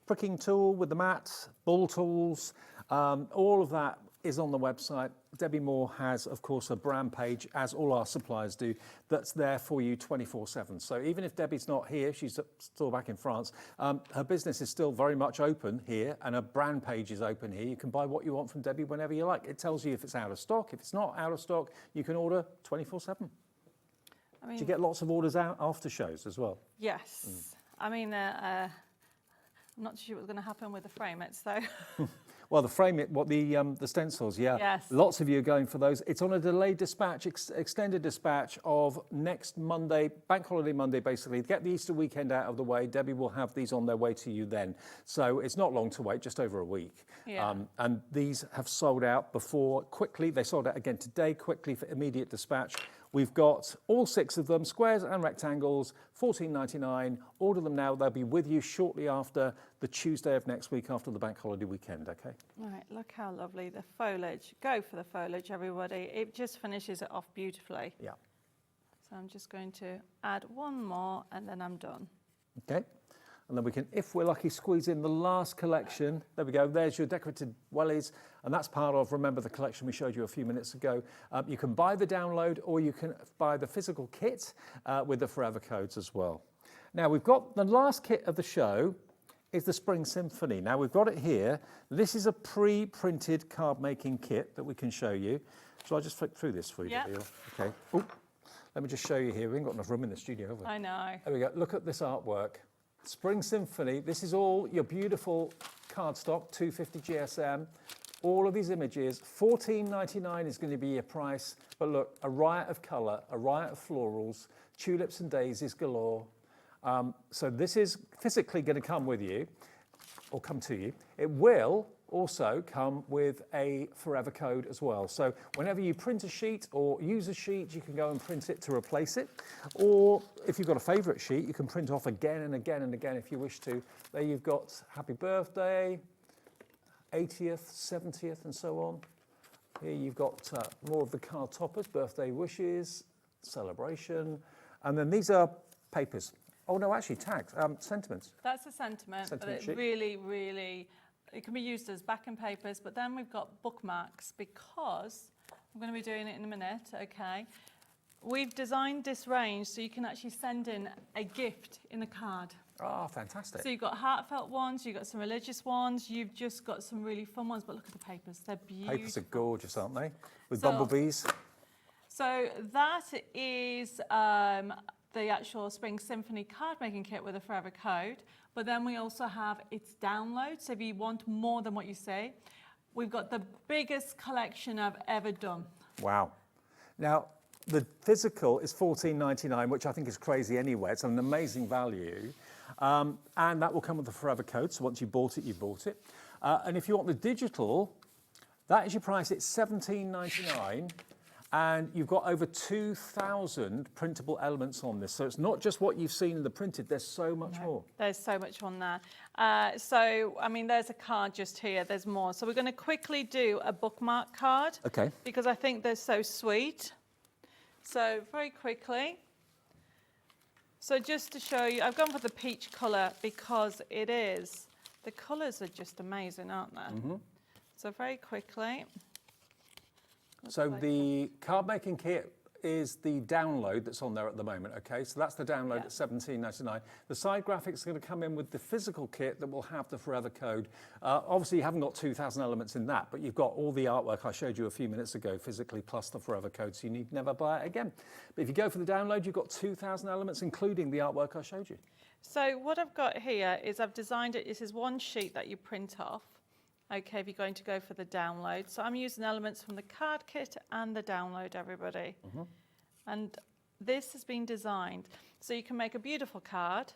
pricking tool with the mat, ball tools, all of that is on the website. Debbi Moore has, of course, a brand page, as all our suppliers do, that's there for you 24/7. So even if Debbie's not here, she's still back in France, her business is still very much open here, and her brand page is open here. You can buy what you want from Debbi whenever you like. It tells you if it's out of stock. If it's not out of stock, you can order 24/7. I mean, Do you get lots of orders out after shows as well? Yes. I mean, I'm not sure what's going to happen with the frame it, so. Well, the frame, the stencils, yeah. Yes. Lots of you are going for those. It's on a delayed dispatch, extended dispatch of next Monday, Bank Holiday Monday, basically. Get the Easter weekend out of the way. Debbie will have these on their way to you then. So it's not long to wait, just over a week. Yeah. And these have sold out before quickly. They sold out again today, quickly for immediate dispatch. We've got all 6 of them, squares and rectangles, $14.99. Order them now. They'll be with you shortly after the Tuesday of next week, after the bank holiday weekend, okay? All right, look how lovely the foliage. Go for the foliage, everybody. It just finishes it off beautifully. Yeah. So I'm just going to add one more and then I'm done. Okay. And then we can, if we're lucky, squeeze in the last collection. There we go. There's your decorated wellies. And that's part of, remember, the collection we showed you a few minutes ago. You can buy the download, or you can buy the physical kit with the forever codes as well. Now, we've got the last kit of the show is the Spring Symphony. Now, we've got it here. This is a pre-printed card-making kit that we can show you. Shall I just flick through this for you? Yep. Debbie? Okay. Ooh. Let me just show you here. We haven't got enough room in the studio, have we? I know. There we go. Look at this artwork. Spring Symphony. This is all your beautiful cardstock, 250 GSM. All of these images. $14.99 is going to be your price. But look, a riot of colour, a riot of florals, tulips and daisies galore. So this is physically going to come with you, or come to you. It will also come with a forever code as well. So whenever you print a sheet or use a sheet, you can go and print it to replace it. Or if you've got a favourite sheet, you can print off again and again and again if you wish to. There you've got happy birthday, 80th, 70th, and so on. Here you've got more of the card toppers, birthday wishes, celebration. And then these are papers. Oh no, actually tags, sentiments. That's a sentiment, but it sheet. really, it can be used as backing papers, but then we've got bookmarks because I'm going to be doing it in a minute, okay? We've designed this range so you can actually send in a gift in a card. Oh, fantastic. So you've got heartfelt ones, you've got some religious ones, you've just got some really fun ones, but look at the papers, they're beautiful. Papers are gorgeous, aren't they? With So- bumblebees. So that is the actual Spring Symphony card making kit with a forever code. But then we also have its download. So if you want more than what you say, we've got the biggest collection I've ever done. Wow. Now, the physical is $14.99, which I think is crazy anyway. It's an amazing value. And that will come with the forever code. So once you bought it, you bought it. And if you want the digital, that is your price. It's $17.99. And you've got over 2,000 printable elements on this. So it's not just what you've seen in the printed, there's so much more. There's so much on there. So, I mean, there's a card just here, there's more. So we're going to quickly do a bookmark card. Okay. Because I think they're so sweet. So very quickly. So just to show you, I've gone for the peach colour because it is. The colours are just amazing, aren't they? Mm-hmm. So very quickly. So the card making kit is the download that's on there at the moment, okay? So that's the download at $17.99. The side graphics are going to come in with the physical kit that will have the forever code. Obviously, you haven't got 2,000 elements in that, but you've got all the artwork I showed you a few minutes ago physically, plus the forever code, so you need never buy it again. But if you go for the download, you've got 2,000 elements, including the artwork I showed you. So what I've got here is I've designed it. This is one sheet that you print off. Okay, if you're going to go for the download. So I'm using elements from the card kit and the download, everybody. Mm-hmm. And this has been designed so you can make a beautiful card,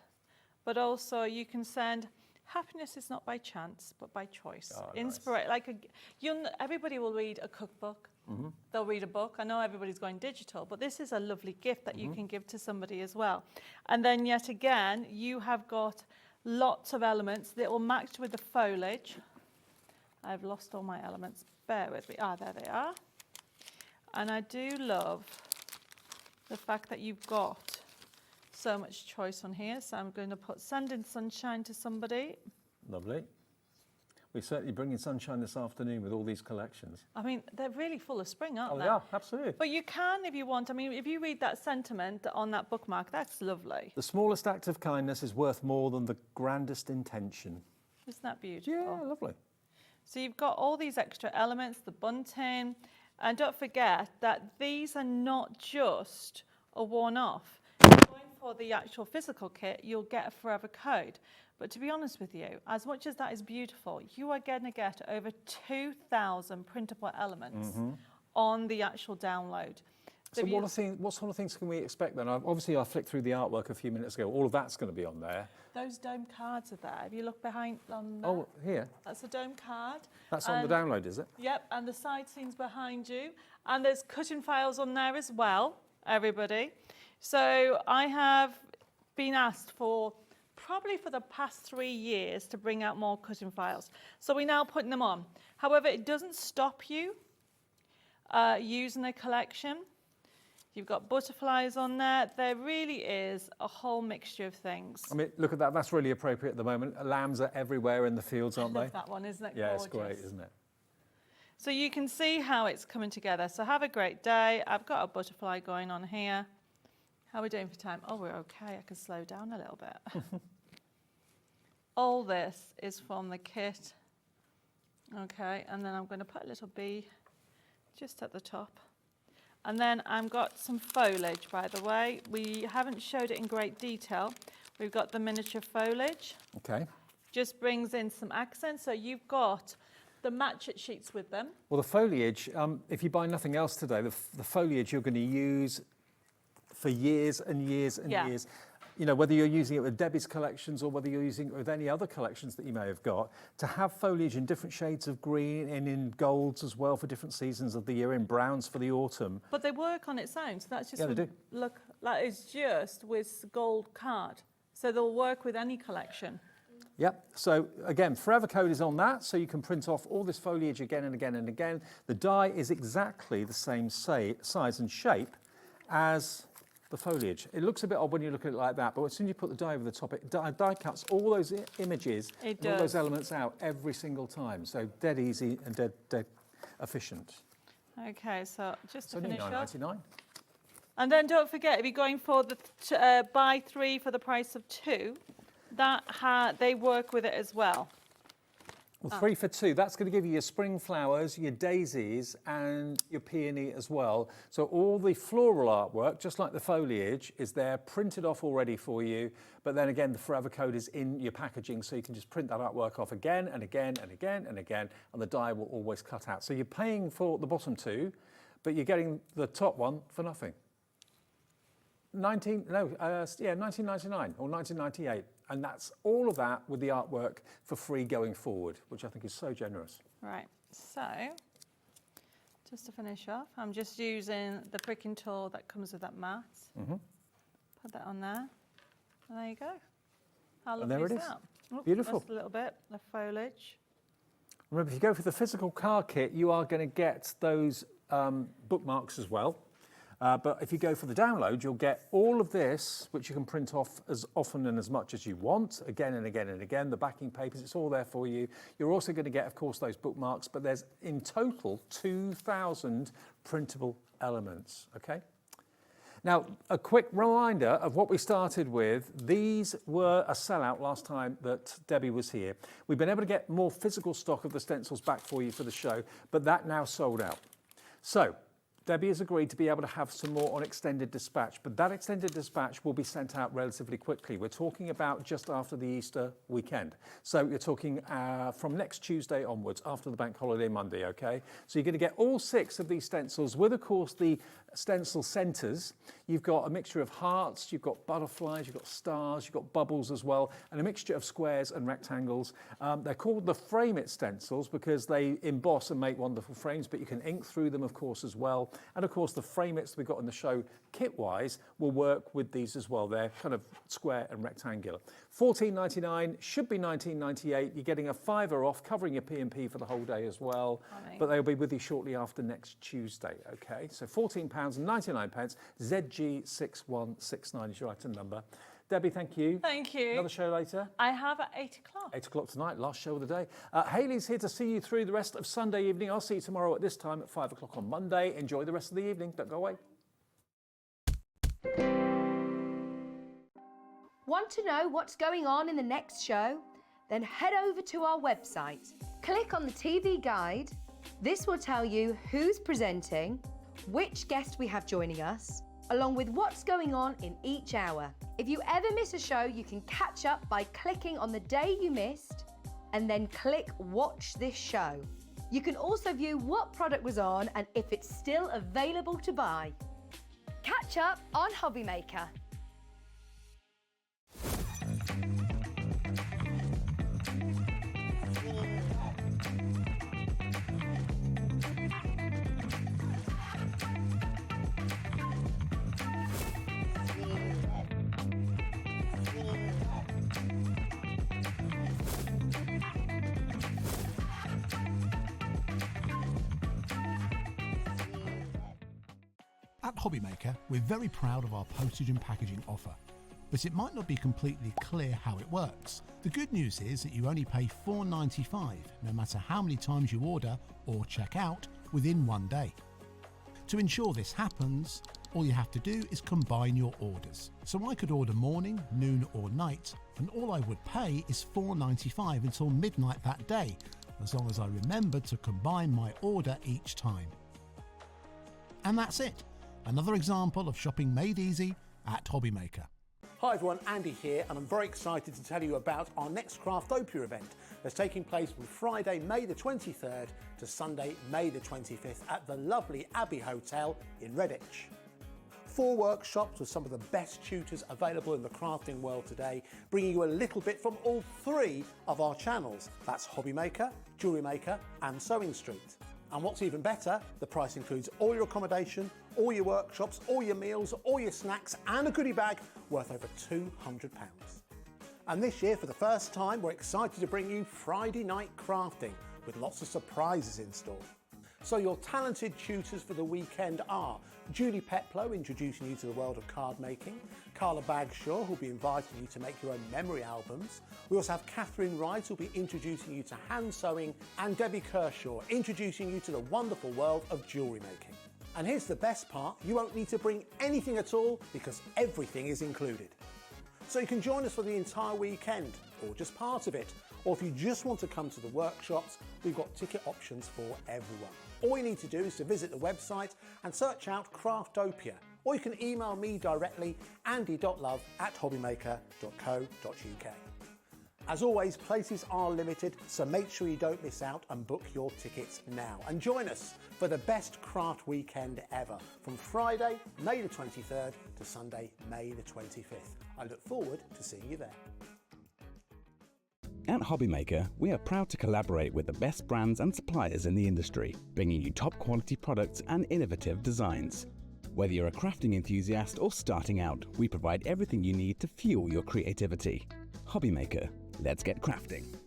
but also you can send, happiness is not by chance, but by choice. Oh, Inspire, like everybody will read a cookbook. Mm-hmm. They'll read a book. I know everybody's going digital, but this is a lovely gift that you can give to somebody as well. And then yet again, you have got lots of elements that will match with the foliage. I've lost all my elements. Bear with me. Ah, there they are. And I do love the fact that you've got so much choice on here. So I'm going to put Sending Sunshine to Somebody. Lovely. We're certainly bringing sunshine this afternoon with all these collections. I mean, they're really full of spring, aren't they? Oh, yeah, absolutely. But you can, if you want. I mean, if you read that sentiment on that bookmark, that's lovely. The smallest act of kindness is worth more than the grandest intention. Isn't that beautiful? Yeah, lovely. So you've got all these extra elements, the bunting, and don't forget that these are not just a one-off. Going for the actual physical kit, you'll get a forever code. But to be honest with you, as much as that is beautiful, you are going to get over 2,000 printable elements on the actual download. So what sort of things can we expect then? Obviously, I flicked through the artwork a few minutes ago. All of that's going to be on there. Those dome cards are there. If you look behind on there, Oh, here. that's a dome card. That's on the download, is it? Yep, and the side scenes behind you. And there's cutting files on there as well, everybody. So I have been asked probably for the past 3 years to bring out more cutting files. So we're now putting them on. However, it doesn't stop you using a collection. You've got butterflies on there. There really is a whole mixture of things. I mean, look at that. That's really appropriate at the moment. Lambs are everywhere in the fields, aren't I they? love that one, isn't it? Yeah, gorgeous? it's great, isn't it? So you can see how it's coming together. So have a great day. I've got a butterfly going on here. How are we doing for time? Oh, we're okay. I can slow down a little bit. All this is from the kit. Okay, and then I'm going to put a little bee just at the top. And then I've got some foliage, by the way. We haven't showed it in great detail. We've got the miniature foliage. Okay. Just brings in some accents. So you've got the match it sheets with them. Well, the foliage, if you buy nothing else today, the foliage you're going to use for years and years and years. You know, whether you're using it with Debbi's collections or whether you're using it with any other collections that you may have got, to have foliage in different shades of green and in golds as well for different seasons of the year, in browns for the autumn. But they work on its own, so that's just Yeah, they do. Look, that is just with gold card. So they'll work with any collection. Yep, so again, Forever Code is on that, so you can print off all this foliage again and again and again. The die is exactly the same size and shape as the foliage. It looks a bit odd when you look at it like that, but as soon as you put the die over the top, it die cuts all those images and all those elements out every single time. So dead easy and dead efficient. Okay, so just to It's only finish off. $9.99. And then don't forget, if you're going for the buy 3 for the price of 2, they work with it as well. Well, 3 for 2, that's going to give you your spring flowers, your daisies, and your peony as well. So all the floral artwork, just like the foliage, is there printed off already for you. But then again, the Forever Code is in your packaging, so you can just print that artwork off again and again and again and again, and the die will always cut out. So you're paying for the bottom 2, but you're getting the top one for nothing. 1999 or 1998. And that's all of that with the artwork for free going forward, which I think is so generous. Right, so just to finish off, I'm just using the pricking tool that comes with that mat. Put that on there, and there you go. How lovely there it is is. that? Oop, Beautiful. Just a little bit, the foliage. Remember, if you go for the physical card kit, you are going to get those bookmarks as well. But if you go for the download, you'll get all of this, which you can print off as often and as much as you want, again and again and again. The backing papers, it's all there for you. You're also going to get, of course, those bookmarks, but there's in total 2,000 printable elements, okay? Now, a quick reminder of what we started with. These were a sellout last time that Debbi was here. We've been able to get more physical stock of the stencils back for you for the show, but that now sold out. So, Debbi has agreed to be able to have some more on extended dispatch, but that extended dispatch will be sent out relatively quickly. We're talking about just after the Easter weekend. So you're talking from next Tuesday onwards, after the bank holiday Monday, okay? So you're going to get all 6 of these stencils with, of course, the stencil centres. You've got a mixture of hearts, you've got butterflies, you've got stars, you've got bubbles as well, and a mixture of squares and rectangles. They're called the Frame It stencils because they emboss and make wonderful frames, but you can ink through them, of course, as well. And of course, the framets we've got in the show kit-wise will work with these as well. They're kind of square and rectangular. $14.99, should be $19.98. You're getting a $5 off, covering your P&P for the whole day as well. Right. But they'll be with you shortly after next Tuesday, okay? So £14.99, ZG6169 is your item number. Debbie, thank you. Thank you. Another show later? I have at 8 o'clock. 8 o'clock tonight, last show of the day. Hayley's here to see you through the rest of Sunday evening. I'll see you tomorrow at this time at 5 o'clock on Monday. Enjoy the rest of the evening. Don't go away. Want to know what's going on in the next show? Then head over to our website. Click on the TV guide. This will tell you who's presenting, which guest we have joining us, along with what's going on in each hour. If you ever miss a show, you can catch up by clicking on the day you missed and then click Watch This Show. You can also view what product was on and if it's still available to buy. Catch up on HobbyMaker. At HobbyMaker, we're very proud of our postage and packaging offer, but it might not be completely clear how it works. The good news is that you only pay $4.95 no matter how many times you order or check out within one day. To ensure this happens, all you have to do is combine your orders. So I could order morning, noon or night, and all I would pay is $4.95 until midnight that day, as long as I remember to combine my order each time. And that's it. Another example of shopping made easy at HobbyMaker. Hi everyone, Andy here, and I'm very excited to tell you about our next Craftopia event that's taking place from Friday, May the 23rd to Sunday, May the 25th at the lovely Abbey Hotel in Redditch. 4 workshops with some of the best tutors available in the crafting world today, bringing you a little bit from all 3 of our channels. That's HobbyMaker, Jewellery Maker and Sewing Street. And what's even better, the price includes all your accommodation, all your workshops, all your meals, all your snacks and a goodie bag worth over £200. And this year, for the first time, we're excited to bring you Friday night crafting with lots of surprises in store. So your talented tutors for the weekend are Julie Peplow, introducing you to the world of card making, Carla Bagshaw, who'll be inviting you to make your own memory albums. We also have Catherine Wright, who'll be introducing you to hand sewing, and Debbie Kershaw, introducing you to the wonderful world of jewellery making. And here's the best part, you won't need to bring anything at all because everything is included. So you can join us for the entire weekend, or just part of it, or if you just want to come to the workshops, we've got ticket options for everyone. All you need to do is to visit the website and search out Craftopia, or you can email me directly, andy.love@hobbymaker.co.uk. As always, places are limited, so make sure you don't miss out and book your tickets now. And join us for the best craft weekend ever, from Friday, May the 23rd to Sunday, May the 25th. I look forward to seeing you there. At HobbyMaker, we are proud to collaborate with the best brands and suppliers in the industry, bringing you top quality products and innovative designs. Whether you're a crafting enthusiast or starting out, we provide everything you need to fuel your creativity. HobbyMaker, let's get crafting.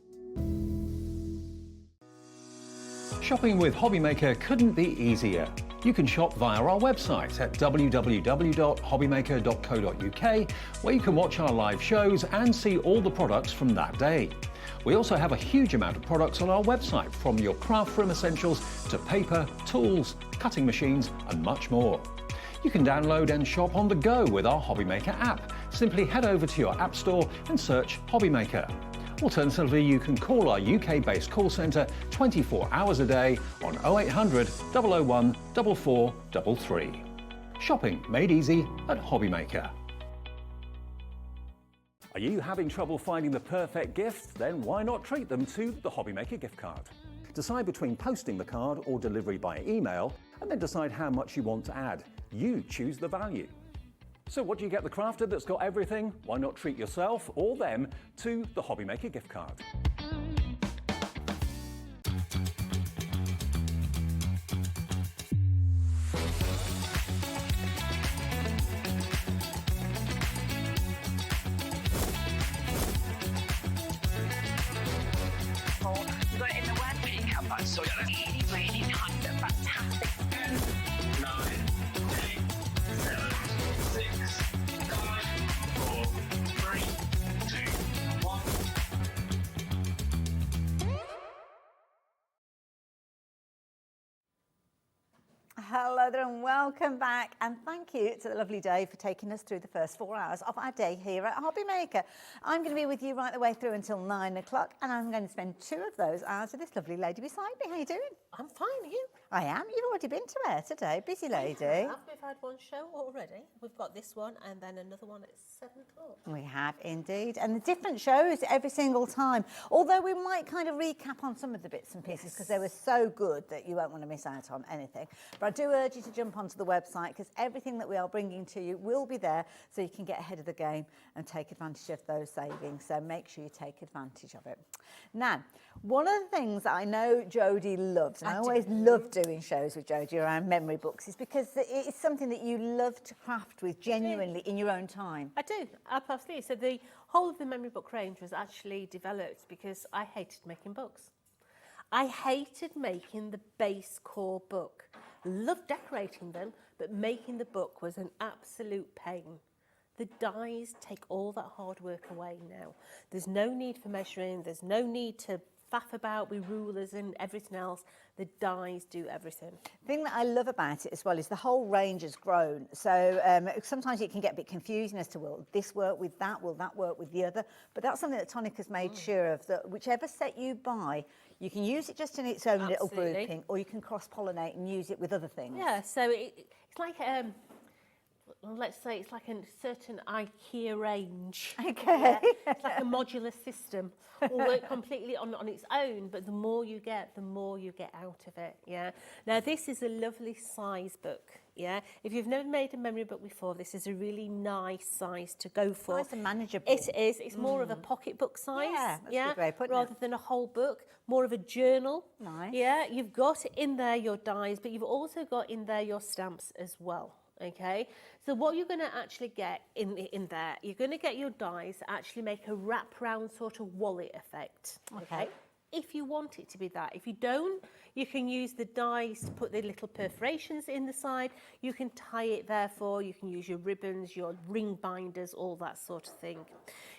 Shopping with HobbyMaker couldn't be easier. You can shop via our website at www.hobbymaker.co.uk, where you can watch our live shows and see all the products from that day. We also have a huge amount of products on our website, from your craft room essentials to paper, tools, cutting machines and much more. You can download and shop on the go with our HobbyMaker app. Simply head over to your app store and search HobbyMaker. Alternatively, you can call our UK-based call centre 24 hours a day on 0800 001 4433. Shopping made easy at HobbyMaker. Are you having trouble finding the perfect gift? Then why not treat them to the HobbyMaker gift card? Decide between posting the card or delivery by email, and then decide how much you want to add. You choose the value. So what do you get the crafter that's got everything? Why not treat yourself or them to the HobbyMaker gift card? So we got an itty bitty hunter, fantastic. 10, 9, 8, 7, 6, 5, 4, 3, 2, 1. Hello there and welcome back, and thank you to the lovely Dave for taking us through the first 4 hours of our day here at HobbyMaker. I'm going to be with you right the way through until 9 o'clock, and I'm going to spend 2 of those hours with this lovely lady beside me. How you doing? I'm fine, are you? I am. You've already been to her today, busy lady. We've had one show already. We've got this one and then another one at 7 o'clock. We have indeed, and the different shows every single time. Although we might kind of recap on some of the bits and pieces because they were so good that you won't want to miss out on anything. But I do urge you to jump onto the website because everything that we are bringing to you will be there, so you can get ahead of the game and take advantage of those savings. So make sure you take advantage of it. Now, one of the things that I know Jodie loves, and I always love doing shows with Jodie around memory books, is because it's something that you love to craft with genuinely in your own time. I do, absolutely. So the whole of the memory book range was actually developed because I hated making books. I hated making the base core book. Loved decorating them, but making the book was an absolute pain. The dies take all that hard work away now. There's no need for measuring, there's no need to faff about with rulers and everything else. The dies do everything. The thing that I love about it as well is the whole range has grown. So sometimes it can get a bit confusing as to, will this work with that? Will that work with the other? But that's something that Tonic has made sure of, that whichever set you buy, you can use it just in its own little grouping, or you can cross-pollinate and use it with other things. Yeah, so it's like, let's say it's like a certain IKEA range. Okay. Yeah? It's like a modular system. Will work completely on its own, but the more you get out of it. Yeah. Now this is a lovely size book. Yeah. If you've never made a memory book before, this is a really nice size to go for. Nice and manageable. It is. It's more of a pocket book size. Yeah, that's a good way of putting rather than a whole book. More of a journal. Nice. Yeah. You've got in there your dies, but you've also got in there your stamps as well. Okay, so what you're going to actually get in there, you're going to get your dies that actually make a wrap-round sort of wallet effect. Okay. If you want it to be that. If you don't, you can use the dies to put the little perforations in the side. You can tie it therefore. You can use your ribbons, your ring binders, all that sort of thing.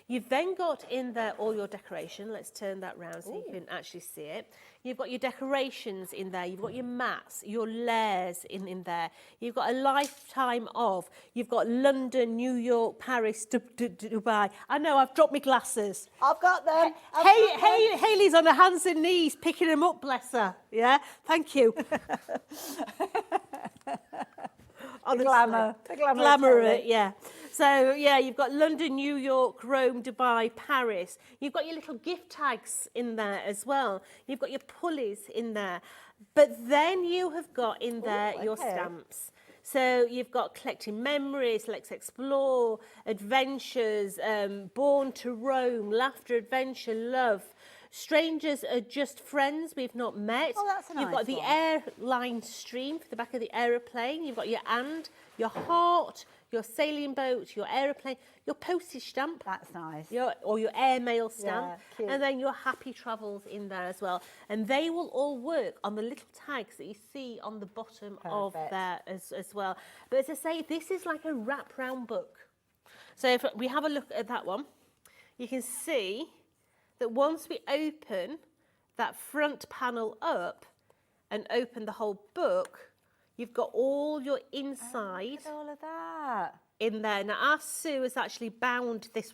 You've then got in there all your decoration. Let's turn that round so you can actually see it. You've got your decorations in there. You've got your mats, your layers in there. You've got a lifetime of. You've got London, New York, Paris, Dubai. I know, I've dropped my glasses. I've got them. Hayley's on her hands and knees picking them up, bless her. Yeah, thank you. The glamour. The glamour of it, yeah. So, yeah, you've got London, New York, Rome, Dubai, Paris. You've got your little gift tags in there as well. You've got your pulleys in there. But then you have got in there your stamps. So you've got collecting memories, let's explore, adventures, born to roam, laughter, adventure, love. Strangers are just friends we've not met. Oh, that's a nice You've got the one. airline stream for the back of the aeroplane. You've got your your heart, your sailing boat, your aeroplane, your postage stamp. That's nice. Or your airmail stamp. Yeah, cute. And then your happy travels in there as well. And they will all work on the little tags that you see on the bottom of there as well. But as I say, this is like a wrap-round book. So if we have a look at that one, you can see that once we open that front panel up and open the whole book, you've got all your inside Look at all of that. in there. Now, our Sue has actually bound this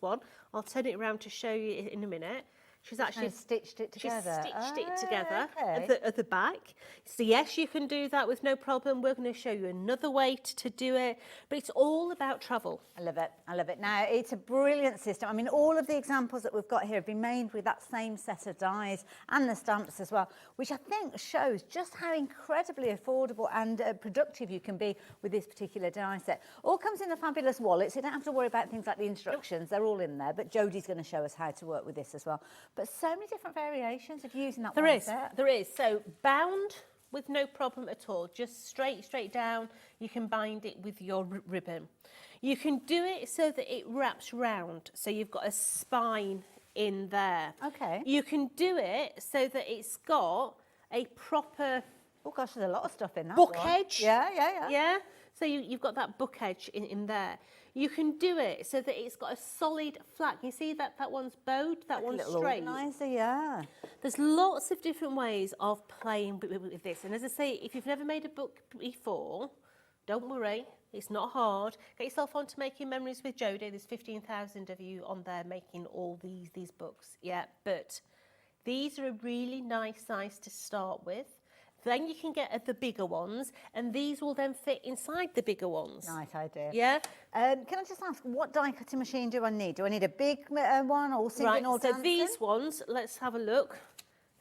one. I'll turn it around to show you in a minute. She's actually stitched it together. She's stitched it together Okay. at the back. So yes, you can do that with no problem. We're going to show you another way to do it, but it's all about travel. I love it. I love it. Now, it's a brilliant system. I mean, all of the examples that we've got here have been made with that same set of dies and the stamps as well, which I think shows just how incredibly affordable and productive you can be with this particular die set. All comes in a fabulous wallet, so you don't have to worry about things like the instructions. They're all in there, but Jodie's going to show us how to work with this as well. But so many different variations of using that one set. There is. So bound with no problem at all. Just straight down. You can bind it with your ribbon. You can do it so that it wraps round. So you've got a spine in there. Okay. You can do it so that it's got a proper Oh gosh, there's a lot of stuff in that book one. edge. Yeah. Yeah. So you've got that book edge in there. You can do it so that it's got a solid flat. You see that one's bowed, that one's straight. Organizer, yeah. There's lots of different ways of playing with this. And as I say, if you've never made a book before, don't worry. It's not hard. Get yourself on to Making Memories with Jodie. There's 15,000 of you on there making all these books. Yeah, but these are a really nice size to start with. Then you can get the bigger ones, and these will then fit inside the bigger ones. Nice idea. Yeah. Can I just ask, what die cutting machine do I need? Do I need a big one, all singing, Right, all so dancing? these ones, let's have a look.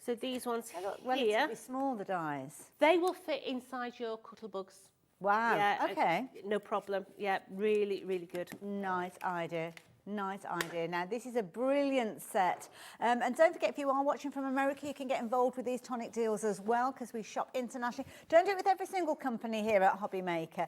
So these ones They look relatively here, small, the dies. they will fit inside your cuttle bugs. Wow, Yeah, okay. No problem. Yeah, really, really good. Nice idea. Nice idea. Now, this is a brilliant set. And don't forget, if you are watching from America, you can get involved with these Tonic deals as well, because we shop internationally. Don't do it with every single company here at HobbyMaker.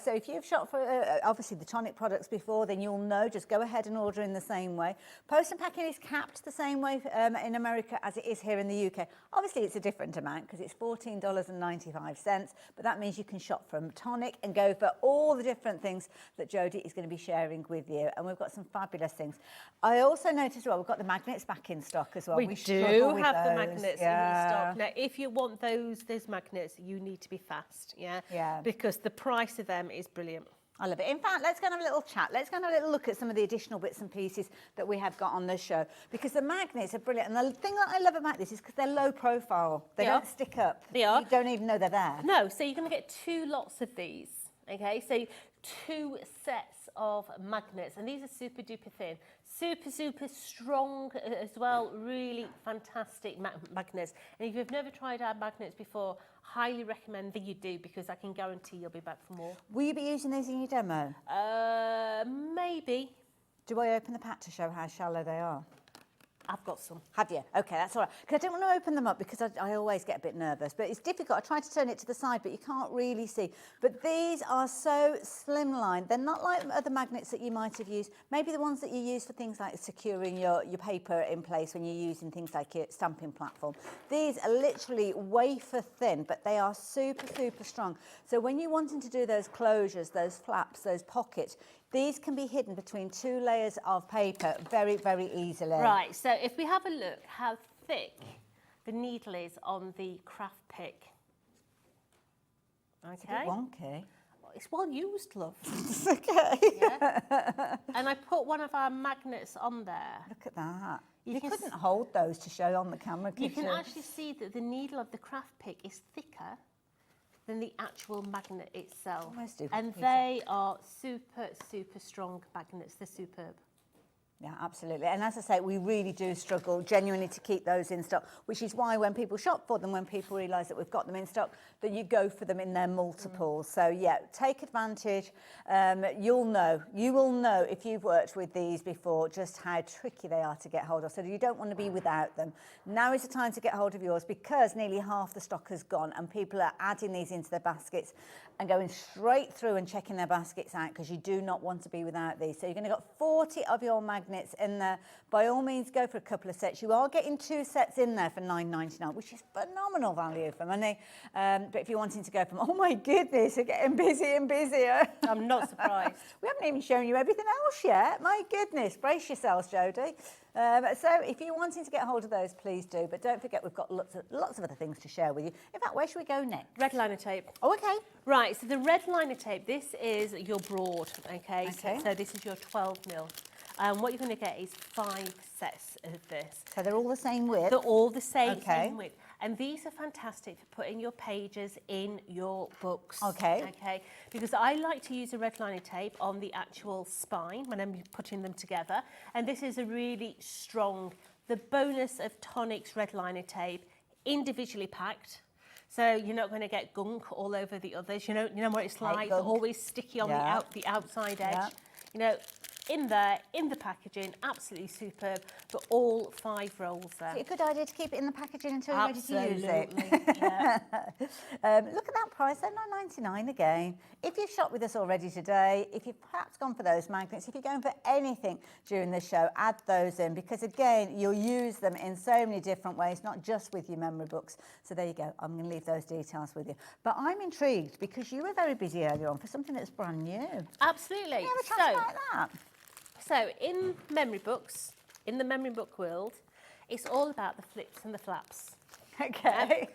So if you've shopped for, obviously, the Tonic products before, then you'll know. Just go ahead and order in the same way. Post and packing is capped the same way in America as it is here in the UK. Obviously, it's a different amount, because it's $14.95, but that means you can shop from Tonic and go for all the different things that Jodie is going to be sharing with you. And we've got some fabulous things. I also noticed as well, we've got the magnets back in stock as well. We do struggle with have the those. magnets in stock. Now, if you want those magnets, you need to be fast, yeah? Yeah. Because the price of them is brilliant. I love it. In fact, let's go and have a little chat. Let's go and have a little look at some of the additional bits and pieces that we have got on the show, because the magnets are brilliant. And the thing that I love about this is because they're low profile. They don't stick up. They are. You don't even know they're there. No, so you're going to get 2 lots of these, okay? So 2 sets of magnets, and these are super duper thin, super strong as well, really fantastic magnets. And if you've never tried our magnets before, highly recommend that you do, because I can guarantee you'll be back for more. Will you be using these in your demo? Maybe. Do I open the pack to show how shallow they are? I've got some. Have you? Okay, that's all right. Because I don't want to open them up, because I always get a bit nervous. But it's difficult. I tried to turn it to the side, but you can't really see. But these are so slimline. They're not like other magnets that you might have used. Maybe the ones that you use for things like securing your paper in place when you're using things like your stamping platform. These are literally wafer thin, but they are super strong. So when you're wanting to do those closures, those flaps, those pockets, these can be hidden between 2 layers of paper very easily. Right, so if we have a look how thick the needle is on the craft pick. Okay. It's a bit wonky. It's well used, love. Okay. Yeah. And I put one of our magnets on there. Look at that. You couldn't hold those to show on the camera, could you? You can actually see that the needle of the craft pick is thicker than the actual magnet itself. And they are super strong magnets. They're superb. Yeah, absolutely. And as I say, we really do struggle genuinely to keep those in stock, which is why when people shop for them, when people realise that we've got them in stock, that you go for them in their multiples. So yeah, take advantage. You will know if you've worked with these before just how tricky they are to get hold of. So you don't want to be without them. Now is the time to get hold of yours, because nearly half the stock has gone and people are adding these into their baskets and going straight through and checking their baskets out, because you do not want to be without these. So you're going to get 40 of your magnets in there. By all means, go for a couple of sets. You are getting 2 sets in there for $9.99, which is phenomenal value for money. But if you're wanting to go from, oh my goodness, we're getting busier and busier. I'm not surprised. We haven't even shown you everything else yet. My goodness, brace yourselves, Jodie. So if you're wanting to get hold of those, please do. But don't forget, we've got lots of other things to share with you. In fact, where should we go next? Red liner tape. Oh, okay. Right, so the red liner tape, this is your broad, okay? Okay. So this is your 12 mil. What you're going to get is 5 sets of this. So they're all the same width? They're all the same, Okay. same width. And these are fantastic for putting your pages in your books. Okay. Okay. Because I like to use a red liner tape on the actual spine when I'm putting them together. And this is a really strong, the bonus of Tonic's red liner tape, individually packed. So you're not going to get gunk all over the others. You know what it's like. They're always sticky on the outside edge. Yeah. You know, in there, in the packaging, absolutely superb. But all 5 rolls there. Is it a good idea to keep it in the packaging until you're ready to use it? Yeah. Look at that price, they're £9.99 again. If you've shopped with us already today, if you've perhaps gone for those magnets, if you're going for anything during the show, add those in, because again, you'll use them in so many different ways, not just with your memory books. So there you go, I'm going to leave those details with you. But I'm intrigued because you were very busy earlier on for something that's brand new. Absolutely. Can you have a chat about that? So in memory books, in the memory book world, it's all about the flips and the flaps. Okay.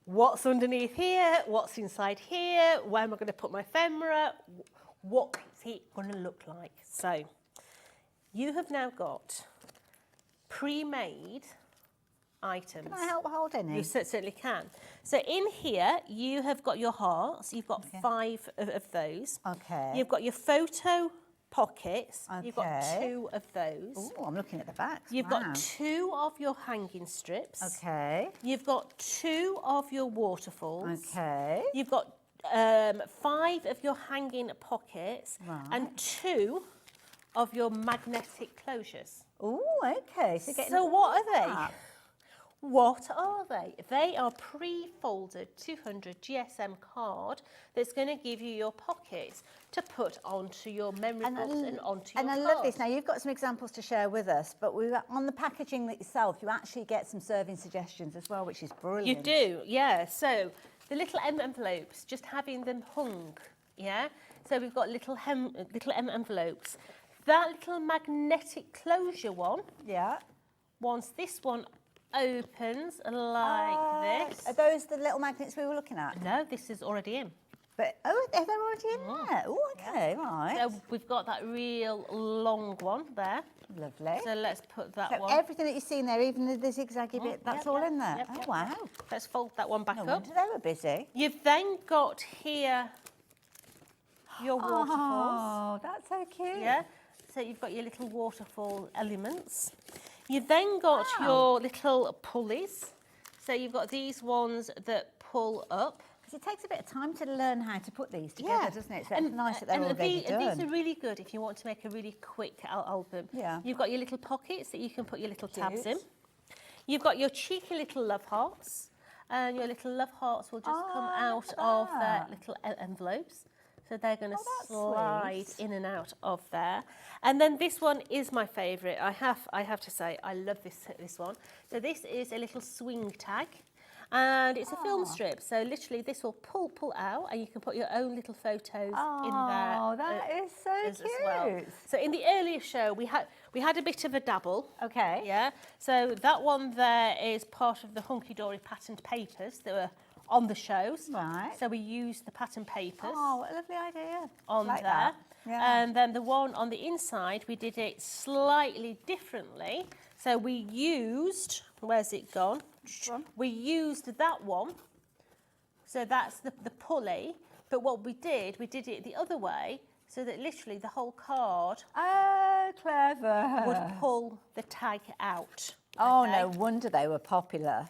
What's underneath here? What's inside here? Where am I going to put my ephemera? What is it going to look like? So you have now got pre-made items. Can I help hold any? You certainly can. So in here, you have got your hearts. You've got 5 of those. Okay. You've got your photo pockets. Okay. You've got 2 of those. Oh, I'm looking at the backs. You've wow. got 2 of your hanging strips. Okay. You've got 2 of your waterfalls. Okay. You've got 5 of your hanging pockets. Right. And 2 of your magnetic closures. Oh, okay. So what are they? What are they? They are pre-folded 200 GSM card that's going to give you your pockets to put onto your memory books and onto your And I cards. love this. Now, you've got some examples to share with us, but on the packaging itself, you actually get some serving suggestions as well, which is brilliant. You do, yeah. So the little envelopes, just having them hung, yeah? So we've got little envelopes. That little magnetic closure one, yeah. Once this one opens like this. Are those the little magnets we were looking at? No, this is already in. But, oh, they're already in there. Oh, okay, right. So we've got that real long one there. Lovely. So let's put that So one. everything that you've seen there, even the zigzaggy bit, that's all in there? Yep. Wow. Let's fold that one back No up. wonder they were busy. You've then got here your waterfalls. Oh, that's so cute. Yeah. So you've got your little waterfall elements. You've then got your little pulleys. So you've got these ones that pull up. Because it takes a bit of time to learn how to put these together, doesn't it? So it's nice that they're and already done. These are really good if you want to make a really quick album. Yeah. You've got your little pockets that you can put your little tabs in. Cute. You've got your cheeky little love hearts. And your little love hearts will just come out of their little envelopes. So they're going to slide in and out of there. And then this one is my favourite. I have to say, I love this one. So this is a little swing tag. And it's a film strip. So literally this will pull out and you can put your own little photos in there. Oh, that is so as well. cute. So in the earlier show, we had a bit of a dabble. Okay. Yeah. So that one there is part of the Hunkydory patterned papers that were on the shows. Right. So we used the pattern papers. Oh, what a lovely idea. On like there. That. Yeah. And then the one on the inside, we did it slightly differently. So we used, where's it gone? We used that one. So that's the pulley. But what we did it the other way so that literally the whole card clever. would pull the tag out. Oh, okay? no wonder they were popular.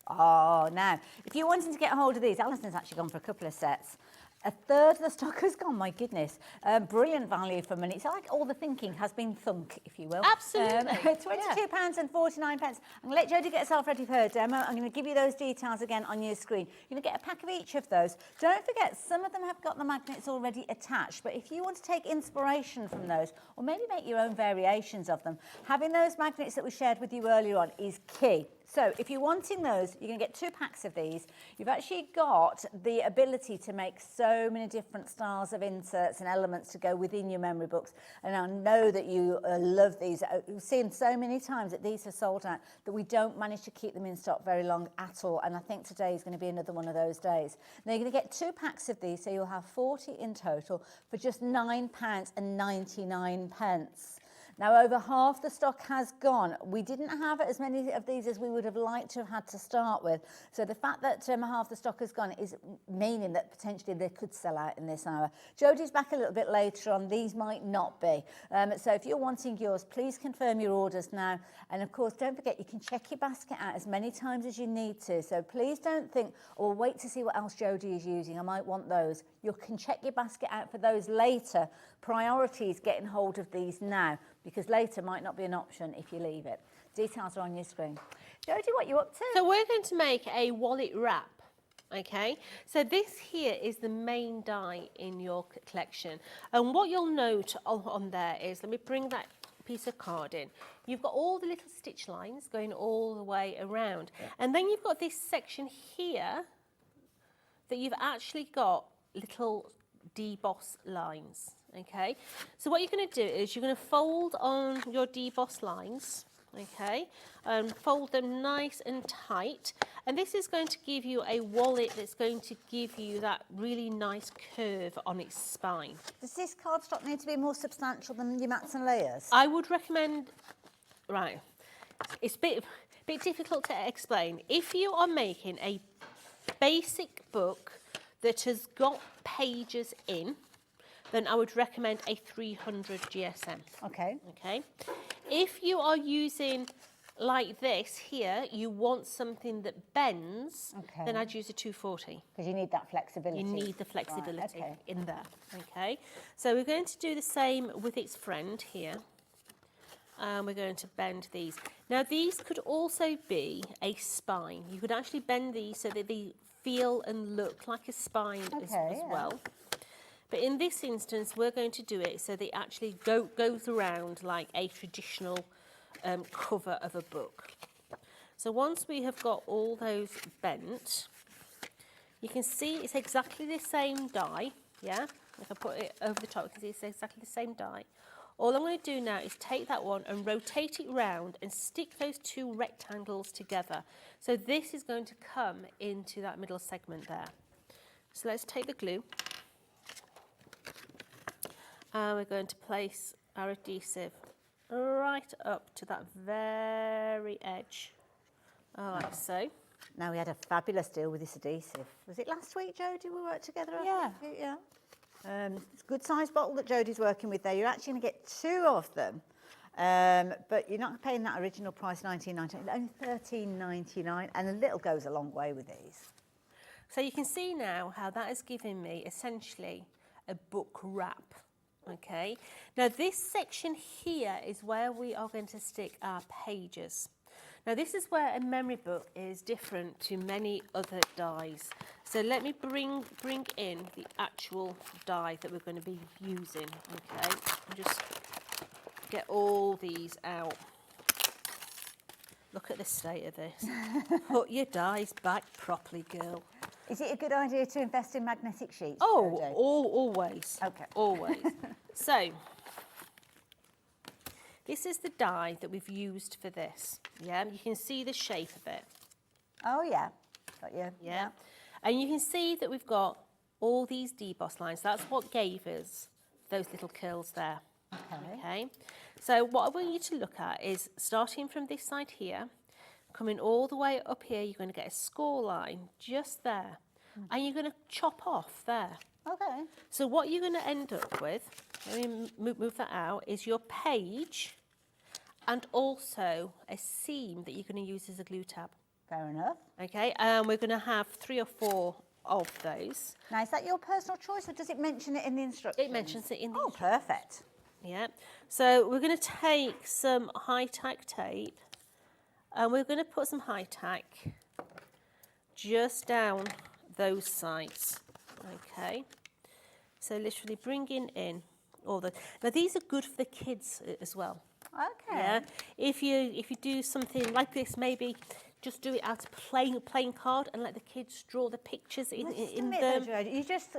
Oh, now, if you're wanting to get hold of these, Alison's actually gone for a couple of sets. A third of the stock has gone, my goodness. Brilliant value for money. It's like all the thinking has been thunk, if you will. Absolutely. £22.49. I'm going to let Jodie get herself ready for her demo. I'm going to give you those details again on your screen. You're going to get a pack of each of those. Don't forget, some of them have got the magnets already attached, but if you want to take inspiration from those, or maybe make your own variations of them, having those magnets that we shared with you earlier on is key. So if you're wanting those, you're going to get 2 packs of these. You've actually got the ability to make so many different styles of inserts and elements to go within your memory books. And I know that you love these. We've seen so many times that these are sold out that we don't manage to keep them in stock very long at all. And I think today is going to be another one of those days. Now you're going to get 2 packs of these, so you'll have 40 in total for just £9.99. Now, over half the stock has gone. We didn't have as many of these as we would have liked to have had to start with. So the fact that half the stock has gone is meaning that potentially they could sell out in this hour. Jodie's back a little bit later on. These might not be. So if you're wanting yours, please confirm your orders now. And of course, don't forget, you can check your basket out as many times as you need to. So please don't think, oh, wait to see what else Jodie is using. I might want those. You can check your basket out for those later. Priority is getting hold of these now, because later might not be an option if you leave it. Details are on your screen. Jodie, what are you up to? So we're going to make a wallet wrap. Okay, so this here is the main die in your collection. And what you'll note on there is, let me bring that piece of card in. You've got all the little stitch lines going all the way around. And then you've got this section here that you've actually got little deboss lines. Okay, so what you're going to do is you're going to fold on your deboss lines, okay, and fold them nice and tight, and this is going to give you a wallet that's going to give you that really nice curve on its spine. Does this cardstock need to be more substantial than your mats and layers? I would recommend, right, it's a bit difficult to explain. If you are making a basic book that has got pages in, then I would recommend a 300 GSM. Okay. Okay. If you are using like this here, you want something that bends, then I'd use a 240. Because you need that flexibility. You need the flexibility Right, okay. in there. Okay. So we're going to do the same with its friend here. And we're going to bend these. Now these could also be a spine. You could actually bend these so that they feel and look like a spine as well. But in this instance, we're going to do it so they actually goes around like a traditional cover of a book. So once we have got all those bent, you can see it's exactly the same die. Yeah, if I put it over the top, you can see it's exactly the same die. All I'm going to do now is take that one and rotate it round and stick those two rectangles together. So this is going to come into that middle segment there. So let's take the glue. And we're going to place our adhesive right up to that very edge, like so. Now, we had a fabulous deal with this adhesive. Was it last week, Jodie, we worked together? Yeah. Yeah. It's a good sized bottle that Jodie's working with there. You're actually going to get 2 of them, but you're not paying that original price, $19.99, only $13.99, and a little goes a long way with these. So you can see now how that has given me essentially a book wrap. Okay, now this section here is where we are going to stick our pages. Now this is where a memory book is different to many other dies. So let me bring in the actual die that we're going to be using. Okay, and just get all these out. Look at the state of this. Put your dies back properly, girl. Is it a good idea to invest in magnetic sheets? Oh, always. Okay. Always. So, this is the die that we've used for this. Yeah, you can see the shape of it. Oh, yeah. Got you. Yeah. And you can see that we've got all these deboss lines. That's what gave us those little curls there. Okay. So what I want you to look at is starting from this side here, coming all the way up here, you're going to get a score line just there. And you're going to chop off there. Okay. So what you're going to end up with, let me move that out, is your page and also a seam that you're going to use as a glue tab. Fair enough. Okay, and we're going to have 3 or 4 of those. Now, is that your personal choice, or does it mention it in the instructions? It mentions it in the instructions. Perfect. Yeah. So we're going to take some high-tack tape and we're going to put some high-tack just down those sides. Okay. So literally bringing in all the... Now, these are good for the kids as well. Okay. Yeah. If you do something like this, maybe just do it out of playing card and let the kids draw the pictures in them. You just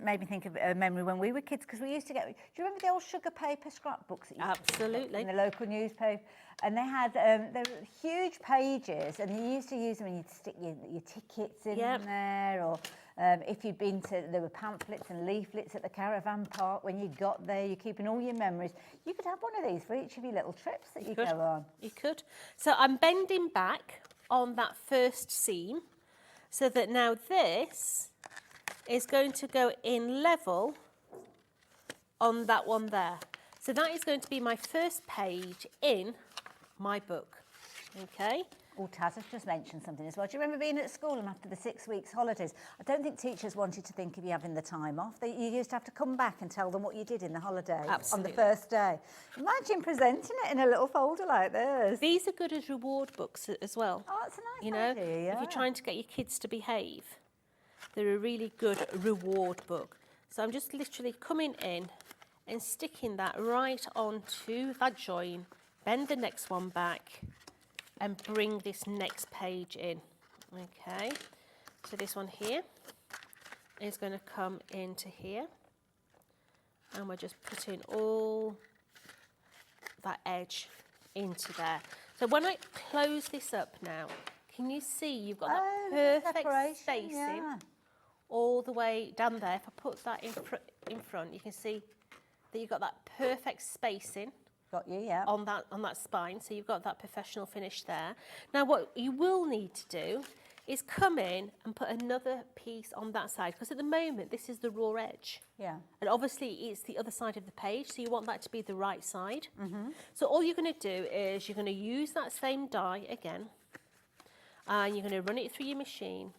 made me think of a memory when we were kids, because we used to get... Do you remember the old sugar paper scrapbooks? Absolutely. In the local newspaper. And they had they were huge pages, and you used to use them and you'd stick your tickets in there, or if you'd been to... There were pamphlets and leaflets at the caravan park. When you got there, you're keeping all your memories. You could have one of these for each of your little trips that you go on. You could. So I'm bending back on that first seam so that now this is going to go in level on that one there. So that is going to be my first page in my book. Okay. Oh, Taz has just mentioned something as well. Do you remember being at school and after the 6 weeks holidays? I don't think teachers wanted to think of you having the time off. You used to have to come back and tell them what you did in the holiday on the first day. Imagine presenting it in a little folder like this. These are good as reward books as well. Oh, that's a nice idea, yeah. If you're trying to get your kids to behave, they're a really good reward book. So I'm just literally coming in and sticking that right onto that join, bend the next one back, and bring this next page in. Okay, so this one here is going to come into here, and we're just putting all that edge into there. So when I close this up now, can you see you've got that perfect spacing all the way down there? If I put that in front, you can see that you've got that perfect spacing. Got you, yeah. On that spine, so you've got that professional finish there. Now what you will need to do is come in and put another piece on that side, because at the moment this is the raw edge. Yeah. And obviously it's the other side of the page, so you want that to be the right side. So all you're going to do is you're going to use that same die again, and you're going to run it through your machine,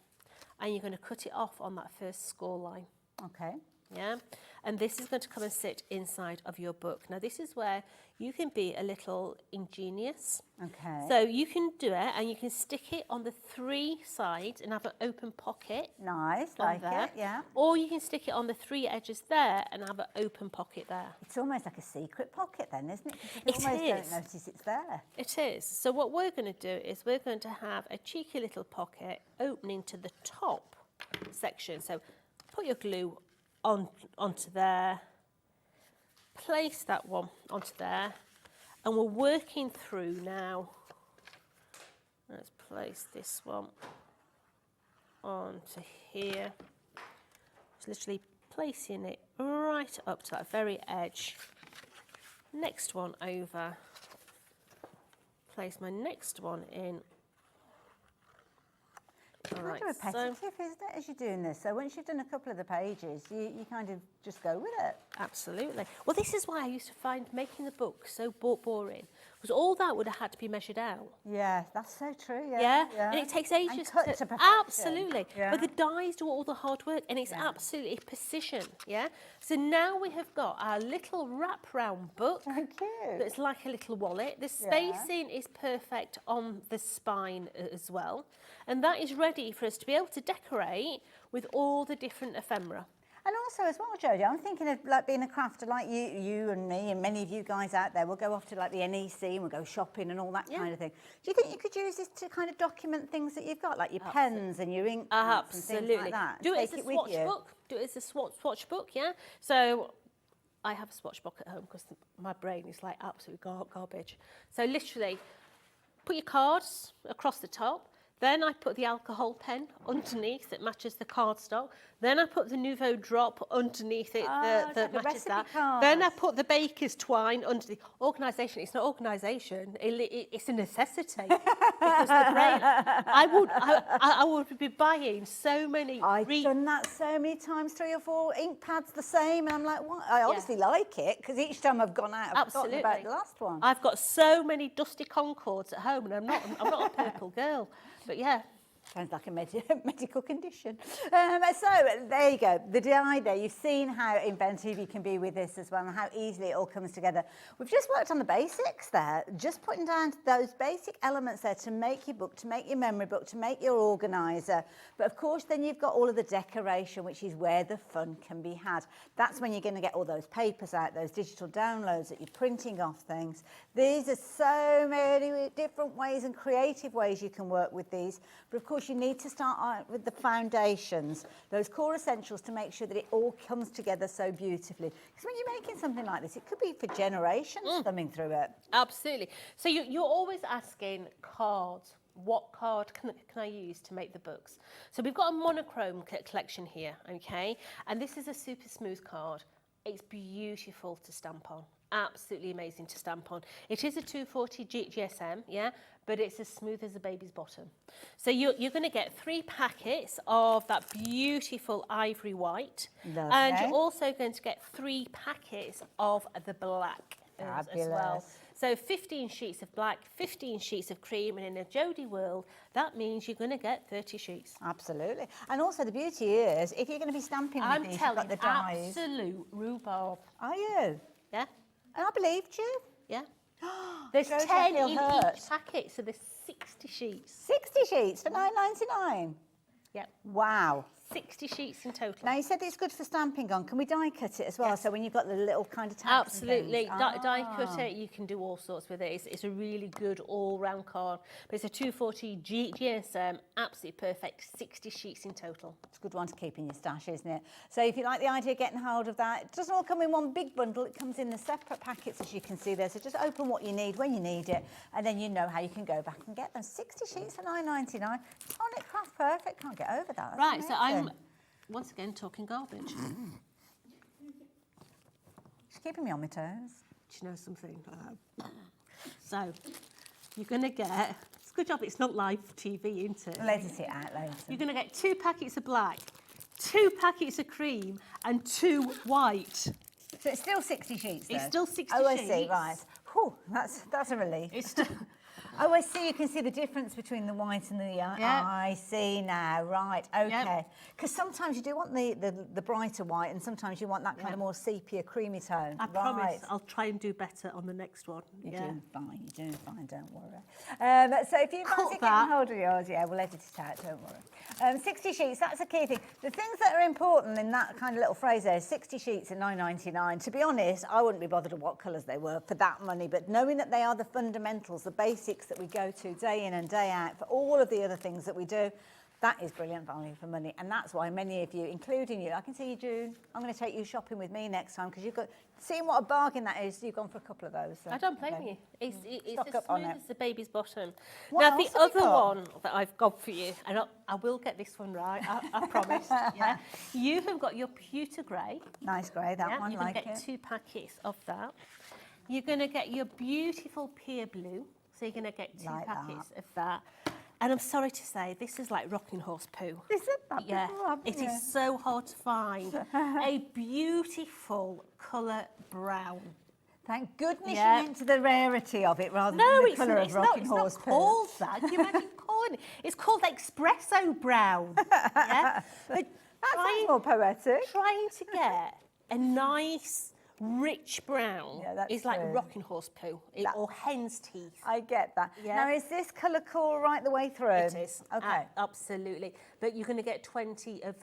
and you're going to cut it off on that first score line. Okay. Yeah, and this is going to come and sit inside of your book. Now this is where you can be a little ingenious. Okay. So you can do it and you can stick it on the 3 sides and have an open pocket. Nice, like it, yeah. Or you can stick it on the 3 edges there and have an open pocket there. It's almost like a secret pocket then, isn't it? It You almost is. don't notice it's there. It is. So what we're going to do is we're going to have a cheeky little pocket opening to the top section. So put your glue onto there, place that one onto there, and we're working through now. Let's place this one onto here. Just literally placing it right up to that very edge. Next one over. Place my next one in. It's kind of repetitive, isn't it, as you're doing this? So once you've done a couple of the pages, you kind of just go with it. Absolutely. Well, this is why I used to find making the book so boring, because all that would have had to be measured out. Yeah, that's so true. Yeah, and it takes ages and cut to perfection. Absolutely. Yeah. But the dies do all the hard work, and it's absolutely precision. Yeah. So now we have got our little wraparound book. Thank you. That's like a little wallet. The spacing is perfect on the spine as well, and that is ready for us to be able to decorate with all the different ephemera. And also as well, Jojo, I'm thinking of like being a crafter like you and me and many of you guys out there. We'll go off to like the NEC and we'll go shopping and all that kind of thing. Do you think you could use this to kind of document things that you've got, like your pens and your ink pads and things like that? Do it Take as a with swatch you? book. Do it as a swatch book, yeah? So I have a swatch book at home because my brain is like absolute garbage. So literally, put your cards across the top. Then I put the alcohol pen underneath that matches the cardstock. Then I put the Nouveau drop underneath it that like matches a that. recipe card. Then I put the baker's twine under the organisation. It's not organisation. It's a necessity because the brain. I would be buying so many. I've done that so many times, 3 or 4 ink pads the same, and I'm like, what? I honestly like it because each time I've gone out, I've forgotten about the last one. I've got so many dusty Concords at home, and I'm not a purple girl. But yeah. Sounds like a medical condition. So there you go, the die there. You've seen how inventive you can be with this as well and how easily it all comes together. We've just worked on the basics there, just putting down those basic elements there to make your book, to make your memory book, to make your organiser. But of course, then you've got all of the decoration, which is where the fun can be had. That's when you're going to get all those papers out, those digital downloads that you're printing off things. These are so many different ways and creative ways you can work with these. But of course, you need to start out with the foundations, those core essentials, to make sure that it all comes together so beautifully. Because when you're making something like this, it could be for generations thumbing through it. Absolutely. So you're always asking cards. What card can I use to make the books? So we've got a monochrome collection here, okay? And this is a super smooth card. It's beautiful to stamp on. Absolutely amazing to stamp on. It is a 240 GSM, yeah, but it's as smooth as a baby's bottom. So you're going to get 3 packets of that beautiful ivory white. Lovely. And you're also going to get 3 packets of the black as well. So 15 sheets of black, 15 sheets of cream, and in a Jodie world, that means you're going to get 30 sheets. Absolutely. And also the beauty is, if you're going to be stamping with these, you've got the dies. Absolute rhubarb. Are you? Yeah. And I believed you. Yeah. There's Jodie, 10 I feel in hurt. each packet, so there's 60 sheets. 60 sheets for £9.99. Yep. Wow. 60 sheets in total. Now, you said it's good for stamping on. Can we die cut it as well? Yes. So when you've got the little kind of tabs Absolutely. and things? Die cut it, you can do all sorts with it. It's a really good all-round card. But it's a 240 GSM, absolutely perfect, 60 sheets in total. It's a good one to keep in your stash, isn't it? So if you like the idea of getting hold of that, it doesn't all come in one big bundle. It comes in the separate packets, as you can see there. So just open what you need when you need it, and then you know how you can go back and get them. 60 sheets for £9.99. Tonic Craft Perfect. Can't get over that. That's right, so amazing. I'm once again talking garbage. She's keeping me on my toes. Do you know something? So you're going to get, it's a good job it's not live TV, isn't it? We'll edit it out later. You're going to get 2 packets of black, 2 packets of cream, and 2 white. So it's still 60 sheets, though? It's still 60 sheets. sheets. I see, right. Whew, that's a relief. It's still... Oh, I see. You can see the difference between the white and the... Yeah. I see now. Right. Okay. Because sometimes you do want the brighter white, and sometimes you want that kind of more sepia, creamy tone. I promise I'll try and do better on the next one. You're doing fine. You're doing fine. Don't worry. So if you fancy getting hold of yours, we'll edit it out. Don't worry. 60 sheets. That's a key thing. The things that are important in that kind of little phrase there is 60 sheets at £9.99. To be honest, I wouldn't be bothered with what colours they were for that money, but knowing that they are the fundamentals, the basics that we go to day in and day out for all of the other things that we do, that is brilliant value for money. And that's why many of you, including you, I can see you, June, I'm going to take you shopping with me next time, because you've got, seeing what a bargain that is, you've gone for a couple of those. So, I don't blame you. It's Stock as up on smooth it. as the baby's bottom. What now, the else have we other got? one that I've got for you, and I will get this one right, I promise. Yeah, you have got your pewter grey. Nice grey, that one, you're going like to get it. 2 packets of that. You're going to get your beautiful pear blue. So you're going to get 2 Like packets of that. And I'm sorry to say, this is like rocking horse poo. Is it that? Yeah, before, it is so hard to find. A beautiful colour brown. Thank goodness you went to the rarity of it rather than the colour of rocking horse poo. No, it's not called that. Can you imagine calling it? It's called espresso brown. Yeah? But that sounds more poetic. Trying to get a nice... rich brown is like true. rocking horse poo or hen's teeth. I get that. Yeah. Now, is this colour cool right the way through? It is. Okay. Absolutely. But you're going to get 20 of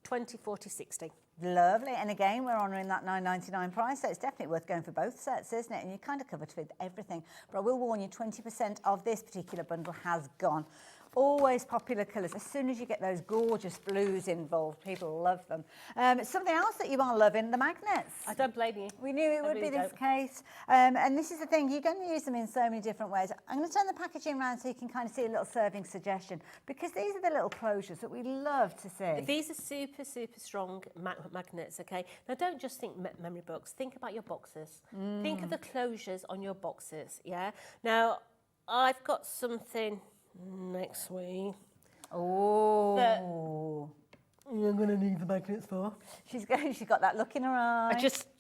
20, 40, 60. Lovely. And again, we're honouring that £9.99 price, so it's definitely worth going for both sets, isn't it? And you're kind of covered with everything. But I will warn you, 20% of this particular bundle has gone. Always popular colours. As soon as you get those gorgeous blues involved, people love them. Something else that you are loving, the magnets. I don't blame you. We knew it would really be this don't. case. And this is the thing, you're going to use them in so many different ways. I'm going to turn the packaging around so you can kind of see a little serving suggestion, because these are the little closures that we love to see. These are super, super strong magnets, okay? Now, don't just think memory books. Think about your boxes. Think of the closures on your boxes, yeah? Now, I've got something... next week. Oh. You're going to need the magnets for. She's got that look in her eye.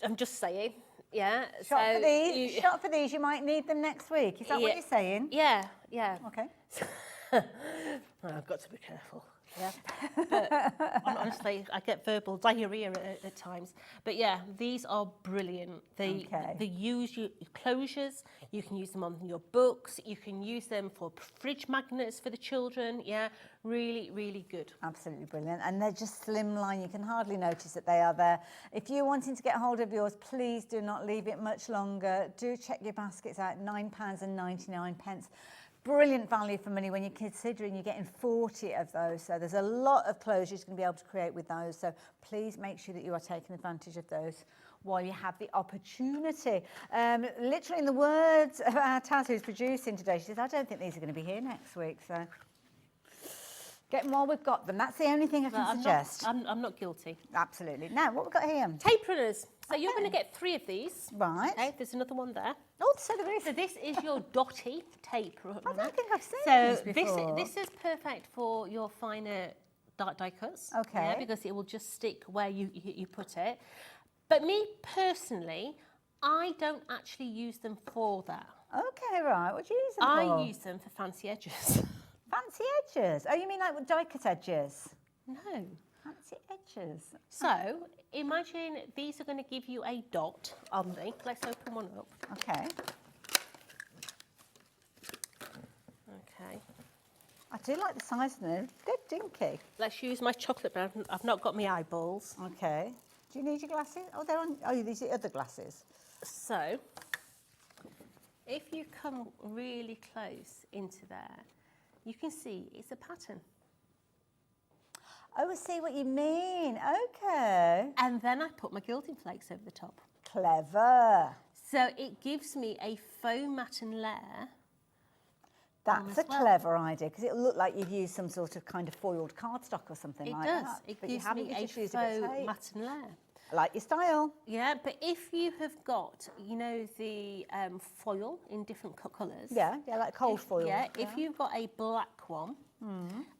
I'm just saying. Yeah. Shop for these. Shop for these. You might need them next week. Is that what you're saying? Yeah. Yeah. Okay. Well, I've got to be careful. Yeah. But honestly, I get verbal diarrhea at times. But yeah, these are brilliant. They use your closures. You can use them on your books. You can use them for fridge magnets for the children. Yeah, really, really good. Absolutely brilliant. And they're just slimline. You can hardly notice that they are there. If you're wanting to get hold of yours, please do not leave it much longer. Do check your baskets out. £9.99. Brilliant value for money when you're considering you're getting 40 of those. So there's a lot of closures you're going to be able to create with those. So please make sure that you are taking advantage of those while you have the opportunity. Literally in the words of our Taz, who's producing today, she says, I don't think these are going to be here next week. So get them while we've got them. That's the only thing I can suggest. I'm not guilty. Absolutely. Now, what we've got here? Tape runners. So you're going to get 3 of these. Right. Okay, there's another one there. Oh, so there is. So this is your dotty tape runner. I don't think I've seen these before. So this is perfect for your finer die cuts. Okay. Yeah, because it will just stick where you put it. But me personally, I don't actually use them for that. Okay, right. What do you use them for? I use them for fancy edges. Fancy edges? Oh, you mean like die-cut edges? No. Fancy edges. So, imagine these are going to give you a dot on the... Let's open one up. Okay. Okay. I do like the size of them. They're dinky. Let's use my chocolate brown. I've not got my eyeballs. Okay. Do you need your glasses? Oh, they're on... Oh, these are the other glasses. So, if you come really close into there, you can see it's a pattern. Oh, I see what you mean. Okay. And then I put my gilding flakes over the top. Clever. So it gives me a faux matten layer. That's a clever idea, because it'll look like you've used some sort of kind of foiled cardstock or something like that. It But gives you haven't, me you a just used a bit of faux tape. matten layer. I like your style. Yeah, but if you have got, you know, the foil in different colours. Yeah, like cold foil. Yeah, if you've got a black one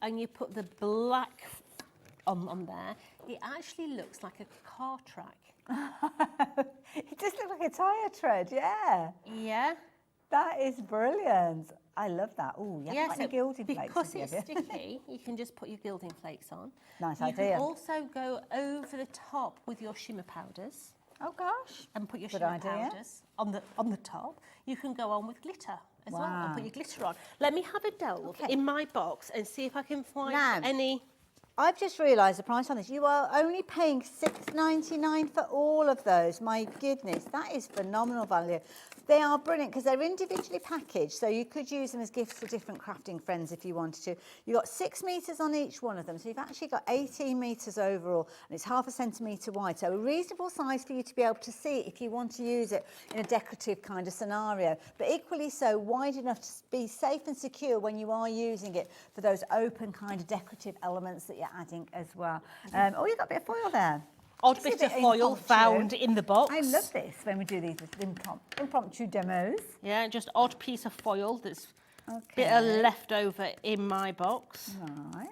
and you put the black on there, it actually looks like a car track. It does look like a tyre tread, yeah. Yeah. That is brilliant. I love that. Oh, you haven't got any gilding flakes. Because have it's you? sticky, you can just put your gilding flakes on. Nice you idea. You can also go over the top with your shimmer powders. Oh gosh. And put your Good shimmer idea. powders on the top. You can go on with glitter as well and Wow. put your glitter on. Let me have a delve in my box and see if I can find Now, any. I've just realised the price on this. You are only paying $6.99 for all of those. My goodness, that is phenomenal value. They are brilliant because they're individually packaged, so you could use them as gifts for different crafting friends if you wanted to. You've got 6 metres on each one of them, so you've actually got 18 metres overall, and it's ½ centimetre wide, so a reasonable size for you to be able to see if you want to use it in a decorative kind of scenario, but equally so wide enough to be safe and secure when you are using it for those open kind of decorative elements that you're adding as well. Oh, you've got a bit of foil there. Odd It's a bit of bit foil impromptu. found in the box. I love this when we do these impromptu demos. Yeah, just odd piece of foil that's bit of leftover in my box. Right.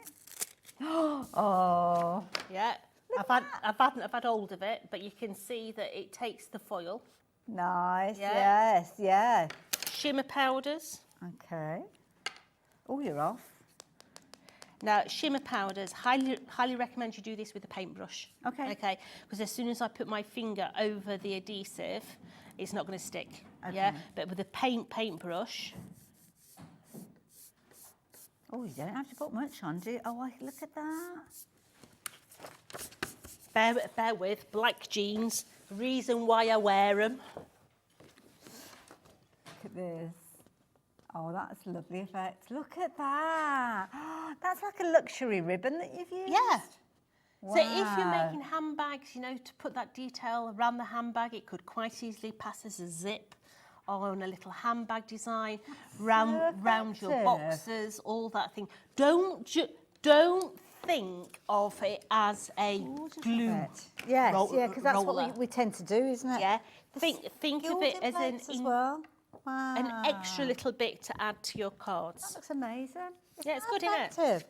Oh. Yeah. I've had hold of it, but you can see that it takes the foil. Nice. Yeah. Yes. Yeah. Shimmer powders. Okay. Oh, you're off. Now, shimmer powders, highly recommend you do this with a paintbrush. Okay. Okay, because as soon as I put my finger over the adhesive, it's not going to stick. Okay. Yeah, but with a paintbrush. Oh, you don't have to put much on, do you? Oh, look at that. Bear with, black jeans, reason why I wear them. Look at this. Oh, that's a lovely effect. Look at that. That's like a luxury ribbon that you've used. Yeah. Wow. So if you're making handbags, you know, to put that detail around the handbag, it could quite easily pass as a zip on a little handbag design, round your boxes, all that thing. Don't think of it as a glue. Yes, yeah, because that's what we tend to do, isn't it? Yeah. Think of it as as well. Wow. an extra little bit to add to your cards. That looks amazing. Yeah, it's good, isn't it? Effective.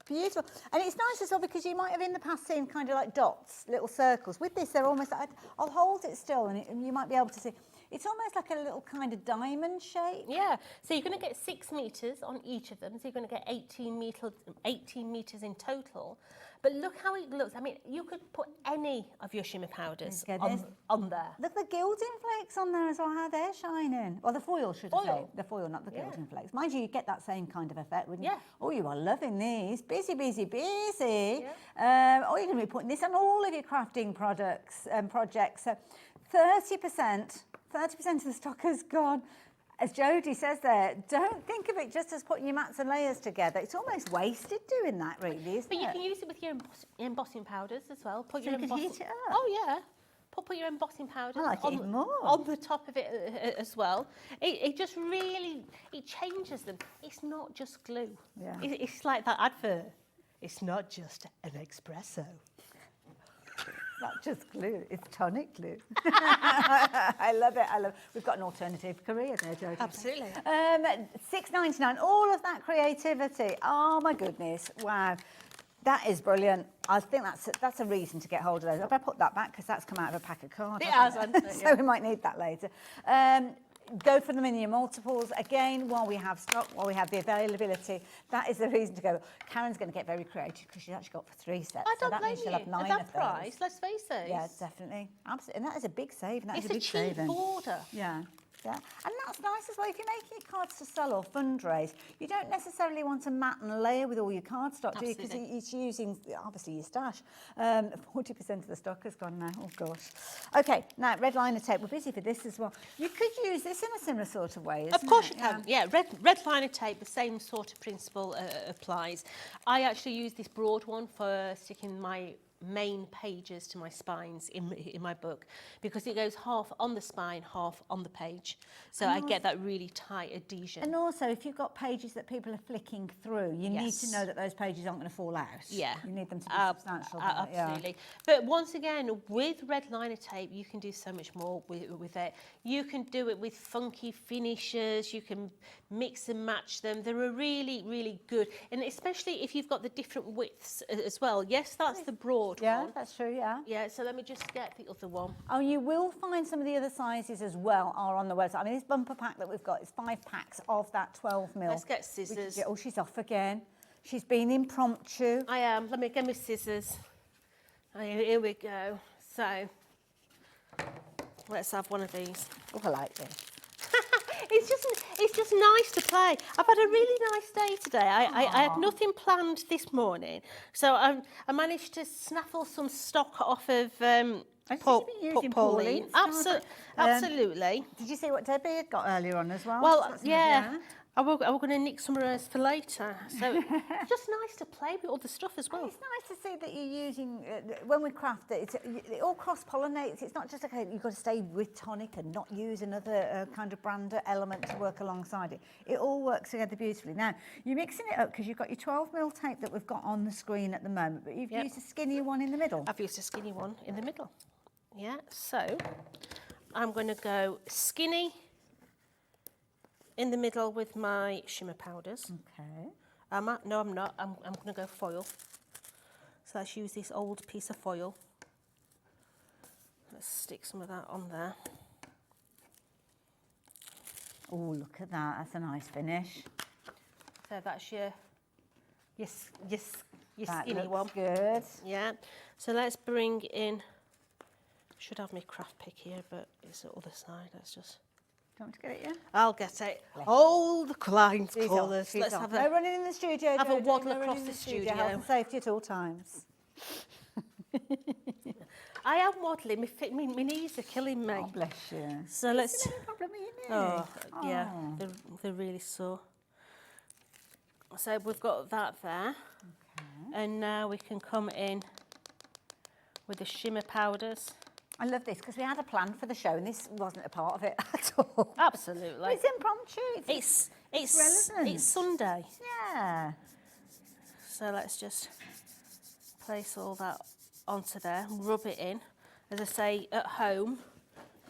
Beautiful. And it's nice as well because you might have in the past seen kind of like dots, little circles. With this, they're almost like, I'll hold it still and you might be able to see. It's almost like a little kind of diamond shape. Yeah, so you're going to get 6 metres on each of them, so you're going to get 18 metres in total. But look how it looks. I mean, you could put any of your shimmer powders on there. Look, the gilding flakes on there as well, how they're shining. Well, the foil, should I say. The foil, not the gilding flakes. Mind you, you get that same kind of effect, wouldn't you? Yeah. Oh, you are loving these. Busy, busy, busy. Yeah. Oh, you're going to be putting this on all of your crafting products and projects. So 30% of the stock has gone. As Jodie says there, don't think of it just as putting your mats and layers together. It's almost wasted doing that, really, isn't it? But you can use it with your embossing powders as well. Put So your you can heat it up? Oh, yeah. Put your embossing powders I like it even more. on the top of it as well. It just really, it changes them. It's not just glue. Yeah. It's like that advert. It's not just an espresso. Not just glue, it's tonic glue. I love it, I love it. We've got an alternative career there, Jodie. Absolutely. $6.99, all of that creativity. Oh my goodness, wow. That is brilliant. I think that's a reason to get hold of those. I better put that back because that's come out of a pack of cards. It has, hasn't it? So we might need that later. Go for them in your multiples. Again, while we have stock, while we have the availability, that is the reason to go. Karen's going to get very creative because she's actually got for 3 sets. I don't so that blame means she'll you. have 9 At that of those. price, let's face it. Yeah, definitely. Absolutely. And that is a big save. And that It's is a a big cheap saving. border. Yeah. Yeah, and that's nice as well. If you're making your cards to sell or fundraise, you don't necessarily want to mat and layer with all your card stock, do you? Because it's using, obviously, your stash. 40% of the stock has gone now. Oh, gosh. OK, now, red liner tape. We're busy for this as well. You could use this in a similar sort of way, isn't Of course it? you can. Yeah, red liner tape, the same sort of principle applies. I actually use this broad one for sticking my main pages to my spines in my book because it goes half on the spine, half on the page. So I get that really tight adhesion. And also, if you've got pages that people are flicking through, you need to know that those pages aren't going to fall out. Yeah. You need them to be substantial. Absolutely. But once again, with red liner tape, you can do so much more with it. You can do it with funky finishes. You can mix and match them. They're really, really good. And especially if you've got the different widths as well. Yes, that's the broad one. Yeah, that's true, yeah. Yeah, so let me just get the other one. Oh, you will find some of the other sizes as well are on the website. I mean, this bumper pack that we've got is 5 packs of that 12 mil. Let's get scissors. Oh, she's off again. She's been impromptu. I am. Let me get my scissors. Oh, here we go. So, let's have one of these. Oh, I like this. It's just nice to play. I've had a really nice day today. I had nothing planned this morning, so I managed to snaffle some stock off of Pauline. Absolutely. Did you see what Debbie had got earlier on as well? Well, yeah. I was going to nick some of hers for later. So it's just nice to play with all the stuff as well. And it's nice to see that you're using, when we craft it, it all cross-pollinates. It's not just okay, you've got to stay with Tonic and not use another kind of brand element to work alongside it. It all works together beautifully. Now, you're mixing it up because you've got your 12 mil tape that we've got on the screen at the moment, but you've used a skinnier one in the middle. I've used a skinny one in the middle. Yeah, so I'm going to go skinny in the middle with my shimmer powders. Okay. No, I'm not. I'm going to go foil. So let's use this old piece of foil. Let's stick some of that on there. Oh, look at that. That's a nice finish. So that's your That skinny looks one. good. Yeah. So let's bring in. Should have my craft pick here, but it's the other side. Let's just. Do you want to get it, yeah? I'll get it. All the clients colours. Let's have no running in the studio. Have a Jojo, waddle no across running in the studio. Health and safety at all times. I am waddling. My knees are killing me. Oh, bless you. So let's. Is there any problem with your knee? Yeah, they're really sore. So we've got that there. Okay. And now we can come in with the shimmer powders. I love this because we had a plan for the show and this wasn't a part of it at all. Absolutely. But it's impromptu. It's relevant. It's Sunday. Yeah. So let's just place all that onto there, rub it in. As I say, at home,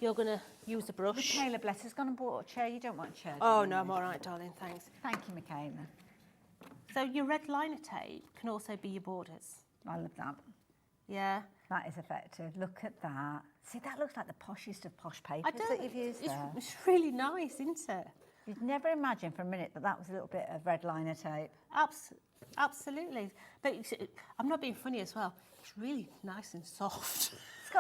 you're going to use a brush. Michaela, bless, has gone and bought a chair. You don't want a chair. Oh, no, I'm all right, darling, thanks. Thank you, Michaela. So your red liner tape can also be your borders. I love that. Yeah. That is effective. Look at that. See, that looks like the poshest of posh papers that you've used there. It's really nice, isn't it? You'd never imagine for a minute that that was a little bit of red liner tape. Absolutely. But I'm not being funny as well. It's really nice and soft. It's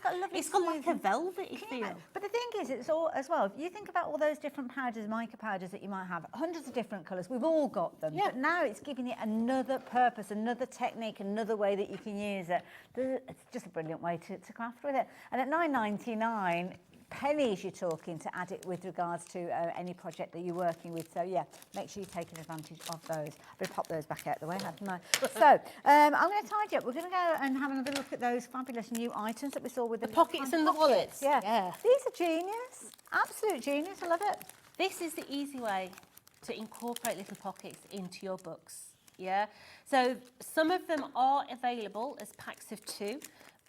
got a lovely It's got like a velvety feel. But the thing is, it's all, as well, if you think about all those different powders, mica powders that you might have, hundreds of different colours, we've all got them. Yeah. But now it's giving it another purpose, another technique, another way that you can use it. It's just a brilliant way to craft with it. And at £9.99, pennies you're talking to add it with regards to any project that you're working with. So yeah, make sure you're taking advantage of those. I'm going to pop those back out the way, haven't I? So I'm going to tidy up. We're going to go and have another look at those fabulous new items that we saw with the pockets and the wallets. Yeah. These are genius. Absolute genius. I love it. This is the easy way to incorporate little pockets into your books. Yeah. So some of them are available as packs of 2.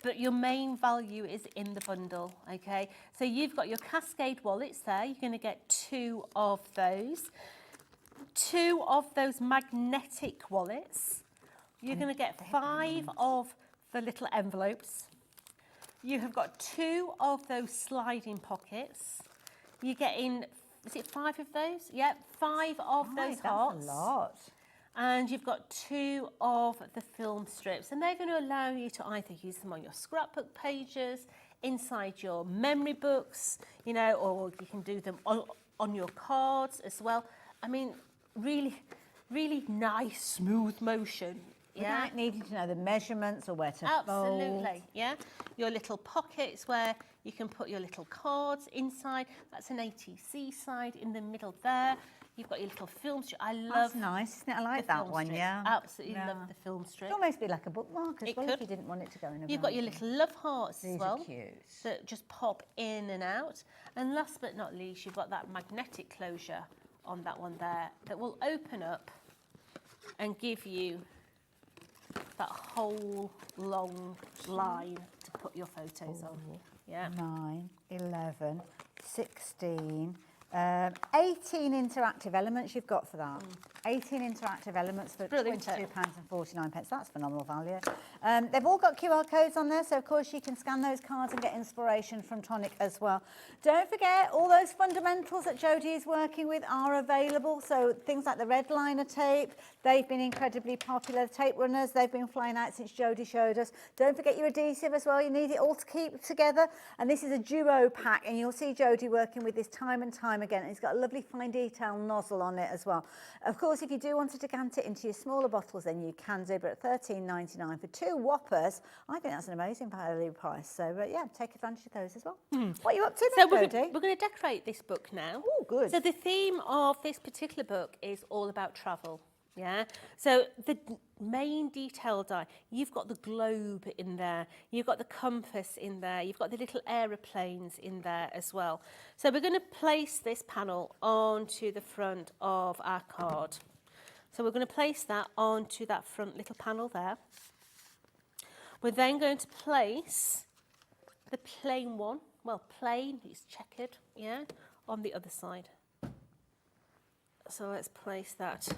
But your main value is in the bundle, okay? So you've got your Cascade wallets there. You're going to get 2 of those. 2 of those magnetic wallets. You're going to get 5 of the little envelopes. You have got 2 of those sliding pockets. You're getting, is it 5 of those? Yep, 5 of those hearts. That's a lot. And you've got 2 of the film strips, and they're going to allow you to either use them on your scrapbook pages, inside your memory books, you know, or you can do them on your cards as well. I mean, really, really nice, smooth motion. Yeah, without needing to know the measurements or where to absolutely. fold. Yeah, your little pockets where you can put your little cards inside. That's an ATC side in the middle there. You've got your little film strip. I love. That's nice, isn't it? I like that one. Strip. Yeah, Absolutely love the film strip. It'd almost be like a bookmark as It well could. if you didn't want it to go in a. You've got your little love hearts These as well. are cute. That just pop in and out. And last but not least, you've got that magnetic closure on that one there that will open up and give you that whole long line to put your photos on. Yeah. 9, 11, 16, 18 interactive elements you've got for that. 18 interactive elements for £22.49. That's phenomenal value. They've all got QR codes on there, so of course you can scan those cards and get inspiration from Tonic as well. Don't forget, all those fundamentals that Jodie is working with are available. So things like the red liner tape, they've been incredibly popular. The tape runners, they've been flying out since Jodie showed us. Don't forget your adhesive as well. You need it all to keep together. And this is a duo pack, and you'll see Jodie working with this time and time again. And it's got a lovely fine detail nozzle on it as well. Of course, if you do want to decant it into your smaller bottles, then you can do, but at $13.99 for 2 whoppers, I think that's an amazing value price. So, yeah, take advantage of those as well. What are you up to So then, Jodie? we're going to decorate this book now. Oh, good. So the theme of this particular book is all about travel. Yeah. So the main detail die, you've got the globe in there, you've got the compass in there, you've got the little aeroplanes in there as well. So we're going to place this panel onto the front of our card. So we're going to place that onto that front little panel there. We're then going to place the plain one, well, plain, it's checkered, yeah, on the other side. So let's place that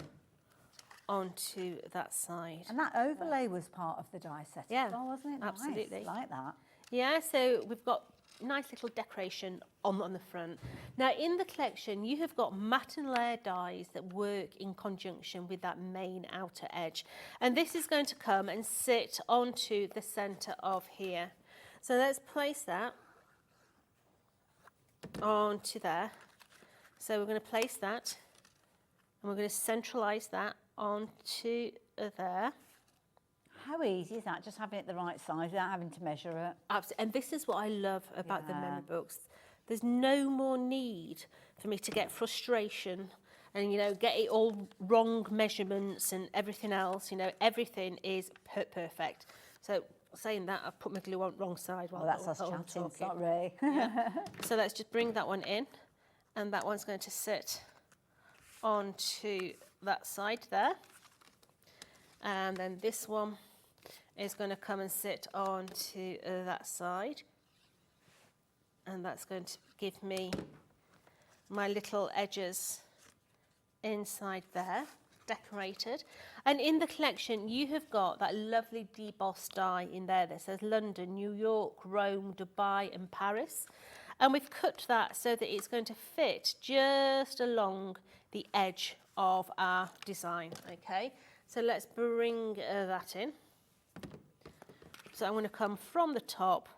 onto that side. And that overlay was part of the die set as well, wasn't it? Absolutely. Nice. Like that. Yeah, so we've got nice little decoration on the front. Now in the collection you have got matte and layer dies that work in conjunction with that main outer edge, and this is going to come and sit onto the centre of here. So let's place that onto there. So we're going to place that and we're going to centralise that onto there. How easy is that? Just having it the right size without having to measure it. Absolutely. And this is what I love about the memory books. There's no more need for me to get frustration and, you know, get it all wrong measurements and everything else. You know, everything is perfect. So saying that, I've put my glue on wrong side while that's us I'm chatting, talking. sorry. Yeah. So let's just bring that one in, and that one's going to sit onto that side there. And then this one is going to come and sit onto that side, and that's going to give me my little edges inside there, decorated. And in the collection you have got that lovely debossed die in there that says London, New York, Rome, Dubai and Paris, and we've cut that so that it's going to fit just along the edge of our design. Okay, so let's bring that in. So I'm going to come from the top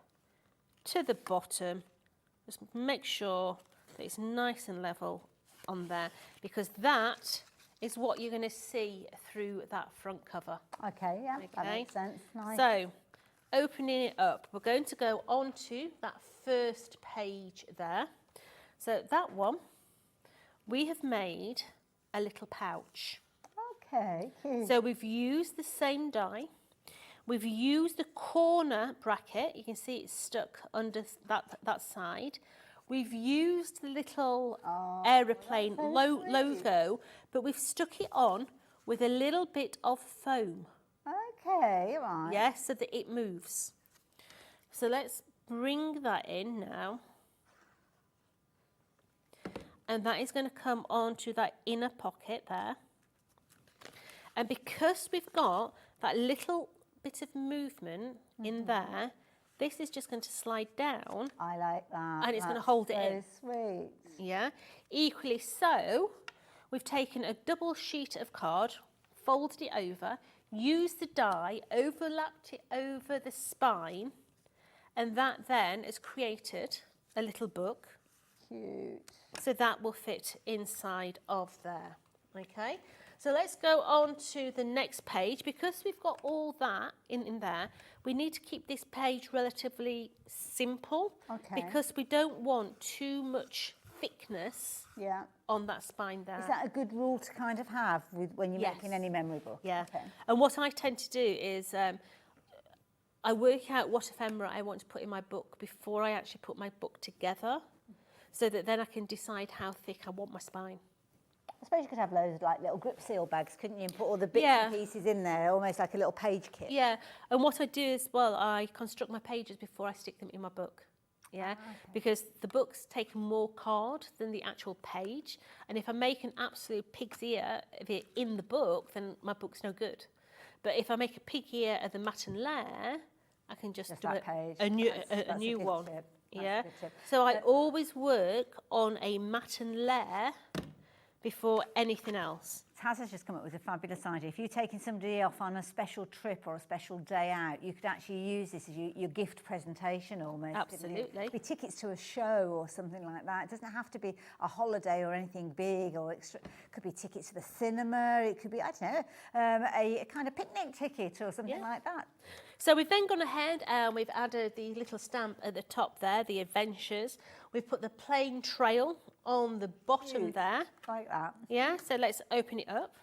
to the bottom, just make sure that it's nice and level on there, because that is what you're going to see through that front cover. Okay, yeah, that makes sense. Nice. So opening it up, we're going to go onto that first page there. So that one, we have made a little pouch. Okay, cute. So we've used the same die. We've used the corner bracket. You can see it's stuck under that side. We've used the little aeroplane logo, but we've stuck it on with a little bit of foam. Okay, right. Yes, so that it moves. So let's bring that in now. And that is going to come onto that inner pocket there. And because we've got that little bit of movement in there, this is just going to slide down. I like that. And it's going to hold it in. Sweet. Yeah. Equally so, we've taken a double sheet of card, folded it over, used the die, overlapped it over the spine, and that then has created a little book. Cute. So that will fit inside of there. Okay. So let's go on to the next page. Because we've got all that in there, we need to keep this page relatively simple. Okay. Because we don't want too much thickness on that spine there. Is that a good rule to kind of have when you're making any memory book? Yeah. Okay. And what I tend to do is I work out what ephemera I want to put in my book before I actually put my book together, so that then I can decide how thick I want my spine. I suppose you could have loads of like little grip seal bags, couldn't you? And put all the bits and pieces in there, almost like a little page kit. Yeah, and what I do as well, I construct my pages before I stick them in my book. Yeah, because the book's taken more card than the actual page, and if I make an absolute pig's ear of it in the book, then my book's no good. But if I make a pig ear of the mat and layer, I can just do a new one. Yeah. So I always work on a mat and layer before anything else. Taz has just come up with a fabulous idea. If you're taking somebody off on a special trip or a special day out, you could actually use this as your gift presentation almost. Absolutely. It could be tickets to a show or something like that. It doesn't have to be a holiday or anything big or extra. It could be tickets to the cinema. It could be, I don't know, a kind of picnic ticket or something like that. So we've then gone ahead and we've added the little stamp at the top there, the adventures. We've put the plain trail on the bottom there. Like that. Yeah, so let's open it up.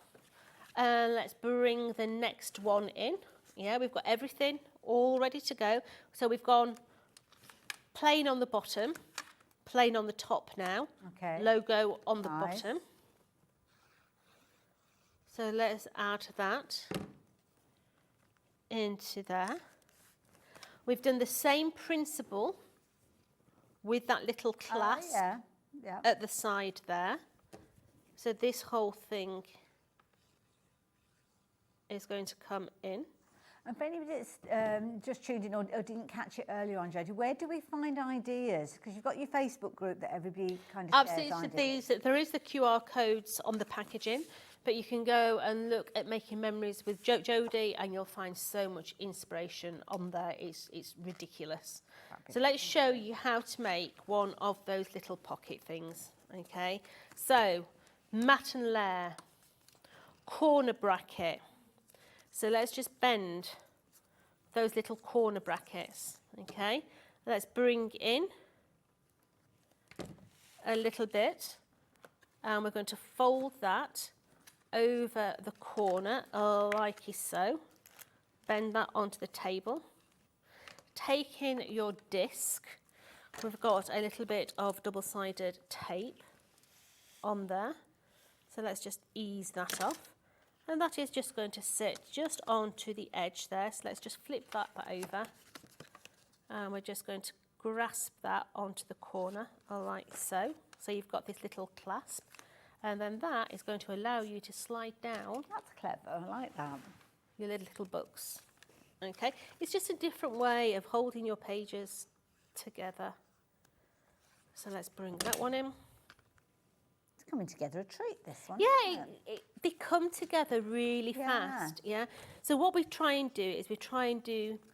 And let's bring the next one in. Yeah, we've got everything all ready to go. So we've gone plain on the bottom, plain on the top now. Okay. Logo on the bottom. So let's add that into there. We've done the same principle with that little clasp at the side there. So this whole thing is going to come in. And for anybody that's just tuned in or didn't catch it earlier on, Jodie, where do we find ideas? Because you've got your Facebook group that everybody kind of shares ideas. There is the QR codes on the packaging, but you can go and look at Making Memories with Jodie and you'll find so much inspiration on there. It's ridiculous. So let's show you how to make one of those little pocket things. Okay, so mat and layer, corner bracket. So let's just bend those little corner brackets. Okay, let's bring in a little bit and we're going to fold that over the corner like so. Bend that onto the table. Taking your disc, we've got a little bit of double-sided tape on there. So let's just ease that off. And that is just going to sit just onto the edge there. So let's just flip that over. And we're just going to grasp that onto the corner like so. So you've got this little clasp. And then that is going to allow you to slide down. That's clever, I like that. Your little books. Okay, it's just a different way of holding your pages together. So let's bring that one in. It's coming together a treat, this one. Yeah, they come together really fast. Yeah. So what we try and do is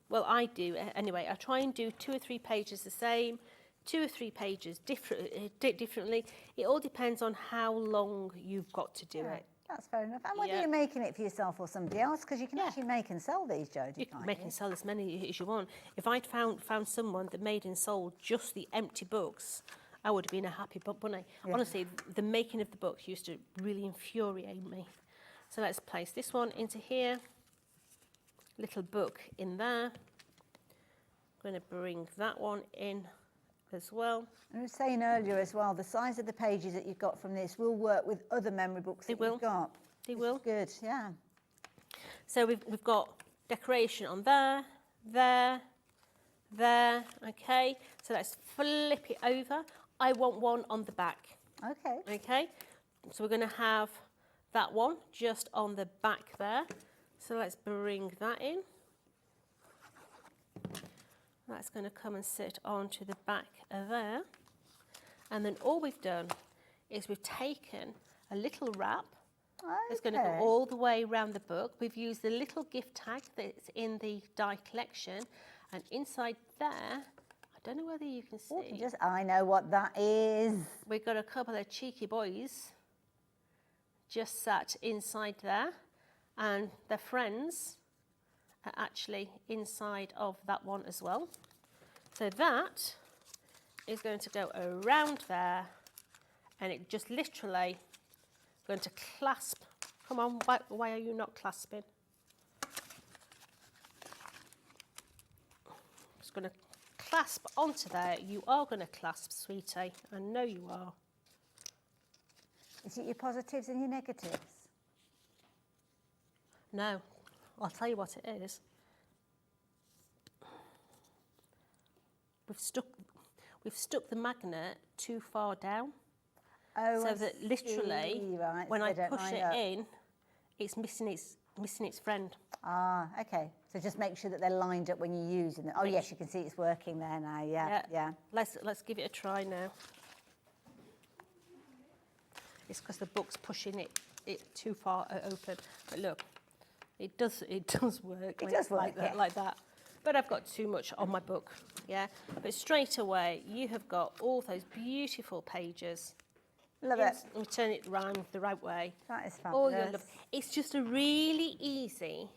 well, I do anyway. I try and do 2 or 3 pages the same, 2 or 3 pages differently. It all depends on how long you've got to do it. That's fair enough. And whether you're making it for yourself or somebody else, because you can actually make and sell these, Jodie. You can make and sell as many as you want. If I'd found someone that made and sold just the empty books, I would have been a happy bunny. Yeah. Honestly, the making of the books used to really infuriate me. So let's place this one into here. Little book in there. I'm going to bring that one in as well. And I was saying earlier as well, the size of the pages that you've got from this will work with other memory books that you've got. They will. Good, yeah. So we've got decoration on there, there, okay. So let's flip it over. I want one on the back. Okay. Okay, so we're going to have that one just on the back there. So let's bring that in. That's going to come and sit onto the back of there. And then all we've done is we've taken a little wrap. It's going to go all the way around the book. We've used the little gift tag that's in the die collection. And inside there, I don't know whether you can see. I know what that is. We've got a couple of cheeky boys just sat inside there. And their friends are actually inside of that one as well. So that is going to go around there, and it just literally going to clasp. Come on, why are you not clasping? It's going to clasp onto there. You are going to clasp, sweetie. I know you are. Is it your positives and your negatives? No, I'll tell you what it is. We've stuck the magnet too far down. Oh, so that literally, right, when so I push it in, it's missing its friend. Ah, okay. So just make sure that they're lined up when you're using them. Oh, yes, you can see it's working there now. Yeah. Let's give it a try now. It's because the book's pushing it too far open. But look, it does work. It does work like that. But I've got too much on my book, yeah. But straight away, you have got all those beautiful pages. Love it. We turn it round the right way. That is Oh, fabulous. it's just a really easy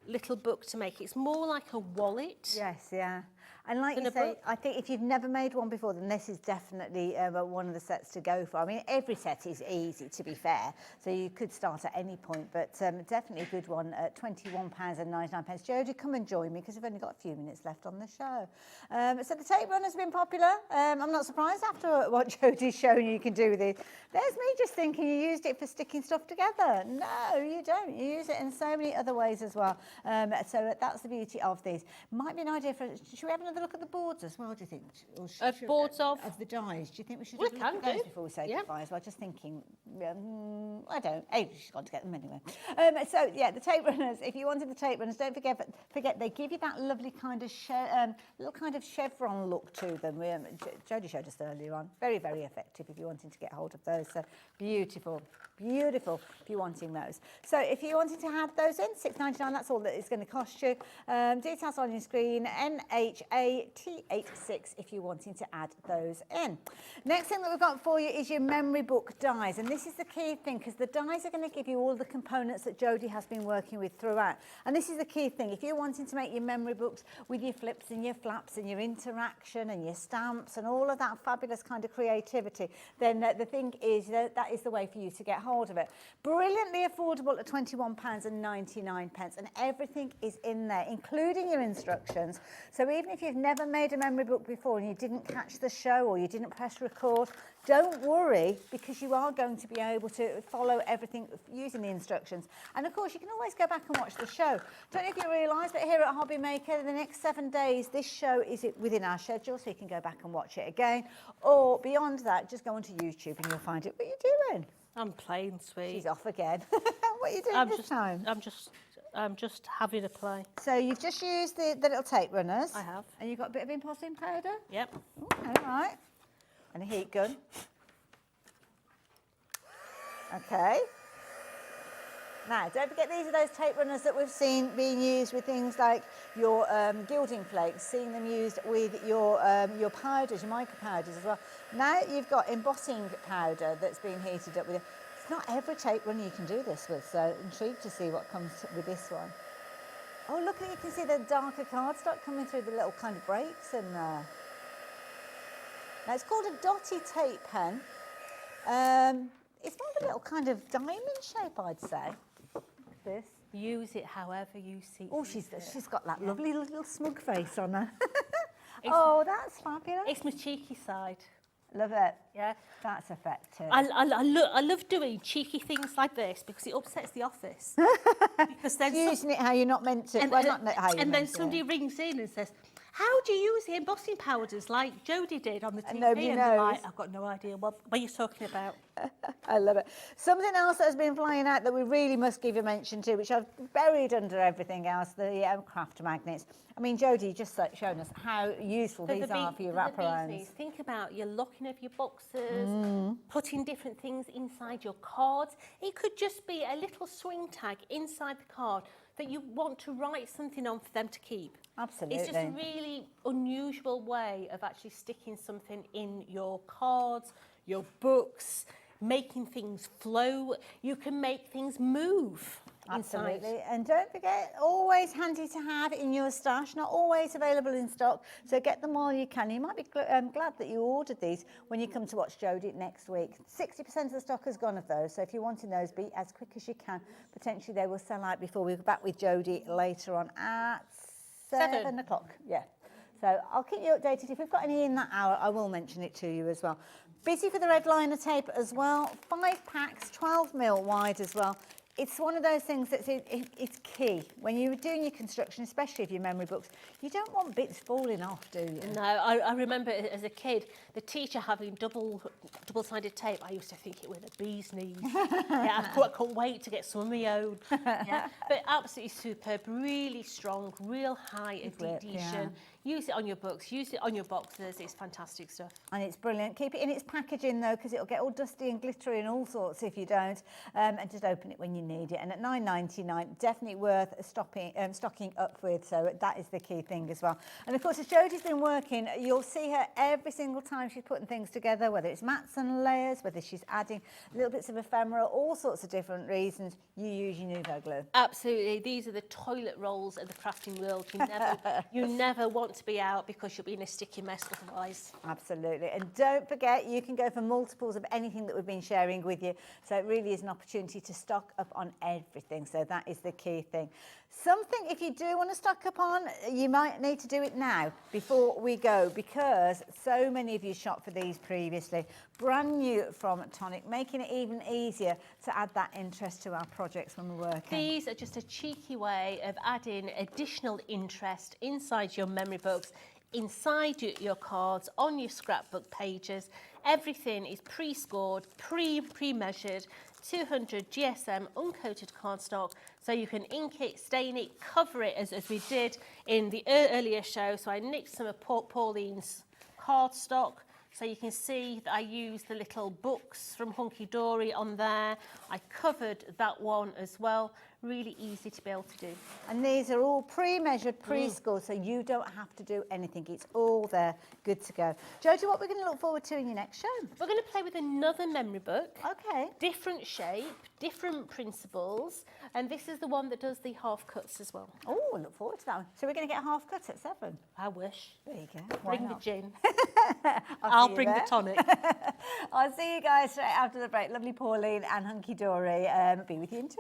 little book to make. It's more like a wallet. Yes, yeah. And like you say, I think if you've never made one before, then this is definitely one of the sets to go for. I mean, every set is easy, to be fair, so you could start at any point, but definitely a good one at £21.99. Jodie, come and join me, because we've only got a few minutes left on the show. So the tape run has been popular. I'm not surprised after what Jodie's shown you can do with it. There's me just thinking you used it for sticking stuff together. No, you don't. You use it in so many other ways as well. So that's the beauty of these. Might be an idea for, should we have another look at the boards as well, do you think? Or boards of the dies. Do you think we should have a look at those before we say goodbye as well? Just thinking, I don't. She's got to get them anyway. So yeah, the tape runners. If you wanted the tape runners, don't forget they give you that lovely kind of little kind of chevron look to them. Jodie showed us earlier on. Very, very effective if you're wanting to get hold of those. So beautiful, beautiful if you're wanting those. So if you're wanting to have those in, £6.99. That's all that it's going to cost you. Details on your screen. NHAT86 if you're wanting to add those in. Next thing that we've got for you is your memory book dies, and this is the key thing because the dies are going to give you all the components that Jodie has been working with throughout, and this is the key thing. If you're wanting to make your memory books with your flips and your flaps and your interaction and your stamps and all of that fabulous kind of creativity, then the thing is that is the way for you to get hold of it. Brilliantly affordable at £21.99, and everything is in there, including your instructions. So even if you've never made a memory book before and you didn't catch the show or you didn't press record, don't worry, because you are going to be able to follow everything using the instructions. And of course, you can always go back and watch the show. Don't know if you realise, but here at HobbyMaker, the next 7 days, this show is within our schedule, so you can go back and watch it again. Or beyond that, just go onto YouTube and you'll find it. What are you doing? I'm playing, sweet. She's off again. What are you doing this time? I'm just having a play. So you've just used the little tape runners. I have. And you've got a bit of embossing powder? Yep. Okay, right. And a heat gun. Okay. Now, don't forget these are those tape runners that we've seen being used with things like your gilding flakes, seeing them used with your powders, your mica powders as well. Now you've got embossing powder that's been heated up with it. It's not every tape runner you can do this with, so intrigued to see what comes with this one. Oh, look, you can see the darker cardstock coming through the little kind of breaks in there. Now, it's called a dotty tape pen. It's more of a little kind of diamond shape, I'd say. This. Use it however you see. Oh, she's got that lovely little smug face on her. Oh, that's fabulous. It's my cheeky side. Love it. Yeah. That's effective. I love doing cheeky things like this because it upsets the office. Because then using it how you're not meant to. And, well, not how you're and then meant to. somebody rings in and says, How do you use the embossing powders like Jodie did on the TV? nobody and they're knows. like, I've got no idea what you're talking about. I love it. Something else that has been flying out that we really must give a mention to, which I've buried under everything else, the craft magnets. I mean, Jodie just shown us how useful these are for your wraparounds. Think about your locking of your boxes, putting different things inside your cards. It could just be a little swing tag inside the card that you want to write something on for them to keep. Absolutely. It's just a really unusual way of actually sticking something in your cards, your books, making things flow. You can make things move. Absolutely. Inside. And don't forget, always handy to have in your stash, not always available in stock, so get them while you can. You might be glad that you ordered these when you come to watch Jodie next week. 60% of the stock has gone of those, so if you're wanting those, be as quick as you can. Potentially they will sell out before we're back with Jodie later on at 7 o'clock. Yeah. So I'll keep you updated. If we've got any in that hour, I will mention it to you as well. Busy for the red liner tape as well. 5 packs, 12 mil wide as well. It's one of those things that's it's key. When you're doing your construction, especially of your memory books, you don't want bits falling off, do you? No, I remember as a kid, the teacher having double-sided tape. I used to think it was a bee's knees. Yeah, I couldn't wait to get some of my own. Yeah, but absolutely superb, really strong, real high adhesion. Yeah. Use it on your books, use it on your boxes. It's fantastic stuff. And it's brilliant. Keep it in its packaging though, because it'll get all dusty and glittery and all sorts if you don't. And just open it when you need it. And at £9.99, definitely worth stocking up with. So that is the key thing as well. And of course, as Jodie's been working, you'll see her every single time she's putting things together, whether it's mats and layers, whether she's adding little bits of ephemera, all sorts of different reasons. You use your Nouveau glue. Absolutely. These are the toilet rolls of the crafting world. You never want to be out because you'll be in a sticky mess otherwise. Absolutely. And don't forget, you can go for multiples of anything that we've been sharing with you. So it really is an opportunity to stock up on everything. So that is the key thing. Something, if you do want to stock up on, you might need to do it now before we go, because so many of you shopped for these previously. Brand new from Tonic, making it even easier to add that interest to our projects when we're working. These are just a cheeky way of adding additional interest inside your memory books, inside your cards, on your scrapbook pages. Everything is pre-scored, pre-measured, 200 GSM uncoated cardstock, so you can ink it, stain it, cover it as we did in the earlier show. So I nicked some of Pauline's cardstock, so you can see that I used the little books from Hunkydory on there. I covered that one as well. Really easy to be able to do. And these are all pre-measured, pre-scored, so you don't have to do anything. It's all there, good to go. Jodie, what we're going to look forward to in your next show? We're going to play with another memory book. Okay. Different shape, different principles, and this is the one that does the half cuts as well. Oh, look forward to that one. So we're going to get a half cut at 7. I wish. There you go. Why Bring the not? gin. I'll bring the tonic. I'll see you guys straight after the break. Lovely Pauline and Hunkydory. Be with you in 2.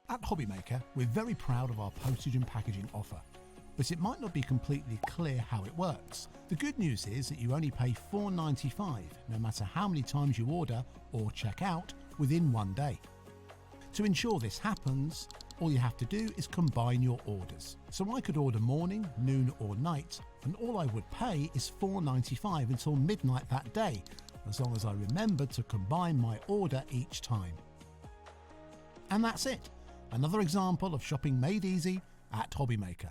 At HobbyMaker, we're very proud of our postage and packaging offer, but it might not be completely clear how it works. The good news is that you only pay $4.95 no matter how many times you order or check out within 1 day. To ensure this happens, all you have to do is combine your orders. So I could order morning, noon or night, and all I would pay is $4.95 until midnight that day, as long as I remembered to combine my order each time. And that's it. Another example of shopping made easy at HobbyMaker.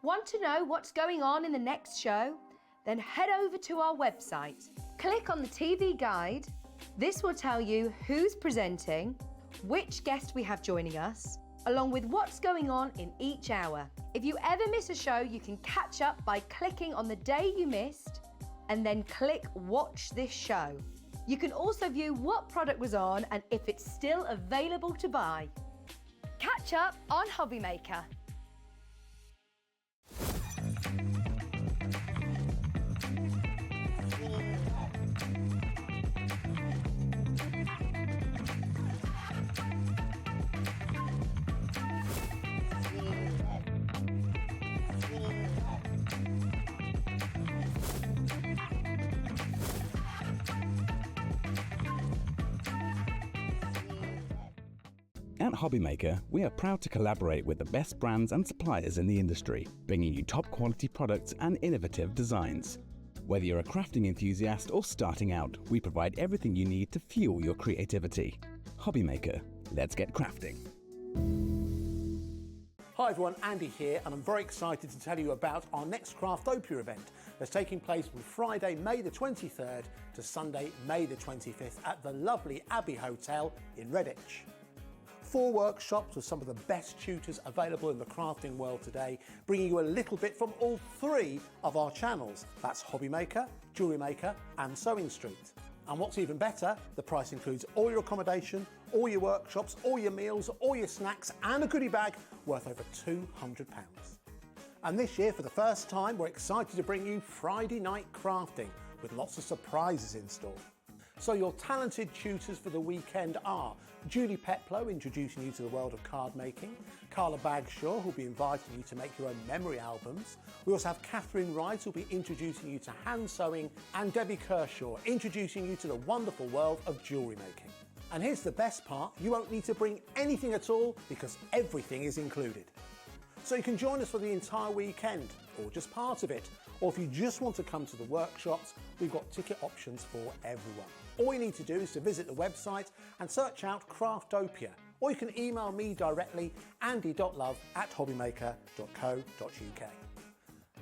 Want to know what's going on in the next show? Then head over to our website. Click on the TV guide. This will tell you who's presenting, which guest we have joining us, along with what's going on in each hour. If you ever miss a show, you can catch up by clicking on the day you missed and then click Watch This Show. You can also view what product was on and if it's still available to buy. Catch up on HobbyMaker. At HobbyMaker, we are proud to collaborate with the best brands and suppliers in the industry, bringing you top quality products and innovative designs. Whether you're a crafting enthusiast or starting out, we provide everything you need to fuel your creativity. HobbyMaker, let's get crafting. Hi everyone, Andy here, and I'm very excited to tell you about our next Craftopia event that's taking place from Friday, May the 23rd to Sunday, May the 25th at the lovely Abbey Hotel in Redditch. 4 workshops with some of the best tutors available in the crafting world today, bringing you a little bit from all 3 of our channels. That's HobbyMaker, Jewellery Maker and Sewing Street. And what's even better, the price includes all your accommodation, all your workshops, all your meals, all your snacks and a goodie bag worth over £200. And this year, for the first time, we're excited to bring you Friday night crafting with lots of surprises in store. So your talented tutors for the weekend are Julie Peplow, introducing you to the world of card making, Carla Bagshaw, who'll be inviting you to make your own memory albums. We also have Catherine Wright, who'll be introducing you to hand sewing, and Debbie Kershaw, introducing you to the wonderful world of jewellery making. And here's the best part, you won't need to bring anything at all because everything is included. So you can join us for the entire weekend, or just part of it, or if you just want to come to the workshops, we've got ticket options for everyone. All you need to do is to visit the website and search out Craftopia, or you can email me directly, andy.love@hobbymaker.co.uk.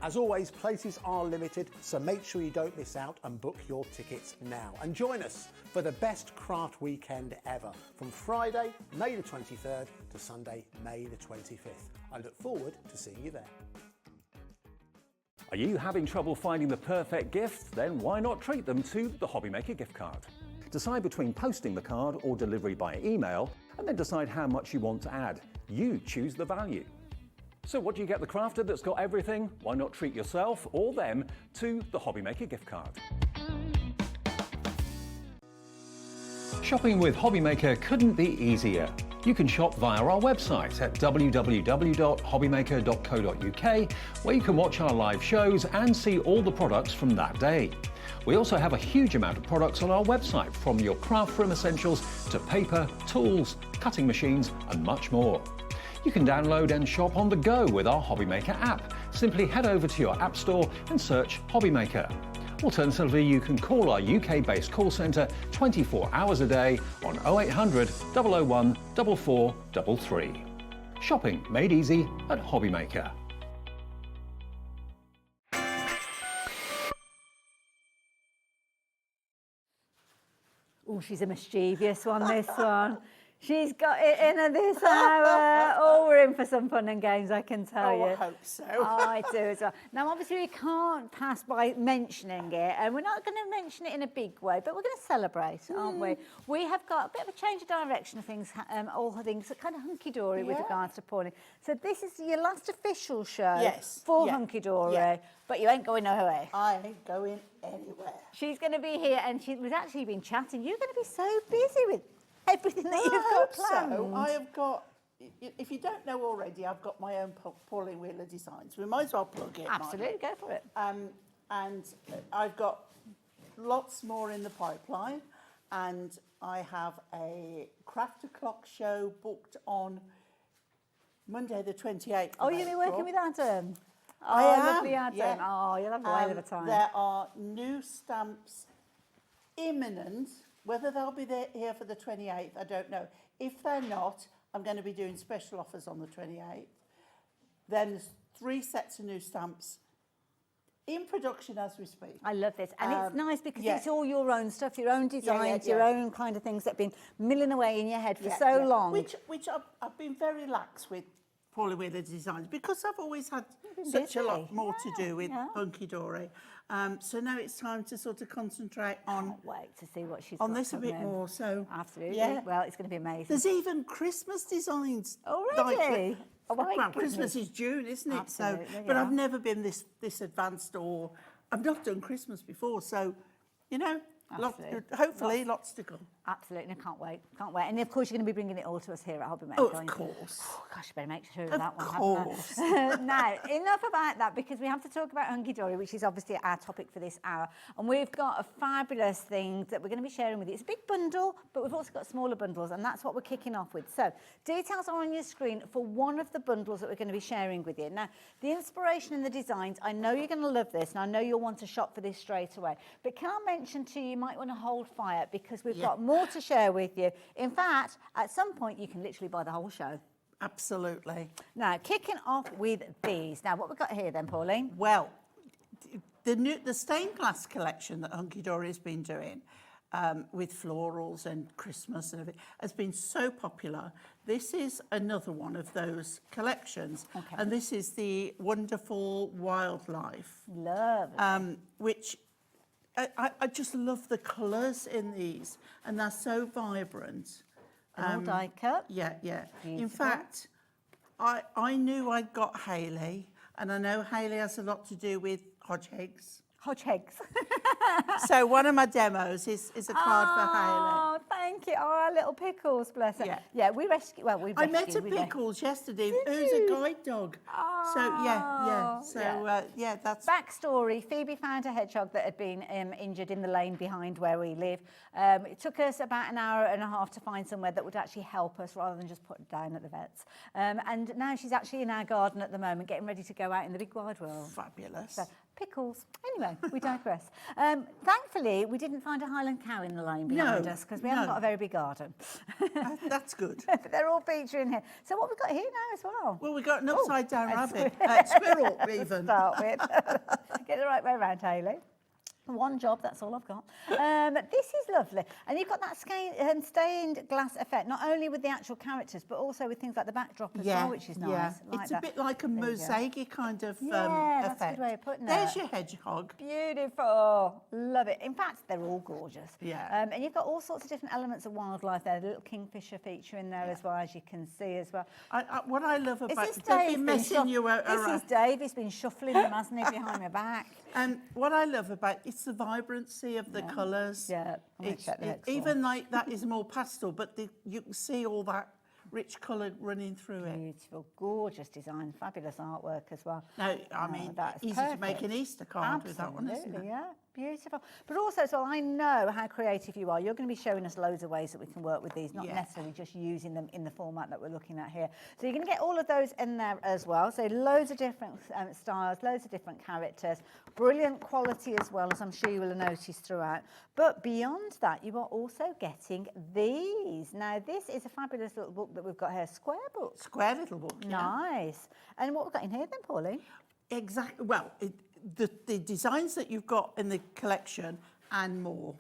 As always, places are limited, so make sure you don't miss out and book your tickets now. And join us for the best craft weekend ever, from Friday, May the 23rd to Sunday, May the 25th. I look forward to seeing you there. Are you having trouble finding the perfect gift? Then why not treat them to the HobbyMaker gift card? Decide between posting the card or delivery by email, and then decide how much you want to add. You choose the value. So what do you get the crafter that's got everything? Why not treat yourself or them to the HobbyMaker gift card? Shopping with HobbyMaker couldn't be easier. You can shop via our website at www.hobbymaker.co.uk, where you can watch our live shows and see all the products from that day. We also have a huge amount of products on our website, from your craft room essentials to paper, tools, cutting machines and much more. You can download and shop on the go with our HobbyMaker app. Simply head over to your app store and search HobbyMaker. Alternatively, you can call our UK-based call centre 24 hours a day on 0800 001 4433. Shopping made easy at HobbyMaker. Oh, she's a mischievous one, this one. She's got it in her this hour. Oh, we're in for some fun and games, I can tell you. I hope so. I do as well. Now, obviously, we can't pass by mentioning it, and we're not going to mention it in a big way, but we're going to celebrate, aren't we? We have got a bit of a change of direction of things, all things kind of hunky-dory with regards to pawning. So this is your last official show for hunky-dory, but you ain't going nowhere. I ain't going anywhere. She's going to be here, and we've actually been chatting. You're going to be so busy with everything that you've got planned. So I have got, if you don't know already, I've got my own Pauline Wheeler designs. We might as well plug it. Absolutely, go for it. And I've got lots more in the pipeline, and I have a craft o'clock show booked on Monday the 28th. Oh, you'll be working with Adam? I am. Lovely Adam. Yeah. Oh, you'll have a whale of a time. There are new stamps imminent. Whether they'll be here for the 28th, I don't know. If they're not, I'm going to be doing special offers on the 28th. Then there's 3 sets of new stamps in production as we speak. I love this. And it's nice because yeah. it's all your own stuff, your own designs, your own kind of things that have been milling away in your head for so long. Which I've been very lax with Pauline Wheeler designs because I've always had such a lot more to do with Hunkydory. So now it's time to sort of concentrate on. Can't wait to see what she's on got this a bit coming. more. So absolutely. Yeah. Well, it's going to be amazing. There's even Christmas designs. Already? Well, Christmas is June, isn't it? Absolutely, so, but I've never been this advanced, or I've not done Christmas before. So, you know, hopefully lots to come. Absolutely, I can't wait. Can't wait. And of course, you're going to be bringing it all to us here at HobbyMaker. Oh, of course. Oh, gosh, I better make sure of Of that one. course. Now, enough about that, because we have to talk about Hunkydory, which is obviously our topic for this hour. And we've got a fabulous thing that we're going to be sharing with you. It's a big bundle, but we've also got smaller bundles, and that's what we're kicking off with. So, details are on your screen for one of the bundles that we're going to be sharing with you. Now, the inspiration and the designs, I know you're going to love this, and I know you'll want to shop for this straight away. But can I mention to you, you might want to hold fire, because we've got more to share with you. In fact, at some point, you can literally buy the whole show. Absolutely. Now, kicking off with these. Now, what we've got here then, Pauline? Well, the stained glass collection that Hunkydory has been doing with florals and Christmas and everything has been so popular. This is another one of those collections. Okay. And this is the Wonderful Wildlife. Love it. Which I just love the colours in these, and they're so vibrant. All die cut. Yeah, yeah. In Beautiful. fact, I knew I'd got Hayley, and I know Hayley has a lot to do with hodgehegs. Hodgehegs. So one of my demos is a card for Hayley. Oh, thank you. Oh, our little Pickles, bless her. Yeah. Yeah, we rescue. Well, we I rescued. met a we Pickles yesterday Did who's you? a guide dog. Oh, So yeah. So yeah, that's backstory. Phoebe found a hedgehog that had been injured in the lane behind where we live. It took us about an hour and a half to find somewhere that would actually help us rather than just put it down at the vets. And now she's actually in our garden at the moment, getting ready to go out in the big wide world. fabulous. So, Pickles. Anyway, we digress. Thankfully, we didn't find a Highland cow in the lane behind us, because we haven't got a very big garden. That's good. But they're all featuring here. So what we've got here now as well? Well, we've got an upside down a rabbit, squirrel even. Start with. Get the right way around, Hayley. One job, that's all I've got. This is lovely. And you've got that stained glass effect, not only with the actual characters, but also with things like the backdrop as well, which is nice. Yeah, Like it's that. a bit like a There you go. mosaic kind of Yeah, that's effect. a good way of putting There's it. your hedgehog. Beautiful. Love it. In fact, they're all gorgeous. Yeah. And you've got all sorts of different elements of wildlife there. The little kingfisher feature in there as well, as you can see as well. What I love Is about this don't be Dave been messing you around. This is Dave. He's been shuffling them, hasn't he, behind my back? And what I love about it's the vibrancy of the colours. Yeah, I'm gonna check the next one. even like that is more pastel, but you can see all that rich colour running through it. Beautiful, gorgeous design, fabulous artwork as well. No, I mean, that is easy to make an Easter card with that one, isn't Absolutely, it? yeah, beautiful. But also, so I know how creative you are. You're going to be showing us loads of ways that we can work with these, not necessarily just using them in the format that we're looking at here. So you're going to get all of those in there as well. So loads of different styles, loads of different characters, brilliant quality as well, as I'm sure you will have noticed throughout. But beyond that, you are also getting these. Now, this is a fabulous little book that we've got here, square book. Square little book, yeah. Nice. And what we've got in here then, Pauline? Exactly. Well, the designs that you've got in the collection and more.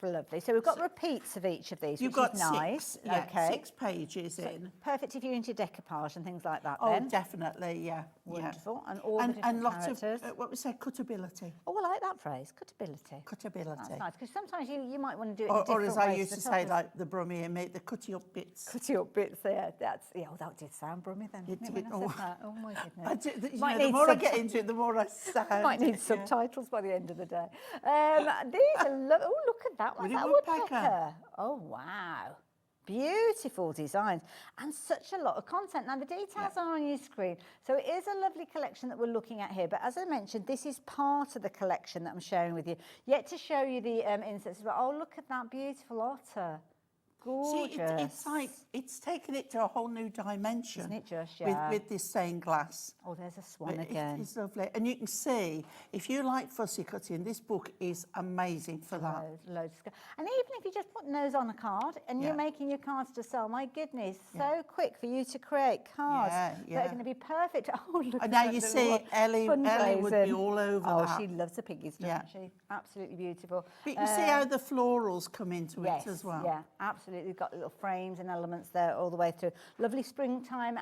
Lovely. So we've got repeats of each of these, You've which got is nice. yeah, Okay. 6 pages in. Perfect if you're into decoupage and things like that. Oh, then. definitely, yeah. Wonderful. And all the different and lots characters. of what we say, cutability. Oh, I like that phrase, cutability. Cutability. That's nice, because sometimes you might want to do it in Or different as I ways. used to say, like the Brummie and make the cutty up bits. Cutty up bits there. Oh, that did sound Brummie then. It didn't did. it, when I said that? Oh my goodness. Might The need more I get into it, the more I sound. Might need subtitles by the end of the day. These are oh, look at that one. Is that a woodpecker? Oh, wow. Beautiful designs and such a lot of content. Now, the details are on your screen. So it is a lovely collection that we're looking at here. But as I mentioned, this is part of the collection that I'm sharing with you. Yet to show you the inserts. Oh, look at that beautiful otter. Gorgeous. See, it's like, it's taken it to a whole new dimension. Isn't it just, yeah. With this stained glass. Oh, there's a swan But again. It's lovely. And you can see, if you like fussy cutting, this book is amazing for that. Loads. And even if you're just putting those on a card and you're making your cards to sell, my goodness, so quick for you to create cards that are going to be perfect. Oh, look And at now that you little see Ellie would be fundraising. all over Oh, that. she loves the piggies, doesn't she? Absolutely beautiful. But you can see how the florals come into it as well. Yeah, absolutely. absolutely. We've got little frames and elements there all the way through. Lovely springtime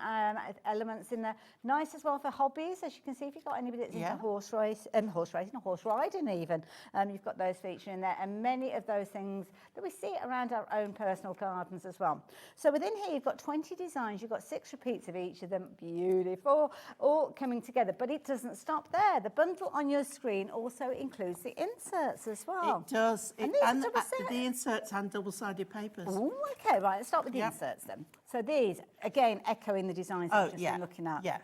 elements in there. Nice as well for hobbies, as you can see. If you've got anybody that's into horse racing, horse riding even, you've got those featured in there, and many of those things that we see around our own personal gardens as well. So within here, you've got 20 designs. You've got 6 repeats of each of them. Beautiful, all coming together. But it doesn't stop there. The bundle on your screen also includes the inserts as well. It does. And The inserts and double-sided papers. Ooh, okay, right. Let's start with the inserts then. So these, again, echoing the designs that we've just been looking at. Yeah.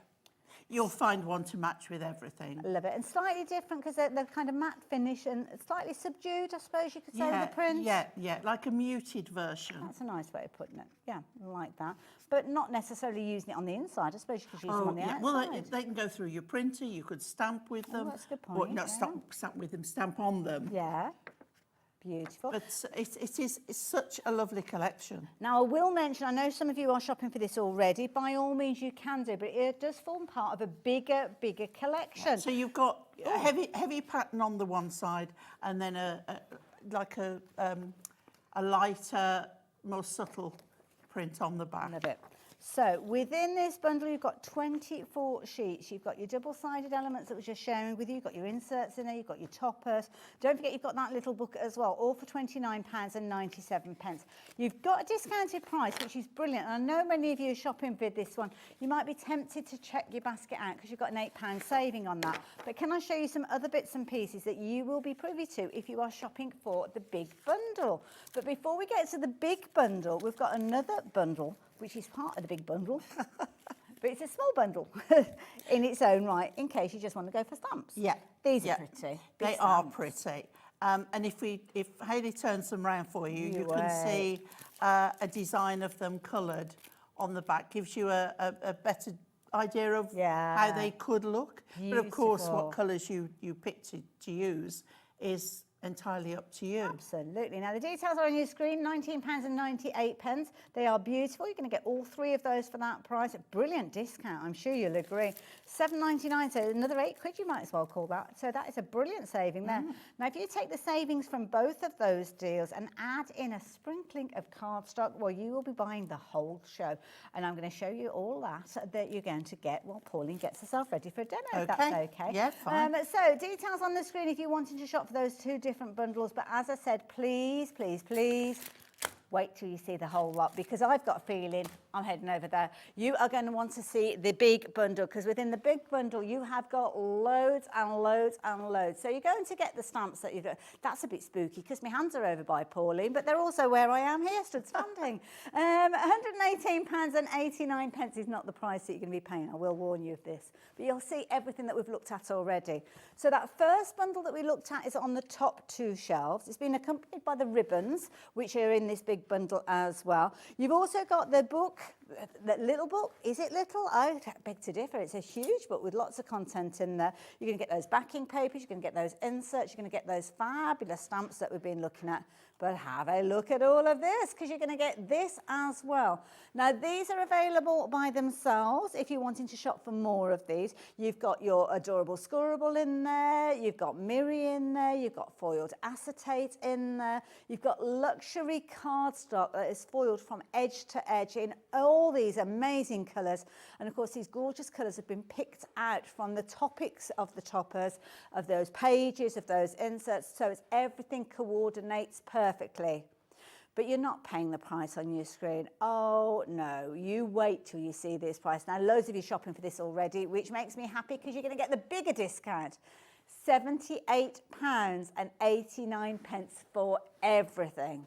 You'll find one to match with everything. I love it. And slightly different because they're kind of matte finish and slightly subdued, I suppose you could say, with the print. Yeah, like a muted version. That's a nice way of putting it. Yeah, I like that. But not necessarily using it on the inside. I suppose you could use them on the outside. Well, they can go through your printer. You could stamp with them. Oh, that's a good point. Well, not stamp with them, stamp on them. Yeah. Beautiful. But it's such a lovely collection. Now, I will mention, I know some of you are shopping for this already. By all means, you can do, but it does form part of a bigger collection. So you've got a heavy pattern on the one side, and then a lighter, more subtle print on the back. Love it. So within this bundle, you've got 24 sheets. You've got your double-sided elements that we're just sharing with you. You've got your inserts in there. You've got your toppers. Don't forget, you've got that little book as well, all for £29.97. You've got a discounted price, which is brilliant. And I know many of you are shopping with this one. You might be tempted to check your basket out because you've got an £8 saving on that. But can I show you some other bits and pieces that you will be privy to if you are shopping for the big bundle? But before we get to the big bundle, we've got another bundle which is part of the big bundle, but it's a small bundle in its own right, in case you just want to go for stamps. Yeah. These are pretty. They are pretty. And if Hayley turns them round for you, you can see a design of them coloured on the back. Gives you a better idea of how they could look. Beautiful. But of course, what colours you pick to use is entirely up to you. Absolutely. Now, the details are on your screen, £19.98. They are beautiful. You're going to get all 3 of those for that price. A brilliant discount, I'm sure you'll agree. £7.99, so another £8 you might as well call that. So that is a brilliant saving there. Now, if you take the savings from both of those deals and add in a sprinkling of cardstock, well, you will be buying the whole show. And I'm going to show you all that you're going to get while Pauline gets herself ready for a demo, if that's okay. Yeah, fine. So, details on the screen if you're wanting to shop for those 2 different bundles, but as I said, please wait till you see the whole lot, because I've got a feeling I'm heading over there. You are going to want to see the big bundle, because within the big bundle you have got loads and loads and loads. So you're going to get the stamps that you've got. That's a bit spooky because my hands are over by Pauline, but they're also where I am here, stood standing. £118.89 is not the price that you're going to be paying. I will warn you of this. But you'll see everything that we've looked at already. So that first bundle that we looked at is on the top 2 shelves. It's been accompanied by the ribbons, which are in this big bundle as well. You've also got the book, that little book. Is it little? I beg to differ. It's a huge book with lots of content in there. You're going to get those backing papers, you're going to get those inserts, you're going to get those fabulous stamps that we've been looking at. But have a look at all of this, because you're going to get this as well. Now, these are available by themselves if you're wanting to shop for more of these. You've got your adorable scorable in there, you've got Miri in there, you've got foiled acetate in there, you've got luxury cardstock that is foiled from edge to edge in all these amazing colours. And of course, these gorgeous colours have been picked out from the topics of the toppers, of those pages, of those inserts, so it's everything coordinates perfectly. But you're not paying the price on your screen. Oh no, you wait till you see this price. Now, loads of you shopping for this already, which makes me happy because you're going to get the bigger discount. £78.89 for everything.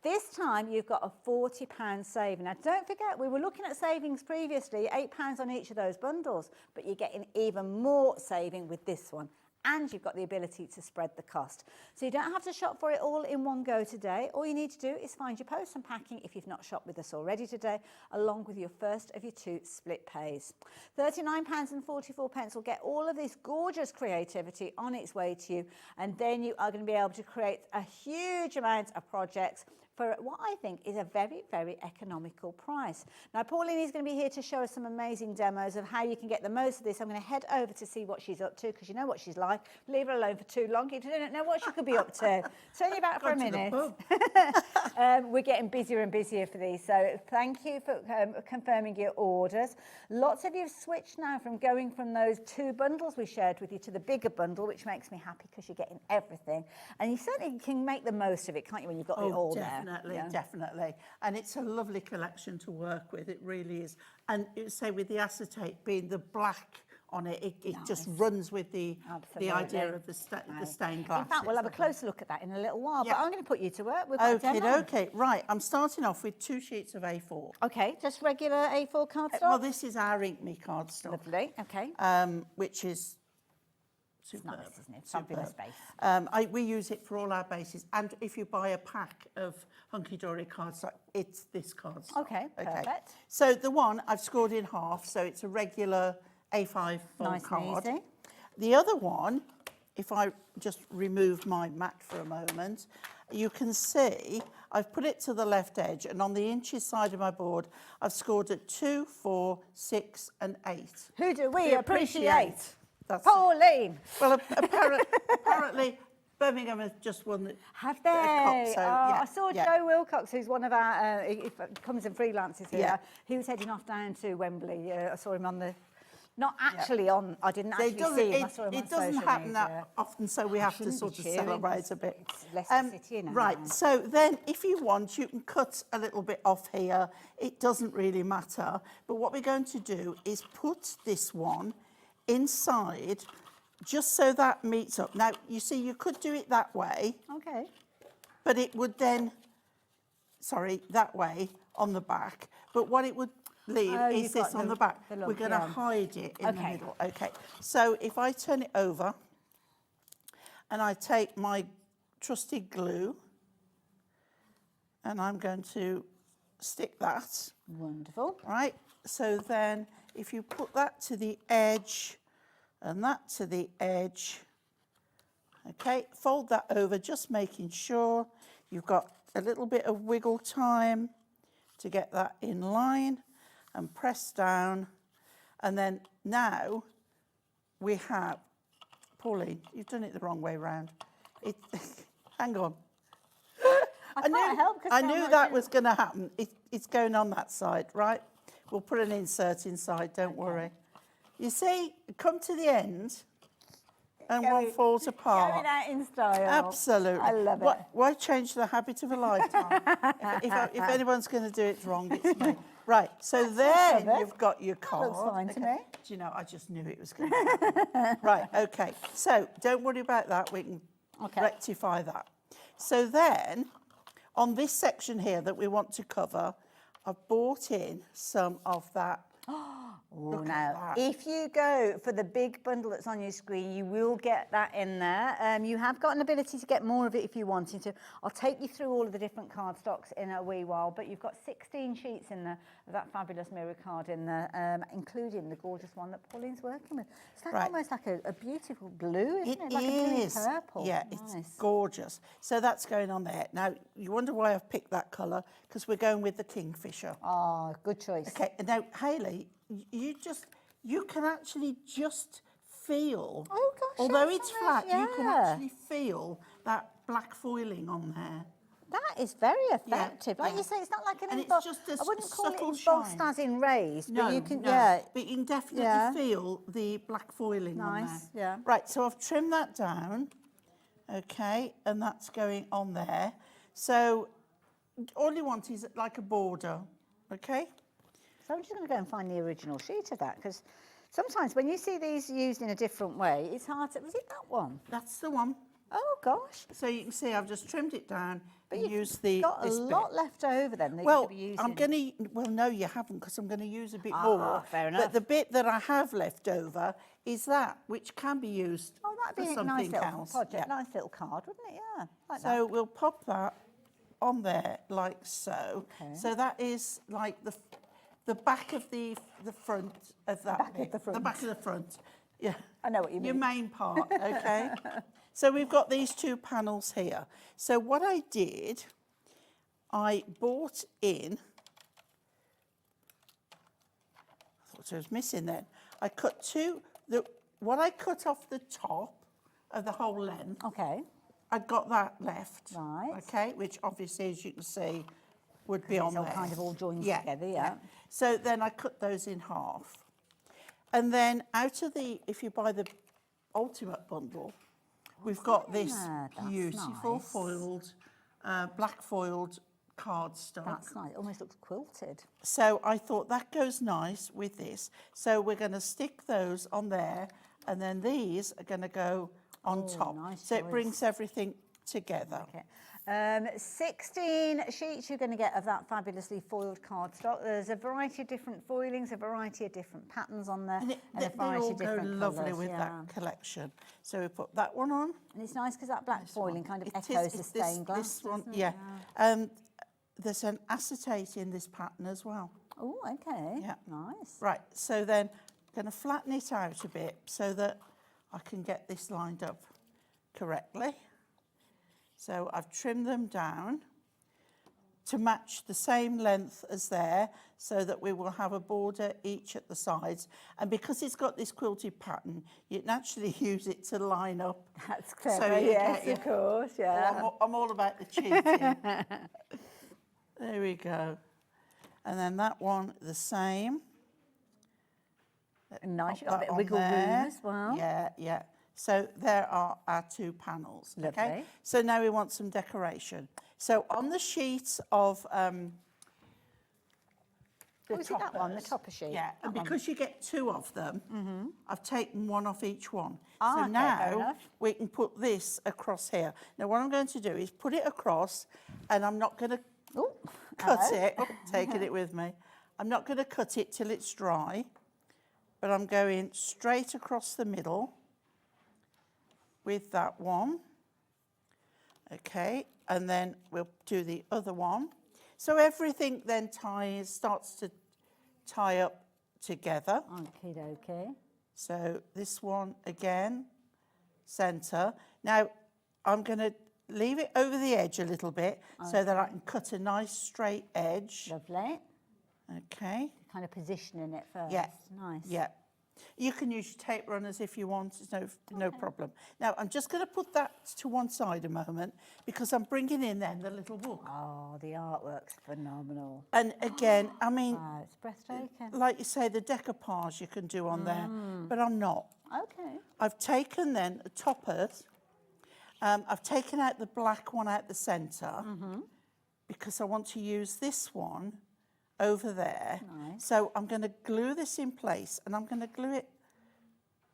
This time you've got a £40 saving. Now, don't forget, we were looking at savings previously, £8 on each of those bundles, but you're getting even more saving with this one. And you've got the ability to spread the cost. So you don't have to shop for it all in one go today. All you need to do is find your post and packing if you've not shopped with us already today, along with your first of your 2 split pays. £39.44 will get all of this gorgeous creativity on its way to you, and then you are going to be able to create a huge amount of projects for what I think is a very, very economical price. Now, Pauline is going to be here to show us some amazing demos of how you can get the most of this. I'm going to head over to see what she's up to, because you know what she's like. Leave her alone for too long. You don't know what she could be up to. It's only about for a minute. We're getting busier and busier for these, so thank you for confirming your orders. Lots of you have switched now from going from those 2 bundles we shared with you to the bigger bundle, which makes me happy because you're getting everything. And you certainly can make the most of it, can't you, when you've got it all there? Definitely. And it's a lovely collection to work with, it really is. And say with the acetate being the black on it, it just runs with the idea of the stained glass. In fact, we'll have a closer look at that in a little while, but I'm going to put you to work. Okay, right. I'm starting off with 2 sheets of A4. Okay, just regular A4 cardstock? Well, this is our Ink Me cardstock. Lovely, okay. Which is superb. It's nice, isn't it? Fabulous base. We use it for all our bases. And if you buy a pack of Hunkydory cardstock, it's this cardstock. Okay, perfect. So the one I've scored in half, so it's a regular A5 full Nice card. and easy. The other one, if I just remove my mat for a moment, you can see I've put it to the left edge, and on the inches side of my board, I've scored at 2, 4, 6 and 8. Who do we appreciate? That's Pauline. Well, apparently Birmingham has just won the Have they? cup, so, I saw Joe Wilcox, who's one of our, he comes and freelances here. Yeah. He was heading off down to Wembley. I saw him on the, not actually on, I didn't actually see him. I saw him on It doesn't social happen media. that often, so we have to shouldn't sort be of cheering. celebrate a bit. It's Leicester City, you know. Right, so then if you want, you can cut a little bit off here. It doesn't really matter. But what we're going to do is put this one inside, just so that meets up. Now, you see, you could do it that way. Okay. But it would then, that way on the back. But what it would leave is this on the back. We're going to hide it in the middle. Okay. So if I turn it over and I take my trusty glue and I'm going to stick that. Wonderful. Right. So then if you put that to the edge and that to the edge, okay, fold that over, just making sure you've got a little bit of wiggle time to get that in line, and press down. And then now we have, Pauline, you've done it the wrong way round. Hang on. I knew that was going to happen. It's going on that side, right? We'll put an insert inside, don't worry. You see, come to the end and one falls apart. Going out in style. Absolutely. I love it. Why change the habit of a lifetime? if anyone's going to do it wrong, it's me. Right, so then you've got your card. Looks fine to me. Do you know, I just knew it was going to happen. Right, okay. So don't worry about that. We can rectify that. So then, on this section here that we want to cover, I've bought in some of that. Oh, now, if you go for the big bundle that's on your screen, you will get that in there. You have got an ability to get more of it if you wanted to. I'll take you through all of the different cardstocks in a wee while, but you've got 16 sheets in there of that fabulous mirror card in there, including the gorgeous one that Pauline's working with. It's like almost like a beautiful blue, isn't it? Like a bluey purple. Yeah, it's gorgeous. So that's going on there. Now, you wonder why I've picked that colour, because we're going with the Kingfisher. Oh, good choice. Okay, now, Hayley, you can actually just feel, although it's flat, you can actually feel that black foiling on there. That is very effective. Like you say, it's not like an embossed. I wouldn't call it embossed as in raised, but you can, but you can definitely feel the black foiling on there. Yeah. Right, so I've trimmed that down, okay, and that's going on there. So all you want is like a border, okay? So I'm just going to go and find the original sheet of that, because sometimes when you see these used in a different way, it's hard to... Was it that one? That's the one. Oh, gosh. So you can see I've just trimmed it down but and you've used the... got a lot left over then that well, you could be using. I'm going to... Well, no, you haven't, because I'm going to use a bit more. Fair enough. But the bit that I have left over is that, which can be used for something else. Oh, that'd be a nice little project, nice little card, wouldn't it? Yeah. Like so we'll pop that on there like so. Okay. So that is like the back of the front of that bit. The back of the front. Yeah. I know what you mean. Your main part, okay? So we've got these two panels here. So what I did, I bought in, I thought I was missing then. I cut what I cut off the top of the whole length. Okay. I got that left. Right. Okay, which obviously, as you can see, would be on all there. kind of all joined together, yeah. So then I cut those in half. And then out of if you buy the Ultimate Bundle, we've got this beautiful nice. foiled, black foiled cardstock. That's nice. It almost looks quilted. So I thought that goes nice with this. So we're going to stick those on there, and then these are going to go on top. Nice so choice. it brings everything together. Okay. 16 sheets you're going to get of that fabulously foiled cardstock. There's a variety of different foilings, a variety of different patterns on there, and a They variety all of go different lovely colours, with that collection. So we put that one on. And it's nice because that black foiling kind of It echoes is, the stained glass. This one, doesn't it? yeah. There's an acetate in this pattern as well. Oh, okay. Yeah. Nice. Right, so then I'm going to flatten it out a bit so that I can get this lined up correctly. So I've trimmed them down to match the same length as there, so that we will have a border each at the sides. And because it's got this quilted pattern, you can actually use it to line up. That's clever, yes, of course, yeah. I'm all about the cheating. There we go. And then that one, the same. Nice, you've got a Pop bit of that wiggle on there. room as well. Yeah, yeah. So there are our two panels. Okay. Lovely. So now we want some decoration. So on the sheet of the is it that one, the toppers, topper sheet? Yeah, and That one. because you get two of them, I've taken one off each one. Ah, so okay, fair now enough. we can put this across here. Now what I'm going to do is put it across, and I'm not going to cut hello. it. Oh, taking it with me. I'm not going to cut it till it's dry, but I'm going straight across the middle with that one. Okay, and then we'll do the other one. So everything then starts to tie up together. Okie dokie. So this one again, centre. Now I'm going to leave it over the edge a little bit so that I can cut a nice straight edge. Lovely. Okay. Kind of positioning it first. Yeah. Nice. Yeah. You can use your tape runners if you want, it's no problem. Now, I'm just going to put that to one side a moment because I'm bringing in then the little book. Oh, the artwork's phenomenal. And again, I mean, It's breathtaking. like you say, the decoupage you can do on there, but I'm not. Okay. I've taken then the toppers, I've taken out the black one out the centre because I want to use this one over there. Nice. So I'm going to glue this in place, and I'm going to glue it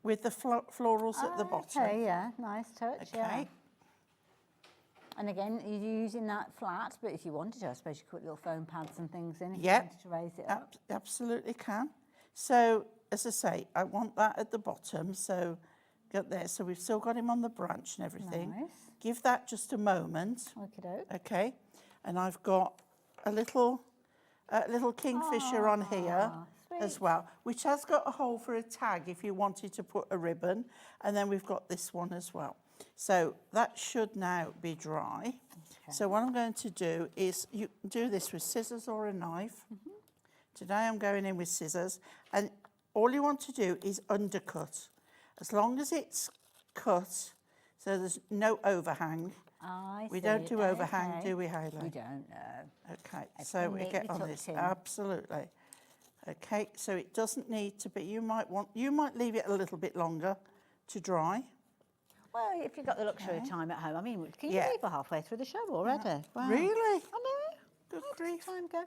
with the florals at the bottom. Okay, yeah, nice touch, Okay. yeah. And again, you're using that flat, but if you wanted to, I suppose you could put little foam pads and things in if you wanted to raise it up. Absolutely can. So, as I say, I want that at the bottom, so get there. So we've still got him on the branch and everything. Nice. Give that just a moment. Okey-doke. Okay. And I've got a little kingfisher on here as well, which has got a hole for a tag if you wanted to put a ribbon. And then we've got this one as well. So that should now be dry. Okay. So what I'm going to do is, you can do this with scissors or a knife. Today I'm going in with scissors, and all you want to do is undercut. As long as it's cut, so there's no overhang. We don't do overhang, do we, Hayley? We don't, no. Okay, so we get on this. Absolutely. Okay, so it doesn't need to be, you might leave it a little bit longer to dry. Well, if you've got the luxury of time at home, I mean, can you Yeah. believe we're halfway through the show already? Wow. Really? I know. Good grief. Time go.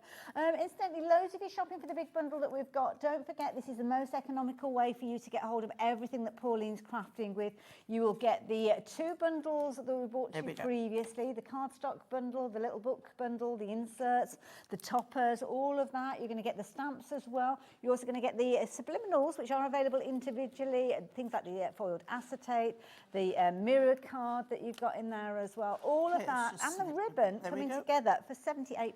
Incidentally, loads of you shopping for the big bundle that we've got. Don't forget, this is the most economical way for you to get hold of everything that Pauline's crafting with. You will get the two bundles that we bought to you previously, the cardstock bundle, the little book bundle, the inserts, the toppers, all of that. You're going to get the stamps as well. You're also going to get the subliminals, which are available individually, things like the foiled acetate, the mirrored card that you've got in there as well. All of that, and the ribbon coming together for £78.89.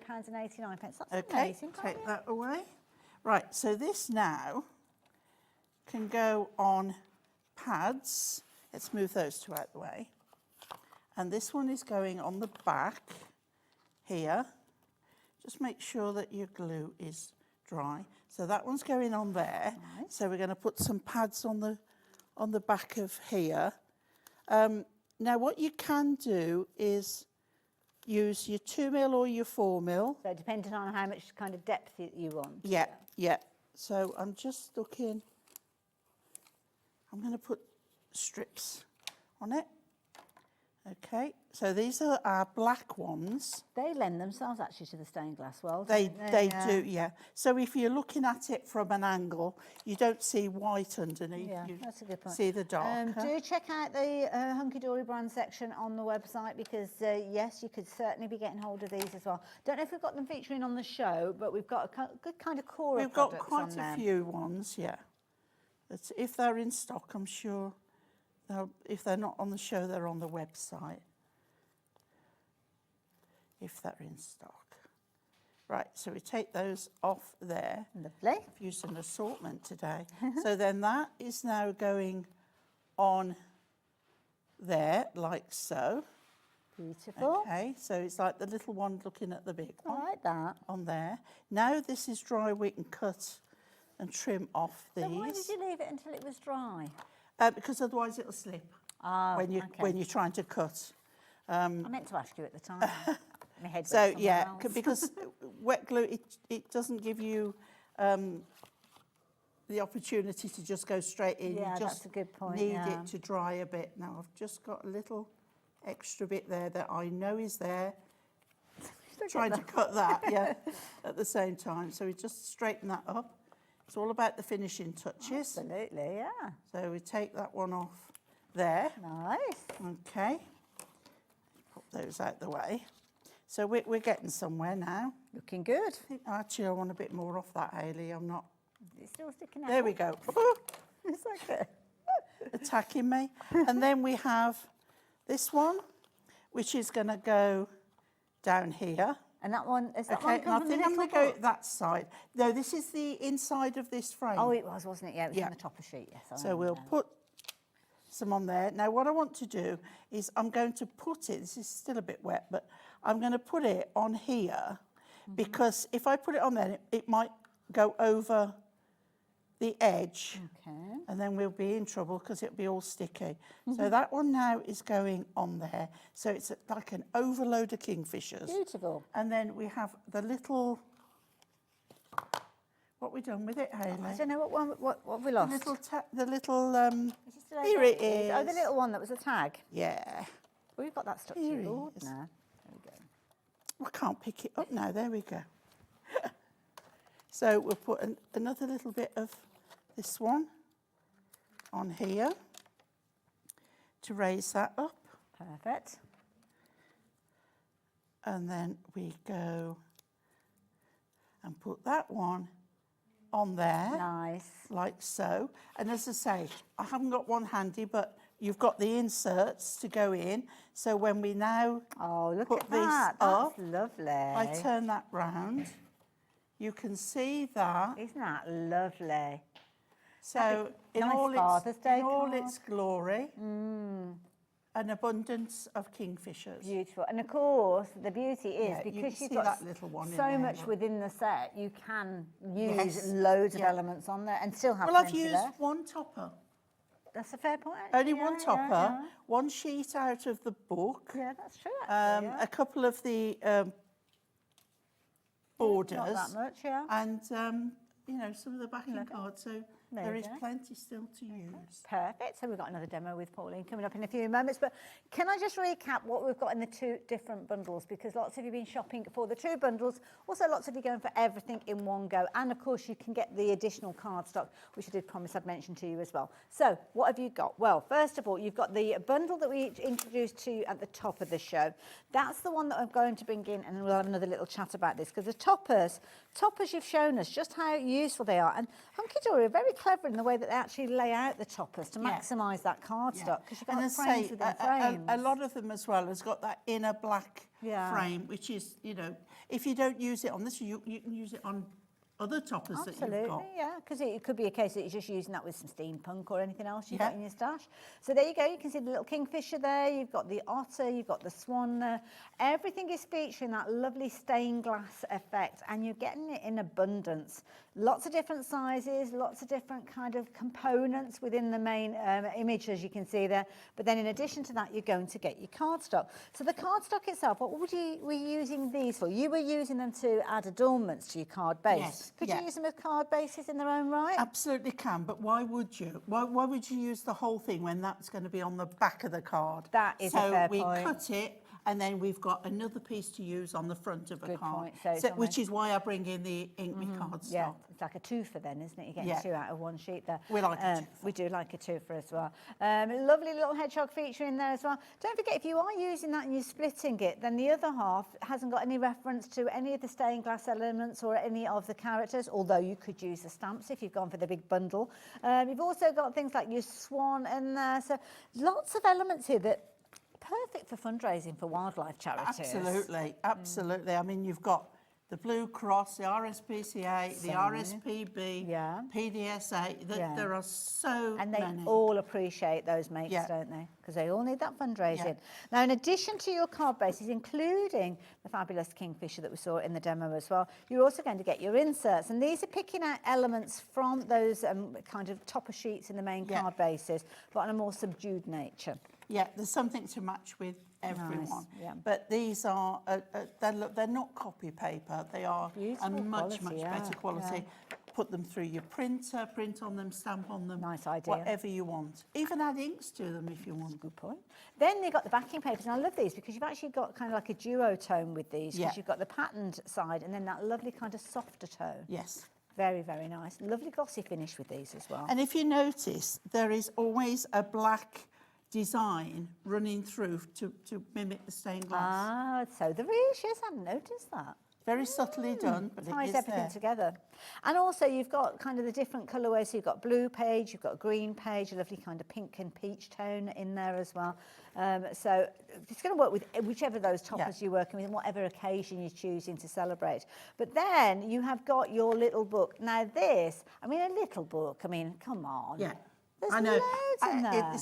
That's amazing. Take that away. Right, so this now can go on pads. Let's move those two out the way. And this one is going on the back here. just make sure that your glue is dry. So that one's going on there. Nice. So we're going to put some pads on the back of here. Now what you can do is use your 2mm or your 4mm. So depending on how much kind of depth you want. Yeah, yeah. So I'm just looking, I'm going to put strips on it. Okay, so these are our black ones. They lend themselves actually to the stained glass world. They don't do, yeah. So if you're looking at it from an angle, you don't see white underneath. Yeah, you that's a good point. see the darker. Do check out the Hunkydory brand section on the website because, yes, you could certainly be getting hold of these as well. Don't know if we've got them featuring on the show, but we've got a good kind of core We've of got products quite on a them. few ones, yeah. That's, if they're in stock, I'm sure. If they're not on the show, they're on the website. If they're in stock. Right, so we take those off there. Lovely. I've used an assortment today. So then that is now going on there, like so. Beautiful. Okay, so it's like the little one looking at the big one. I like that. On there. Now this is dry, we can cut and trim off these. So why did you leave it until it was dry? Because otherwise it'll slip Oh, when you're trying to cut. I meant to ask you at the time. My head went So somewhere yeah, else. because wet glue, it doesn't give you the opportunity to just go straight in. Yeah, you just that's a good point, need yeah. it to dry a bit. Now I've just got a little extra bit there that I know is there. Trying to cut that, yeah, at the same time. So we just straighten that up. It's all about the finishing touches. Absolutely, yeah. So we take that one off there. Nice. Okay. Put those out the way. So we're getting somewhere now. Looking good. Actually, I want a bit more off that, Hayley. I'm not. It's still sticking out. There we go. It's okay. Attacking me. And then we have this one, which is going to go down here. And that one, is that Okay, one and I come from the think I'm little going to go book? that side. No, this is the inside of this frame. Oh, it was, wasn't it? Yeah, it was Yeah. on the top of sheet, yes. I So we'll remember. put some on there. Now what I want to do is I'm going to put it, this is still a bit wet, but I'm going to put it on here because if I put it on there, it might go over the edge and then we'll be in trouble because it'll be all sticky. So that one now is going on there. So it's like an overload of kingfishers. Beautiful. And then we have the little, what we done with it, Hayley? I don't know what have we lost. The little, Is it still here okay? it is. Oh, the little one that was a tag. Yeah. Well, we've got that stuck Here to it the board is. now. There we go. I can't pick it up now. There we go. So we'll put another little bit of this one on here to raise that up. Perfect. And then we go and put that one on there. Nice. Like so. And as I say, I haven't got one handy, but you've got the inserts to go in. So when we now put this that. up, That's lovely. I turn that round. You can see that. Isn't that lovely? So in nice all Father's Day its glory, an abundance of kingfishers. Beautiful. And of course, the beauty is Yeah, you because can you've see got that little one in so there, much look. within the set, you can use Yes. loads of Yeah. elements on there and still have Well, I've plenty used left. one topper. That's a fair point. Only actually, one yeah, topper, yeah, yeah. one sheet out of the book. Yeah, that's true. Actually, yeah. A couple of the borders. Not that much, yeah. And, you know, some of the backing cards. So There there you is go. plenty still to use. Perfect. So we've got another demo with Pauline coming up in a few moments. But can I just recap what we've got in the two different bundles? Because lots of you have been shopping for the two bundles. Also, lots of you going for everything in one go. And of course, you can get the additional cardstock, which I did promise I'd mention to you as well. So what have you got? Well, first of all, you've got the bundle that we introduced to you at the top of the show. That's the one that I'm going to bring in, and we'll have another little chat about this. Because the toppers, you've shown us just how useful they are. And Hunkydory are very clever in the way that they actually lay out the toppers to maximise that cardstock. Because you've got And the as I frames say, within frames. a lot of them as well has got that inner black Yeah. frame, which is, you know, if you don't use it on this, you can use it on other toppers that you've Absolutely, got. yeah, because it could be a case that you're just using that with some steampunk or anything else you've got in your stash. So there you go, you can see the little kingfisher there, you've got the otter, you've got the swan there. Everything is featuring that lovely stained glass effect, and you're getting it in abundance. Lots of different sizes, lots of different kind of components within the main image, as you can see there. But then in addition to that, you're going to get your cardstock. So the cardstock itself, what were you using these for? You were using them to add adornments to your card base. Yes. Could you use them as card bases in their own right? Absolutely can, but why would you? Why would you use the whole thing when that's going to be on the back of the card? That is a fair point. So point. we cut it, and then we've got another piece to use on the front of a Good card. point. So Which is why I bring in the Ink Me cardstock. Yeah, it's like a twofer then, isn't it? You're getting two out of one sheet there. We like a twofer. We do like a twofer as well. Lovely little hedgehog feature in there as well. Don't forget, if you are using that and you're splitting it, then the other half hasn't got any reference to any of the stained glass elements or any of the characters, although you could use the stamps if you've gone for the big bundle. You've also got things like your swan in there. So lots of elements here that perfect for fundraising for wildlife charities. Absolutely, absolutely. I mean, you've got the Blue Cross, the RSPCA, the RSPB, PDSA. There are so many. And they all appreciate those mates, don't they? Because they all need that fundraising. Now, in addition to your card bases, including the fabulous kingfisher that we saw in the demo as well, you're also going to get your inserts. And these are picking out elements from those kind of topper sheets in the main card bases, but on a more subdued nature. Yeah, there's something to match with everyone. Nice, yeah. But these are, they're not copy paper. They are a much quality, better quality. Put them through your printer, print on them, stamp on them. Nice idea. Whatever you want. Even add inks to them if you want. Good point. Then they've got the backing papers, and I love these because you've actually got kind of like a duotone with these, because you've got the patterned side and then that lovely kind of softer tone. Yes. Very, very nice. Lovely glossy finish with these as well. And if you notice, there is always a black design running through to mimic the stained glass. Ah, so there is, yes, I hadn't noticed that. Very subtly done, but ties it is everything there. together. And also you've got kind of the different colourways. So you've got blue page, you've got green page, a lovely kind of pink and peach tone in there as well. So it's going to work with whichever of those toppers you're working with and whatever occasion you're choosing to celebrate. But then you have got your little book. Now this, I mean, a little book, I mean, come on. Yeah, There's I know. loads in there.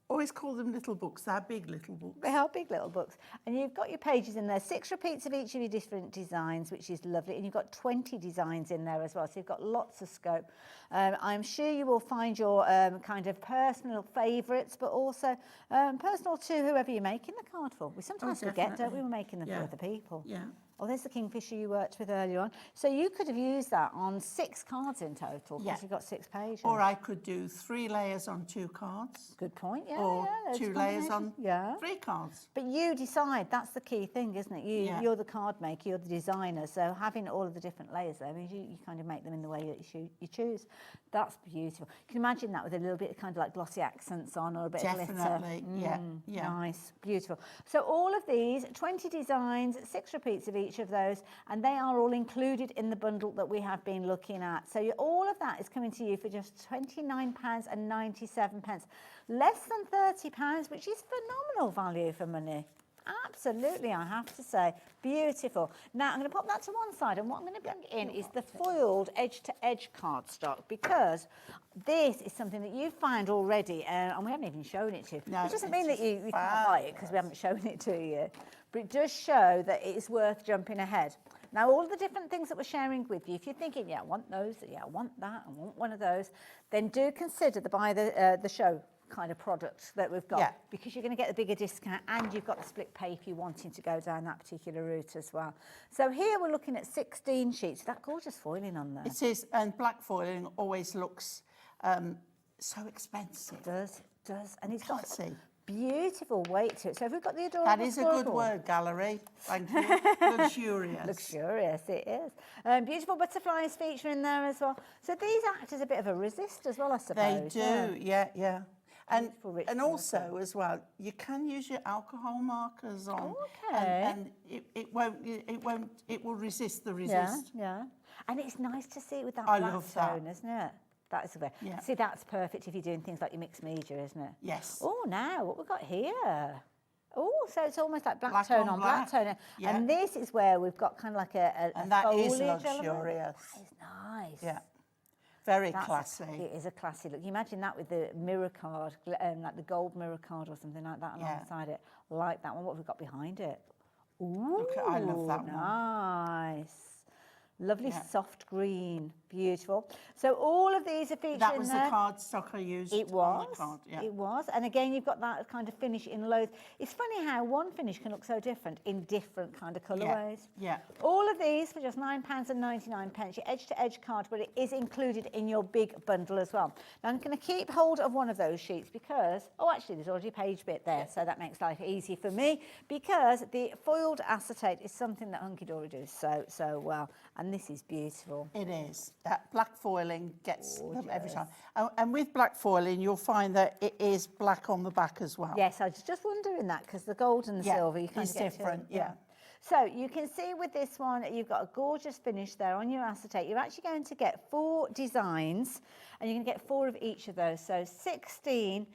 Always call them little books. They're big little books. They are big little books. And you've got your pages in there, 6 repeats of each of your different designs, which is lovely. And you've got 20 designs in there as well. So you've got lots of scope. I'm sure you will find your kind of personal favourites, but also personal to whoever you're making the card for. We sometimes forget, don't we? We're making them for other people. Yeah. Oh, there's the kingfisher you worked with earlier on. So you could have used that on 6 cards in total, because you've got 6 pages. Or I could do 3 layers on 2 cards. Good point, yeah. Or yeah, 2 layers on 3 cards. But you decide, that's the key thing, isn't it? You're the card maker, you're the designer, so having all of the different layers there means you kind of make them in the way that you choose. That's beautiful. You can imagine that with a little bit of kind of like glossy accents on, or a bit of glitter. Definitely, yeah. Nice, beautiful. So all of these, 20 designs, 6 repeats of each of those, and they are all included in the bundle that we have been looking at. So all of that is coming to you for just £29.97. Less than £30, which is phenomenal value for money. Absolutely, I have to say. Beautiful. Now, I'm going to pop that to one side, and what I'm going to bring in is the foiled edge-to-edge cardstock, because this is something that you've found already, and we haven't even shown it to you. No, it doesn't mean that you can't buy it, because we haven't shown it to you, but it does show that it is worth jumping ahead. Now, all the different things that we're sharing with you, if you're thinking, yeah, I want those, yeah, I want that, I want one of those, then do consider the buy the show kind of product that we've got, because you're going to get the bigger discount, and you've got the split pay if you're wanting to go down that particular route as well. So here we're looking at 16 sheets. That gorgeous foiling on there. It is, and black foiling always looks so expensive. It does, and it's got beautiful weight to it. So have we got the adorable That is a good word, gallery. Thank you. Luxurious. Luxurious, it is. Beautiful butterflies feature in there as well. So these act as a bit of a resist as well, I suppose. They do, yeah. And also, as well, you can use your alcohol markers on, and it will resist the resist. Yeah. And it's nice to see it with that I black love that. tone, isn't it? That is the way. See, that's perfect if you're doing things like your mixed media, isn't it? Yes. Oh, now what we've got here? Oh, so it's almost like black Black tone on on black black. tone. Yeah. And this is where we've got kind of like a And that is foliage element. luxurious. That is nice. Yeah. Very classy. It is a classy look. You imagine that with the mirror card, like the gold mirror card or something like that alongside it. Like that one. What have we got behind it? Ooh, Look, I love that one. Nice. Lovely soft green, beautiful. So all of these are featured That was in the there. cardstock I used. It was. On the card, yeah. It was. And again, you've got that kind of finish in loads. It's funny how one finish can look so different in different kind of colourways. Yeah. All of these for just £9.99, your edge-to-edge card, but it is included in your big bundle as well. Now, I'm going to keep hold of one of those sheets because, oh, actually, there's already a page bit there, so that makes life easy for me because the foiled acetate is something that Hunkydory do so well, and this is beautiful. It is. That black foiling gets them every time. And with black foiling, you'll find that it is black on the back as well. Yes, I was just wondering that because the gold and the silver, you kind it's of get different, to, So you can see with this one, you've got a gorgeous finish there on your acetate. You're actually going to get 4 designs and you're going to get 4 of each of those. So 16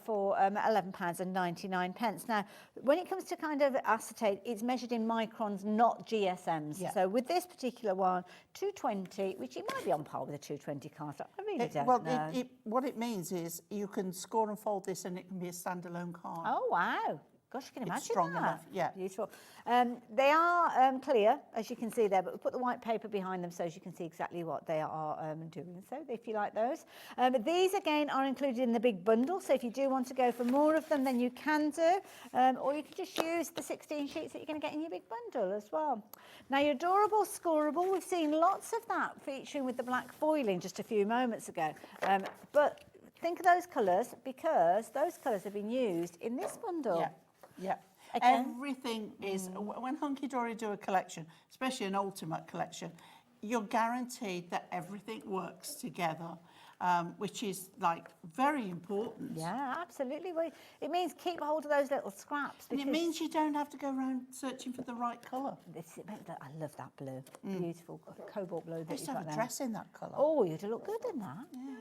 for £11.99. Now, when it comes to kind of acetate, it's measured in microns, not GSMs. Yeah. So with this particular one, 220, which it might be on par with a 220 card. I really don't know. What it means is you can score and fold this and it can be a standalone card. Oh, wow. Gosh, you can imagine It's strong that. enough, yeah. Beautiful. They are clear, as you can see there, but we put the white paper behind them so as you can see exactly what they are doing. So if you like those. These, again, are included in the big bundle. So if you do want to go for more of them, then you can do. Or you can just use the 16 sheets that you're going to get in your big bundle as well. Now, your adorable scoreable, we've seen lots of that featuring with the black foiling just a few moments ago. But think of those colours because those colours have been used in this bundle. Yeah. Yeah. Again. Everything is, when Hunkydory do a collection, especially an ultimate collection, you're guaranteed that everything works together, which is like very important. Yeah, absolutely. Well, it means keep hold of those little scraps. And it means you don't have to go around searching for the right colour. I love that blue. Beautiful cobalt blue. I used to have a dress in that colour. Oh, you'd look good in that. Yeah.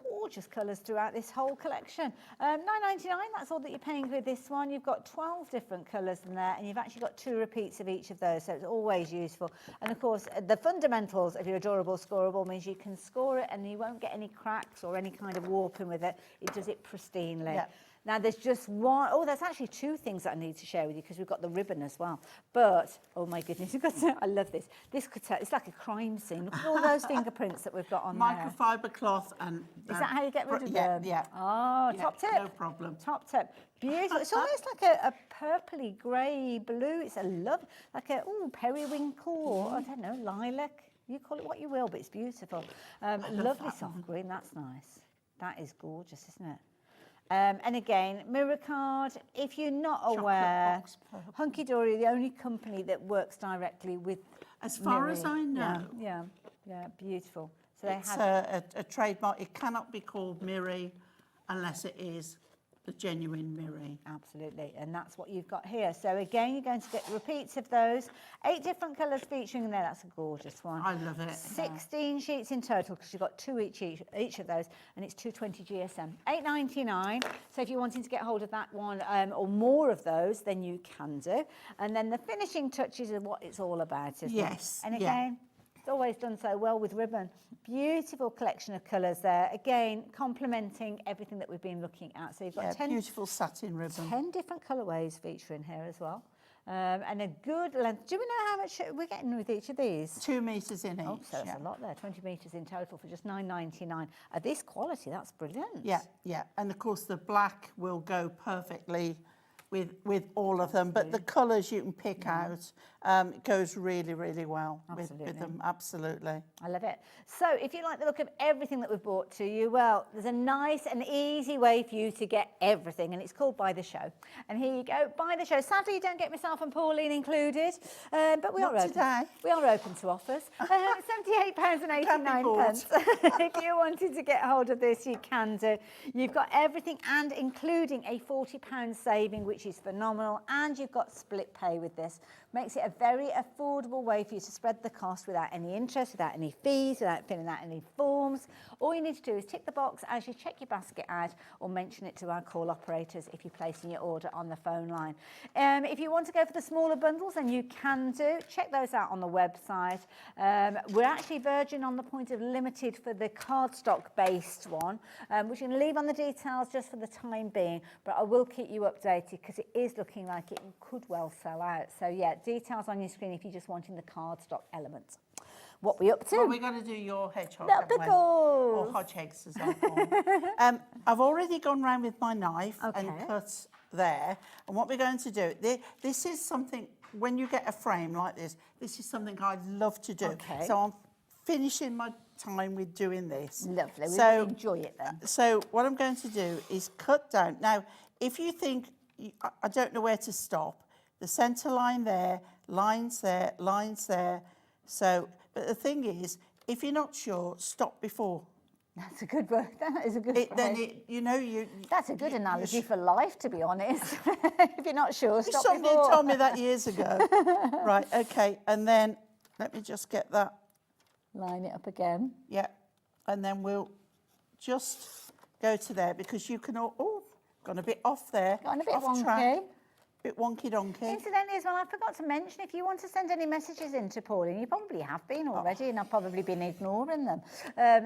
Gorgeous colours throughout this whole collection. $9.99, that's all that you're paying with this one. You've got 12 different colours in there, and you've actually got 2 repeats of each of those, so it's always useful. And of course, the fundamentals of your adorable scoreable means you can score it and you won't get any cracks or any kind of warping with it. It does it pristinely. Yeah. Now, there's just one, there's actually 2 things that I need to share with you because we've got the ribbon as well. But, oh my goodness, I love this. This could tell, it's like a crime scene. Look at all those fingerprints that we've got on there. Microfiber cloth and... Is that how you get rid of yeah, them? Yeah. Oh, Yeah, top tip. no problem. Top tip. Beautiful. It's almost like a purpley grey blue. It's a like a periwinkle or, I don't know, lilac. You call it what you will, but it's beautiful. Lovely soft green. That's nice. That is gorgeous, isn't it? And again, mirror card, if you're not aware, Hunkydory are the only company that works directly with As far mirroring. as I know. Yeah, beautiful. So It's a trademark. It cannot be called Miri unless it is the genuine Miri. Absolutely, and that's what you've got here. So again, you're going to get repeats of those. 8 different colours featuring in there. That's a gorgeous one. I love it. 16 sheets in total because you've got 2 each of those, and it's 220 GSM. $8.99. So if you're wanting to get hold of that one or more of those, then you can do. And then the finishing touches are what it's all about, isn't Yes, it? And yeah. again, it's always done so well with ribbon. Beautiful collection of colours there. Again, complementing everything that we've been looking at. So you've got 10 beautiful satin ribbon. 10 different colourways featuring here as well. And a good length. Do we know how much we're getting with each of these? 2 metres in each. Oh, so that's a lot there. 20 metres in total for just $9.99. At this quality, that's brilliant. Yeah. And of course, the black will go perfectly with all of them, but the colours you can pick out goes really, really well with them. Absolutely. I love it. So if you like the look of everything that we've brought to you, well, there's a nice and easy way for you to get everything, and it's called Buy the Show. And here you go, Buy the Show. Sadly, you don't get myself and Pauline included, but we are open. Today. We are open to offers. £78.89. If you wanted to get hold of this, you can do. You've got everything and including a £40 saving, which is phenomenal, and you've got split pay with this. makes it a very affordable way for you to spread the cost without any interest, without any fees, without filling out any forms. All you need to do is tick the box as you check your basket out or mention it to our call operators if you're placing your order on the phone line. If you want to go for the smaller bundles, then you can do. Check those out on the website. We're actually verging on the point of limited for the cardstock based one, which I'm going to leave on the details just for the time being, but I will keep you updated because it is looking like it could well sell out. So yeah, details on your screen if you're just wanting the cardstock element. What we up to? Well, we're going to do your hedgehog. Little pickles. Or hodgeheads, as I call them. I've already gone round with my knife and cut there. And what we're going to do, this is something, when you get a frame like this is something I love to do. Okay. So I'm finishing my time with doing this. Lovely, we So, really enjoy it then. So what I'm going to do is cut down. Now, if you think, I don't know where to stop, the centre line there, lines there, lines there. So, but the thing is, if you're not sure, stop before. That's a good word. That is a good phrase. That's a good analogy for life, to be honest. If you're not sure, stop Somebody before. told me that years ago. Right, okay, and then let me just get that. Line it up again. Yeah, and then we'll just go to there because you can gone a bit off there. Gone a bit off wonky. track. Bit wonky donkey. Incidentally, as well, I forgot to mention, if you want to send any messages in to Pauline, you probably have been already, and I've probably been ignoring them.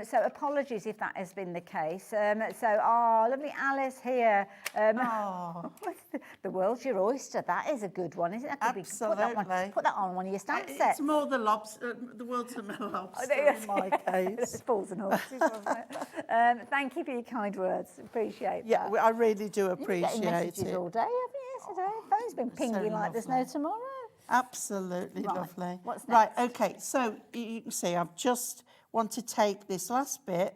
So apologies if that has been the case. Lovely Alice here. The world's your oyster. That is a good one, isn't it? That could Absolutely. Put that on one of your stamp sets. It's more the lobster. The world's a lobster in my case. It's balls and horses, wasn't it? Thank you for your kind words. Appreciate that. Yeah, I really do You've been appreciate getting messages it. all day, haven't you? Yesterday, phone's been pinging like there's no tomorrow. Absolutely Right, lovely. what's Right, next? okay, so you can see I've just want to take this last bit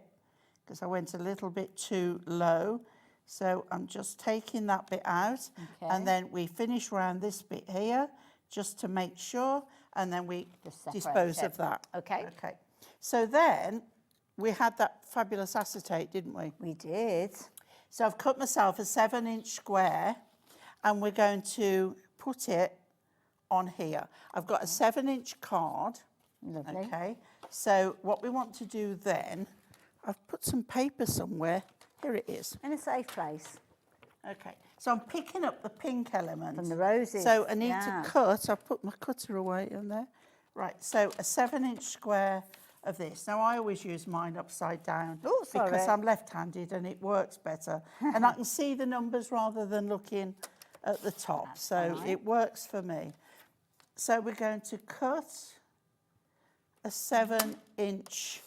because I went a little bit too low. So I'm just taking that bit out and then we finish around this bit here just to make sure, and then we dispose of that. Okay. Okay. So then we had that fabulous acetate, didn't we? We did. So I've cut myself a 7-inch square and we're going to put it on here. I've got a 7-inch card. Lovely. Okay. So what we want to do then, I've put some paper somewhere. Here it is. In a safe place. Okay. So I'm picking up the pink element. From the roses. So I need to cut. I've put my cutter away in there. Right. So a 7-inch square of this. Now I always use mine upside down because I'm left-handed and it works better. And I can see the numbers rather than looking at the top. It works for me. So we're going to cut a 7-inch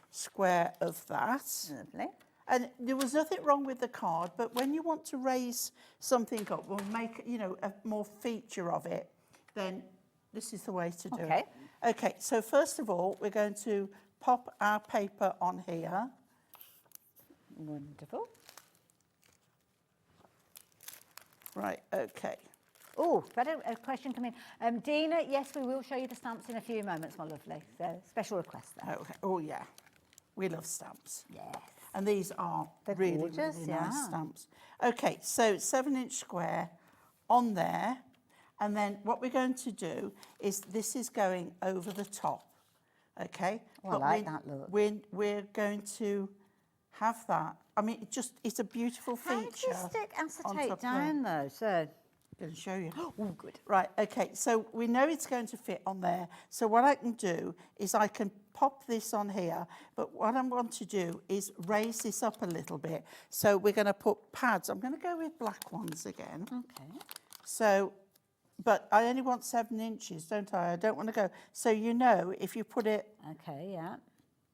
square of that. Lovely. And there was nothing wrong with the card, but when you want to raise something up or make, a more feature of it, then this is the way to do it. Okay, so first of all, we're going to pop our paper on here. Wonderful. Right, okay. Oh, better a question coming in. Dina, yes, we will show you the stamps in a few moments, my lovely. So, special request there. Okay. Oh, yeah. We love stamps. Yes. And these are really, gorgeous, really nice yeah. stamps. Okay, so 7-inch square on there. And then what we're going to do is this is going over the top. Okay? Oh, I like that look. We're going to have that. I mean, it's a beautiful feature. How do you stick on acetate top down, though? So, I'm going to show you. oh, good. Right, okay, so we know it's going to fit on there. So what I can do is I can pop this on here, but what I want to do is raise this up a little bit. So we're going to put pads. I'm going to go with black ones again. Okay. So, but I only want 7 inches, don't I? I don't want to go. So if you put it, okay, yeah,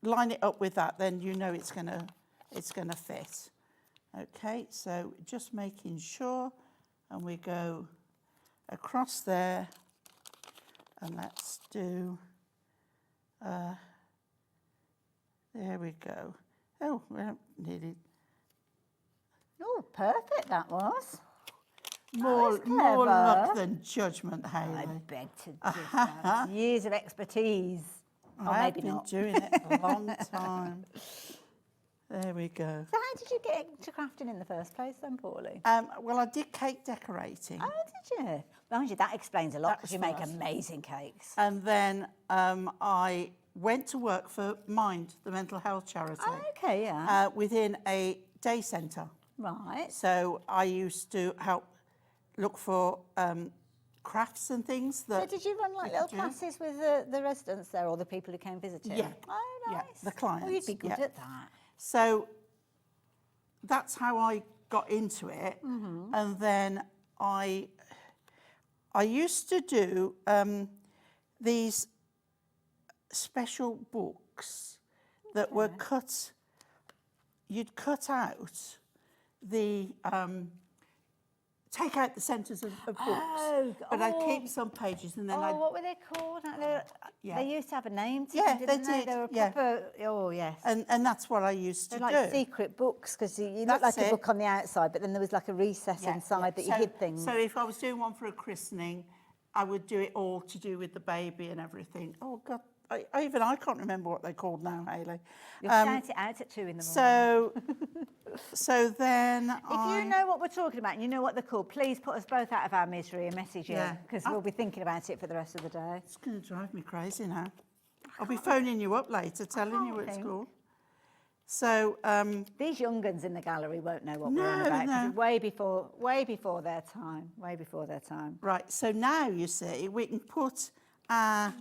line it up with that, then it's going to fit. Okay, so just making sure. And we go across there, and let's do, there we go. Oh, we don't need it. Oh, perfect that was. More luck than judgment, Hayley. I beg to differ. Years of expertise. I have been doing it a long time. There we go. So how did you get into crafting in the first place then, Pauline? Well, I did cake decorating. Oh, did you? Mind you, that explains a lot That because was you make first. amazing cakes. And then I went to work for Mind, the mental health charity. Oh, okay, yeah. Within a day centre. Right. So I used to help look for crafts and things that... So did you run like we little could do. classes with the residents there or the people who came visiting? Yeah. Oh, nice. Yeah, the clients. Oh, you'd be good yeah. at that. So that's how I got into it. Mm-hmm. And then I used to do these special books that were cut. You'd cut out the take out the centres of books, but I'd keep some pages and then I'd... what were they called? Yeah. They used to have a name to Yeah, them, they didn't they? did, They were yeah. proper, oh, yes. And that's what I used to They're do. like secret books because you look That's like a it. book on the outside, but then there was like a recess inside that you hid things. So if I was doing one for a christening, I would do it all to do with the baby and everything. Oh, God, I can't remember what they're called now, Hayley. You'll shout it out at 2 in the morning. So then If you know what we're talking about and you know what they're called, please put us both out of our misery and message you, because we'll be thinking about it for the rest of the day. It's going to drive me crazy now. I'll be phoning you up later, telling you what it's called. So these young guns in the gallery won't know what we're No, on about. 'Cause no. it's way before their time. Way before their time. Right, so now you see we can put not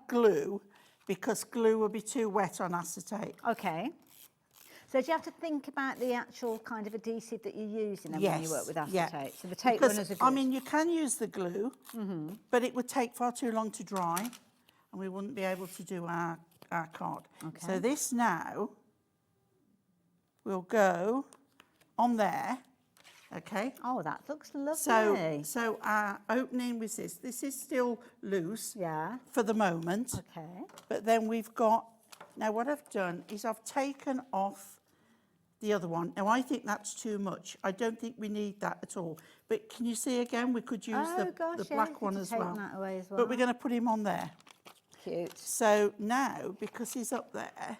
glue, because glue will be too wet on acetate. Okay. So do you have to think about the actual kind of adhesive that you're using then when you work with acetate? Yeah. So the tape Because, runners are good. I mean, you can use the glue, but it would take far too long to dry, and we wouldn't be able to do our card. Okay. So this now will go on there, okay? Oh, that looks lovely. So our opening was this. This is still loose Yeah. for the moment. Okay. But then we've got, now what I've done is I've taken off the other one. Now I think that's too much. I don't think we need that at all. But can you see again, we could use the black one as well. That away as well. But we're going to put him on there. Cute. So now, because he's up there,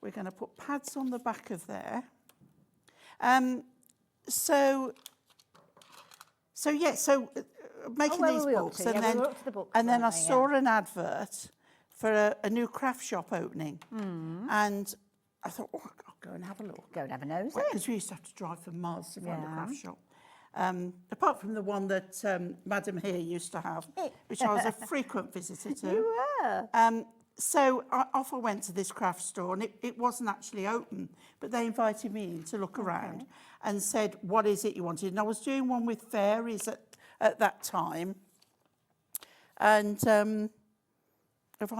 we're going to put pads on the back of there. Making where these were we up books, to? and Yeah, we then were up to the books, and then I weren't we? saw an advert for a new craft shop opening, and I thought, oh, I'll go and have a look. Go and have a nose. Because we used to have to drive for miles to find a Yeah. craft shop. Apart from the one that Madam here used to have, which I was a frequent visitor to. You were. So off I went to this craft store, and it wasn't actually open, but they invited me in to look around and said, what is it you wanted? And I was doing one with fairies at that time. And if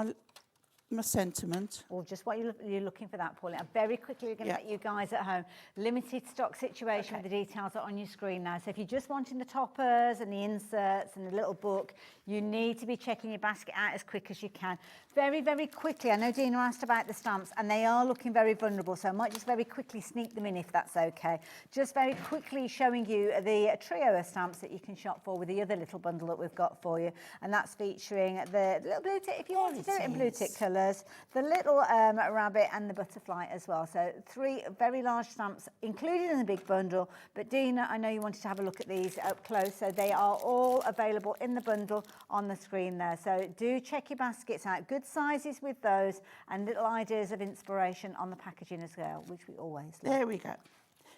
my sentiment. Or just what you're looking for that, Pauline. I'm very quickly going to let you guys at home. Limited stock situation. The details are on your screen now. So if you're just wanting the toppers and the inserts and the little book, you need to be checking your basket out as quick as you can. Very, very quickly. I know Dina asked about the stamps, and they are looking very vulnerable, so I might just very quickly sneak them in if that's okay. Just very quickly showing you the trio of stamps that you can shop for with the other little bundle that we've got for you, and that's featuring the little blue tick, if you want to do it in blue tick colours, the little rabbit and the butterfly as well. So 3 very large stamps included in the big bundle, but Dina, I know you wanted to have a look at these up close, so they are all available in the bundle on the screen there. So do check your baskets out. Good sizes with those, and little ideas of inspiration on the packaging as well, which we always love. There we go.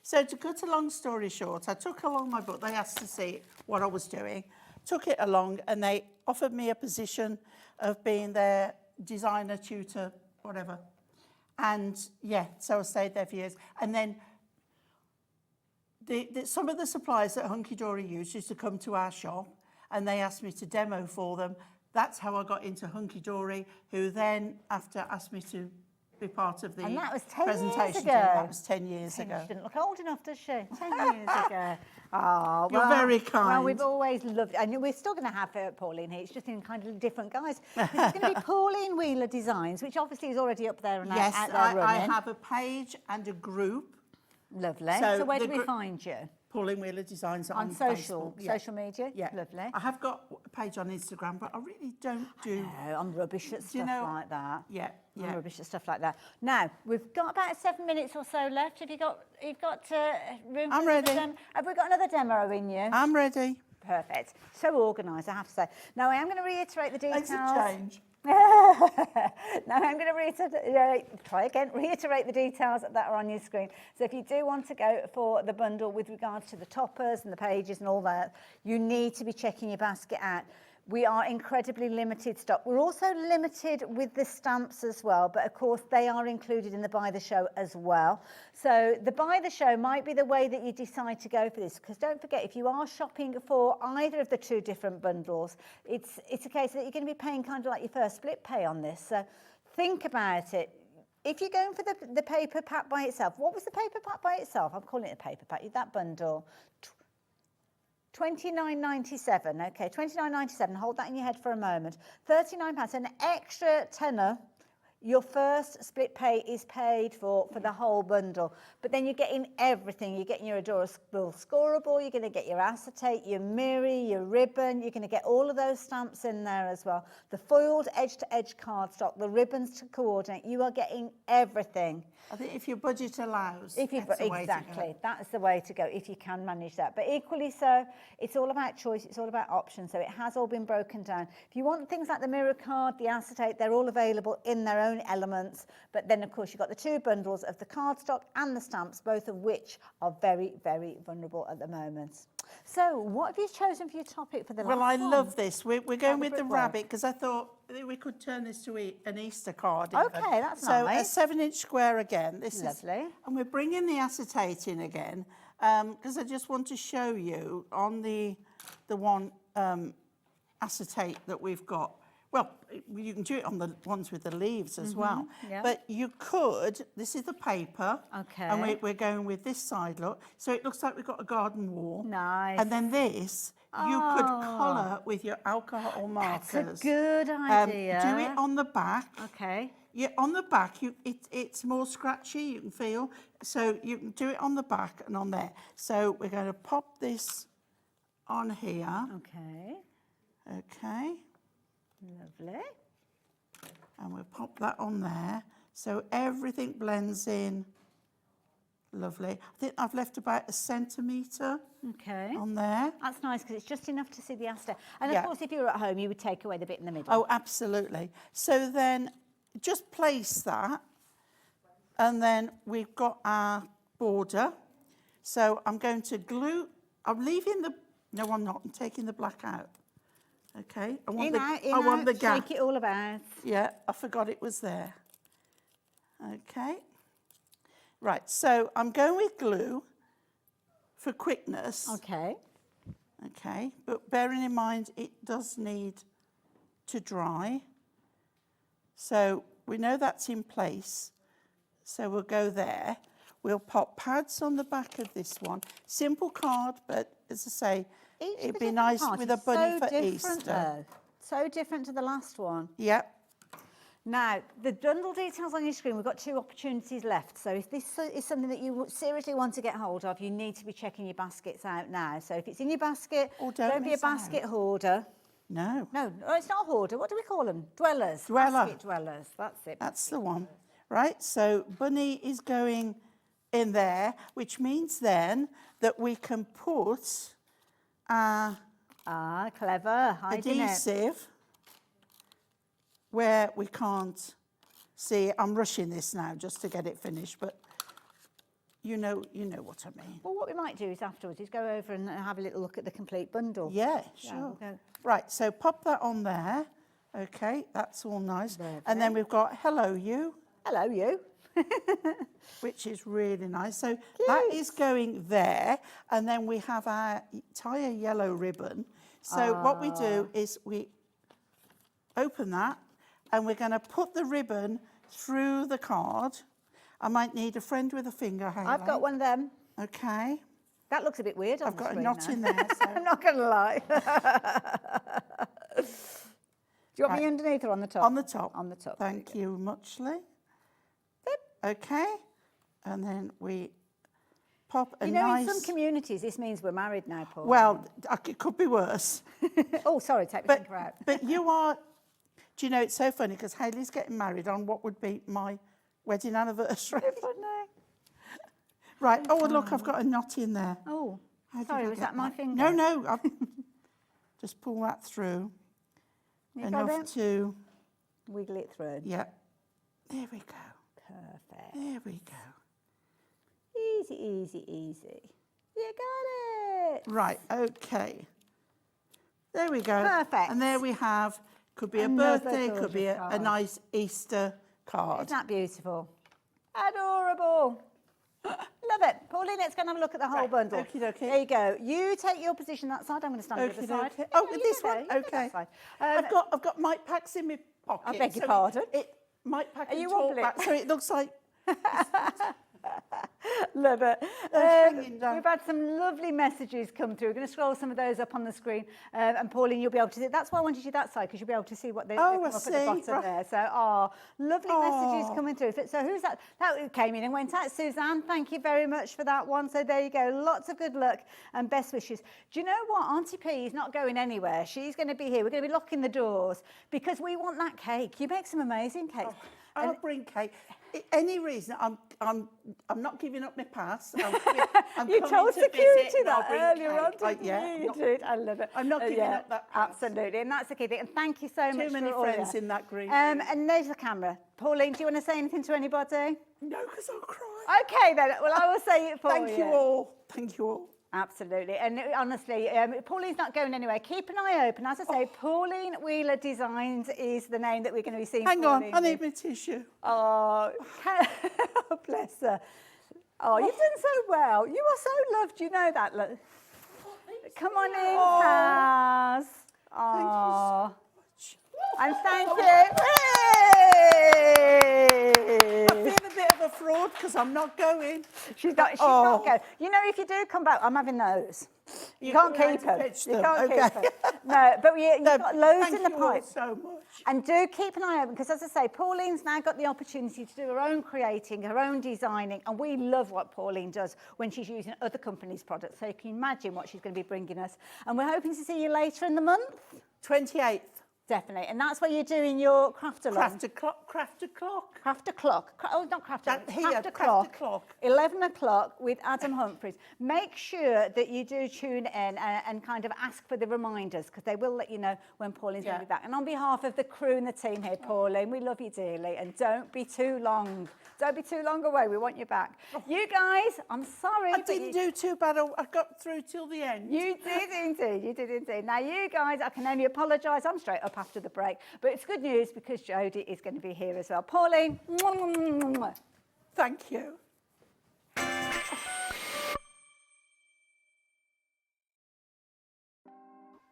So to cut a long story short, I took along my book. They asked to see what I was doing, took it along, and they offered me a position of being their designer, tutor, whatever. And yeah, so I stayed there for years. And then some of the suppliers that Hunkydory used to come to our shop, and they asked me to demo for them. That's how I got into Hunkydory, who then, after, asked me to be part of the And that was 10 presentation years team. ago. That was 10 years ago. She didn't look old enough, does she? 10 years ago. Oh, You're very kind. Well, we've always loved it. And we're still going to have Pauline here. It's just in kind of different guise. It's going to be Pauline Wheeler Designs, which obviously is already up there and yes, out there I running. have a page and a group. Lovely. So where do we find you? Pauline Wheeler Designs On on social Facebook. social media? Yeah. Lovely. I have got a page on Instagram, but I really don't do... No, I'm rubbish at stuff like that. Yeah, I'm rubbish at stuff like that. Now, we've got about 7 minutes or so left. Have you got room for I'm ready. Have we got another demo in you? I'm ready. Perfect. So organised, I have to say. Now, I am going to reiterate the details. Makes a change. Now I'm going to reiterate the details that are on your screen. So if you do want to go for the bundle with regards to the toppers and the pages and all that, you need to be checking your basket out. We are incredibly limited stock. We're also limited with the stamps as well, but of course they are included in the Buy the Show as well. So the Buy the Show might be the way that you decide to go for this, because don't forget, if you are shopping for either of the two different bundles, it's a case that you're going to be paying kind of like your first split pay on this. So think about it. If you're going for the paper pack by itself, what was the paper pack by itself? I'm calling it a paper pack, that bundle. £29.97, okay, £29.97, hold that in your head for a moment. £39, an extra tenner, your first split pay is paid for the whole bundle. But then you're getting everything. You're getting your adorable scoreable, you're going to get your acetate, your mirror, your ribbon, you're going to get all of those stamps in there as well. The foiled edge-to-edge cardstock, the ribbons to coordinate, you are getting everything. I think if your budget allows, exactly, that's the way to go if you can manage that. But equally so, it's all about choice, it's all about options. So it has all been broken down. If you want things like the mirror card, the acetate, they're all available in their own elements. But then, of course, you've got the two bundles of the cardstock and the stamps, both of which are very, very vulnerable at the moment. So what have you chosen for your topic for the last one? Well, I love this. We're going with the rabbit because I thought we could turn this to an Easter card. Okay, that's nice. So a 7-inch square again. This Lovely. And we're bringing the acetate in again because I just want to show you on the one acetate that we've got. Well, you can do it on the ones with the leaves as well. Yeah. But you could, this is the paper. Okay. And we're going with this side, look. So it looks like we've got a garden wall. Nice. And then this, you could colour with your alcohol markers. That's a good idea. Do it on the back. Okay. Yeah, on the back, it's more scratchy, you can feel. So you can do it on the back and on there. So we're going to pop this on here. Okay. Okay. Lovely. And we'll pop that on there. So everything blends in. Lovely. I think I've left about 1 centimetre on there. That's nice because it's just enough to see the acetate. And Yeah. of course, if you were at home, you would take away the bit in the middle. Oh, absolutely. So then just place that. And then we've got our border. So I'm going to glue. I'm leaving the... No, I'm not. I'm taking the black out. Okay. I want the gap. Shake it all about. Yeah, I forgot it was there. Okay. Right, so I'm going with glue for quickness. Okay. Okay, but bearing in mind it does need to dry. So we know that's in place. So we'll go there. We'll pop pads on the back of this one. Simple card, but as I say, it'd be nice with a bunny for Easter. Though. So different to the last one. Yep. Now, the bundle details on your screen, we've got 2 opportunities left. So if this is something that you seriously want to get hold of, you need to be checking your baskets out now. So if it's in your basket, don't be a basket hoarder. No. No, it's not a hoarder. What do we call them? Dwellers. Dweller. Basket dwellers. That's it. That's the one. Right, so bunny is going in there, which means then that we can put clever. Adhesive where we can't see. I'm rushing this now just to get it finished, but you know what I mean. Well, what we might do is afterwards is go over and have a little look at the complete bundle. Yeah, sure. Right, so pop that on there. Okay, that's all nice. Lovely. And then we've got Hello You. Hello You. Which is really nice. So that is going there. And then we have our tire yellow ribbon. So what we do is we open that and we're going to put the ribbon through the card. I might need a friend with a finger halo. I've got one of them. Okay. That looks a bit weird on I've the got a screen knot now. in there. So. I'm not going to lie. Do you want me underneath or on the top? On the top. On the top. Thank you muchly. Okay. And then we pop a You know, nice... in some communities, this means we're married now, Paul. Well, it could be worse. Oh, sorry, take my finger out. But you are... Do you know, it's so funny because Hayley's getting married on what would be my wedding anniversary. Right. Oh, look, I've got a knot in there. Oh, How did sorry, I was get that my finger? No, no. I'll just pull that through. You got Enough it? to... Wiggle it through. Yeah. There we go. Perfect. There we go. Easy, easy, easy. You got it. Right, okay. There we go. Perfect. And there we have, could be Another a birthday, could be gorgeous a card. nice Easter card. Isn't that beautiful? Adorable. Love it. Pauline, let's go and have a look at the whole bundle. Okie dokie. There you go. You take your position that side. I'm going to stand on the other side. Okay. Oh, with you this go. one? You go Okay. that side. I've got mic packs in my pocket. I beg your so pardon? Mic pack Are and you talk wobbling? back, so it looks like... Love it. hanging down. We've had some lovely messages come through. We're going to scroll some of those up on the screen. And Pauline, you'll be able to see. That's why I wanted you that side, because you'll be able to see what they come I up see. at the bottom Right. there. So, lovely messages coming through. So who's that? That came in and went out. Suzanne, thank you very much for that one. So there you go. Lots of good luck and best wishes. Do you know what? Auntie P is not going anywhere. She's going to be here. We're going to be locking the doors because we want that cake. You make some amazing cakes. I'll bring cake. Any reason, I'm not giving up my past. I'm You coming told to visit security and I'll that bring earlier on, cake. didn't Yeah, you? You did. I love it. I'm not giving up that past. Absolutely, and that's the key thing. And thank you so much. Too many for all friends that. in that group. And there's the camera. Pauline, do you want to say anything to anybody? No, because I'll cry. Okay then. Well, I will say it for you. Thank you all. Thank you all. Absolutely. And honestly, Pauline's not going anywhere. Keep an eye open. As I say, Pauline Wheeler Designs is the name that we're going to be seeing. Hang on, Pauline I with. need my tissue. Oh, bless her. Oh, you've done so well. You are so loved. You know that. Look. Come on in, Taz. Oh. And thank you. I feel a bit of a fraud because I'm not going. She's not going. You know, if you do come back, I'm having those. You can't keep them. You can't keep them. No, but you've got loads in the pipe. So much. And do keep an eye open because, as I say, Pauline's now got the opportunity to do her own creating, her own designing, and we love what Pauline does when she's using other companies' products. So you can imagine what she's going to be bringing us. And we're hoping to see you later in the month. 28th. Definitely. And that's where you're doing your craft along. Craft o'clock. Craft o'clock. Oh, not craft o'clock. Craft o'clock. 11 o'clock with Adam Humphries. Make sure that you do tune in and kind of ask for the reminders because they will let you know when Pauline's going to be back. And on behalf of the crew and the team here, Pauline, we love you dearly. And don't be too long. Don't be too long away. We want you back. You guys, I'm sorry. I didn't do too bad. I got through till the end. You did indeed. You did indeed. Now, you guys, I can only apologise. I'm straight up after the break. But it's good news because Jodie is going to be here as well. Pauline, thank you.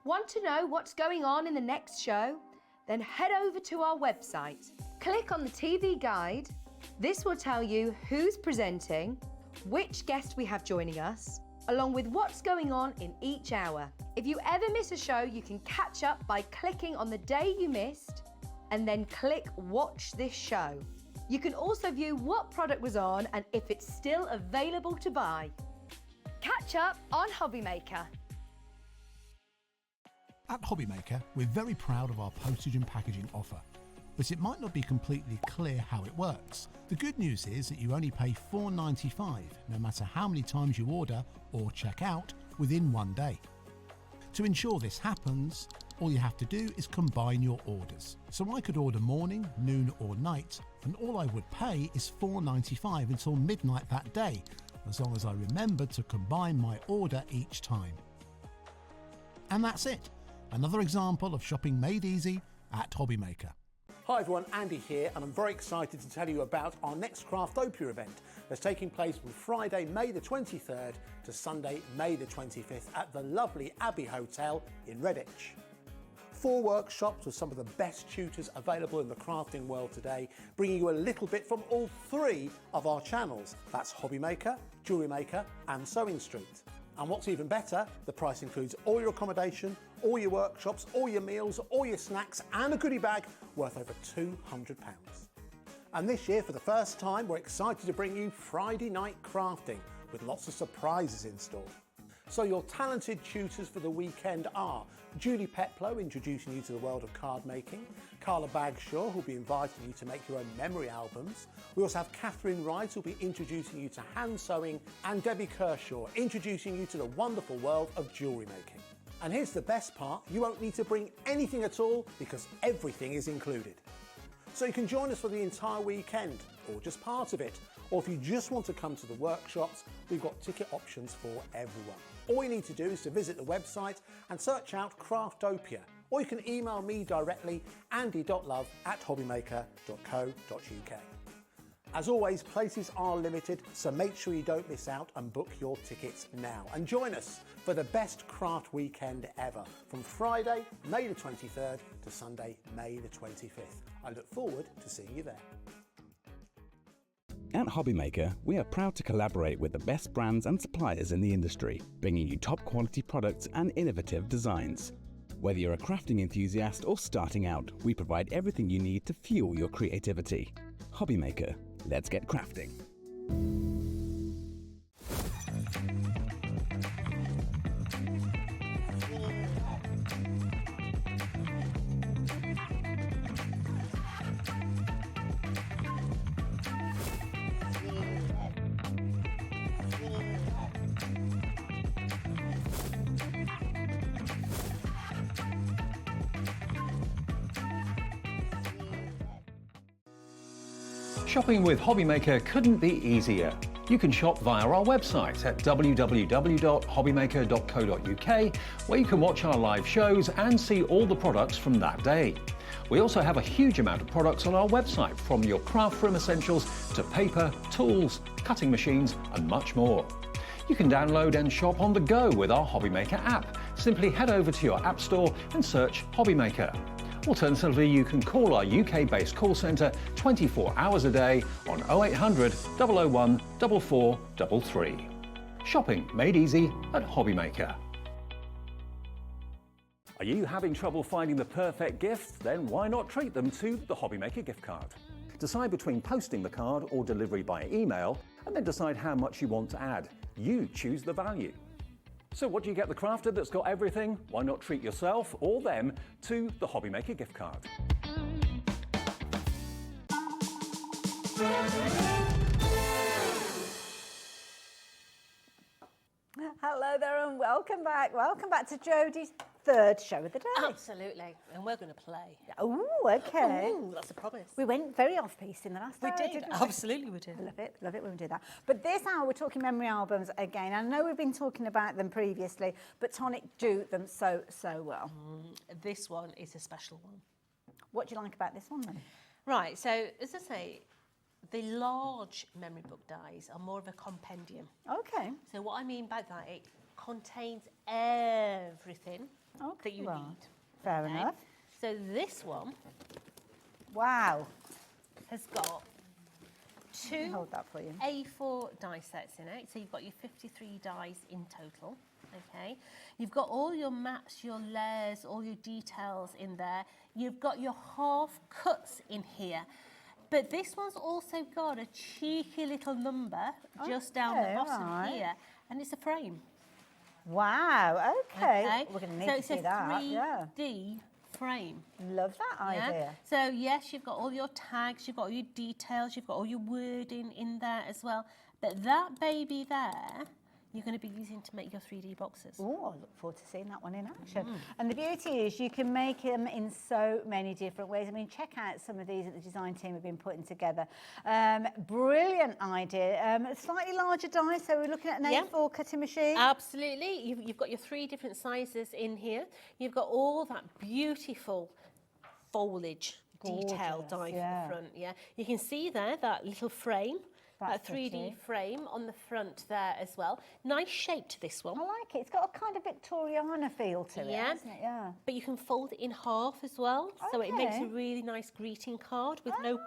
Want to know what's going on in the next show? Then head over to our website. Click on the TV guide. This will tell you who's presenting, which guest we have joining us, along with what's going on in each hour. If you ever miss a show, you can catch up by clicking on the day you missed and then click Watch This Show. You can also view what product was on and if it's still available to buy. Catch up on HobbyMaker. At HobbyMaker, we're very proud of our postage and packaging offer, but it might not be completely clear how it works. The good news is that you only pay $4.95 no matter how many times you order or check out within one day. To ensure this happens, all you have to do is combine your orders. So I could order morning, noon or night, and all I would pay is $4.95 until midnight that day, as long as I remembered to combine my order each time. And that's it. Another example of shopping made easy at HobbyMaker. Hi everyone, Andy here, and I'm very excited to tell you about our next Craftopia event that's taking place from Friday, May the 23rd to Sunday, May the 25th at the lovely Abbey Hotel in Redditch. 4 workshops with some of the best tutors available in the crafting world today, bringing you a little bit from all 3 of our channels. That's HobbyMaker, Jewellery Maker and Sewing Street. And what's even better, the price includes all your accommodation, all your workshops, all your meals, all your snacks and a goodie bag worth over £200. And this year, for the first time, we're excited to bring you Friday Night Crafting with lots of surprises in store. So your talented tutors for the weekend are Julie Peplow, introducing you to the world of card making, Carla Bagshaw, who'll be inviting you to make your own memory albums. We also have Catherine Wright, who'll be introducing you to hand sewing, and Debbie Kershaw, introducing you to the wonderful world of jewellery making. And here's the best part, you won't need to bring anything at all because everything is included. So you can join us for the entire weekend, or just part of it, or if you just want to come to the workshops, we've got ticket options for everyone. All you need to do is to visit the website and search out Craftopia, or you can email me directly, andy.love@hobbymaker.co.uk. As always, places are limited, so make sure you don't miss out and book your tickets now. And join us for the best craft weekend ever, from Friday, May the 23rd to Sunday, May the 25th. I look forward to seeing you there. At HobbyMaker, we are proud to collaborate with the best brands and suppliers in the industry, bringing you top quality products and innovative designs. Whether you're a crafting enthusiast or starting out, we provide everything you need to fuel your creativity. HobbyMaker, let's get crafting. Shopping with HobbyMaker couldn't be easier. You can shop via our website at www.hobbymaker.co.uk, where you can watch our live shows and see all the products from that day. We also have a huge amount of products on our website, from your craft room essentials to paper, tools, cutting machines and much more. You can download and shop on the go with our HobbyMaker app. Simply head over to your app store and search HobbyMaker. Alternatively, you can call our UK-based call centre 24 hours a day on 0800 001 4433. Shopping made easy at HobbyMaker. Are you having trouble finding the perfect gift? Then why not treat them to the HobbyMaker gift card? Decide between posting the card or delivery by email, and then decide how much you want to add. You choose the value. So what do you get the crafter that's got everything? Why not treat yourself or them to the HobbyMaker gift card? Hello there and welcome back. Welcome back to Jodie's third show of the day. Absolutely, and we're going to play. Oh, okay. Ooh, that's a promise. We went very off-piste in the last We hour, did, didn't we? absolutely we did. Love it when we do that. But this hour we're talking memory albums again. I know we've been talking about them previously, but Tonic do them so well. This one is a special one. What do you like about this one then? Right, so as I say, the large memory book dies are more of a compendium. Okay. So what I mean by that, it contains everything that you need. Fair enough. So this one, wow, has got two hold that for you. A4 die sets in it. So you've got your 53 dies in total. Okay, you've got all your maps, your layers, all your details in there. You've got your half cuts in here. But this one's also got a cheeky little number just down the bottom here, and it's a frame. Wow, okay. We're going to need to see that. So it's a 3D frame. Love that idea. So yes, you've got all your tags, you've got all your details, you've got all your wording in there as well. But that baby there, you're going to be using to make your 3D boxes. Oh, I look forward to seeing that one in action. And the beauty is you can make them in so many different ways. I mean, check out some of these that the design team have been putting together. Brilliant idea. Slightly larger die, so we're looking at an A4 cutting machine. Absolutely. You've got your 3 different sizes in here. You've got all that beautiful foliage detail die from the front. Yeah, you can see there that little frame. That 3D frame on the front there as well. Nice shape to this one. I like it. It's got a kind of Victoriana feel to it, hasn't it? Yeah. But you can fold it in half as well, so it makes a really nice greeting card with no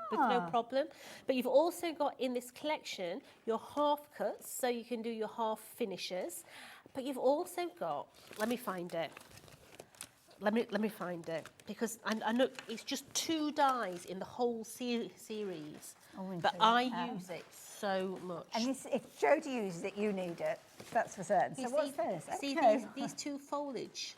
problem. But you've also got in this collection your half cuts, so you can do your half finishes. But you've also got, let me find it. let me find it, because I know it's just 2 dies in the whole series, but I use it so much. And if Jodie uses it, you need it. That's for certain. So what's this? See Okay. these 2 foliage.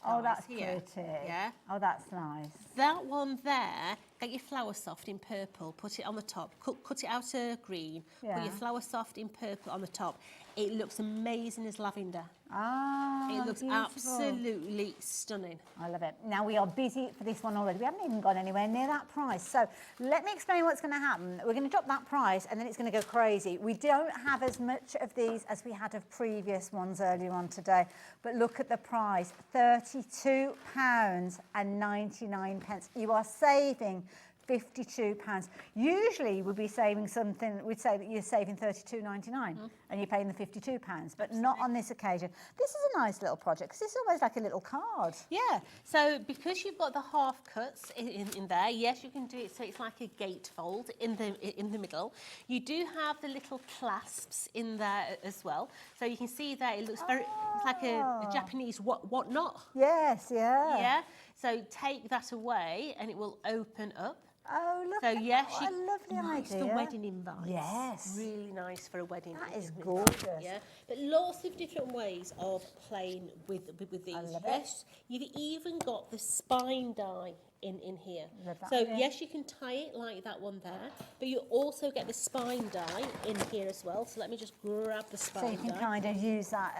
Oh, that's here. pretty. Yeah. Oh, that's nice. That one there, get your flower soft in purple, put it on the top, cut it out green, put Yeah. your flower soft in purple on the top. It looks amazing as lavender. Ah, It looks beautiful. absolutely stunning. I love it. Now, we are busy for this one already. We haven't even gone anywhere near that price. So let me explain what's going to happen. We're going to drop that price and then it's going to go crazy. We don't have as much of these as we had of previous ones earlier on today. But look at the price, £32.99. You are saving £52. Usually we'd be saving something, we'd say that you're saving £32.99 and you're paying the £52, but not on this occasion. This is a nice little project because it's almost like a little card. Yeah, so because you've got the half cuts in there, yes, you can do it so it's like a gatefold in the middle. You do have the little clasps in there as well. So you can see there it looks very, it's like a Japanese whatnot. Yes, yeah. Yeah, so take that away and it will open up. Oh, look so at yes, that. What a lovely nice idea. For wedding invites. Yes. Really nice for a wedding. That is gorgeous. Yeah, but lots of different ways of playing with these. I love yes, you've even got the spine die in here. Love that So idea. yes, you can tie it like that one there, but you also get the spine die in here as well. So let me just grab the spine So you can die. kind of use that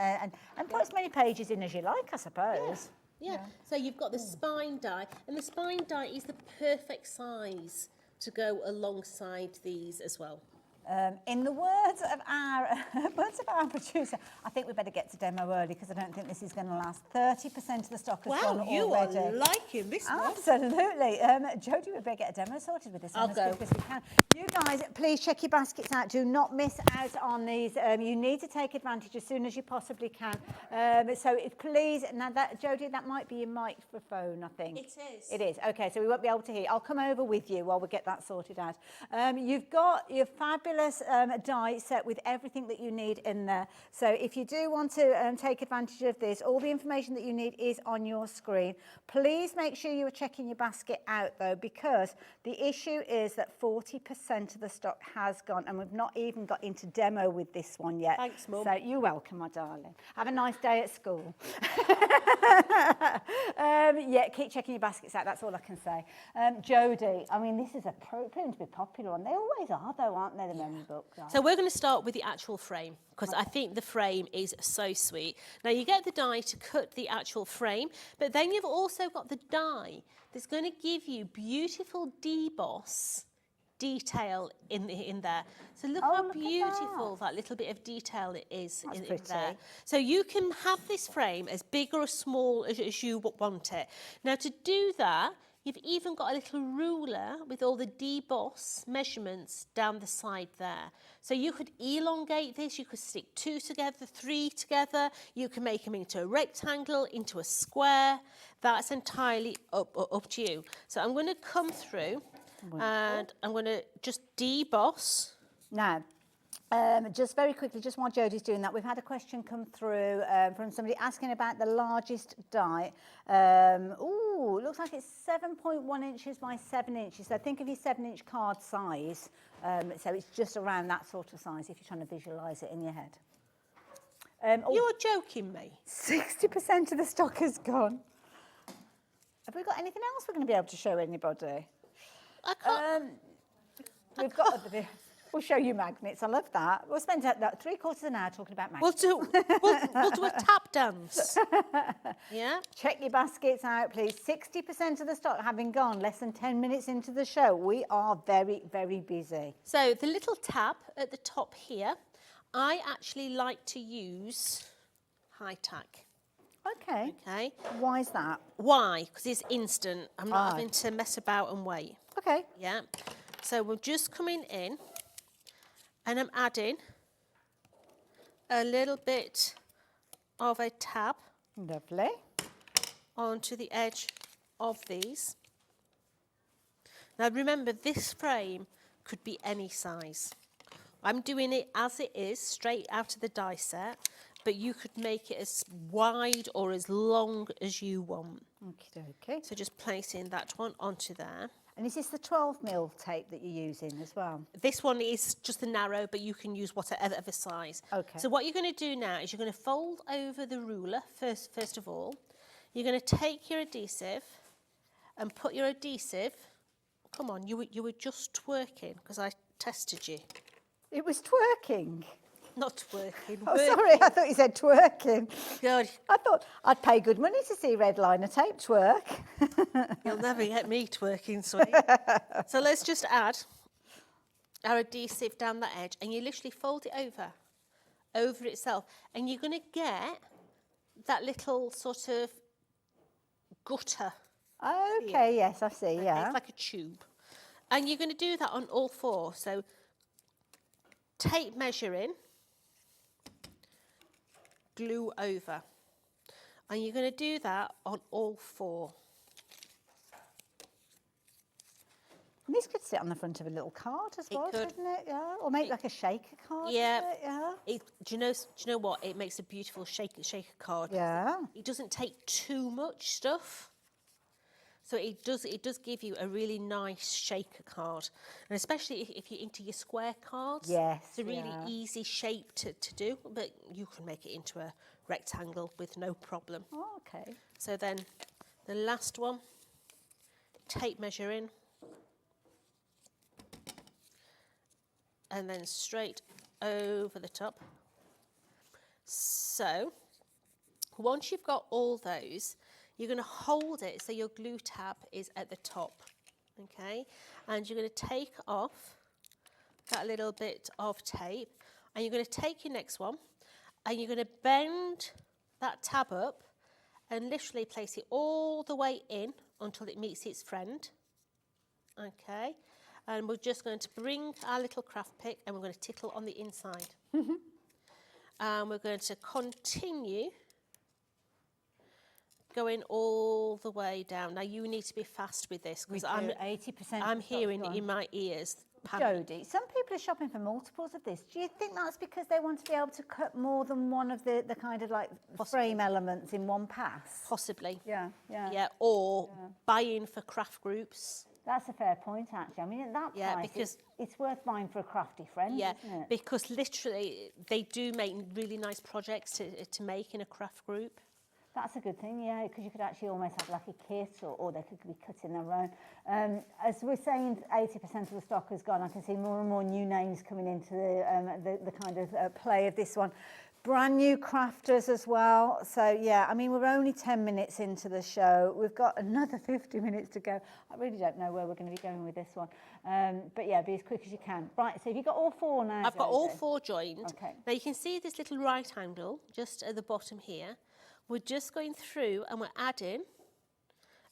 and put as many pages in as you like, I suppose. Yeah, so you've got the spine die, and the spine die is the perfect size to go alongside these as well. In the words of our producer, I think we better get to demo early because I don't think this is going to last. 30% of the stock has gone Wow, you already. are liking this one. Absolutely. Jodie, we better get a demo sorted with this one as quick as we can. You guys, please check your baskets out. Do not miss out on these. You need to take advantage as soon as you possibly can. Please, now that, Jodie, that might be your microphone, I think. It is. It is. Okay, so we won't be able to hear. I'll come over with you while we get that sorted out. You've got your fabulous die set with everything that you need in there. So if you do want to take advantage of this, all the information that you need is on your screen. Please make sure you are checking your basket out though, because the issue is that 40% of the stock has gone and we've not even got into demo with this one yet. Thanks, Mum. So you're welcome, my darling. Have a nice day at school. Yeah, keep checking your baskets out. That's all I can say. Jodie, I mean, this is proving to be popular one. They always are, though, aren't they? The memory books. So we're going to start with the actual frame because I think the frame is so sweet. Now you get the die to cut the actual frame, but then you've also got the die that's going to give you beautiful deboss detail in there. So look how beautiful that little bit of detail it is in there. So you can have this frame as big or as small as you want it. Now to do that, you've even got a little ruler with all the deboss measurements down the side there. So you could elongate this, you could stick 2 together, 3 together, you can make them into a rectangle, into a square. That's entirely up to you. So I'm going to come through and I'm going to just deboss. Now, just very quickly, just while Jodie's doing that, we've had a question come through from somebody asking about the largest die. Ooh, looks like it's 7.1 inches by 7 inches. So think of your 7-inch card size. So it's just around that sort of size if you're trying to visualise it in your head. You're joking me. 60% of the stock has gone. Have we got anything else we're going to be able to show anybody? I can't. We've got other bit. We'll show you magnets. I love that. We'll spend 3/4 of an hour talking about magnets. We'll do a tap dance. Yeah. Check your baskets out, please. 60% of the stock having gone less than 10 minutes into the show. We are very, very busy. So the little tab at the top here, I actually like to use high tack. Okay. Okay. Why is that? Why? Because it's instant. I'm not having to mess about and wait. Okay. Yeah. So we're just coming in and I'm adding a little bit of a tab. Lovely. Onto the edge of these. Now remember, this frame could be any size. I'm doing it as it is, straight out of the die set. but you could make it as wide or as long as you want. Okay. So just placing that one onto there. And is this the 12mm tape that you're using as well? This one is just the narrow, but you can use whatever size. Okay. So what you're going to do now is you're going to fold over the ruler first of all. You're going to take your adhesive and put your adhesive. Come on, you were just twerking because I tested you. It was twerking. Not twerking. Oh, sorry, I thought you said twerking. God. I thought I'd pay good money to see red liner tape twerk. You'll never get me twerking, sweet. So let's just add our adhesive down that edge, and you literally fold it over itself, and you're going to get that little sort of gutter. Okay, yes, I see, yeah. It's like a tube. And you're going to do that on all four. So tape measuring, glue over. And you're going to do that on all four. And this could sit on the front of a little card as well, couldn't it? Yeah, or make like a shaker card. Yeah. With it, yeah. Do you know what? It makes a beautiful shaker card. Yeah. It doesn't take too much stuff. So it does give you a really nice shaker card. And especially if you're into your square cards. Yes. It's a really easy shape to do, but you can make it into a rectangle with no problem. Oh, okay. So then the last one, tape measuring. And then straight over the top. So once you've got all those, you're going to hold it so your glue tab is at the top, okay? And you're going to take off that little bit of tape, and you're going to take your next one, and you're going to bend that tab up and literally place it all the way in until it meets its friend, okay? And we're just going to bring our little craft pick and we're going to tittle on the inside. And we're going to continue going all the way down. Now you need to be fast with this because I'm hearing it in my ears. Jodie, some people are shopping for multiples of this. Do you think that's because they want to be able to cut more than one of the kind of like frame elements in one pass? Possibly. Yeah. Or buying for craft groups. That's a fair point, actually. I mean, at that price, because it's worth buying for a crafty friend, isn't it? Because literally they do make really nice projects to make in a craft group. That's a good thing, yeah, because you could actually almost have like a kit, or they could be cutting their own. As we're saying, 80% of the stock has gone. I can see more and more new names coming into the kind of play of this one. Brand new crafters as well. So, yeah, I mean, we're only 10 minutes into the show. We've got another 50 minutes to go. I really don't know where we're going to be going with this one. But, yeah, be as quick as you can. Right, so have you got all four now? I've got all four joined. Okay. Now, you can see this little right handle just at the bottom here. We're just going through and we're adding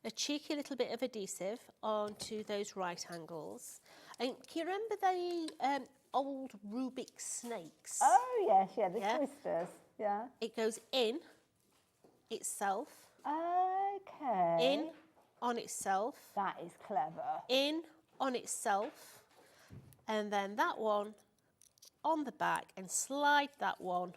a cheeky little bit of adhesive onto those right angles. And can you remember the old Rubik snakes? Oh, yes, the twisters, yeah. It goes in itself. Okay. In on itself. That is clever. In on itself. And then that one on the back and slide that one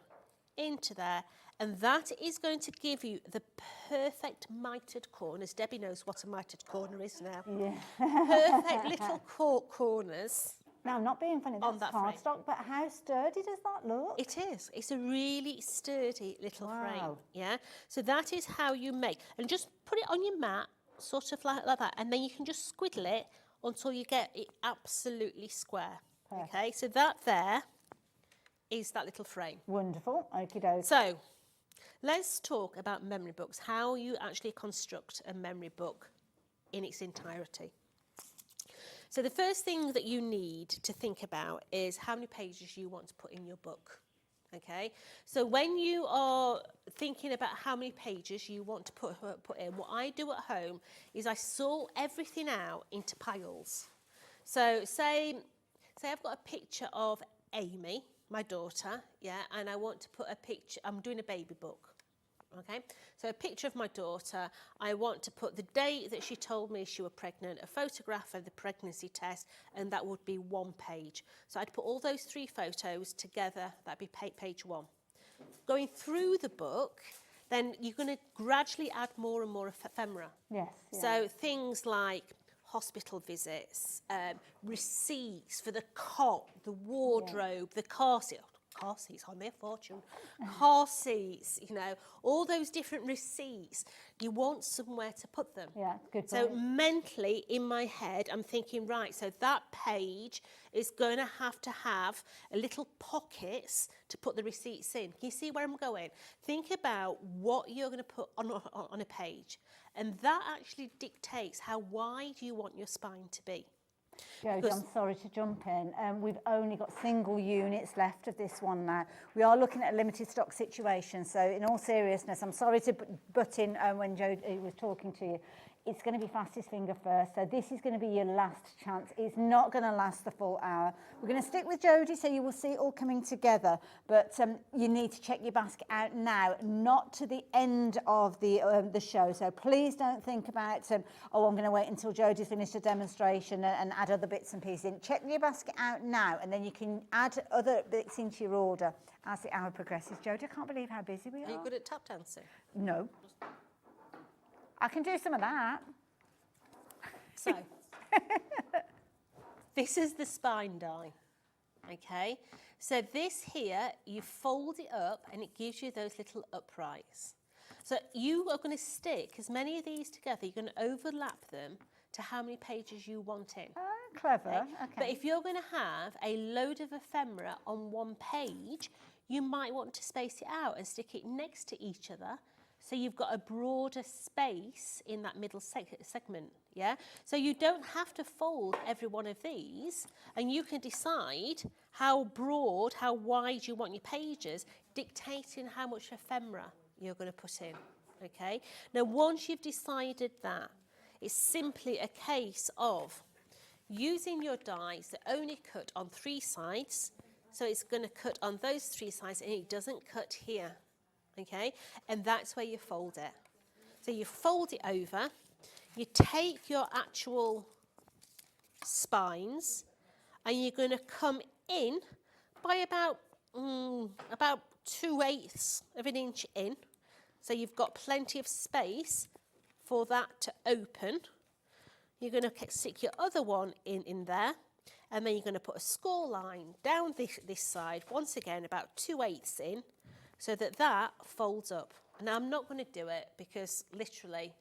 into there. And that is going to give you the perfect mitered corners. Debbie knows what a mitered corner is now. Yeah. Perfect little corners. Now, I'm not being funny, that's cardstock, but how sturdy does that look? It is. It's a really sturdy little frame, yeah? So that is how you make. And just put it on your mat, sort of like that, and then you can just squiddle it until you get it absolutely square. Perfect. Okay, so that there is that little frame. Wonderful, okie doke. So, let's talk about memory books, how you actually construct a memory book in its entirety. So the first thing that you need to think about is how many pages you want to put in your book, okay? So when you are thinking about how many pages you want to put in, what I do at home is I sort everything out into piles. So say I've got a picture of Amy, my daughter, yeah, and I want to put a picture, I'm doing a baby book. Okay, so a picture of my daughter, I want to put the date that she told me she was pregnant, a photograph of the pregnancy test, and that would be one page. So I'd put all those three photos together, that'd be page one. going through the book, then you're going to gradually add more and more ephemera. Yes. So things like hospital visits, receipts for the cot, the wardrobe, the car seat. Car seats on their fortune. Car seats, you know, all those different receipts. You want somewhere to put them. Yeah, good. So mentally, in my head, I'm thinking, right, so that page is going to have a little pockets to put the receipts in. Can you see where I'm going? Think about what you're going to put on a page. And that actually dictates how wide you want your spine to be. Jodie, I'm sorry to jump in. We've only got single units left of this one now. We are looking at a limited stock situation. So in all seriousness, I'm sorry to butt in when Jodie was talking to you. It's going to be fastest finger first. So this is going to be your last chance. It's not going to last the full hour. We're going to stick with Jodie, so you will see it all coming together. But you need to check your basket out now, not to the end of the show. So please don't think about, oh, I'm going to wait until Jodie's finished a demonstration and add other bits and pieces in. Check your basket out now, and then you can add other bits into your order as the hour progresses. Jodie, I can't believe how busy we are. Are you good at tap dancing? No. I can do some of that. So, this is the spine die, okay? So this here, you fold it up and it gives you those little uprights. So you are going to stick as many of these together, you're going to overlap them to how many pages you want in. Oh, clever, okay. But if you're going to have a load of ephemera on one page, you might want to space it out and stick it next to each other. So you've got a broader space in that middle segment, yeah? So you don't have to fold every one of these, and you can decide how broad, how wide you want your pages, dictating how much ephemera you're going to put in, okay? Now, once you've decided that, it's simply a case of using your dies that only cut on 3 sides, so it's going to cut on those 3 sides, and it doesn't cut here. Okay, and that's where you fold it. So you fold it over, you take your actual spines, and you're going to come in by about 2/8 of an inch in. So you've got plenty of space for that to open. You're going to stick your other one in there, and then you're going to put a score line down this side, once again about 2/8 in, so that folds up. And I'm not going to do it because literally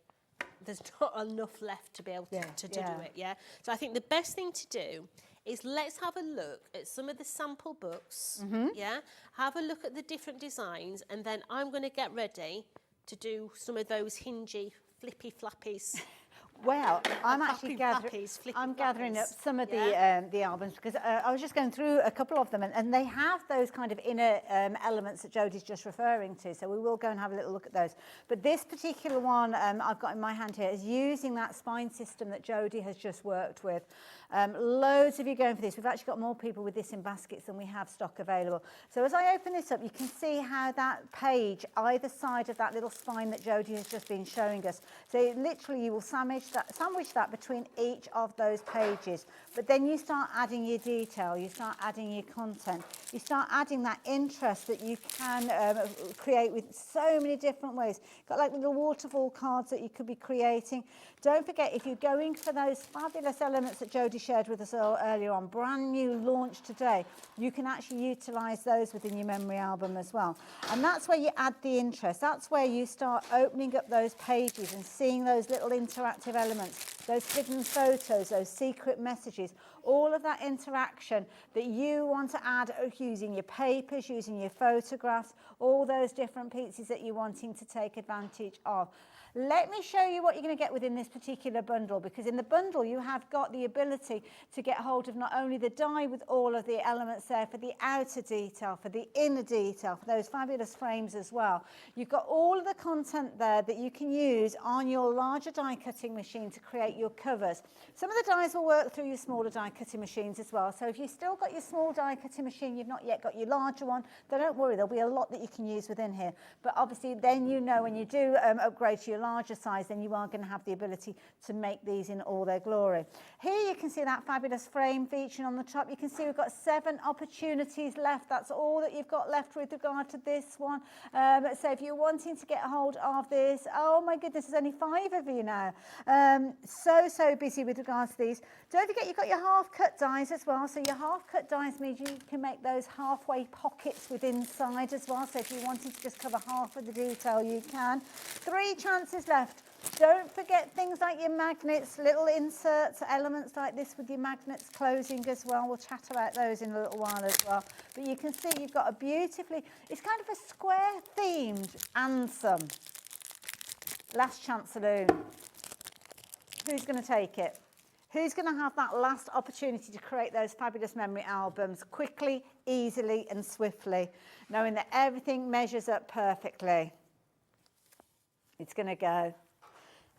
there's not enough left to be able to do it, yeah? So I think the best thing to do is let's have a look at some of the sample books, yeah? Have a look at the different designs, and then I'm going to get ready to do some of those hingy, flippy flappies. Well, I'm actually gathering up some of the albums because I was just going through a couple of them, and they have those kind of inner elements that Jodie's just referring to. So we will go and have a little look at those. But this particular one I've got in my hand here is using that spine system that Jodie has just worked with. Loads of you going for this. We've actually got more people with this in baskets than we have stock available. So as I open this up, you can see how that page, either side of that little spine that Jodie has just been showing us. So literally you will sandwich that between each of those pages. But then you start adding your detail, you start adding your content, you start adding that interest that you can create with so many different ways. Got like little waterfall cards that you could be creating. Don't forget, if you're going for those fabulous elements that Jodie shared with us earlier on, brand new launch today, you can actually utilise those within your memory album as well. And that's where you add the interest. That's where you start opening up those pages and seeing those little interactive elements, those hidden photos, those secret messages, all of that interaction that you want to add using your papers, using your photographs, all those different pieces that you're wanting to take advantage of. Let me show you what you're going to get within this particular bundle, because in the bundle you have got the ability to get hold of not only the die with all of the elements there for the outer detail, for the inner detail, for those fabulous frames as well. You've got all of the content there that you can use on your larger die cutting machine to create your covers. Some of the dies will work through your smaller die die cutting machines as well. So if you've still got your small die cutting machine, you've not yet got your larger one, then don't worry, there'll be a lot that you can use within here. But obviously then you know when you do upgrade to your larger size, then you are going to have the ability to make these in all their glory. Here you can see that fabulous frame featuring on the top. You can see we've got 7 opportunities left. That's all that you've got left with regard to this one. So if you're wanting to get a hold of this, oh my goodness, there's only 5 of you now. So busy with regards to these. Don't forget you've got your half cut dies as well. So your half cut dies means you can make those halfway pockets with inside as well. So if you wanted to just cover half of the detail, you can. 3 chances left. Don't forget things like your magnets, little inserts, elements like this with your magnets closing as well. We'll chat about those in a little while as well. But you can see you've got a beautifully, it's kind of a square themed answer. Last chance saloon. Who's going to take it? Who's going to have that last opportunity to create those fabulous memory albums quickly, easily and swiftly, knowing that everything measures up perfectly? It's going to go.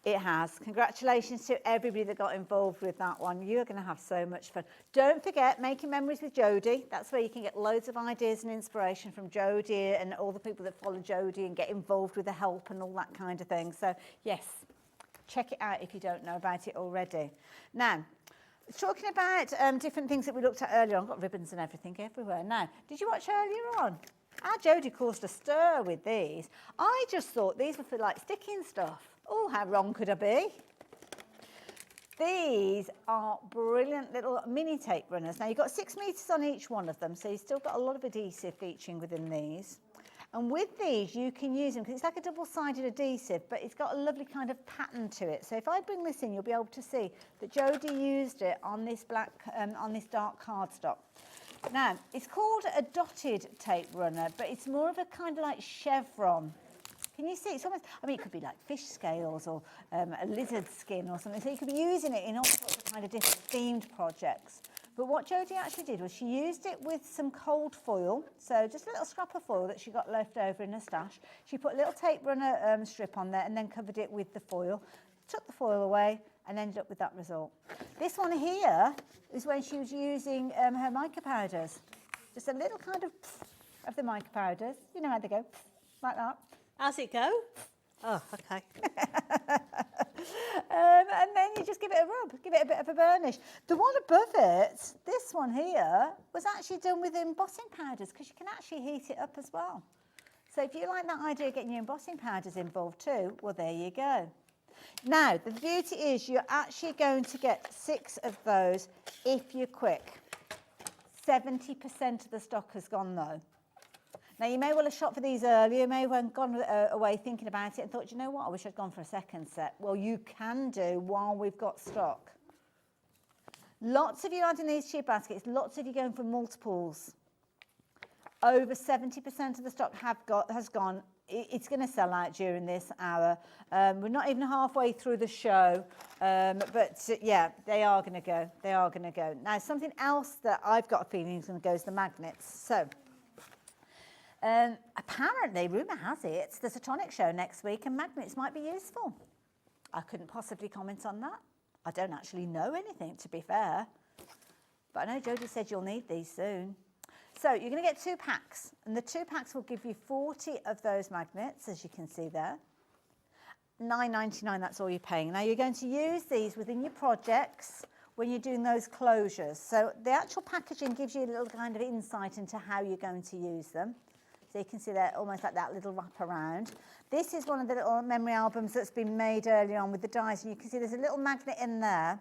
It has. Congratulations to everybody that got involved with that one. You're going to have so much fun. Don't forget Making Memories with Jodie. That's where you can get loads of ideas and inspiration from Jodie and all the people that follow Jodie and get involved with the help and all that kind of thing. So, yes, check it out if you don't know about it already. Now, talking about different things that we looked at earlier on, got ribbons and everything everywhere. Now, did you watch earlier on? Our Jodie caused a stir with these. I just thought these were for like sticking stuff. Oh, how wrong could I be? These are brilliant little mini tape runners. Now, you've got 6 metres on each one of them, so you've still got a lot of adhesive featuring within these. And with these, you can use them, because it's like a double-sided adhesive, but it's got a lovely kind of pattern to it. So if I bring this in, you'll be able to see that Jodie used it on this black, on this dark cardstock. Now, it's called a dotted tape runner, but it's more of a kind of like chevron. Can you see? It's almost, I mean, it could be like fish scales or a lizard skin or something. So you could be using it in all sorts of kind of different themed projects. But what Jodie actually did was she used it with some cold foil. So just a little scrap of foil that she got left over in her stash. She put a little tape runner strip on there and then covered it with the foil. Took the foil away and ended up with that result. This one here is when she was using her mica powders. Just a little kind of the mica powders. You know how they go, like that. How's it go? Oh, okay. And then you just give it a rub, give it a bit of a burnish. The one above it, this one here, was actually done with embossing powders because you can actually heat it up as well. So if you like that idea of getting your embossing powders involved too, well, there you go. Now, the beauty is you're actually going to get 6 of those if you're quick. 70% of the stock has gone though. Now, you may well have shot for these earlier, you may have gone away thinking about it and thought, you know what, I wish I'd gone for a second set. Well, you can do while we've got stock. Lots of you adding these to your baskets, lots of you going for multiples. Over 70% of the stock has gone. It's going to sell out during this hour. We're not even halfway through the show, but yeah, they are going to go. They are going to go. Now, something else that I've got a feeling is going to go is the magnets. So, apparently, rumour has it, there's a Tonic show next week and magnets might be useful. I couldn't possibly comment on that. I don't actually know anything, to be fair. But I know Jodie said you'll need these soon. So you're going to get 2 packs, and the 2 packs will give you 40 of those magnets, as you can see there. $9.99, that's all you're paying. Now, you're going to use these within your projects when you're doing those closures. So the actual packaging gives you a little kind of insight into how you're going to use them. So you can see they're almost like that little wrap around. This is one of the little memory albums that's been made earlier on with the dies, and you can see there's a little magnet in there.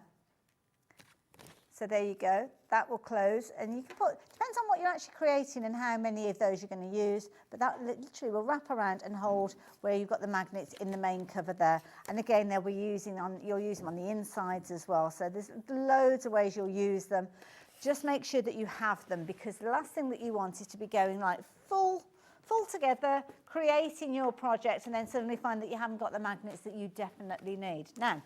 So there you go, that will close, and you can put, depends on what you're actually creating and how many of those you're going to use, but that literally will wrap around and hold where you've got the magnets in the main cover there. And again, they'll be you'll use them on the insides as well. So there's loads of ways you'll use them. Just make sure that you have them, because the last thing that you want is to be going like full together, creating your project, and then suddenly find that you haven't got the magnets that you definitely need. Now,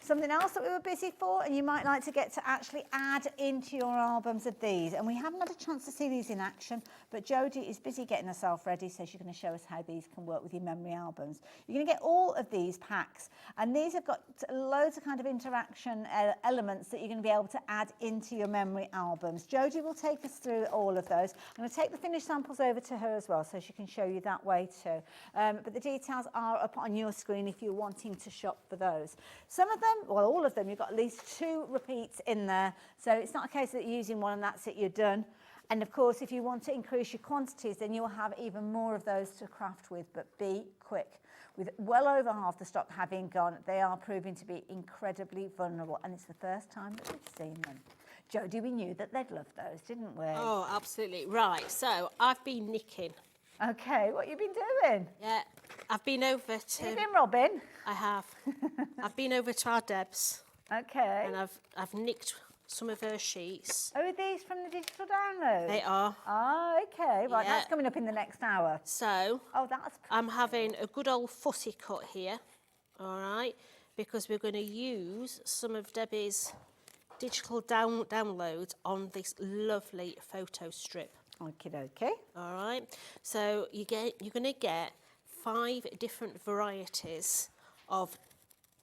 Something else that we were busy for, and you might like to get to actually add into your albums of these. And we haven't had a chance to see these in action, but Jodie is busy getting herself ready, so she's going to show us how these can work with your memory albums. You're going to get all of these packs, and these have got loads of kind of interaction elements that you're going to be able to add into your memory albums. Jodie will take us through all of those. I'm going to take the finished samples over to her as well, so she can show you that way too. But the details are up on your screen if you're wanting to shop for those. Some of them, well, all of them, you've got at least 2 repeats in there. So it's not a case that you're using one and that's it, you're done. And of course, if you want to increase your quantities, then you'll have even more of those to craft with, but be quick. With well over half the stock having gone, they are proving to be incredibly vulnerable, and it's the first time that we've seen them. Jodie, we knew that they'd love those, didn't we? Oh, absolutely. Right, so I've been nicking. Okay, what have you been doing? Yeah, I've been over to... You've been robbing? I have. I've been over to our Deb's. Okay. And I've nicked some of her sheets. Oh, are these from the digital download? They are. Oh, okay. Right, Yeah. that's coming up in the next hour. So, that's I'm having a good old fussy cut here, all right, because we're going to use some of Debbie's digital downloads on this lovely photo strip. Okie dokie. All right. So you're going to get 5 different varieties of,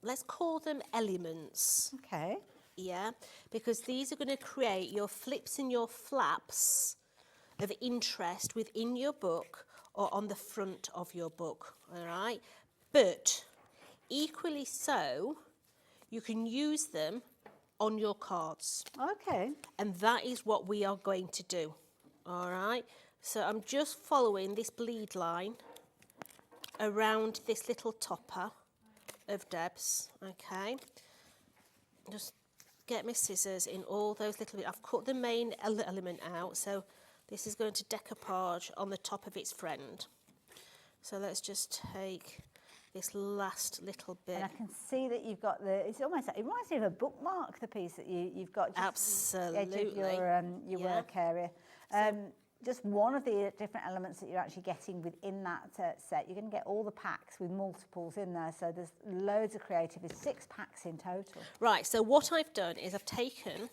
let's call them elements. Okay. Yeah, because these are going to create your flips and your flaps of interest within your book or on the front of your book. All right. But equally so, you can use them on your cards. Okay. And that is what we are going to do. All right, so I'm just following this bleed line around this little topper of Deb's, okay? Just get my scissors in all those little, I've cut the main element out, so this is going to decoupage on the top of its friend. So let's just take this last little bit. And I can see that you've got it's almost like, it reminds me of a bookmark, the piece that you've got just at the edge of your work area. Just one of the different elements that you're actually getting within that set. You're going to get all the packs with multiples in there, so there's loads of creative. There's 6 packs in total. Right, so what I've done is I've taken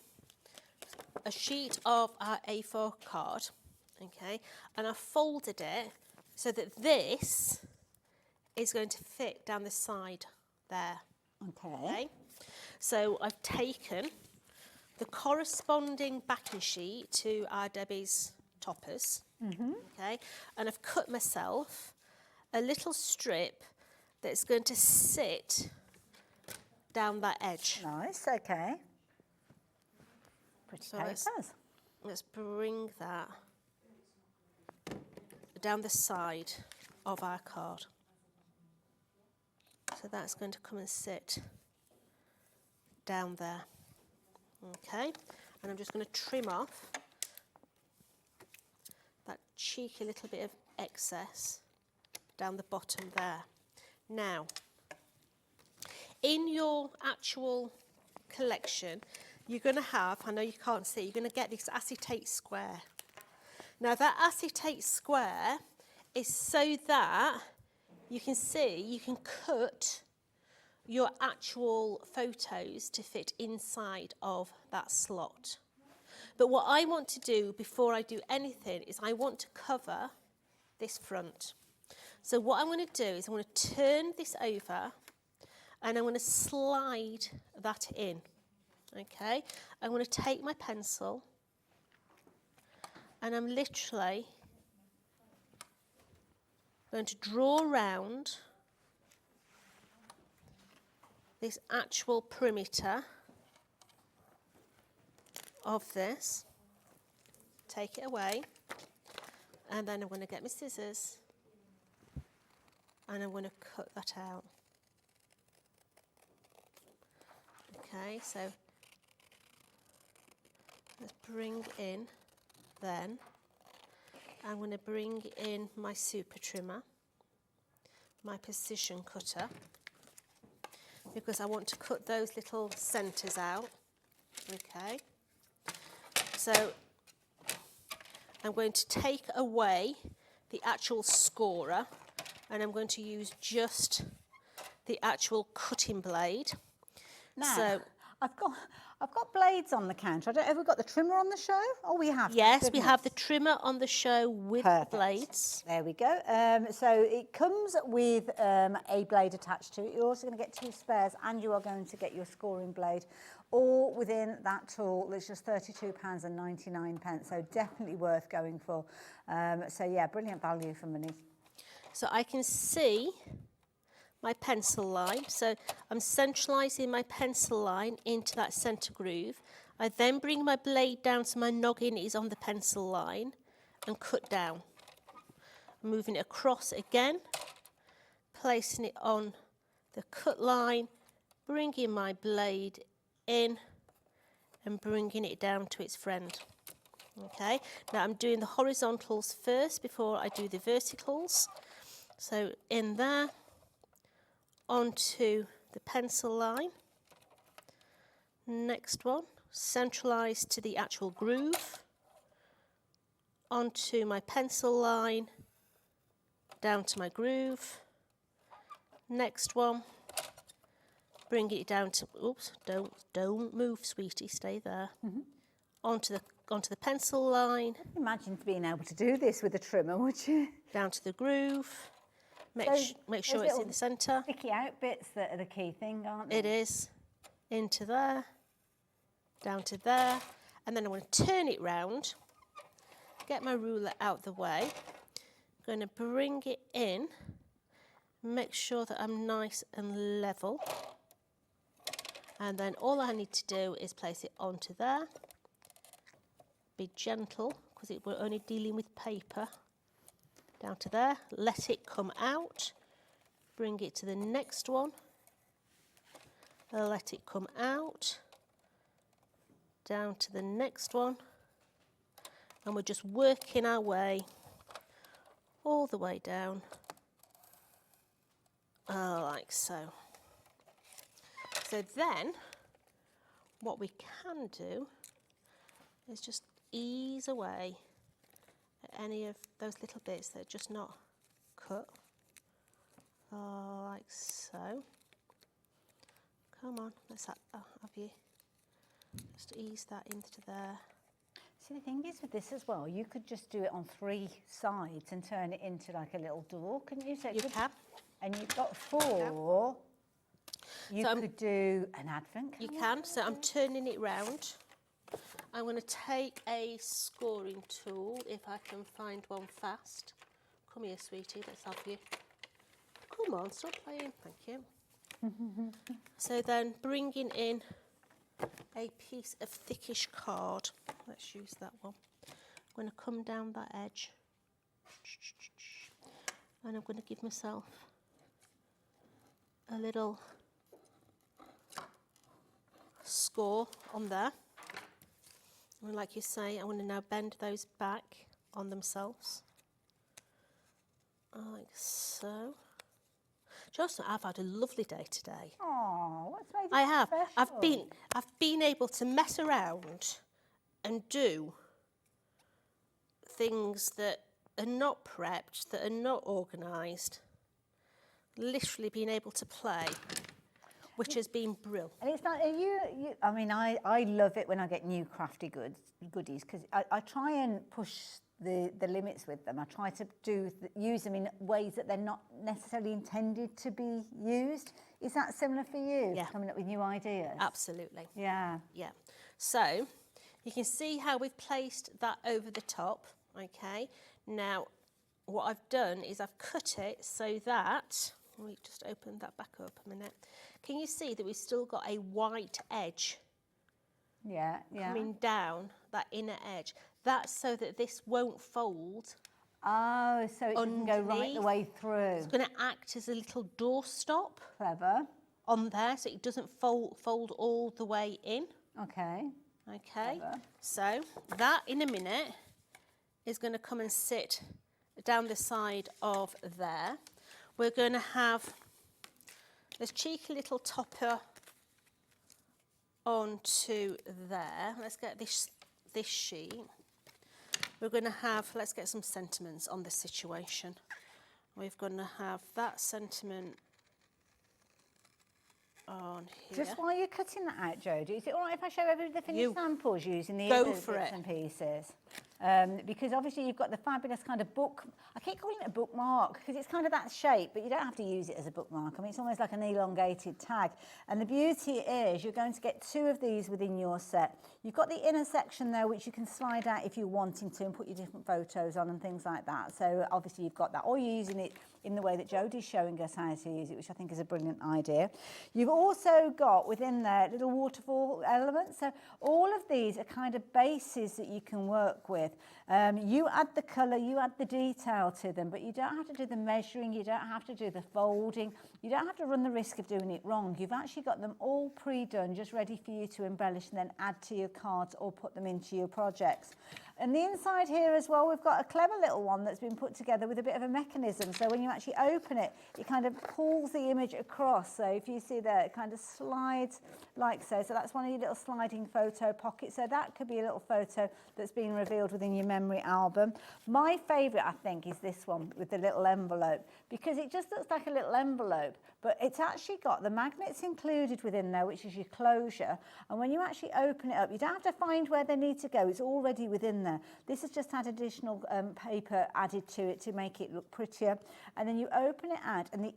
a sheet of our A4 card, okay, and I've folded it so that this is going to fit down the side there. Okay. So I've taken the corresponding backing sheet to our Debbie's toppers, okay, and I've cut myself a little strip that's going to sit down that edge. Nice, okay. Pretty So papers. let's bring that down the side of our card. So that's going to come and sit down there. Okay, and I'm just going to trim off that cheeky little bit of excess down the bottom there. Now, in your actual collection, you're going to have, I know you can't see, you're going to get this acetate square. Now that acetate square is so that you can see, you can cut your actual photos to fit inside of that slot. But what I want to do before I do anything is I want to cover this front. So what I'm going to do is I'm going to turn this over and I'm going to slide that in. Okay, I'm going to take my pencil and I'm literally going to draw around this actual perimeter of this, take it away, and then I'm going to get my scissors and I'm going to cut that out. Okay, so let's bring in, then I'm going to bring in my super trimmer, my precision cutter, because I want to cut those little centres out. Okay, so I'm going to take away the actual scorer and I'm going to use just the actual cutting blade Now, So I've got blades on the counter. I don't. Have we got the trimmer on the show? Oh, we have. yes, we have the trimmer on the show with the blades. There we go. So it comes with a blade attached to it. You're also going to get 2 spares, and you are going to get your scoring blade, all within that tool. That's just £32.99. So definitely worth going for. So yeah, brilliant value for money. So I can see my pencil line. So I'm centralising my pencil line into that centre groove. I then bring my blade down so my noggin is on the pencil line and cut down. Moving it across again, placing it on the cut line, bringing my blade in and bringing it down to its friend. Okay, now I'm doing the horizontals first before I do the verticals. So in there, onto the pencil line. Next one, centralised to the actual groove. Onto my pencil line, down to my groove. Next one, bring it down to, oops, don't move, sweetie, stay there. Onto the pencil line. Imagine being able to do this with a trimmer, would you? Down to the groove. Make sure it's in the centre. Sticky out bits that are the key thing, aren't they? It is. Into there, down to there, and then I want to turn it round, get my ruler out the way. I'm going to bring it in, make sure that I'm nice and level, and then all I need to do is place it onto there. Be gentle, because we're only dealing with paper. Down to there, let it come out, bring it to the next one, let it come out, down to the next one, and we're just working our way all the way down, like so. So then, what we can do is just ease away any of those little bits that are just not cut, like so. Come on, let's have you just ease that into there. See, the thing is with this as well, you could just do it on 3 sides and turn it into like a little door, couldn't you? So You can. And you've got 4. You could do an advent. You can, so I'm turning it round. I'm going to take a scoring tool, if I can find one fast. Come here, sweetie, let's have you. Come on, stop playing, thank you. So then bringing in a piece of thickish card. Let's use that one. I'm going to come down that edge. And I'm going to give myself a little score on there. And like you say, I want to now bend those back on themselves. Like so. Just, I've had a lovely day today. Oh, what's made it I have. special? I've been able to mess around and do things that are not prepped, that are not organised. Literally being able to play, which has been brilliant. And it's like, I mean, I love it when I get new crafty goodies, because I try and push the limits with them. I try to use them in ways that they're not necessarily intended to be used. Is that similar for you? Yeah. Coming up with new ideas? Absolutely. Yeah. Yeah. So you can see how we've placed that over the top. Okay. Now, what I've done is I've cut it so that, let me just open that back up a minute. Can you see that we've still got a white edge? Yeah, yeah. Coming down that inner edge. That's so that this won't fold. Oh, so it doesn't go right the way through. It's going to act as a little doorstop. Clever. On there, so it doesn't fold all the way in. Okay. Okay. Clever. So that in a minute is going to come and sit down the side of there. We're going to have this cheeky little topper onto there. Let's get this sheet. We're going to have, let's get some sentiments on the situation. We're going to have that sentiment on here. Just while you're cutting that out, Jodie, is it all right if I show everybody the finished samples using the Go other for bits it. and pieces? Because obviously you've got the fabulous kind of book, I keep calling it a bookmark because it's kind of that shape, but you don't have to use it as a bookmark. I mean, it's almost like an elongated tag. And the beauty is you're going to get 2 of these within your set. You've got the inner section there, which you can slide out if you're wanting to and put your different photos on and things like that. So obviously you've got that, or you're using it in the way that Jodie's showing us how to use it, which I think is a brilliant idea. You've also got within there little waterfall elements. So all of these are kind of bases that you can work with. You add the colour, you add the detail to them, but you don't have to do the measuring, you don't have to do the folding, you don't have to run the risk of doing it wrong. You've actually got them all pre-done, just ready for you to embellish and then add to your cards or put them into your projects. And the inside here as well, we've got a clever little one that's been put together with a bit of a mechanism. So when you actually open it, it kind of pulls the image across. So if you see there, it kind of slides like so. So that's one of your little sliding photo pockets. So that could be a little photo that's been revealed within your memory album. My favourite, I think, is this one with the little envelope, because it just looks like a little envelope, but it's actually got the magnets included within there, which is your closure. And when you actually open it up, you don't have to find where they need to go. It's already within there. This has just had additional paper added to it to make it look prettier. And then you open it out, and the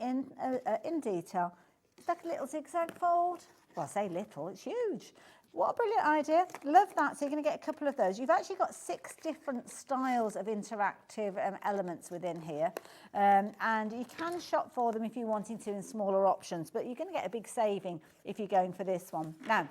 in detail, it's like a little zigzag fold. Well, I say little, it's huge. What a brilliant idea. Love that. So you're going to get a couple of those. You've actually got 6 different styles of interactive elements within here. And you can shop for them if you're wanting to in smaller options, but you're going to get a big saving if you're going for this one. Now,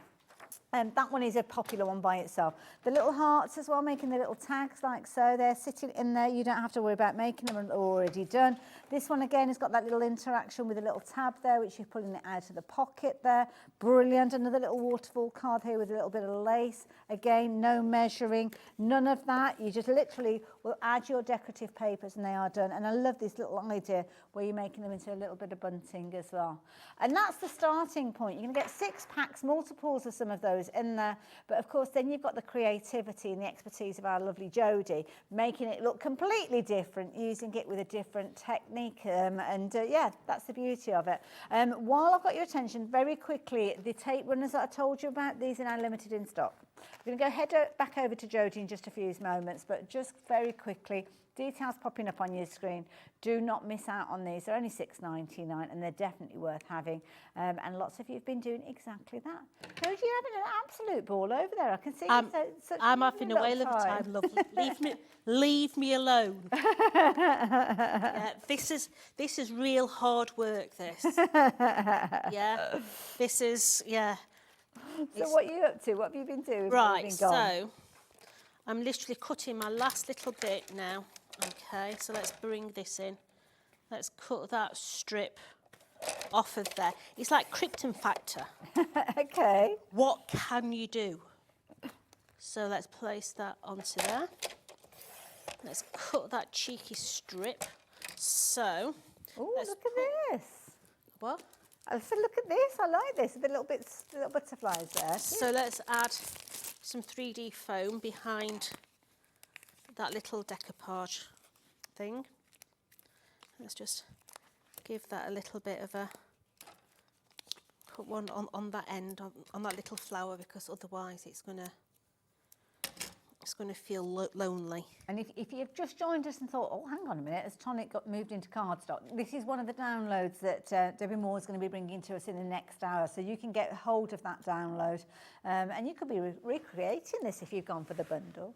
that one is a popular one by itself. The little hearts as well, making the little tags like so. They're sitting in there. You don't have to worry about making them, they're already done. This one again has got that little interaction with a little tab there, which you're pulling it out of the pocket there. Brilliant. Another little waterfall card here with a little bit of lace. Again, no measuring, none of that. You just literally will add your decorative papers and they are done. And I love this little idea where you're making them into a little bit of bunting as well. And that's the starting point. You're going to get 6 packs, multiples of some of those in there, but of course then you've got the creativity and the expertise of our lovely Jodie, making it look completely different, using it with a different technique, yeah, that's the beauty of it. While I've got your attention, very quickly, the tape runners that I told you about, these are now limited in stock. We're going to go back over to Jodie in just a few moments, but just very quickly, details popping up on your screen. Do not miss out on these. They're only $6.99 and they're definitely worth having. And lots of you have been doing exactly that. Jodie, you're having an absolute ball over there. I can see I'm having a whale of a time, lovely. Leave me alone. Yeah, this is real hard work, this. Yeah, this is, yeah. So what are you up to? What have you been doing? Right, so I'm literally cutting my last little bit now. Okay, so let's bring this in. Let's cut that strip off of there. It's like Krypton Factor. Okay. What can you do? So let's place that onto there. Let's cut that cheeky strip. So. Oh, look at this. What? I said, look at this. I like this. The little butterflies there. So let's add some 3D foam behind that little decoupage thing. Let's just give that a little bit of a, put one on that end, on that little flower, because otherwise it's gonna feel lonely. And if you've just joined us and thought, oh, hang on a minute, has Tonic got moved into cardstock? This is one of the downloads that Debbi Moore is going to be bringing to us in the next hour, so you can get hold of that download. And you could be recreating this if you've gone for the bundle.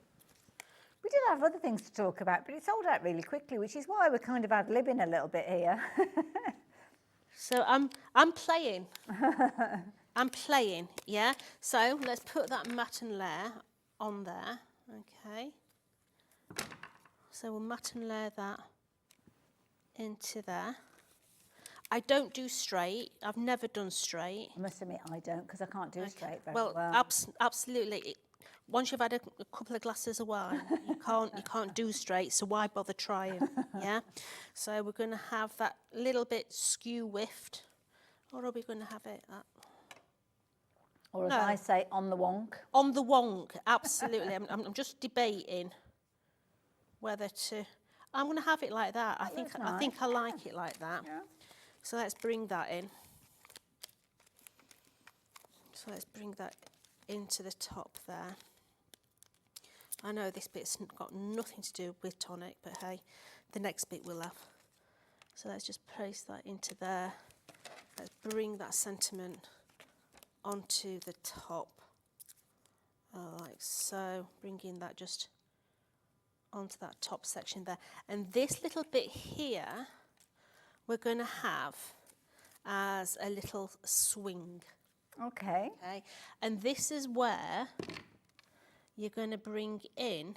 We did have other things to talk about, but it sold out really quickly, which is why we're kind of ad-libbing a little bit here. So I'm playing. I'm playing, yeah? So let's put that matten layer on there, okay? So we'll matten layer that into there. I don't do straight. I've never done straight. I must admit I don't, because I can't do straight very well. Absolutely. Once you've had a couple of glasses of wine, you can't do straight, so why bother trying, yeah? So we're going to have that little bit skew whiffed, or are we going to have it at... Or as I say, on the wonk. On the wonk, absolutely. I'm just debating whether to... I'm going to have it like that. I think I like it like that. Yeah. So let's bring that in. So let's bring that into the top there. I know this bit's got nothing to do with tonic, but hey, the next bit will have. So let's just place that into there. Let's bring that sentiment onto the top, like so, bringing that just onto that top section there. And this little bit here, we're going to have as a little swing. Okay. Okay. And this is where you're going to bring in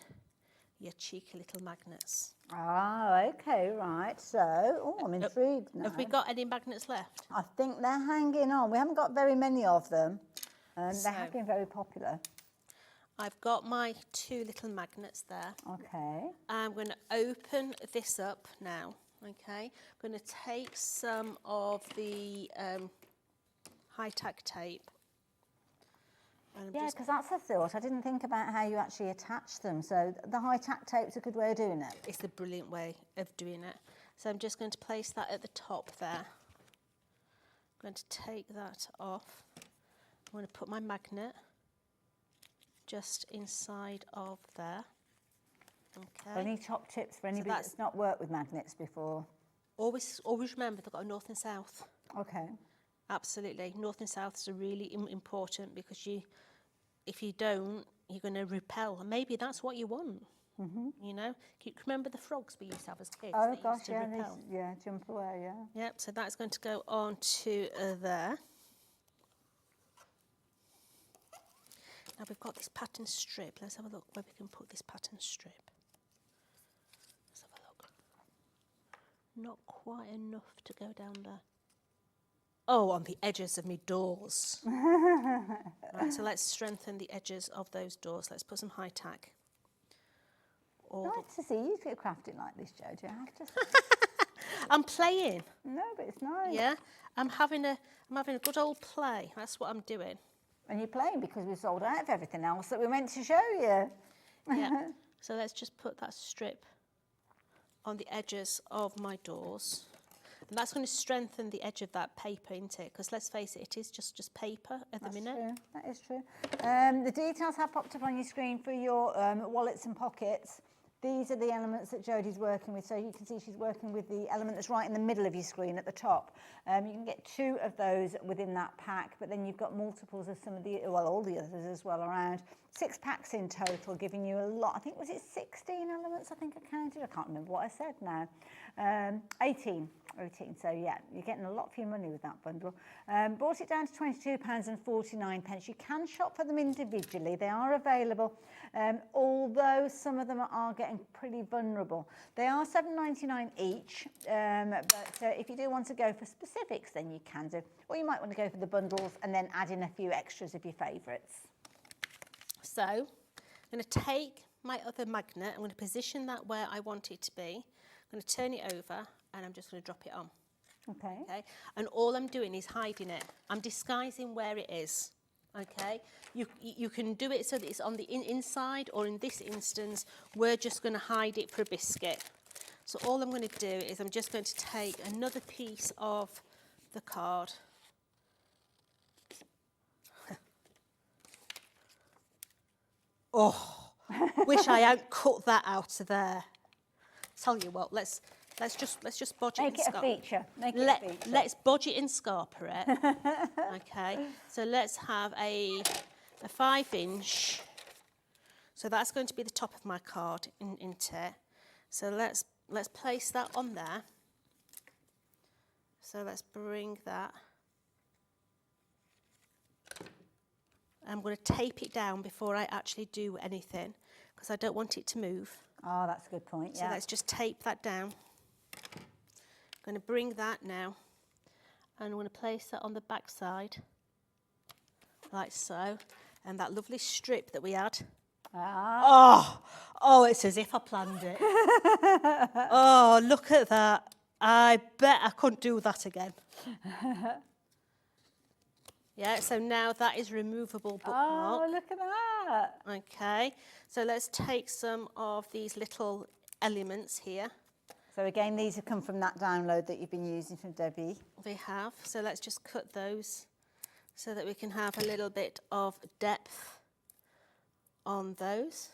your cheeky little magnets. Ah, okay, right. So, oh, I'm intrigued now. Have we got any magnets left? I think they're hanging on. We haven't got very many of them. They have been very popular. I've got my 2 little magnets there. Okay. I'm going to open this up now. Okay. I'm going to take some of the high-tack tape. Yeah, because that's a thought. I didn't think about how you actually attach them. So the high-tack tape's a good way of doing it. It's a brilliant way of doing it. So I'm just going to place that at the top there. I'm going to take that off. I'm going to put my magnet just inside of there. Okay. Any top tips for anybody that's not worked with magnets before? Always remember they've got a north and south. Okay. Absolutely. North and south is really important because if you don't, you're going to repel. And maybe that's what you want. You know? Can you remember the frogs we used to have as kids? Oh, that gosh, used to yeah, repel? jump away, yeah. Yep, so that's going to go on to there. Now we've got this pattern strip. Let's have a look where we can put this pattern strip. Let's have a look. Not quite enough to go down there. Oh, on the edges of my doors. Right, so let's strengthen the edges of those doors. Let's put some high tack. Nice to see you crafting like this, Joe. Do you have to? I'm playing. No, but it's nice. Yeah, I'm having a good old play. That's what I'm doing. And you're playing because we've sold out of everything else that we meant to show you. Yeah. So let's just put that strip on the edges of my doors. And that's going to strengthen the edge of that paper, isn't it? Because let's face it, it is just paper at the minute. True. That is true. The details have popped up on your screen for your wallets and pockets. These are the elements that Jodie's working with. So you can see she's working with the element that's right in the middle of your screen at the top. You can get 2 of those within that pack, but then you've got multiples of some of the, well, all the others as well around. 6 packs in total, giving you a lot. I think, was it 16 elements I think I counted? I can't remember what I said now. 18. So yeah, you're getting a lot for your money with that bundle. Brought it down to £22.49. You can shop for them individually. They are available, although some of them are getting pretty vulnerable. They are £7.99 each, but if you do want to go for specifics, then you can do. Or you might want to go for the bundles and then add in a few extras of your favourites. So I'm going to take my other magnet, I'm going to position that where I want it to be. I'm going to turn it over and I'm just going to drop it on. Okay. Okay. And all I'm doing is hiding it. I'm disguising where it is. Okay. You can do it so that it's on the inside, or in this instance, we're just going to hide it for a biscuit. So all I'm going to do is I'm just going to take another piece of the card. Oh, wish I hadn't cut that out of there. Tell you what, let's just bodge Make it it a feature. Make it a feature. Let's bodge it and scarper it. Okay, so let's have a 5-inch. So that's going to be the top of my card into it. So let's place that on there. So let's bring that. I'm going to tape it down before I actually do anything because I don't want it to move. Oh, that's a good point, So let's just tape that down. I'm going to bring that now and I'm going to place that on the back side like so. And that lovely strip that we had. Oh, it's as if I planned it. Oh, look at that. I bet I couldn't do that again. Yeah, so now that is removable bookmark. Oh, look at that. Okay, so let's take some of these little elements here. So again, these have come from that download that you've been using from Debbie. We have, so let's just cut those so that we can have a little bit of depth on those.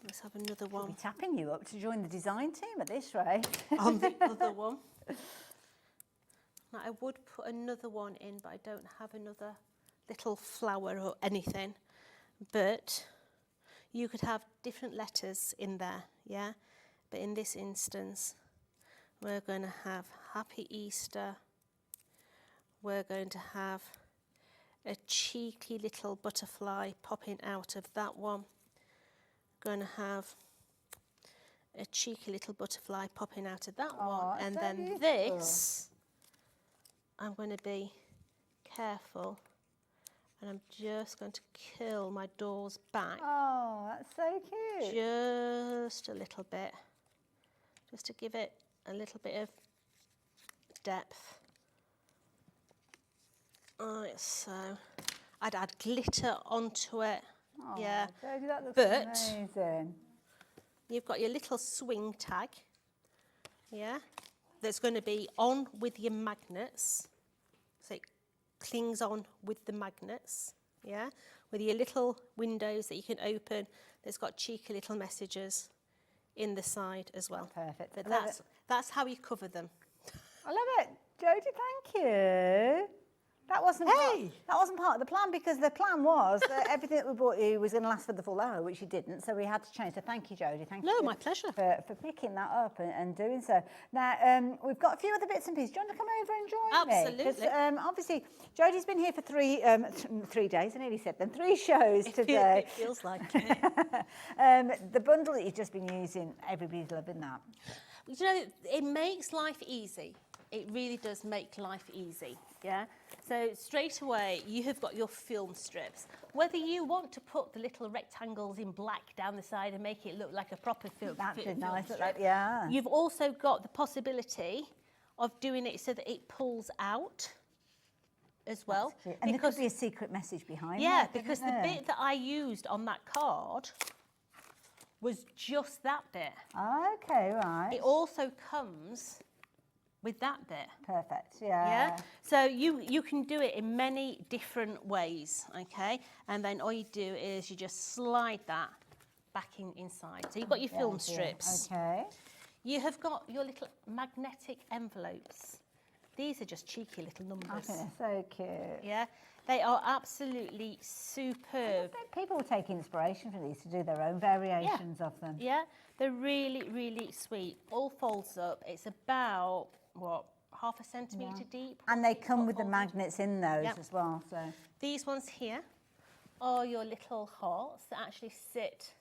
Let's have another one. We'll be tapping you up to join the design team at this rate. On the other one. Now, I would put another one in, but I don't have another little flower or anything. But you could have different letters in there, yeah? But in this instance, we're going to have Happy Easter. We're going to have a cheeky little butterfly popping out of that one. Going to have a cheeky little butterfly popping out of that one, and then beautiful. This, I'm going to be careful, and I'm just going to curl my doors back. Oh, that's so cute. Just a little bit, just to give it a little bit of depth. Alright, so I'd add glitter onto it. Oh, yeah, Jodie, that looks but amazing. You've got your little swing tag, yeah, that's going to be on with your magnets, so it clings on with the magnets, yeah, with your little windows that you can open. That's got cheeky little messages in the side as well. Perfect. But that's how you cover them. I love it, Jodie. Thank you. That wasn't part of the plan, because the plan was that everything that we bought you was going to last for the full hour, which you didn't. So we had to change. So thank you, Jodie. Thank you. No, my pleasure. For picking that up and doing so. Now, we've got a few other bits and pieces. Do you want to come over and join me? Absolutely. Obviously, Jodie's been here for 3 days. I nearly said them. 3 shows today. It feels like it. The bundle that you've just been using, everybody's loving that. You know, it makes life easy. It really does make life easy, yeah? So straight away, you have got your film strips. Whether you want to put the little rectangles in black down the side and make it look like a proper film strip, yeah. You've also got the possibility of doing it so that it pulls out as well. And there could be a secret message behind that. Yeah, because the bit that I used on that card was just that bit. Okay, right. It also comes with that bit. Perfect, yeah. So you can do it in many different ways, okay? And then all you do is you just slide that back inside. So you've got your film strips. Okay. You have got your little magnetic envelopes. These are just cheeky little numbers. I think they're so cute. Yeah, they are absolutely superb. People will take inspiration from these to do their own variations of them. Yeah, they're really, really sweet. All folds up. It's about, what, half a centimetre deep. And they come with the magnets in those as well. So these ones here are your little hearts that actually sit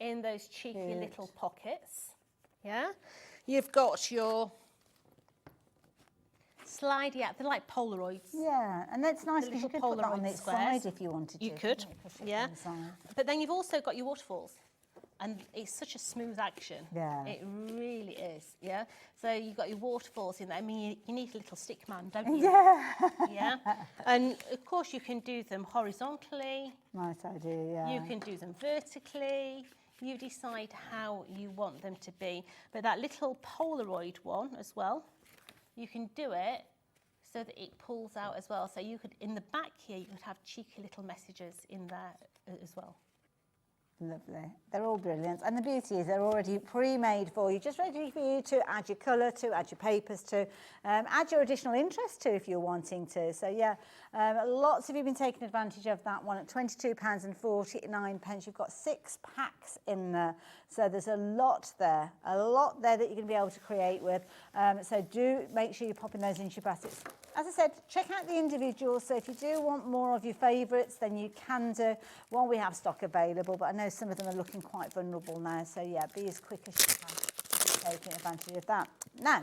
in those cheeky little pockets. Yeah, you've got your slidey out. They're like Polaroids. Yeah, and that's nice because you could put that on the side if you wanted to. You could, yeah. But then you've also got your waterfalls. And it's such a smooth action. Yeah. It really is, yeah? So you've got your waterfalls in there. I mean, you need a little stick man, don't you? Yeah. Yeah? And, of course, you can do them horizontally. Nice idea, yeah. You can do them vertically. You decide how you want them to be. But that little Polaroid one as well, you can do it so that it pulls out as well. So you could, in the back here, you could have cheeky little messages in there as well. Lovely. They're all brilliant. And the beauty is they're already pre-made for you, just ready for you to add your colour to, add your papers to, add your additional interest to if you're wanting to. So, yeah, lots of you have been taking advantage of that one at £22.49. You've got 6 packs in there. So there's a lot there that you're going to be able to create with. So do make sure you're popping those into your baskets. As I said, check out the individuals. So if you do want more of your favourites, then you can do. Well, we have stock available, but I know some of them are looking quite vulnerable now. So yeah, be as quick as you can taking advantage of that. Now,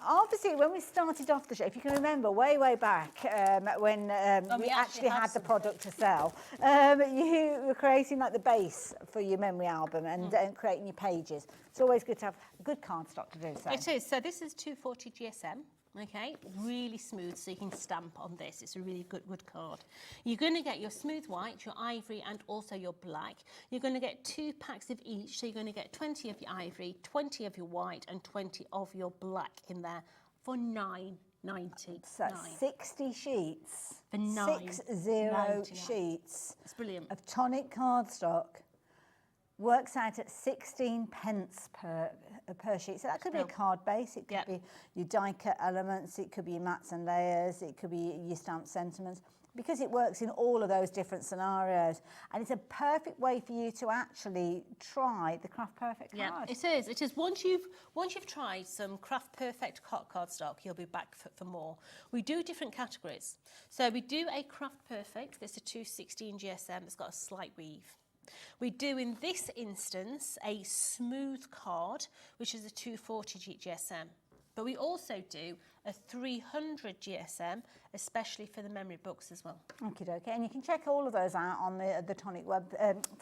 obviously, when we started off the show, if you can remember way back when we actually had the product to sell, you were creating like the base for your memory album and creating your pages. It's always good to have a good cardstock to do so. It is. So this is 240 GSM. Okay, really smooth, so you can stamp on this. It's a really good card. You're going to get your smooth white, your ivory, and also your black. You're going to get 2 packs of each, so you're going to get 20 of your ivory, 20 of your white, and 20 of your black in there for £9. £99. So 60 sheets. For nine. 60 sheets. It's brilliant. Of tonic cardstock. Works out at 16 pence per sheet. So that could be a card base, it could be your die cut elements, it could be your mats and layers, it could be your stamped sentiments, because it works in all of those different scenarios. And it's a perfect way for you to actually try the Craft Perfect card. Yeah, it is. It is. Once you've tried some Craft Perfect cardstock, you'll be back for more. We do different categories. So we do a Craft Perfect. That's a 216 GSM that's got a slight weave. We do, in this instance, a smooth card, which is a 240 GSM. But we also do a 300 GSM, especially for the memory books as well. Okay, and you can check all of those out on the Tonic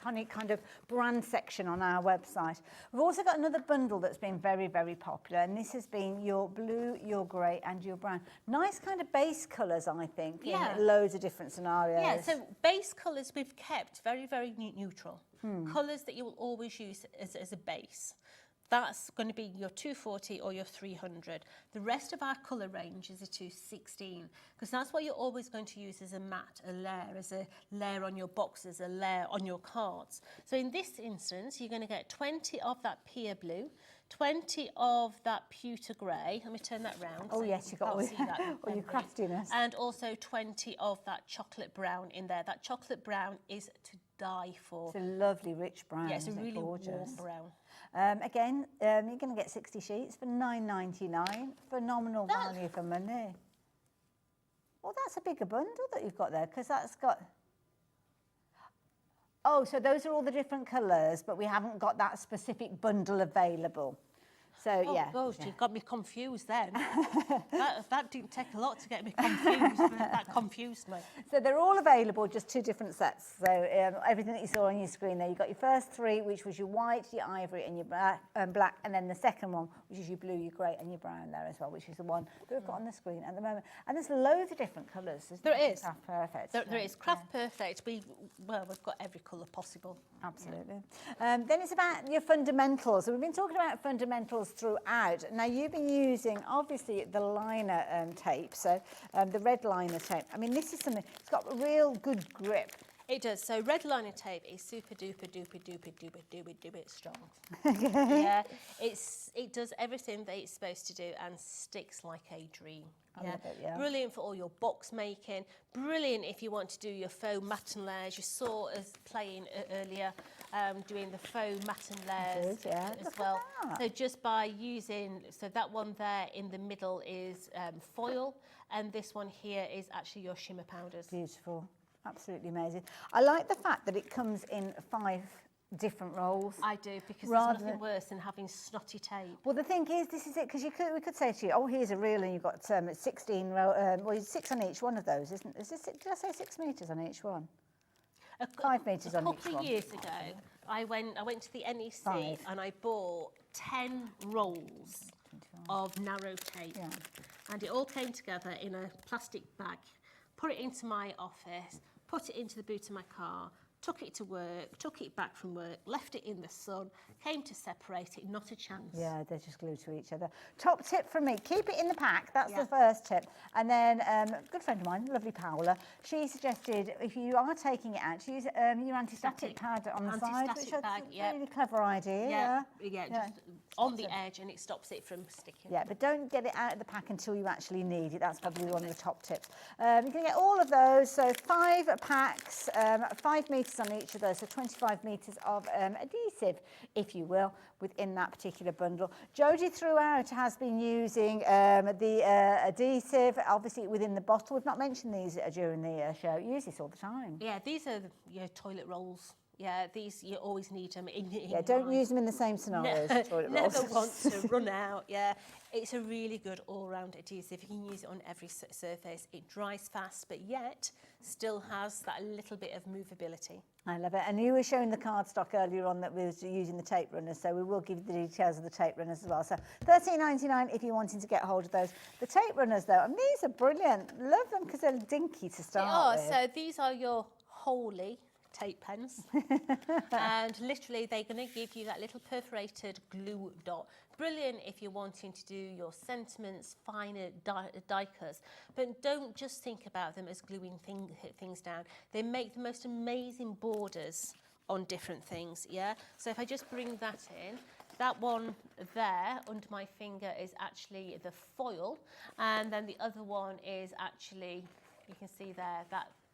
Tonic kind of brand section on our website. We've also got another bundle that's been very, very popular, and this has been your blue, your grey, and your brown. Nice kind of base colours, I think, in loads of different scenarios. Yeah, so base colours we've kept very, very neutral. Colours that you will always use as a base. That's going to be your 240 or your 300. The rest of our colour range is a 216, because that's what you're always going to use as a mat, a layer on your boxes, a layer on your cards. So in this instance, you're going to get 20 of that pear blue, 20 of that pewter grey. Let me turn that round. Oh, yes, you've got all your craftiness. And also 20 of that chocolate brown in there. That chocolate brown is to die for. It's a lovely rich brown. Yeah, it's a really gorgeous warm brown. Again, you're going to get 60 sheets for £9.99. Phenomenal value for money. Well, that's a bigger bundle that you've got there, because that's got... Oh, so those are all the different colours, but we haven't got that specific bundle available. So, oh, yeah. gosh, you got me confused then. that didn't take a lot to get me confused, but that confused me. So they're all available, just two different sets. So everything that you saw on your screen there, you got your first three, which was your white, your ivory, and your black, and then the second one, which is your blue, your grey, and your brown there as well, which is the one that we've got on the screen at the moment. And there's loads of different colours. There is. Craft Perfect. There is. Craft Perfect. We've got every colour possible. Absolutely. Then it's about your fundamentals. So we've been talking about fundamentals throughout. Now you've been using obviously the liner tape, so the red liner tape. I mean, this is something, it's got a real good grip. It does. So red liner tape is super duper strong. Yeah, it does everything that it's supposed to do and sticks like a dream. I love it, yeah. Brilliant for all your box making. Brilliant if you want to do your faux mat and layers. You saw us playing earlier, doing the faux mat and layers as well. So just by using, so that one there in the middle is foil, and this one here is actually your shimmer powders. Beautiful. Absolutely amazing. I like the fact that it comes in 5 different rolls. I do, because there's nothing worse than having snotty tape. Well, the thing is, this is it, because we could say to you, oh, here's a reel, and you've got 16 well, 6 on each one of those, isn't it? Did I say 6 metres on each one? 5 metres on each one. A couple of years ago, I went to the NEC and I bought 10 rolls of narrow tape, and it all came together in a plastic bag. Put it into my office, put it into the boot of my car, took it to work, took it back from work, left it in the sun, came to separate it, not a chance. Yeah, they're just glued to each other. Top tip from me, keep it in the pack. That's the first tip. And then a good friend of mine, lovely Paola, she suggested if you are taking it out, use your anti-static pad on the side, which is a really clever idea. Just on the edge, and it stops it from sticking. Yeah, but don't get it out of the pack until you actually need it. That's probably one of the top tips. You can get all of those, so 5 packs, 5 metres on each of those, so 25 metres of adhesive, if you will, within that particular bundle. Jodie throughout has been using the adhesive, obviously within the bottle. We've not mentioned these during the show. You use this all the time. Yeah, these are your toilet rolls. Yeah, these, you always need them in don't use them in the same scenarios. Toilet rolls. Never want to run out. Yeah, it's a really good all-round adhesive. You can use it on every surface. It dries fast, but yet still has that little bit of movability. I love it. And you were showing the cardstock earlier on that we were using the tape runners, so we will give you the details of the tape runners as well. So $13.99 if you're wanting to get hold of those. The tape runners, though, and these are brilliant. Love them because they're dinky to start with. So these are your Holy tape pens. And literally they're going to give you that little perforated glue dot. Brilliant if you're wanting to do your sentiments, finer die cuts, but don't just think about them as gluing things down. They make the most amazing borders on different things, yeah? So if I just bring that in, that one there under my finger is actually the foil, and then the other one is actually, you can see there,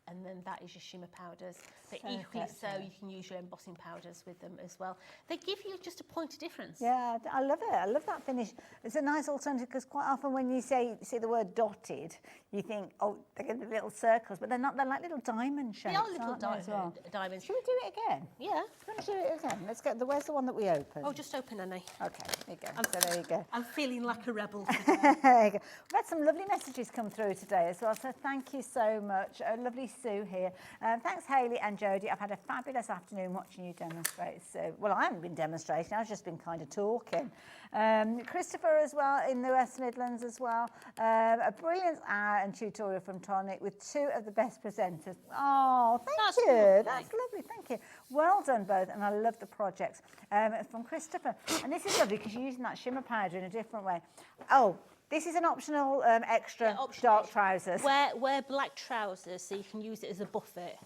and then that is your shimmer powders. But equally so, you can use your embossing powders with them as well. They give you just a point of difference. Yeah, I love it. I love that finish. It's a nice alternative because quite often when you see the word dotted, you think, oh, they're going to be little circles, but they're not. They're like little diamond shapes. They are little diamonds. Should we do it again? Yeah. Let's do it again. Let's go. Where's the one that we opened? Oh, just open, Annie. Okay, there you go. So there you go. I'm feeling like a rebel. There you go. We've had some lovely messages come through today as well, so thank you so much. Lovely Sue here. Thanks, Hayley and Jodie. I've had a fabulous afternoon watching you demonstrate. So, well, I haven't been demonstrating. I've just been kind of talking. Christopher as well in the West Midlands as well. A brilliant hour and tutorial from Tonic with two of the best presenters. Oh, thank you. Lovely. That's lovely. Thank you. Well done both, and I love the projects. From Christopher. And this is lovely because you're using that shimmer powder in a different way. Oh, this is an optional extra dark trousers. Wear black trousers so you can use it as a buffet.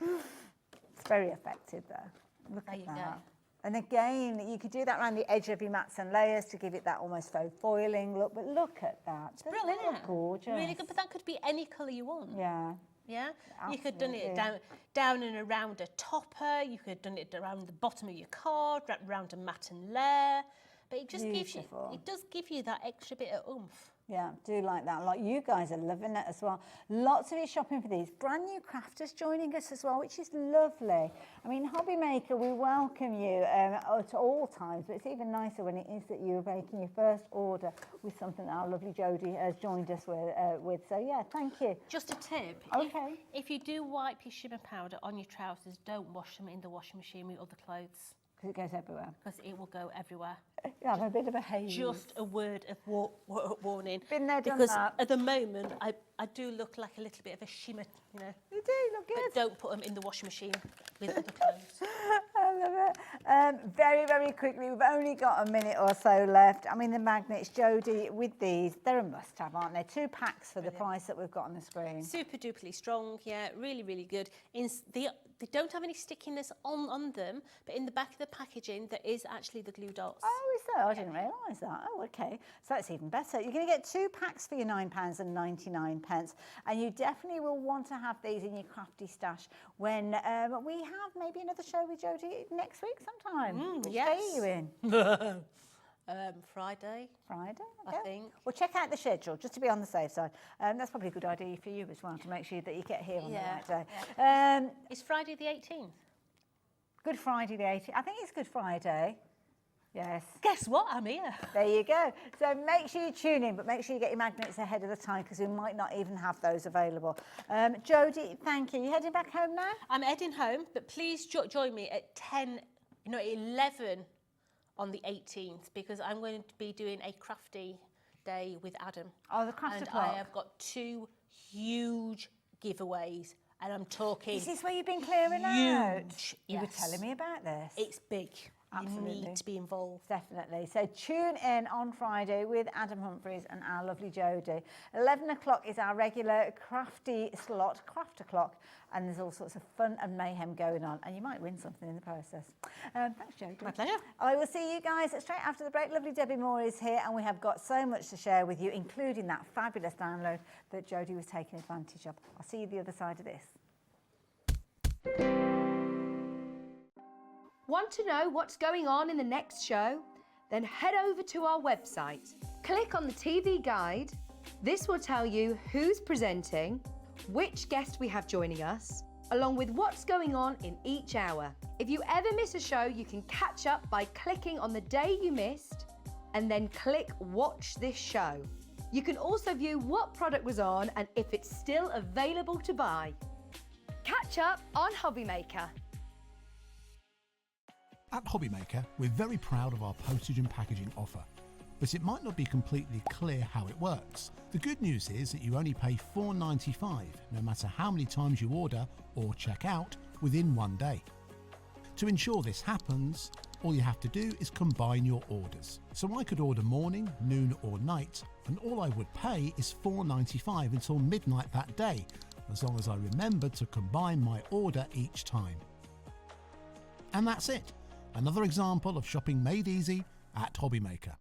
It's very effective there. Look There at you that. go. And again, you could do that around the edge of your mats and layers to give it that almost faux foiling look. But look at that. It's brilliant, isn't it? Gorgeous. Really good, but that could be any colour you want. Yeah. Yeah, you could have done it down and around a topper. You could have done it around the bottom of your card, around a mat and layer. But it just gives you, it does give you that extra bit of oomph. Yeah, do like that. Like you guys are loving it as well. Lots of you shopping for these. Brand new crafters joining us as well, which is lovely. I mean, HobbyMaker, we welcome you at all times, but it's even nicer when it is that you're making your first order with something that our lovely Jodie has joined us with. So yeah, thank you. Just a tip. Okay. If you do wipe your shimmer powder on your trousers, don't wash them in the washing machine with other clothes. Because it goes everywhere. Because it will go everywhere. Yeah, I'm a bit of a haze. Just a word of warning. Been there, done because that. at the moment, I do look like a little bit of a shimmer, you know. You do look good. But don't put them in the washing machine with other clothes. I love it. Very, very quickly, we've only got a minute or so left. I mean, the magnets, Jodie, with these, they're a must-have, aren't they? 2 packs for the price that we've got on the screen. Super duperly strong, yeah, really, really good. They don't have any stickiness on them, but in the back of the packaging, there is actually the glue dots. Oh, is there? I didn't realise that. Oh, okay. So that's even better. You're going to get 2 packs for your £9.99, and you definitely will want to have these in your crafty stash when we have maybe another show with Jodie next week sometime. Which day are you in? Friday. Friday, I think. Well, check out the schedule, just to be on the safe side. That's probably a good idea for you as well, to make sure that you get here on the right day. Yeah. It's Friday the 18th. Good Friday the 18th. I think it's Good Friday. Yes. Guess what? I'm here. There you go. So make sure you tune in, but make sure you get your magnets ahead of the time because we might not even have those available. Jodie, thank you. You heading back home now? I'm heading home, but please join me at 11 on the 18th because I'm going to be doing a crafty day with Adam. Oh, the crafty And club. I have got 2 huge giveaways, and I'm talking. This is where you've been clearing out. Huge. You were Yes. telling me about this. It's big. Absolutely. You need to be involved. Definitely. So tune in on Friday with Adam Humphries and our lovely Jodie. 11 o'clock is our regular crafty slot, craft o'clock, and there's all sorts of fun and mayhem going on, and you might win something in the process. Thanks, Jodie. My pleasure. I will see you guys straight after the break. Lovely Debbi Moore is here, and we have got so much to share with you, including that fabulous download that Jodie was taking advantage of. I'll see you the other side of this. Want to know what's going on in the next show? Then head over to our website. Click on the TV guide. This will tell you who's presenting, which guest we have joining us, along with what's going on in each hour. If you ever miss a show, you can catch up by clicking on the day you missed and then click Watch This Show. You can also view what product was on and if it's still available to buy. Catch up on HobbyMaker. At HobbyMaker, we're very proud of our postage and packaging offer, but it might not be completely clear how it works. The good news is that you only pay $4.95 no matter how many times you order or check out within one day. To ensure this happens, all you have to do is combine your orders. So I could order morning, noon or night, and all I would pay is $4.95 until midnight that day, as long as I remembered to combine my order each time. And that's it. Another example of shopping made easy at HobbyMaker.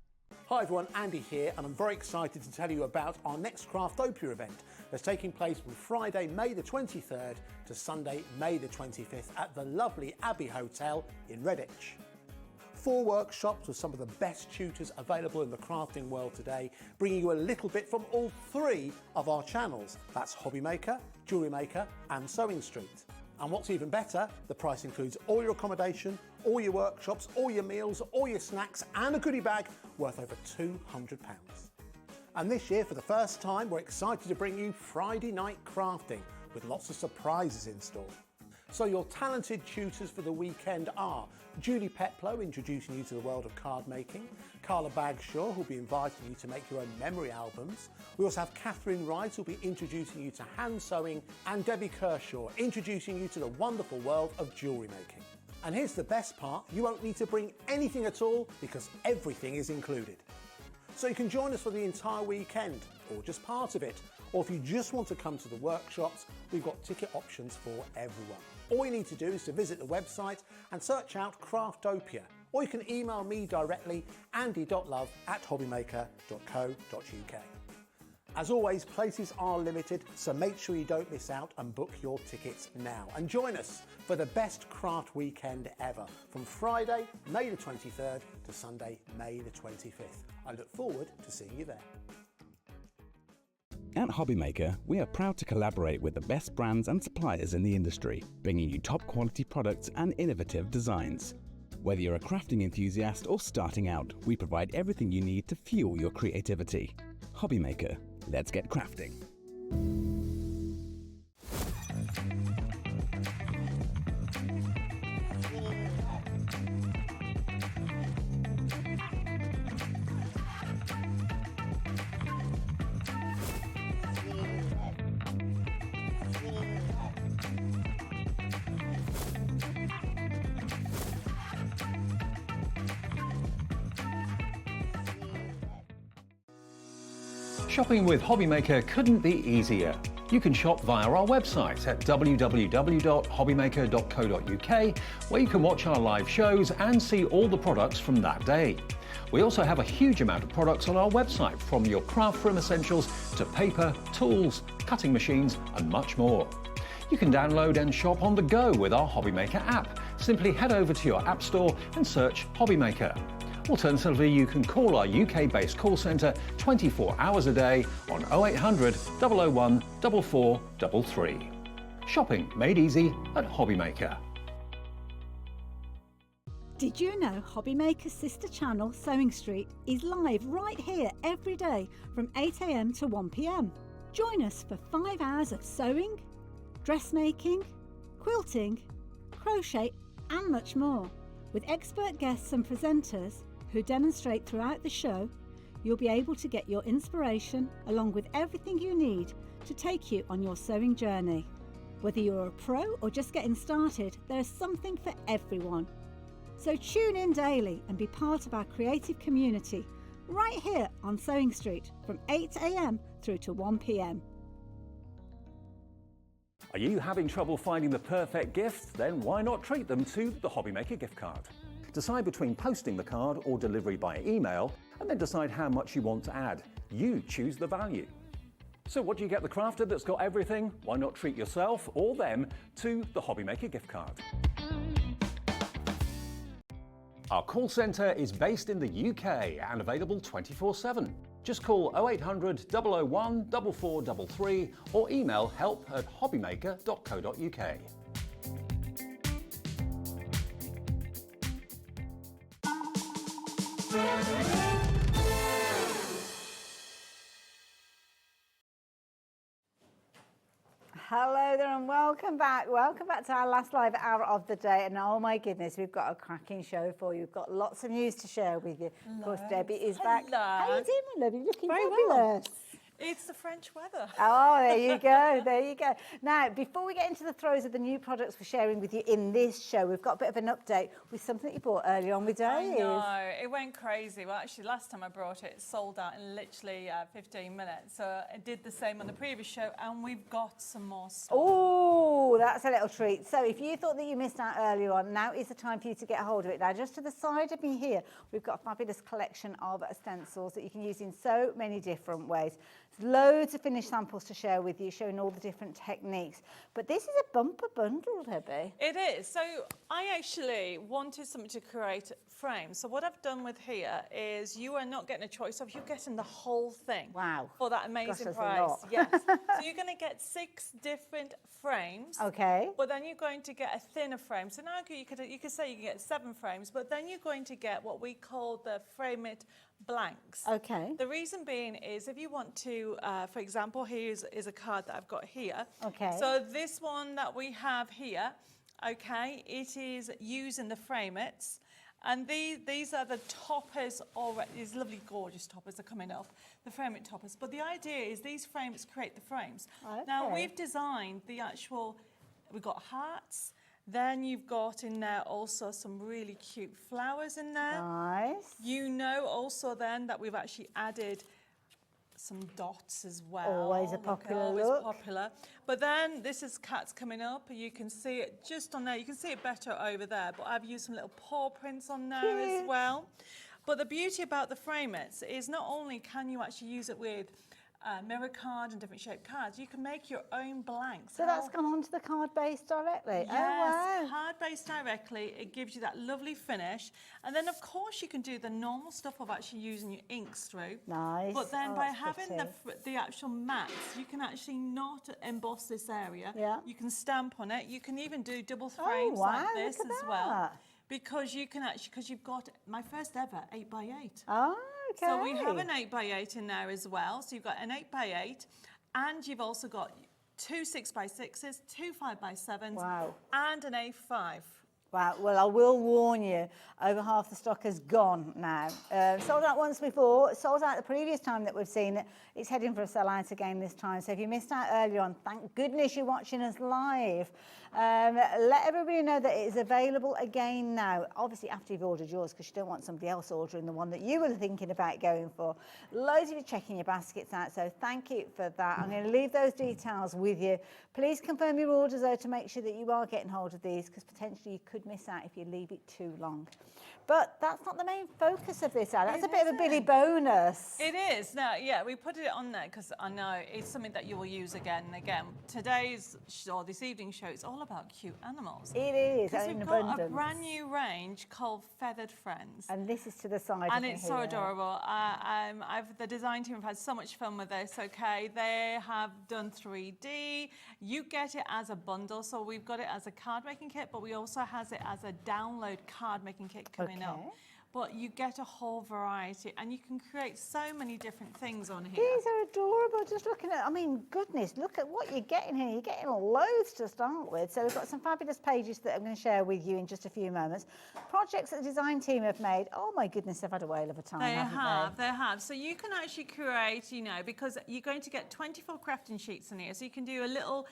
Hi everyone, Andy here, and I'm very excited to tell you about our next Craftopia event that's taking place from Friday, May the 23rd to Sunday, May the 25th at the lovely Abbey Hotel in Redditch. 4 workshops with some of the best tutors available in the crafting world today, bringing you a little bit from all 3 of our channels. That's HobbyMaker, Jewellery Maker and Sewing Street. And what's even better, the price includes all your accommodation, all your workshops, all your meals, all your snacks and a goodie bag worth over £200. And this year, for the first time, we're excited to bring you Friday night crafting with lots of surprises in store. So your talented tutors for the weekend are Julie Peplow, introducing you to the world of card making, Carla Bagshaw, who'll be inviting you to make your own memory albums. We also have Catherine Wright, who'll be introducing you to hand sewing, and Debbie Kershaw, introducing you to the wonderful world of jewellery making. And here's the best part, you won't need to bring anything at all because everything is included. So you can join us for the entire weekend, or just part of it, or if you just want to come to the workshops, we've got ticket options for everyone. All you need to do is to visit the website and search out Craftopia, or you can email me directly, andy.love@hobbymaker.co.uk. As always, places are limited, so make sure you don't miss out and book your tickets now. And join us for the best craft weekend ever, from Friday, May the 23rd to Sunday, May the 25th. I look forward to seeing you there. At HobbyMaker, we are proud to collaborate with the best brands and suppliers in the industry, bringing you top quality products and innovative designs. Whether you're a crafting enthusiast or starting out, we provide everything you need to fuel your creativity. HobbyMaker, let's get crafting. Shopping with HobbyMaker couldn't be easier. You can shop via our website at www.hobbymaker.co.uk, where you can watch our live shows and see all the products from that day. We also have a huge amount of products on our website, from your craft room essentials to paper, tools, cutting machines and much more. You can download and shop on the go with our HobbyMaker app. Simply head over to your app store and search HobbyMaker. Alternatively, you can call our UK-based call centre 24 hours a day on 0800 001 4433. Shopping made easy at HobbyMaker. Did you know HobbyMaker's sister channel, Sewing Street, is live right here every day from 8 AM to 1 PM? Join us for 5 hours of sewing, dressmaking, quilting, crochet and much more. With expert guests and presenters who demonstrate throughout the show, you'll be able to get your inspiration along with everything you need to take you on your sewing journey. Whether you're a pro or just getting started, there's something for everyone. So tune in daily and be part of our creative community right here on Sewing Street from 8 AM through to 1 PM. Are you having trouble finding the perfect gift? Then why not treat them to the HobbyMaker gift card? Decide between posting the card or delivery by email, and then decide how much you want to add. You choose the value. So what do you get the crafter that's got everything? Why not treat yourself or them to the HobbyMaker gift card? Our call centre is based in the UK and available 24/7. Just call 0800 001 4433 or email help@hobbymaker.co.uk. Hello there and welcome back. Welcome back to our last live hour of the day. And oh my goodness, we've got a cracking show for you. We've got lots of news to share with you. Of course, Debbie is back. Hello. How are you doing, my love? You're looking Very fabulous. well. It's the French weather. Oh, there you go, there you go. Now, before we get into the throes of the new products we're sharing with you in this show, we've got a bit of an update with something that you bought earlier on with Dave. I know, it went crazy. Well, actually, last time I brought it, it sold out in literally 15 minutes. So I did the same on the previous show, and we've got some more stuff. Oh, that's a little treat. So if you thought that you missed out earlier on, now is the time for you to get a hold of it. Now, just to the side of me here, we've got a fabulous collection of stencils that you can use in so many different ways. There's loads of finished samples to share with you, showing all the different techniques. But this is a bumper bundle, Debbie. It is. So I actually wanted something to create frames. So what I've done with here is you are not getting a choice of, you're getting the whole thing. Wow. For that amazing Gosh, that's a price. lot. Yes. So you're going to get 6 different frames. Okay. But then you're going to get a thinner frame. So now you could say you can get 7 frames, but then you're going to get what we call the frame it blanks. Okay. The reason being is if you want to, for example, here is a card that I've got here. Okay. So this one that we have here, okay, it is using the frame it's. And these are the toppers already, these lovely gorgeous toppers are coming off, the frame it toppers. But the idea is these frames create the frames. Okay. Now we've designed the actual, we've got hearts, then you've got in there also some really cute flowers in there. Nice. You know also then that we've actually added some dots as well. Always a popular always look. popular. But then this is cats coming up. You can see it just on there. You can see it better over there, but I've used some little paw prints on there as well. But the beauty about the frame-its is not only can you actually use it with mirror card and different shaped cards, you can make your own blanks. So that's gone onto the card base directly? Yes, Oh, wow. card based directly. It gives you that lovely finish. And then, of course, you can do the normal stuff of actually using your inks through. Nice. But then Oh, by that's having pretty. the actual mats, you can actually not emboss this area. Yeah. You can stamp on it. You can even do double frames wow, like this look at as well. that. Because you can actually, because you've got my first ever 8x8. Oh, okay. So we have an 8x8 in there as well. So you've got an 8x8 and you've also got 2 6x6s, 2 5x7s, Wow. and an A5. Wow, well, I will warn you, over half the stock has gone now. Sold out once before, sold out the previous time that we've seen it. It's heading for a sellout again this time. So if you missed out earlier on, thank goodness you're watching us live. Let everybody know that it is available again now. Obviously, after you've ordered yours, because you don't want somebody else ordering the one that you were thinking about going for. Loads of you checking your baskets out, so thank you for that. I'm going to leave those details with you. Please confirm your orders, though, to make sure that you are getting hold of these, because potentially you could miss out if you leave it too long. But that's not the main focus of this ad. That's a bit of a Billy bonus. It is. Now, yeah, we put it on there because I know it's something that you will use again and again. Today's or this evening's show is all about cute animals. It is, Because in we've got abundance. a brand new range called Feathered Friends. And this is to the side And of it's me so here. adorable. The design team have had so much fun with this, okay? They have done 3D. You get it as a bundle. So we've got it as a card making kit, but we also has it as a download card making kit coming up. But you get a whole variety and you can create so many different things on here. These are adorable. Just looking at, I mean, goodness, look at what you're getting here. You're getting loads to start with. So we've got some fabulous pages that I'm going to share with you in just a few moments. Projects that the design team have made. Oh my goodness, they've had a whale of a time, haven't They have. So you can actually create, you know, because you're going to get 24 crafting sheets in here. So you can do a little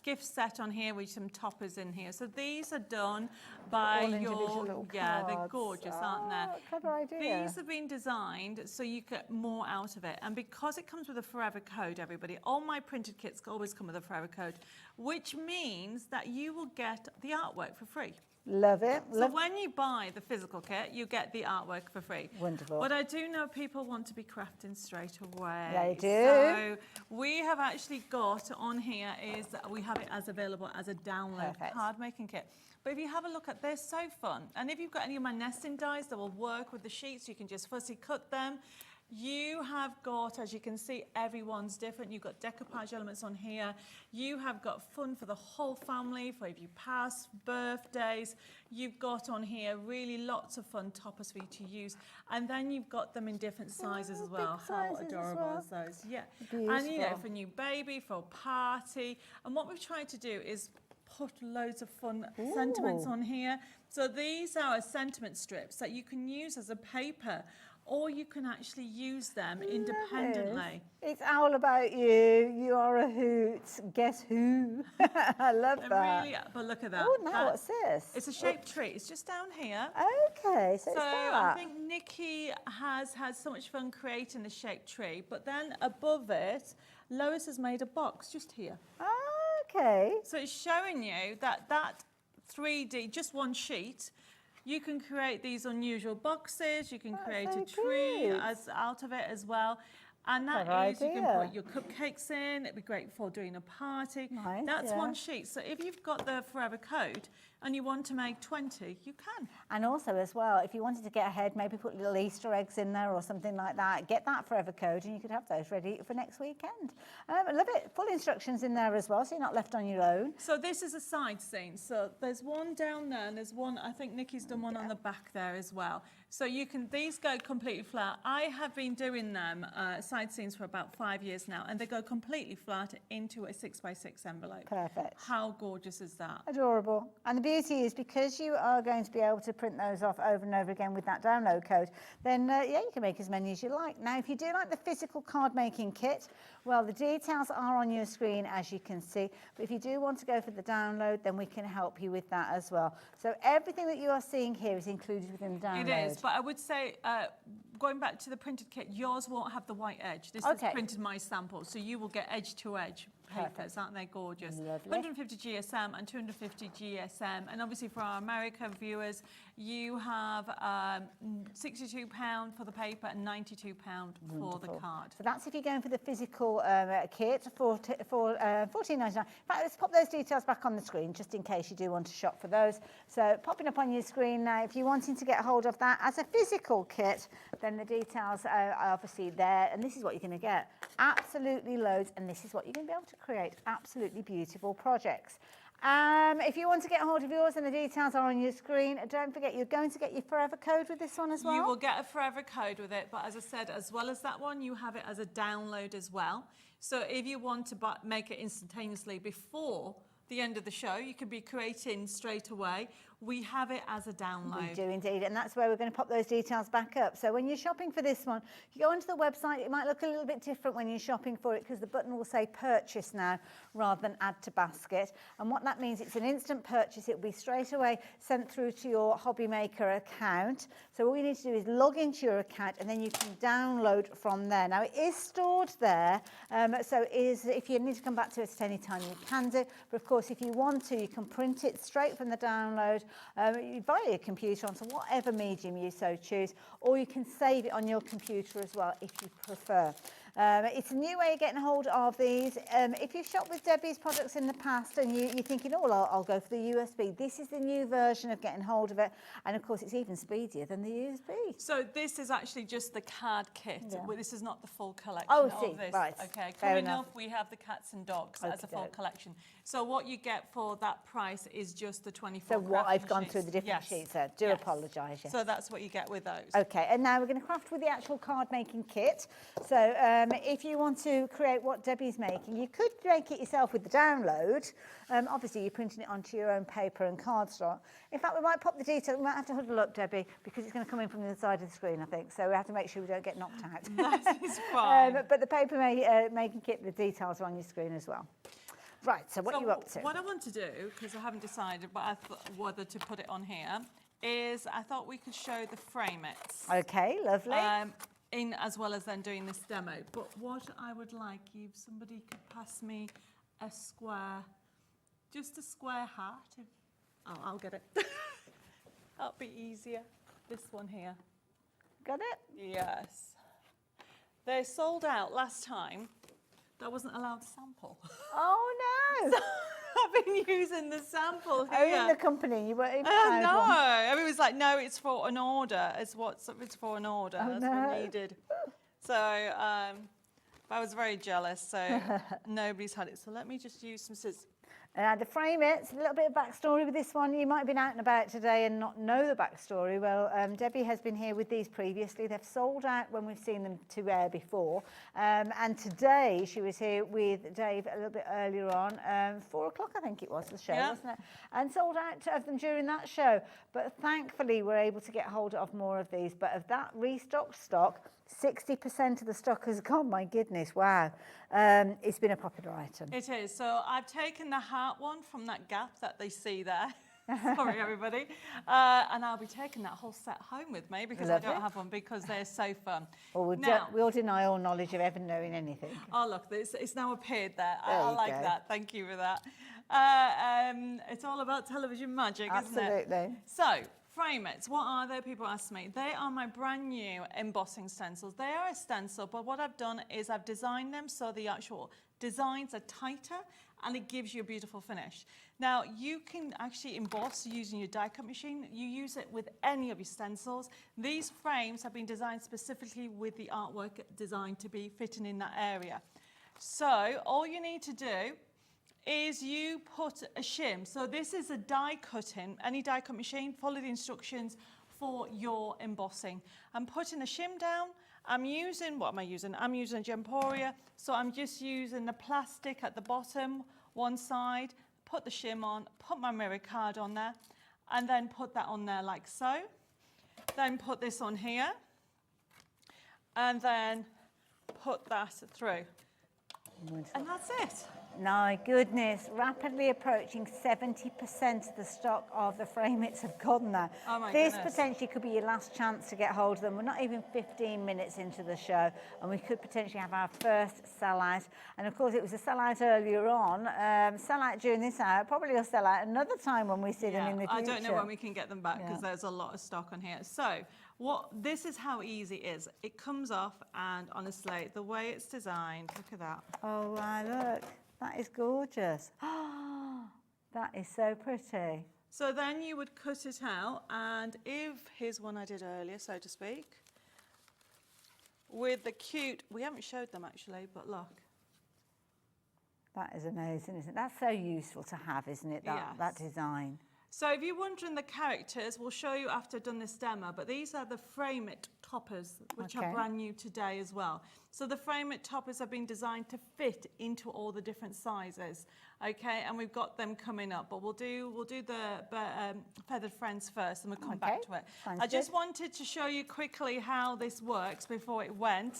gift set on here with some toppers in here. So these are done by All individual little they're cards. gorgeous, aren't they? Clever idea. These have been designed so you get more out of it. And because it comes with a forever code, everybody, all my printed kits always come with a forever code, which means that you will get the artwork for free. Love it. So when you buy the physical kit, you get the artwork for free. Wonderful. But I do know people want to be crafting straight away. They do. So we have actually got on here is we have it as available as a download card making kit. But if you have a look at, they're so fun. And if you've got any of my nesting dies that will work with the sheets, you can just fussy cut them. You have got, as you can see, everyone's different. You've got decoupage elements on here. You have got fun for the whole family, for if you pass birthdays. You've got on here really lots of fun toppers for you to use. And then you've got them in different sizes as well. How adorable is those? Yeah. And, you know, for a new baby, for a party. And what we've tried to do is put loads of fun sentiments on here. So these are sentiment strips that you can use as a paper, or you can actually use them independently. It's all about you. You are a hoot. Guess who? I love that. Really, but look at that. Oh, now what's this? It's a shaped tree. It's just down here. Okay, so it's I that. think Nikki has had so much fun creating the shaped tree, but then above it, Lois has made a box just here. Okay. So it's showing you that 3D, just one sheet, you can create these unusual boxes, you can create a tree out of it as well. And that is, you can put your cupcakes in, it'd be great for doing a party. Nice, That's one sheet. So if you've got the Forever Code and you want to make 20, you can. And also as well, if you wanted to get ahead, maybe put little Easter eggs in there or something like that, get that Forever Code and you could have those ready for next weekend. I love it. Full instructions in there as well, so you're not left on your own. So this is a side scene. So there's one down there and there's one, I think Nikki's done one on the back there as well. So you can, these go completely flat. I have been doing them, side scenes, for about 5 years now, and they go completely flat into a 6x6 envelope. Perfect. How gorgeous is that? Adorable. And the beauty is because you are going to be able to print those off over and over again with that download code, then yeah, you can make as many as you like. Now, if you do like the physical card making kit, well, the details are on your screen, as you can see. But if you do want to go for the download, then we can help you with that as well. So everything that you are seeing here is included within the download. It is, but I would say, going back to the printed kit, yours won't have the white edge. This is printed my sample, so you will get edge to edge papers. Aren't they gorgeous? Lovely. 150 GSM and 250 GSM. And obviously for our American viewers, you have £62 for the paper and £92 for the card. So that's if you're going for the physical kit for $14.99. In fact, let's pop those details back on the screen just in case you do want to shop for those. So popping up on your screen now, if you're wanting to get hold of that as a physical kit, then the details are obviously there. And this is what you're going to get. Absolutely loads. And this is what you're going to be able to create. Absolutely beautiful projects. If you want to get hold of yours, then the details are on your screen. Don't forget, you're going to get your Forever Code with this one as well. You will get a Forever Code with it, but as I said, as well as that one, you have it as a download as well. So if you want to make it instantaneously before the end of the show, you could be creating straight away. We have it as a download. We do indeed, and that's where we're going to pop those details back up. So when you're shopping for this one, you go onto the website, it might look a little bit different when you're shopping for it because the button will say purchase now rather than add to basket. And what that means, it's an instant purchase. It will be straight away sent through to your HobbyMaker account. So all you need to do is log into your account and then you can download from there. Now it is stored there, so if you need to come back to it at any time, you can do. But of course, if you want to, you can print it straight from the download via your computer onto whatever medium you so choose, or you can save it on your computer as well if you prefer. It's a new way of getting hold of these. If you've shopped with Debbi's products in the past and you're thinking, oh, I'll go for the USB, this is the new version of getting hold of it. And of course, it's even speedier than the USB. So this is actually just the card kit. Yeah. This is not the full collection of this. Right. Okay, coming up, we have the cats and dogs as a full collection. So what you get for that price is just the 24 So what I've gone through the different sheets there. Do apologise. Yes. So that's what you get with those. Okay, and now we're going to craft with the actual card making kit. So if you want to create what Debbi's making, you could make it yourself with the download. Obviously, you're printing it onto your own paper and cardstock. In fact, we might pop the details. We might have to huddle up, Debbi, because it's going to come in from the other side of the screen, I think. So we have to make sure we don't get knocked out. That is fine. But the paper making kit, the details are on your screen as well. Right, so what are you up to? What I want to do, because I haven't decided whether to put it on here, is I thought we could show the frame-its. Okay, lovely. In as well as then doing this demo. But what I would like, if somebody could pass me a square, just a square hat. Oh, I'll get it. That'll be easier. This one here. Got it? Yes. They sold out last time. I wasn't allowed to sample. Oh no! So I've been using the sample here. Oh, in the company, you weren't even no, I mean, it was like, no, it's for an order. It's for an order. Oh, That's what needed. So I was very jealous. So nobody's had it. So let me just use some scissors. The frame it's a little bit of backstory with this one. You might have been out and about today and not know the backstory. Well, Debbie has been here with these previously. They've sold out when we've seen them to air before. And today she was here with Dave a little bit earlier on, 4 o'clock I think it was, the show, wasn't it? And sold out of them during that show. But thankfully we're able to get hold of more of these. But of that restocked stock, 60% of the stock has gone. My goodness, wow. It's been a popular item. It is. So I've taken the heart one from that gap that they see there. Sorry, everybody. And I'll be taking that whole set home with me because I don't have one because they're so fun. Well, we'll deny all knowledge of ever knowing anything. Oh, look, it's now appeared there. I like that. Thank you for that. It's all about television magic, isn't it? Absolutely. So, frame-its, what are they? People ask me. They are my brand new embossing stencils. They are a stencil, but what I've done is I've designed them so the actual designs are tighter and it gives you a beautiful finish. Now, you can actually emboss using your die cut machine. You use it with any of your stencils. These frames have been designed specifically with the artwork designed to be fitting in that area. So, all you need to do is you put a shim. So this is a die cutting, any die cut machine, follow the instructions for your embossing. I'm putting the shim down. I'm using, what am I using? I'm using Gemporia. So I'm just using the plastic at the bottom, one side, put the shim on, put my mirror card on there, and then put that on there like so. Then put this on here, and then put that through. And that's it. My goodness, rapidly approaching 70% of the stock of the frame-its have gone now. Oh my This goodness. potentially could be your last chance to get hold of them. We're not even 15 minutes into the show, and we could potentially have our first sellout. And of course, it was a sellout earlier on. Sellout during this hour, probably will sell out another time when we see them in the future. I don't know when we can get them back because there's a lot of stock on here. So, this is how easy it is. It comes off, and honestly, the way it's designed, look at that. Oh, wow, look. That is gorgeous. That is so pretty. So then you would cut it out, and here's one I did earlier, so to speak, with the cute, we haven't showed them actually, but look. That is amazing, isn't it? That's so useful to have, isn't it, that design? So if you're wondering the characters, we'll show you after I've done this demo, but these are the frame-it toppers, which are brand new today as well. So the frame-it toppers have been designed to fit into all the different sizes, okay? And we've got them coming up, but we'll do the feathered friends first, and we'll come back to it. I just wanted to show you quickly how this works before it went,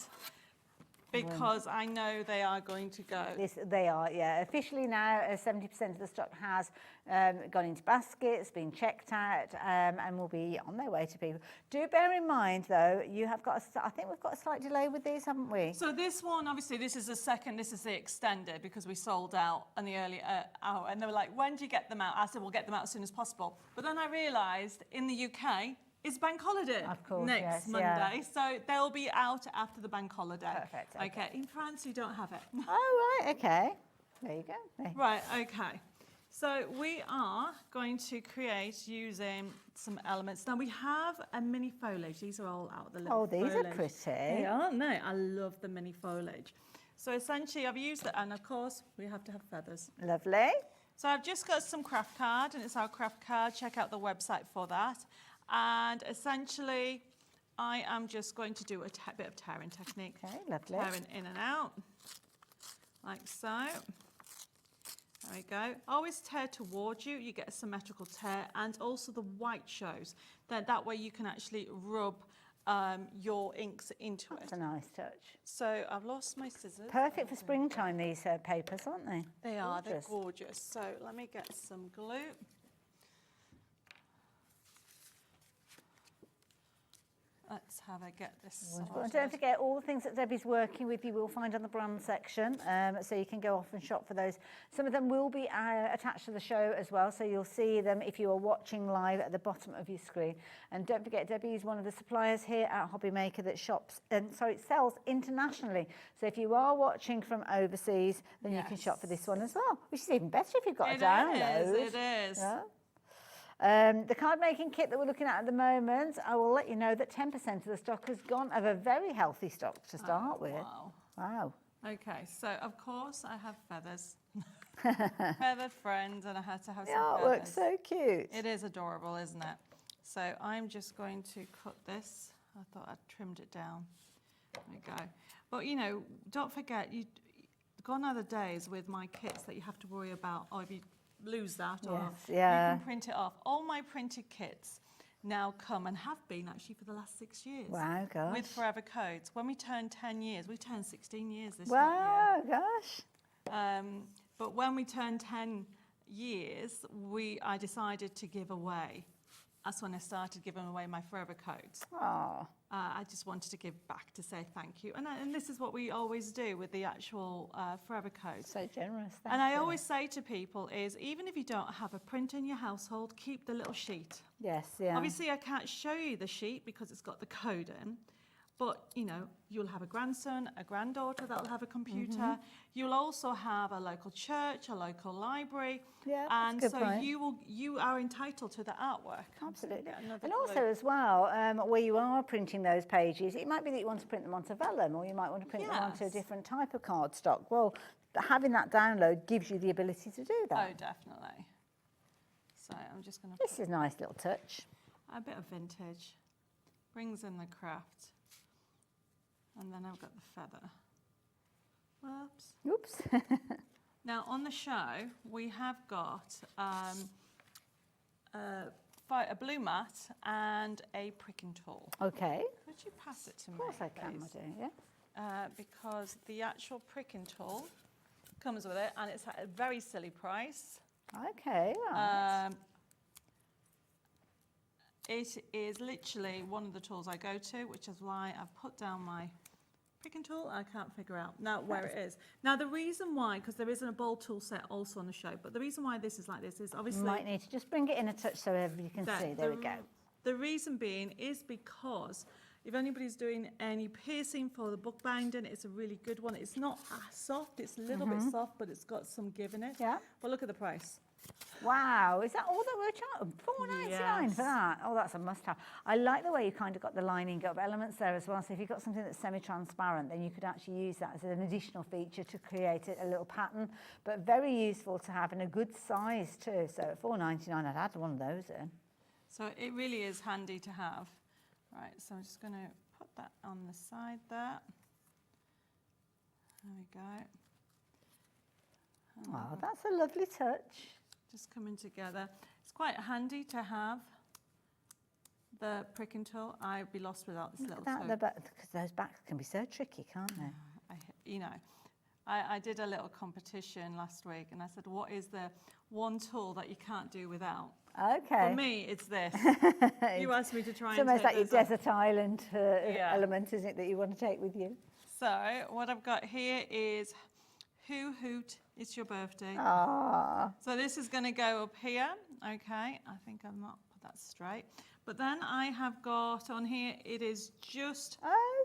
because I know they are going to go. They are, yeah. Officially now, 70% of the stock has gone into baskets, been checked out, and will be on their way to people. Do bear in mind, though, you have got, I think we've got a slight delay with these, haven't we? So this one, obviously, this is the second, this is the extended, because we sold out on the early hour, and they were like, when do you get them out? I said, we'll get them out as soon as possible. But then I realised, in the UK, it's bank holiday next Monday, so they'll be out after the bank holiday. Perfect. Okay. In France, you don't have it. Oh, right, okay. There you go. Right, okay. So we are going to create using some elements. Now we have a mini foliage. These are all out the little these foliage. are pretty. They are, aren't they? I love the mini foliage. So essentially, I've used it, and of course, we have to have feathers. Lovely. So I've just got some craft card, and it's our craft card. Check out the website for that. And essentially, I am just going to do a bit of tearing technique. Okay, lovely. Tearing in and out, like so. There we go. Always tear towards you. You get a symmetrical tear, and also the white shows. That way you can actually rub your inks into it. That's a nice touch. So I've lost my scissors. Perfect for springtime, these papers, aren't they? They are. They're gorgeous. So let me get some glue. Let's have a get this sorted. And don't forget, all the things that Debbie's working with you will find on the brand section, so you can go off and shop for those. Some of them will be attached to the show as well, so you'll see them if you are watching live at the bottom of your screen. And don't forget, Debbie is one of the suppliers here at HobbyMaker that sells internationally. So if you are watching from overseas, then you can shop for this one as well, which is even better if you've got a download. It is. Yeah. The card making kit that we're looking at the moment, I will let you know that 10% of the stock has gone, of a very healthy stock to start with. Wow. Wow. Okay, so of course I have feathers. Feathered friends, and I had to have The some artwork's feathers. so cute. It is adorable, isn't it? So I'm just going to cut this. I thought I'd trimmed it down. There we go. But you know, don't forget, gone are the days with my kits that you have to worry about, oh, if you lose that, or Yes, yeah. you can print it off. All my printed kits now come, and have been actually for the last 6 years. Wow, gosh. With Forever Codes. When we turn 10 years, we turn 16 years this Wow, year. gosh. But when we turned 10 years, I decided to give away. That's when I started giving away my Forever Codes. Oh. I just wanted to give back to say thank you. And this is what we always do with the actual Forever Codes. So generous, thank And I you. always say to people is, even if you don't have a printer in your household, keep the little sheet. Yes, yeah. Obviously, I can't show you the sheet because it's got the code in. But, you know, you'll have a grandson, a granddaughter that will have a computer. Mhm. You'll also have a local church, a local library. Yeah, that's and a good so point. you are entitled to the artwork. Absolutely. Another And also clue. as well, where you are printing those pages, it might be that you want to print them onto vellum, or you might want to print them onto a Yes. different type of cardstock. Well, having that download gives you the ability to do that. Oh, definitely. So I'm just going to This is a nice little touch. a bit of vintage. Brings in the craft. And then I've got the feather. Whoops. Oops. Now on the show, we have got a blue mat and a pricking tool. Okay. Could you pass it to me? Of course I can, my please? dear, yeah. Because the actual pricking tool comes with it, and it's at a very silly price. Okay, right. It is literally one of the tools I go to, which is why I've put down my pricking tool. I can't figure out now where it is. Now the reason why, because there isn't a bowl tool set also on the show, but the reason why this is like this is obviously... You might need to just bring it in a touch so everybody can see. There we go. The reason being is because if anybody's doing any piercing for the book binding, it's a really good one. It's not soft, it's a little bit soft, but it's got some give in it. Yeah. But look at the price. Wow, is that all that we're charging? $4.99 for that? Oh, that's a must-have. I like the way you kind of got the lining up elements there as well. So if you've got something that's semi-transparent, then you could actually use that as an additional feature to create a little pattern. But very useful to have, and a good size too. So at $4.99, I'd add one of those in. So it really is handy to have. Right, so I'm just going to put that on the side there. There we go. Oh, that's a lovely touch. Just coming together. It's quite handy to have the pricking tool. I'd be lost without this little tool. Because those backs can be so tricky, can't they? I did a little competition last week, and I said, what is the one tool that you can't do without? Okay. For me, it's this. You asked me to try It's and almost take like your this off. desert island element, isn't it, that you want to take with you? So what I've got here is Hoo Hoot, it's your birthday. Ah. So this is going to go up here. Okay, I think I've not put that straight. But then I have got on here, it is just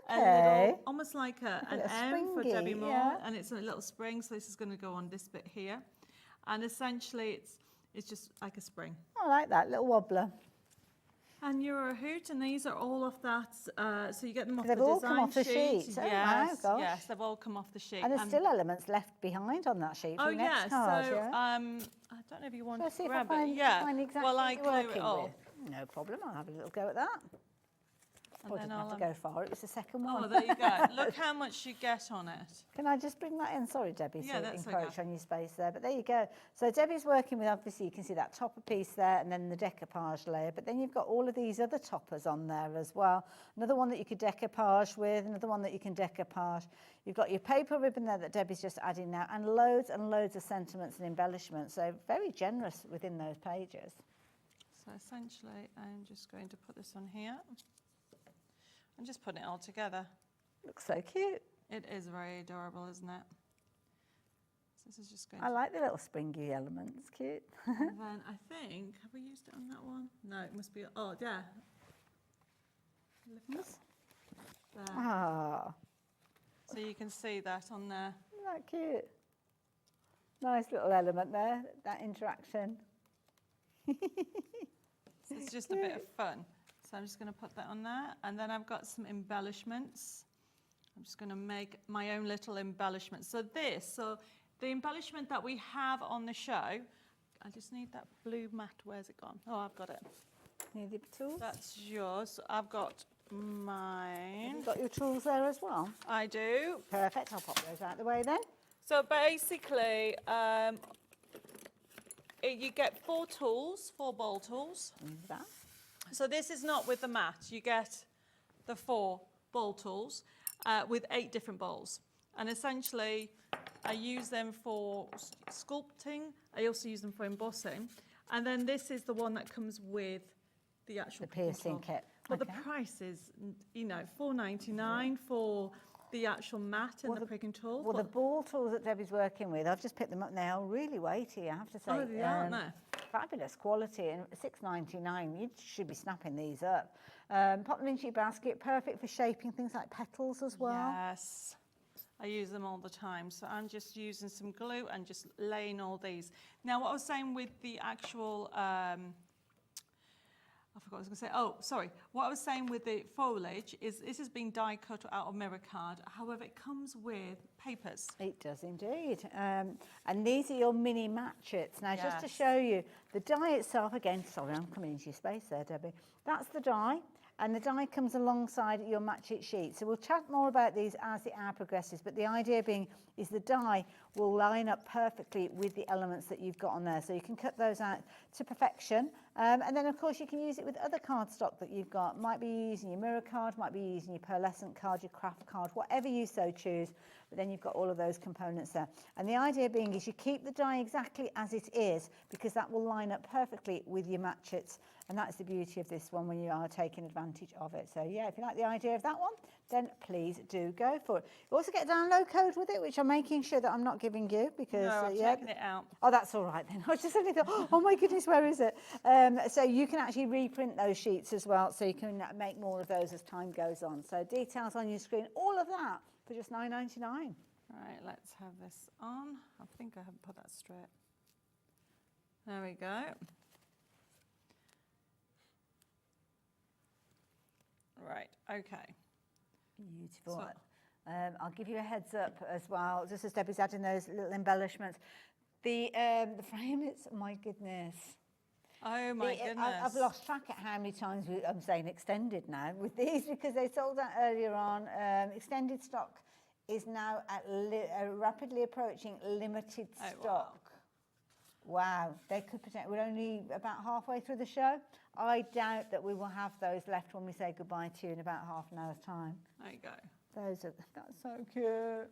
a little, almost like an little M for springy, Debbi Moore, yeah. and it's a little spring, so this is going to go on this bit here. And essentially it's just like a spring. I like that, little wobbler. And you're a hoot, and these are all off that, so you get them off They've the all design come off the sheet. sheet. Oh, Yes, my gosh. yes, they've all come off the sheet. And there's still elements left behind on that sheet for Oh the next yeah, card, so yeah? I don't know if you want Shall I to see if I grab find, it. Yeah, find exactly well I what glue you're it working all. with? No problem, I'll have a little go at that. And I then didn't have I'll, to go far, it was the second one. Oh, there you go. Look how much you get on it. Can I just bring that in? Sorry, Debbie, Yeah, to that's encroach okay. on your space there. But there you go. So Debbie's working with, obviously, you can see that topper piece there and then the decoupage layer. But then you've got all of these other toppers on there as well. Another one that you could decoupage with, another one that you can decoupage. You've got your paper ribbon there that Debbie's just adding now, and loads of sentiments and embellishments. So very generous within those pages. So essentially, I'm just going to put this on here. And just putting it all together. Looks so cute. It is very adorable, isn't it? So this is just going I like the little springy elements, cute. And then I think, have we used it on that one? No, it must be, oh, yeah. Lift up. There. Ah, So you can see that on there. isn't that cute? Nice little element there, that interaction. So it's just a bit of fun. So I'm just going to put that on there. And then I've got some embellishments. I'm just going to make my own little embellishments. So the embellishment that we have on the show, I just need that blue mat. Where's it gone? Oh, I've got it. Need the tools? That's yours. I've got mine. You've got your tools there as well? I do. Perfect. I'll pop those out the way then. So basically, you get 4 tools, 4 bowl tools. That. So this is not with the mat. You get the 4 bowl tools with 8 different bowls. And essentially, I use them for sculpting. I also use them for embossing. And then this is the one that comes with the actual piercing kit. But the price is, you know, $4.99 for the actual mat and the pricking tool. Well, the ball tools that Debbie's working with, I've just picked them up now, really weighty, I have to say. Oh, they are, aren't they? Fabulous quality, and $6.99, you should be snapping these up. Pop them into your basket, perfect for shaping things like petals as well. Yes, I use them all the time. So I'm just using some glue and just laying all these. Now, what I was saying with the actual, I forgot what I was going to say. Oh, sorry. What I was saying with the foliage is this has been die cut out of mirror card. However, it comes with papers. It does indeed. And these are your mini matchets. Now, just to Yes. show you, the die itself, again, sorry, I'm coming into your space there, Debbie. That's the die. And the die comes alongside your matchet sheet. So we'll chat more about these as the hour progresses, but the idea being is the die will line up perfectly with the elements that you've got on there. So you can cut those out to perfection. And then, of course, you can use it with other cardstock that you've got. Might be using your mirror card, might be using your pearlescent card, your craft card, whatever you so choose. But then you've got all of those components there. And the idea being is you keep the die exactly as it is, because that will line up perfectly with your matchets. And that's the beauty of this one when you are taking advantage of it. So yeah, if you like the idea of that one, then please do go for it. You also get a download code with it, which I'm making sure that I'm not giving you because No, I've taken it out. Oh, that's all right then. I just suddenly thought, oh my goodness, where is it? So you can actually reprint those sheets as well, so you can make more of those as time goes on. So details on your screen, all of that for just $9.99. Right, let's have this on. I think I haven't put that straight. There we go. Right, okay. Beautiful. So, I'll give you a heads up as well, just as Debbie's adding those little embellishments. The frame, it's, my goodness. Oh my goodness. I've lost track at how many times I'm saying extended now with these because they sold out earlier on. Extended stock is now at rapidly approaching limited stock. Wow, they could potentially, we're only about halfway through the show. I doubt that we will have those left when we say goodbye to you in about half an hour's time. There you go. That's so cute.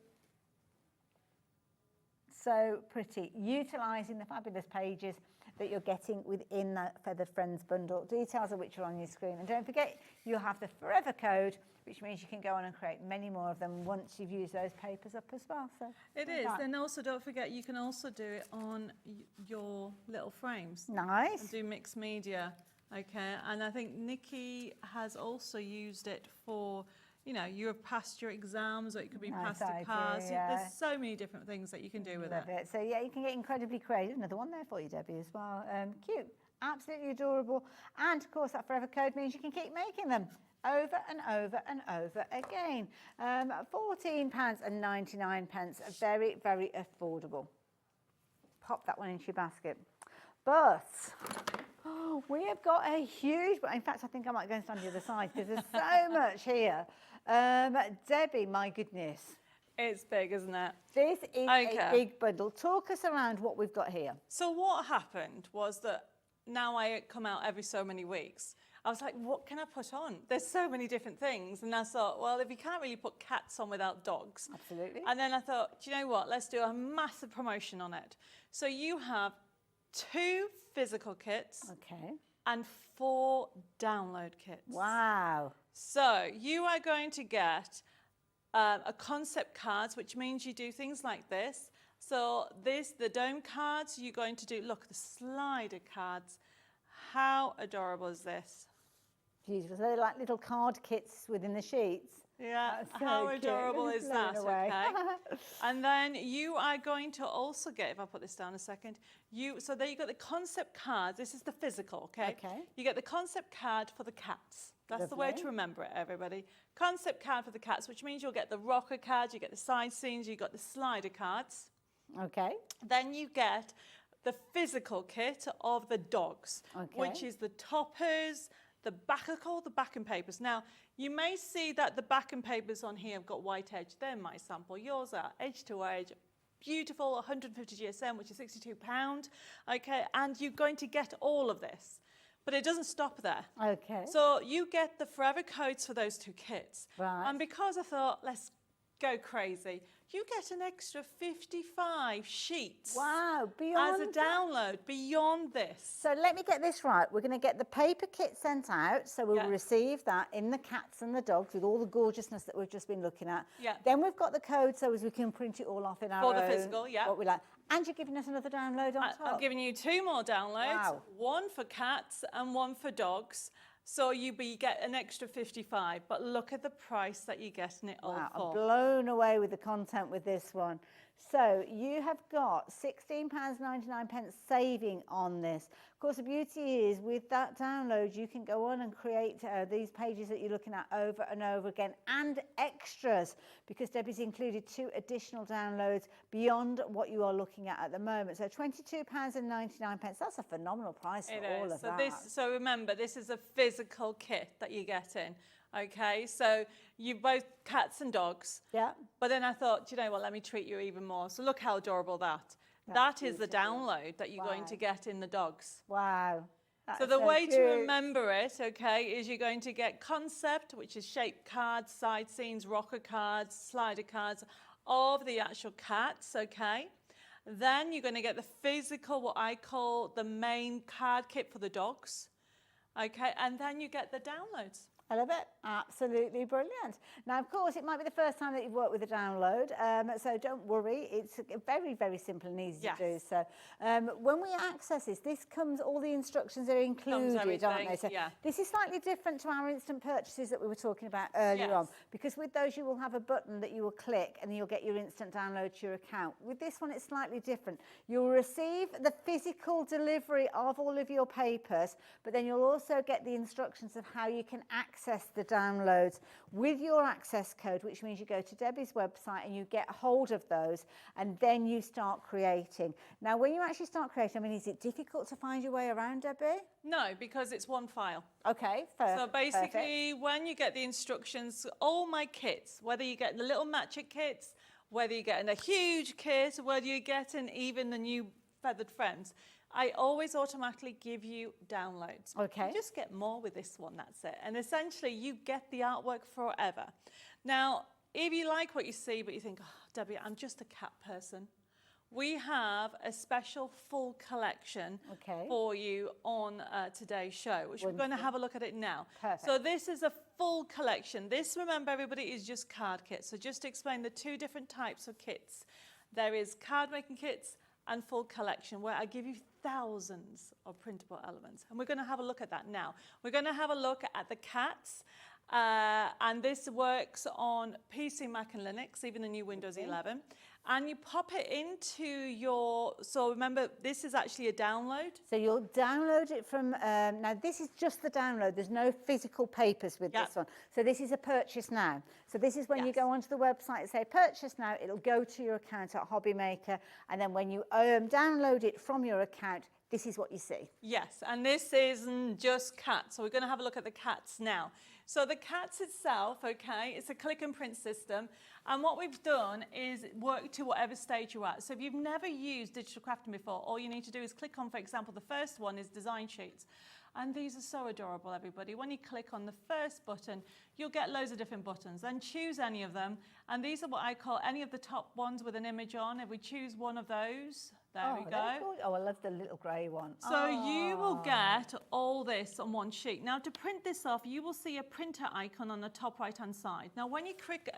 So pretty. Utilising the fabulous pages that you're getting within that Feathered Friends bundle, details of which are on your screen. And don't forget, you'll have the forever code, which means you can go on and create many more of them once you've used those papers up as well. So it is. And also, don't forget, you can also do it on your little frames. Nice. And do mixed media. Okay. And I think Nikki has also used it for, you know, you have passed your exams, or it could be Nice past the idea, cars. yeah. There's so many different things that you can do with Love it. So yeah, you can get incredibly creative. Another one there for you, Debbie, as well. Cute, absolutely adorable. And of course, that forever code means you can keep making them over and over and over again. £14.99, very, very affordable. Pop that one into your basket. But we have got a huge, in fact, I think I might go and stand on the other side because there's so much here. Debbie, my goodness. It's big, isn't it? This is a big bundle. Talk us around what we've got here. So what happened was that now I come out every so many weeks. I was like, what can I put on? There's so many different things. And I thought, well, if you can't really put cats on without dogs. Absolutely. And then I thought, do you know what? Let's do a massive promotion on it. So you have 2 physical kits. Okay. And 4 download kits. Wow. So you are going to get a concept cards, which means you do things like this. So the dome cards, you're going to do, look, the slider cards. How adorable is this? Beautiful. So they're like little card kits within the sheets. Yeah, So how cute. adorable is that, Away. okay? And then you are going to also get, if I put this down a second, so there you got the concept cards. This is the physical, okay? Okay. You get the concept card for the cats. That's the way Lovely. to remember it, everybody. Concept card for the cats, which means you'll get the rocker cards, you get the side scenes, you got the slider cards, Okay. Then you get the physical kit of the dogs, which is the toppers, the backing papers. Now, you may see that the backing papers on here have got white edge. They're my sample. Yours are edge to edge. Beautiful, 150 GSM, which is £62. Okay, and you're going to get all of this. But it doesn't stop there. Okay. So you get the forever codes for those 2 kits. Right. And because I thought, let's go crazy, you get an extra 55 sheets. Wow, beyond as a download, beyond this. So let me get this right. We're going to get the paper kit sent out. So we'll receive that in the cats and the dogs with all the gorgeousness that we've just been looking at. Yeah. Then we've got the code so as we can print it all off in our own. For the physical, yeah. What we like. And you're giving us another download on top. I'm giving you 2 more downloads. Wow. 1 for cats and 1 for dogs. So you get an extra 55, but look at the price that you're getting it all for. I'm blown away with the content with this one. So you have got £16.99 saving on this. Of course, the beauty is with that download, you can go on and create these pages that you're looking at over and over again, and extras, because Debbie's included 2 additional downloads beyond what you are looking at the moment. So £22.99, that's a phenomenal price for all of that. So remember, this is a physical kit that you're getting. Okay, so you both cats and dogs. Yeah. But then I thought, you know what, let me treat you even more. So look how adorable that is the download that you're going to get in the dogs. Wow. So the way to remember it, okay, is you're going to get concept, which is shaped cards, side scenes, rocker cards, slider cards of the actual cats, okay? Then you're going to get the physical, what I call the main card kit for the dogs, okay? And then you get the downloads. I love it. Absolutely brilliant. Now, of course, it might be the first time that you've worked with a download, so don't worry. It's very, very simple and easy to do. So when we access this comes, all the instructions are included, aren't they? So this is slightly different to our instant purchases that we were talking about earlier on, because with those you will have a button that you will click and you'll get your instant download to your account. With this one, it's slightly different. You'll receive the physical delivery of all of your papers, but then you'll also get the instructions of how you can access the downloads with your access code, which means you go to Debbie's website and you get hold of those, and then you start creating. Now, when you actually start creating, I mean, is it difficult to find your way around, Debbie? No, because it's one file. Okay, so basically, when you get the instructions, all my kits, whether you get the little matcha kits, whether you're getting a huge kit, whether you're getting even the new feathered friends, I always automatically give you downloads. Okay. You just get more with this one, that's it. And essentially, you get the artwork forever. Now, if you like what you see, but you think, oh, Debbie, I'm just a cat person, we have a special full collection for you on today's show, which we're going to have a look at it now. Perfect. So this is a full collection. This, remember, everybody, is just card kits. So just to explain the 2 different types of kits. There is card making kits and full collection, where I give you thousands of printable elements. And we're going to have a look at that now. We're going to have a look at the cats, and this works on PC, Mac and Linux, even the new Windows 11. And you pop it into your, so remember, this is actually a download. So you'll download it from, now this is just the download. There's no physical papers with this one. So this is a purchase now. So this is when you go onto the website and say purchase now, it'll go to your account at HobbyMaker. And then when you download it from your account, this is what you see. Yes, and this isn't just cats. So we're going to have a look at the cats now. So the cats itself, okay, it's a click and print system. And what we've done is work to whatever stage you're at. So if you've never used digital crafting before, all you need to do is click on, for example, the first one is design sheets. And these are so adorable, everybody. When you click on the first button, you'll get loads of different buttons. Then choose any of them. And these are what I call any of the top ones with an image on. If we choose one of those, there we go. Oh, I love the little grey one. So you will get all this on one sheet. Now, to print this off, you will see a printer icon on the top right-hand side. Now, when you click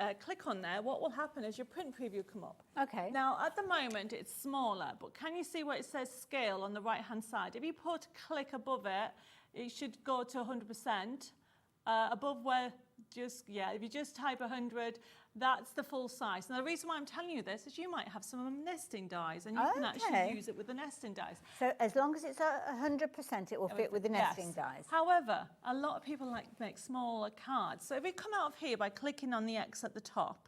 on there, what will happen is your print preview come up. Okay. Now, at the moment, it's smaller, but can you see where it says scale on the right-hand side? If you put click above it, it should go to 100%. Above where if you just type 100, that's the full size. Now, the reason why I'm telling you this is you might have some nesting dies, and you can actually use it with the nesting dies. So as long as it's 100%, it will fit with the nesting dies. However, a lot of people like to make smaller cards. So if we come out of here by clicking on the X at the top,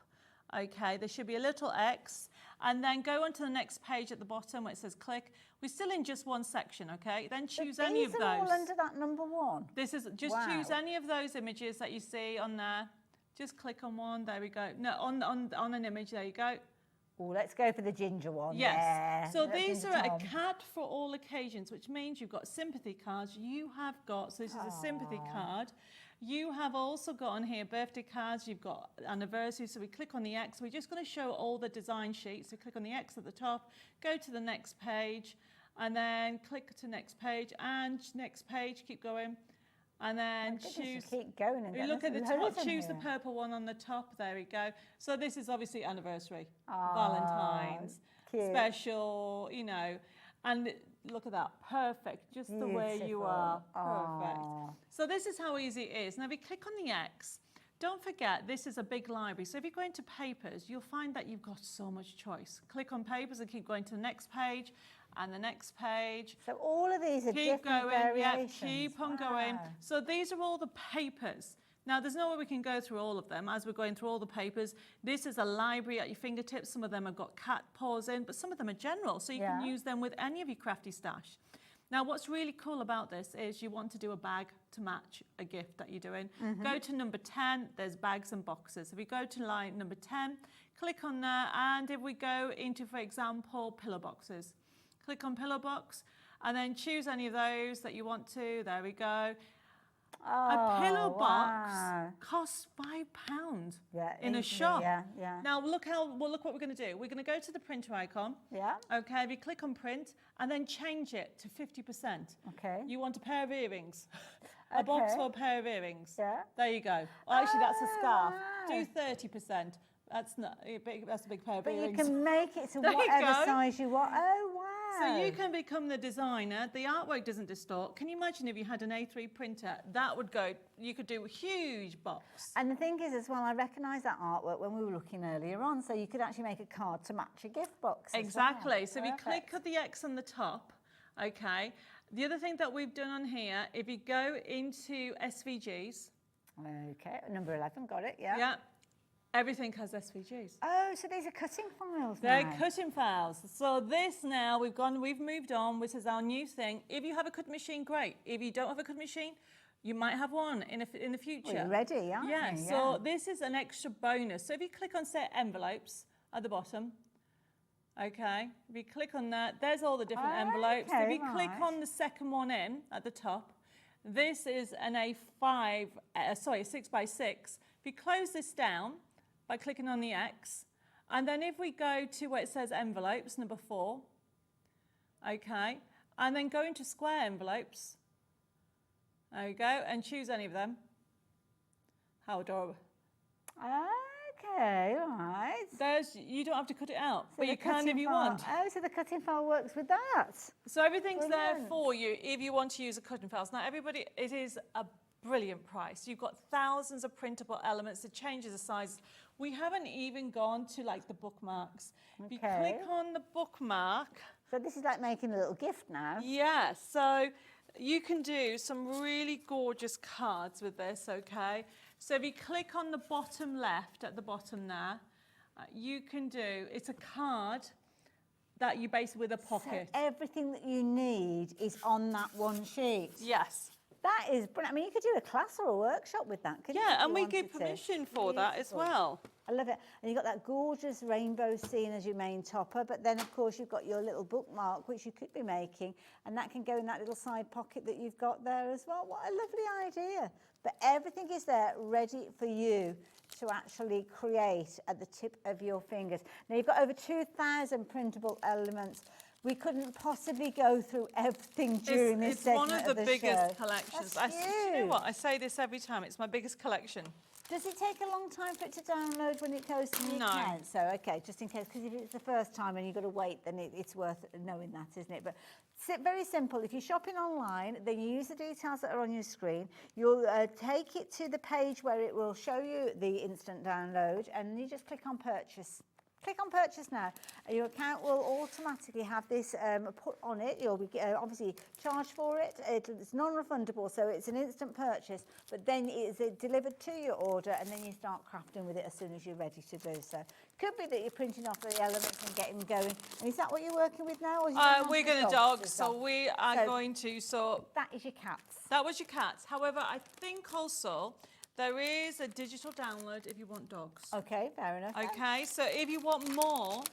okay, there should be a little X, and then go on to the next page at the bottom where it says click. We're still in just one section, okay? Then choose any of those. These are all under that number 1. This is just choose any of those images that you see on there. Just click on one. There we go. No, on an image. There you go. Oh, let's go for the ginger one. Yes. Yeah. So these are a card for all occasions, which means you've got sympathy cards. You have got, so this is a sympathy card. You have also got on here birthday cards. You've got anniversaries. So we click on the X. We're just going to show all the design sheets. So click on the X at the top, go to the next page, and then click to next page, and next page, keep going. And then choose. Keep going. We look at the top. Choose the purple one on the top. There we go. So this is obviously anniversary, Valentine's, cute. Special, you know, and look at that, perfect, just the way you are, perfect. So this is how easy it is. Now, if you click on the X, don't forget this is a big library. So if you go into papers, you'll find that you've got so much choice. Click on papers and keep going to the next page. And the next page. So all of these are different variations. Yeah, keep on going. So these are all the papers. Now, there's no way we can go through all of them as we're going through all the papers. This is a library at your fingertips. Some of them have got cat paws in, but some of them are general, so you can use them with any of your crafty stash. Now, what's really cool about this is you want to do a bag to match a gift that you're doing. Go to number 10, there's bags and boxes. If we go to line number 10, click on there, and if we go into, for example, pillow boxes, click on pillow box and then choose any of those that you want to. There we go. A pillow box costs £5 in a shop. Now look what we're going to do. We're going to go to the printer icon. Okay, we click on print and then change it to 50%. Okay. You want a pair of earrings. A box for a pair of earrings. There you go. Well, actually, that's a scarf. Do 30%. That's not that's a big pair of earrings. But you can make it to whatever size you want. Oh, wow. So you can become the designer. The artwork doesn't distort. Can you imagine if you had an A3 printer? That would go, you could do a huge box. And the thing is as well, I recognise that artwork when we were looking earlier on, so you could actually make a card to match a gift box. Exactly. So if you click on the X on the top, okay. The other thing that we've done on here, if you go into SVGs. Okay, number 11, got it, yeah. Yeah. Everything has SVGs. Oh, so these are cutting files now. They're cutting files. So this now, we've moved on, which is our new thing. If you have a cutting machine, great. If you don't have a cutting machine, you might have one in the future. Well, you're ready, aren't you? Yeah, so this is an extra bonus. So if you click on, say, envelopes at the bottom, okay, if you click on that, there's all the different envelopes. If you click on the second one in at the top, this is an a 6x6. If you close this down, by clicking on the X, and then if we go to where it says envelopes, number 4, okay, and then go into square envelopes, there you go, and choose any of them. How adorable. Okay, all right. You don't have to cut it out, So but you can if you want. Oh, so the cutting file works with that. So everything's there for you if you want to use a cutting files. Now everybody, it is a brilliant price. You've got thousands of printable elements. It changes the size. We haven't even gone to like the bookmarks. If you click on the bookmark. So this is like making a little gift now. Yeah, so you can do some really gorgeous cards with this, okay? So if you click on the bottom left at the bottom there, you can do, it's a card that you base with a pocket. So everything that you need is on that one sheet. Yes. That is brilliant. I mean, you could do a class or a workshop with that, couldn't you? Yeah, and we give permission for that as well. I love it. And you've got that gorgeous rainbow scene as your main topper, but then, of course, you've got your little bookmark, which you could be making, and that can go in that little side pocket that you've got there as well. What a lovely idea. But everything is there ready for you to actually create at the tip of your fingers. Now, you've got over 2,000 printable elements. We couldn't possibly go through everything during this segment It's one of the biggest show. collections. That's huge. You know what? I say this every time. It's my biggest collection. Does it take a long time for it to download when it goes to the No. account? So, okay, just in case, because if it's the first time and you've got to wait, then it's worth knowing that, isn't it? But very simple. If you're shopping online, then you use the details that are on your screen. You'll take it to the page where it will show you the instant download, and you just click on purchase. click on purchase now. Your account will automatically have this put on it. You'll be obviously charged for it. It's non-refundable, so it's an instant purchase, but then it's delivered to your order, and then you start crafting with it as soon as you're ready to do so. Could be that you're printing off the elements and getting them going. And is that what you're working with now? Or we're going to dogs, so we are going to... So that is your cats. That was your cats. However, I think also there is a digital download if you want dogs. Okay, fair enough. Okay, so if you want more,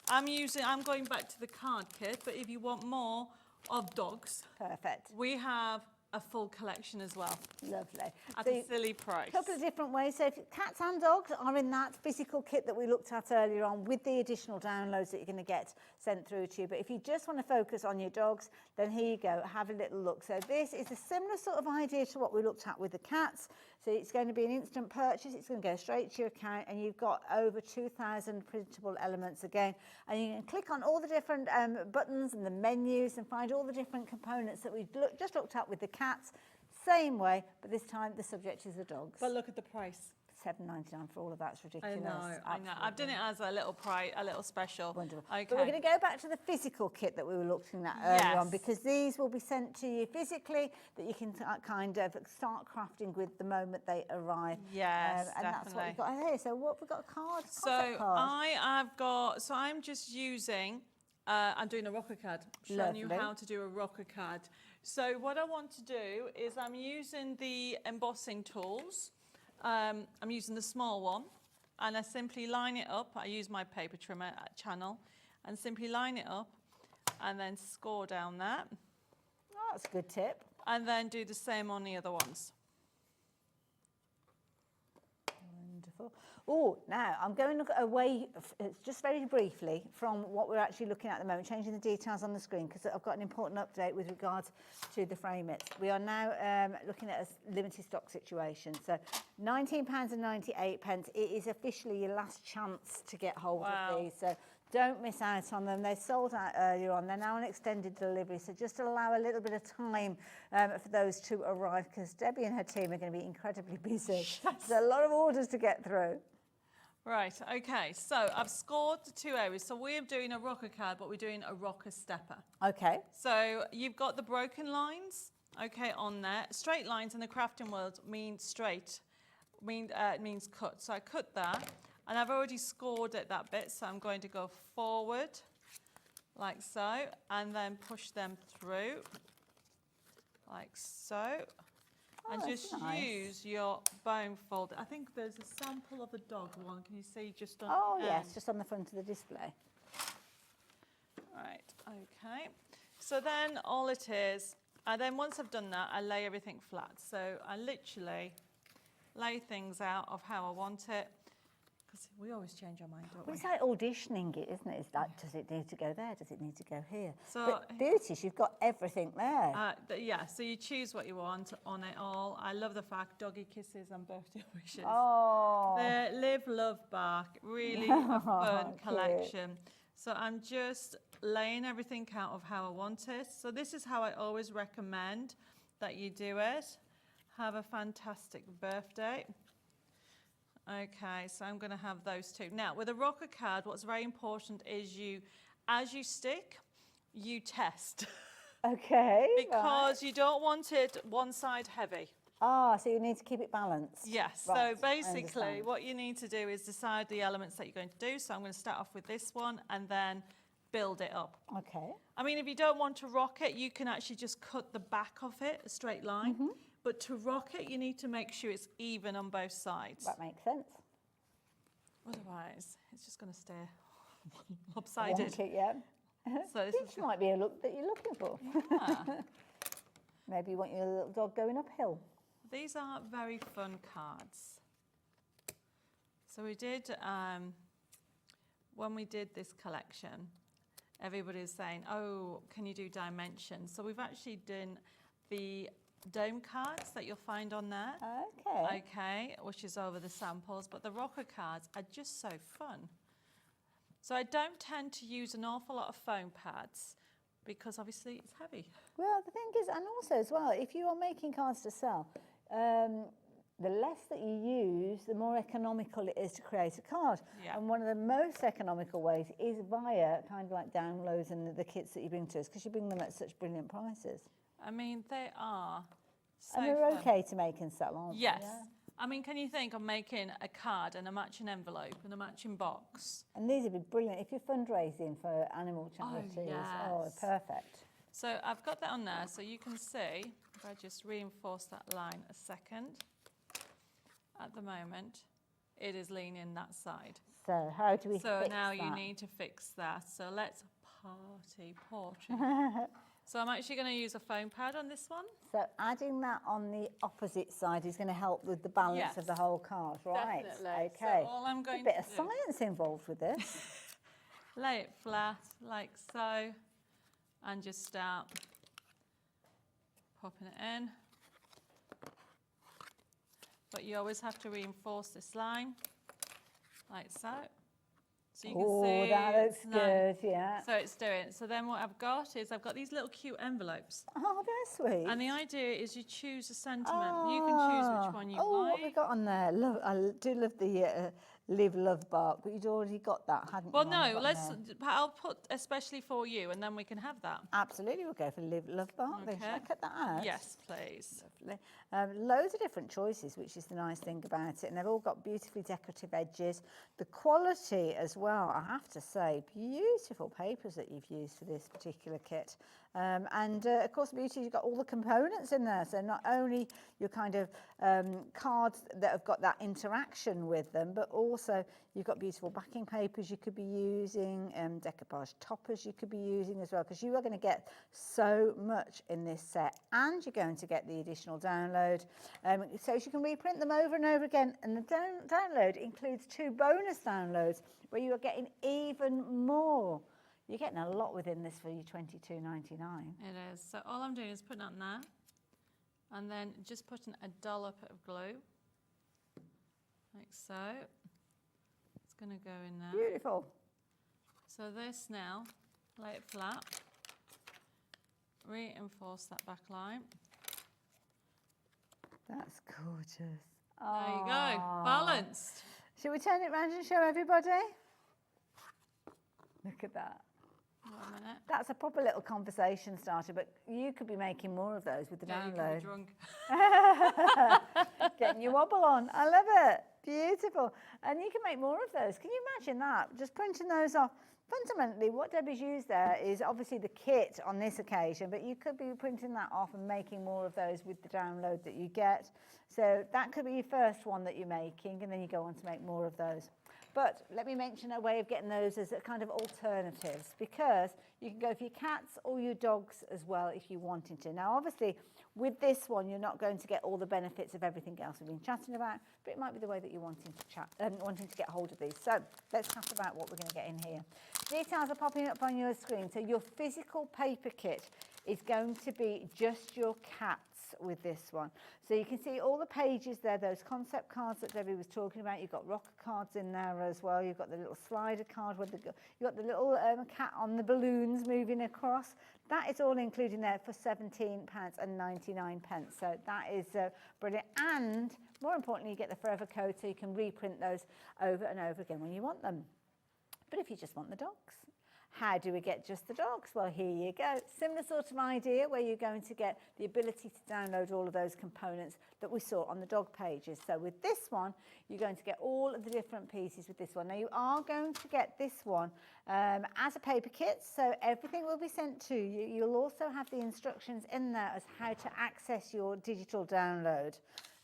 I'm going back to the card kit, but if you want more of dogs, perfect. We have a full collection as well. Lovely. At a silly price. A couple of different ways. So if cats and dogs are in that physical kit that we looked at earlier on with the additional downloads that you're going to get sent through to you. But if you just want to focus on your dogs, then here you go. Have a little look. So this is a similar sort of idea to what we looked at with the cats. So it's going to be an instant purchase. It's going to go straight to your account, and you've got over 2,000 printable elements again. And you can click on all the different buttons and the menus and find all the different components that we just looked at with the cats. Same way, but this time the subject is the dogs. But look at the price. $7.99 for all of that's ridiculous. I know. I've done it as a little special. Wonderful. Okay. But we're going to go back to the physical kit that we were looking at earlier on, because these will be sent to you physically, that you can kind of start crafting with the moment they arrive. Yes, and that's what we've got here. So what we've got a card. So I'm just using. I'm doing a rocker card. Showing you how to do a rocker card. So what I want to do is I'm using the embossing tools. I'm using the small one, and I simply line it up. I use my paper trimmer channel and simply line it up and then score down that. Oh, that's a good tip. And then do the same on the other ones. Wonderful. Oh, now I'm going away just very briefly from what we're actually looking at the moment, changing the details on the screen, because I've got an important update with regards to the Framits. We are now looking at a limited stock situation. So £19.98. It is officially your last chance to get hold of these. So don't miss out on them. They sold out earlier on. They're now on extended delivery. So just to allow a little bit of time for those to arrive, because Debbie and her team are going to be incredibly busy. There's a lot of orders to get through. Right, okay, so I've scored the two areas. So we're doing a rocker card, but we're doing a rocker stepper. Okay. So you've got the broken lines, okay, on there. Straight lines in the crafting world mean straight, it means cut. So I cut that, and I've already scored it that bit, so I'm going to go forward, like so, and then push them through, like so. And just use your bone folder. I think there's a sample of a dog one. Can you see just on the yes, just on the front of the display. Right, okay. So then all it is, and then once I've done that, I lay everything flat. So I literally lay things out of how I want it, because we always change our mind, don't we? It's like auditioning it, isn't it? It's like, does it need to go there? Does it need to go here? So, but beauty, you've got everything there. Yeah, so you choose what you want on it all. I love the fact doggy kisses and birthday wishes. Oh. The Live, Love, Bark, really a fun collection. So I'm just laying everything out of how I want it. So this is how I always recommend that you do it. Have a fantastic birthday. Okay, so I'm going to have those two. Now, with a rocker card, what's very important is as you stick, you test. Okay. Because you don't want it one side heavy. Ah, so you need to keep it balanced. Yes, right, so basically what you need to do is decide the elements that you're going to do. So I'm going to start off with this one and then build it up. Okay. I mean, if you don't want to rock it, you can actually just cut the back of it, a straight line. Mm-hmm. But to rock it, you need to make sure it's even on both sides. That makes sense. Otherwise, it's just going to stay lopsided. It, yeah. So this might be a look that you're looking for. Yeah. Maybe you want your little dog going uphill. These are very fun cards. So we did, when we did this collection, everybody was saying, oh, can you do dimensions? So we've actually done the dome cards that you'll find on there. Okay. Okay, which is over the samples, but the rocker cards are just so fun. So I don't tend to use an awful lot of foam pads because obviously it's heavy. Well, the thing is, and also as well, if you are making cards to sell, the less that you use, the more economical it is to create a card. Yeah. And one of the most economical ways is via kind of like downloads and the kits that you bring to us, because you bring them at such brilliant prices. I mean, they are so And they're fun. okay to make and sell, aren't Yes. they? Yeah. I mean, can you think of making a card and a matching envelope and a matching box? And these would be brilliant if you're fundraising for animal charities. Oh, yes. perfect. So I've got that on there, so you can see, if I just reinforce that line a second, at the moment, it is leaning that side. So how do we So fix now you that? need to fix that. So let's party portrait. So I'm actually going to use a foam pad on this one. So adding that on the opposite side is going to help with the balance of the whole card, right? Definitely. Okay. So all I'm going a bit to of do- science involved with this. Lay it flat like so and just start popping it in. But you always have to reinforce this line like so. So you can Oh, see that looks it's nice. good, yeah. So it's doing. So then what I've got is I've got these little cute envelopes. Oh, they're sweet. And the idea is you choose a sentiment. You can choose which one you oh, like. what have we got on there? Love, I do love the live, love, bark, but you'd already got that, hadn't Well, you? no, I'll put especially for you, and then we can have that. Absolutely, we'll go for live, love, bark. Then. Shall I Okay. cut that out? Yes, please. Lovely. Loads of different choices, which is the nice thing about it, and they've all got beautifully decorative edges. The quality as well, I have to say, beautiful papers that you've used for this particular kit. And of course, the beauty is you've got all the components in there, so not only your kind of cards that have got that interaction with them, but also you've got beautiful backing papers you could be using, decoupage toppers you could be using as well, because you are going to get so much in this set, and you're going to get the additional download, so you can reprint them over and over again. And the download includes 2 bonus downloads where you are getting even more. You're getting a lot within this for your $22.99. It is. So all I'm doing is putting that in there, and then just putting a dollop of glue, like so. It's going to go in there. Beautiful. So this now, lay it flat, reinforce that back line. That's gorgeous. There you go, balanced. Shall we turn it round and show everybody? Look at that. 1 minute. That's a proper little conversation starter, but you could be making more of those with the Yeah, you download. can be drunk. Getting your wobble on. I love it. Beautiful. And you can make more of those. Can you imagine that? Just printing those off. Fundamentally, what Debbie's used there is obviously the kit on this occasion, but you could be printing that off and making more of those with the download that you get. So that could be your first one that you're making, and then you go on to make more of those. But let me mention a way of getting those as a kind of alternatives, because you can go for your cats or your dogs as well if you wanted to. Now, obviously, with this one, you're not going to get all the benefits of everything else we've been chatting about, but it might be the way that you're wanting to get hold of these. So let's chat about what we're going to get in here. Details are popping up on your screen. So your physical paper kit is going to be just your cats with this one. So you can see all the pages there, those concept cards that Debbie was talking about. You've got rocker cards in there as well. You've got the little slider card with you've got the little cat on the balloons moving across. That is all included there for £17.99. So that is brilliant. And more importantly, you get the forever code, so you can reprint those over and over again when you want them. But if you just want the dogs, how do we get just the dogs? Well, here you go. Similar sort of idea where you're going to get the ability to download all of those components that we saw on the dog pages. So with this one, you're going to get all of the different pieces with this one. Now, you are going to get this one as a paper kit, so everything will be sent to you. You'll also have the instructions in there as how to access your digital download.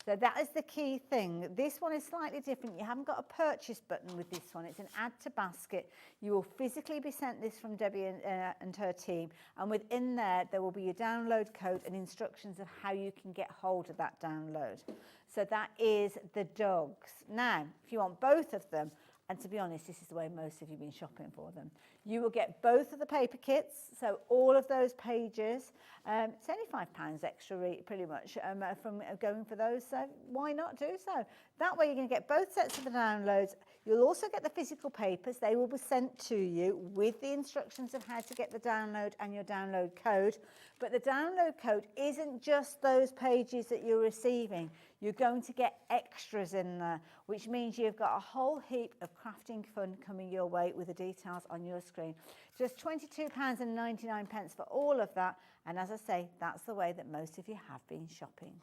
So that is the key thing. This one is slightly different. You haven't got a purchase button with this one. It's an add to basket. You will physically be sent this from Debbie and her team. And within there will be your download code and instructions of how you can get hold of that download. So that is the dogs. Now, if you want both of them, and to be honest, this is the way most of you have been shopping for them, you will get both of the paper kits, so all of those pages. It's only £5 extra, pretty much, from going for those, so why not do so? That way you're going to get both sets of the downloads. You'll also get the physical papers. They will be sent to you with the instructions of how to get the download and your download code. But the download code isn't just those pages that you're receiving. You're going to get extras in there, which means you've got a whole heap of crafting fun coming your way with the details on your screen. Just £22.99 for all of that. And as I say, that's the way that most of you have been shopping.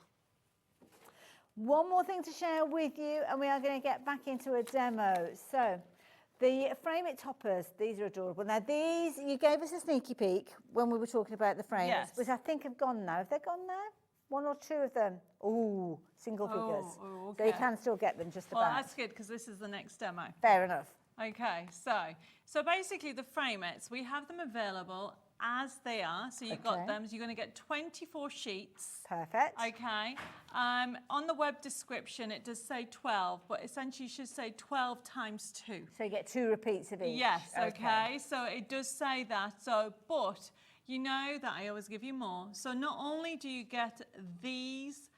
One more thing to share with you, and we are going to get back into a demo. So the frame it toppers, these are adorable. Now these, you gave us a sneaky peek when we were talking about the frames, Yes. which I think have gone now. Have they gone now? One or two of them? Ooh, single figures. Oh, So you okay. can still get them just Well, about. that's good because this is the next demo. Fair enough. Okay, so basically the frameits, we have them available as they are. So you've got them. So you're going to get 24 sheets. Perfect. Okay. On the web description, it does say 12, but essentially you should say 12 times 2. So you get 2 repeats of each. Yes. Okay. So it does say that. So, but you know that I always give you more. So not only do you get these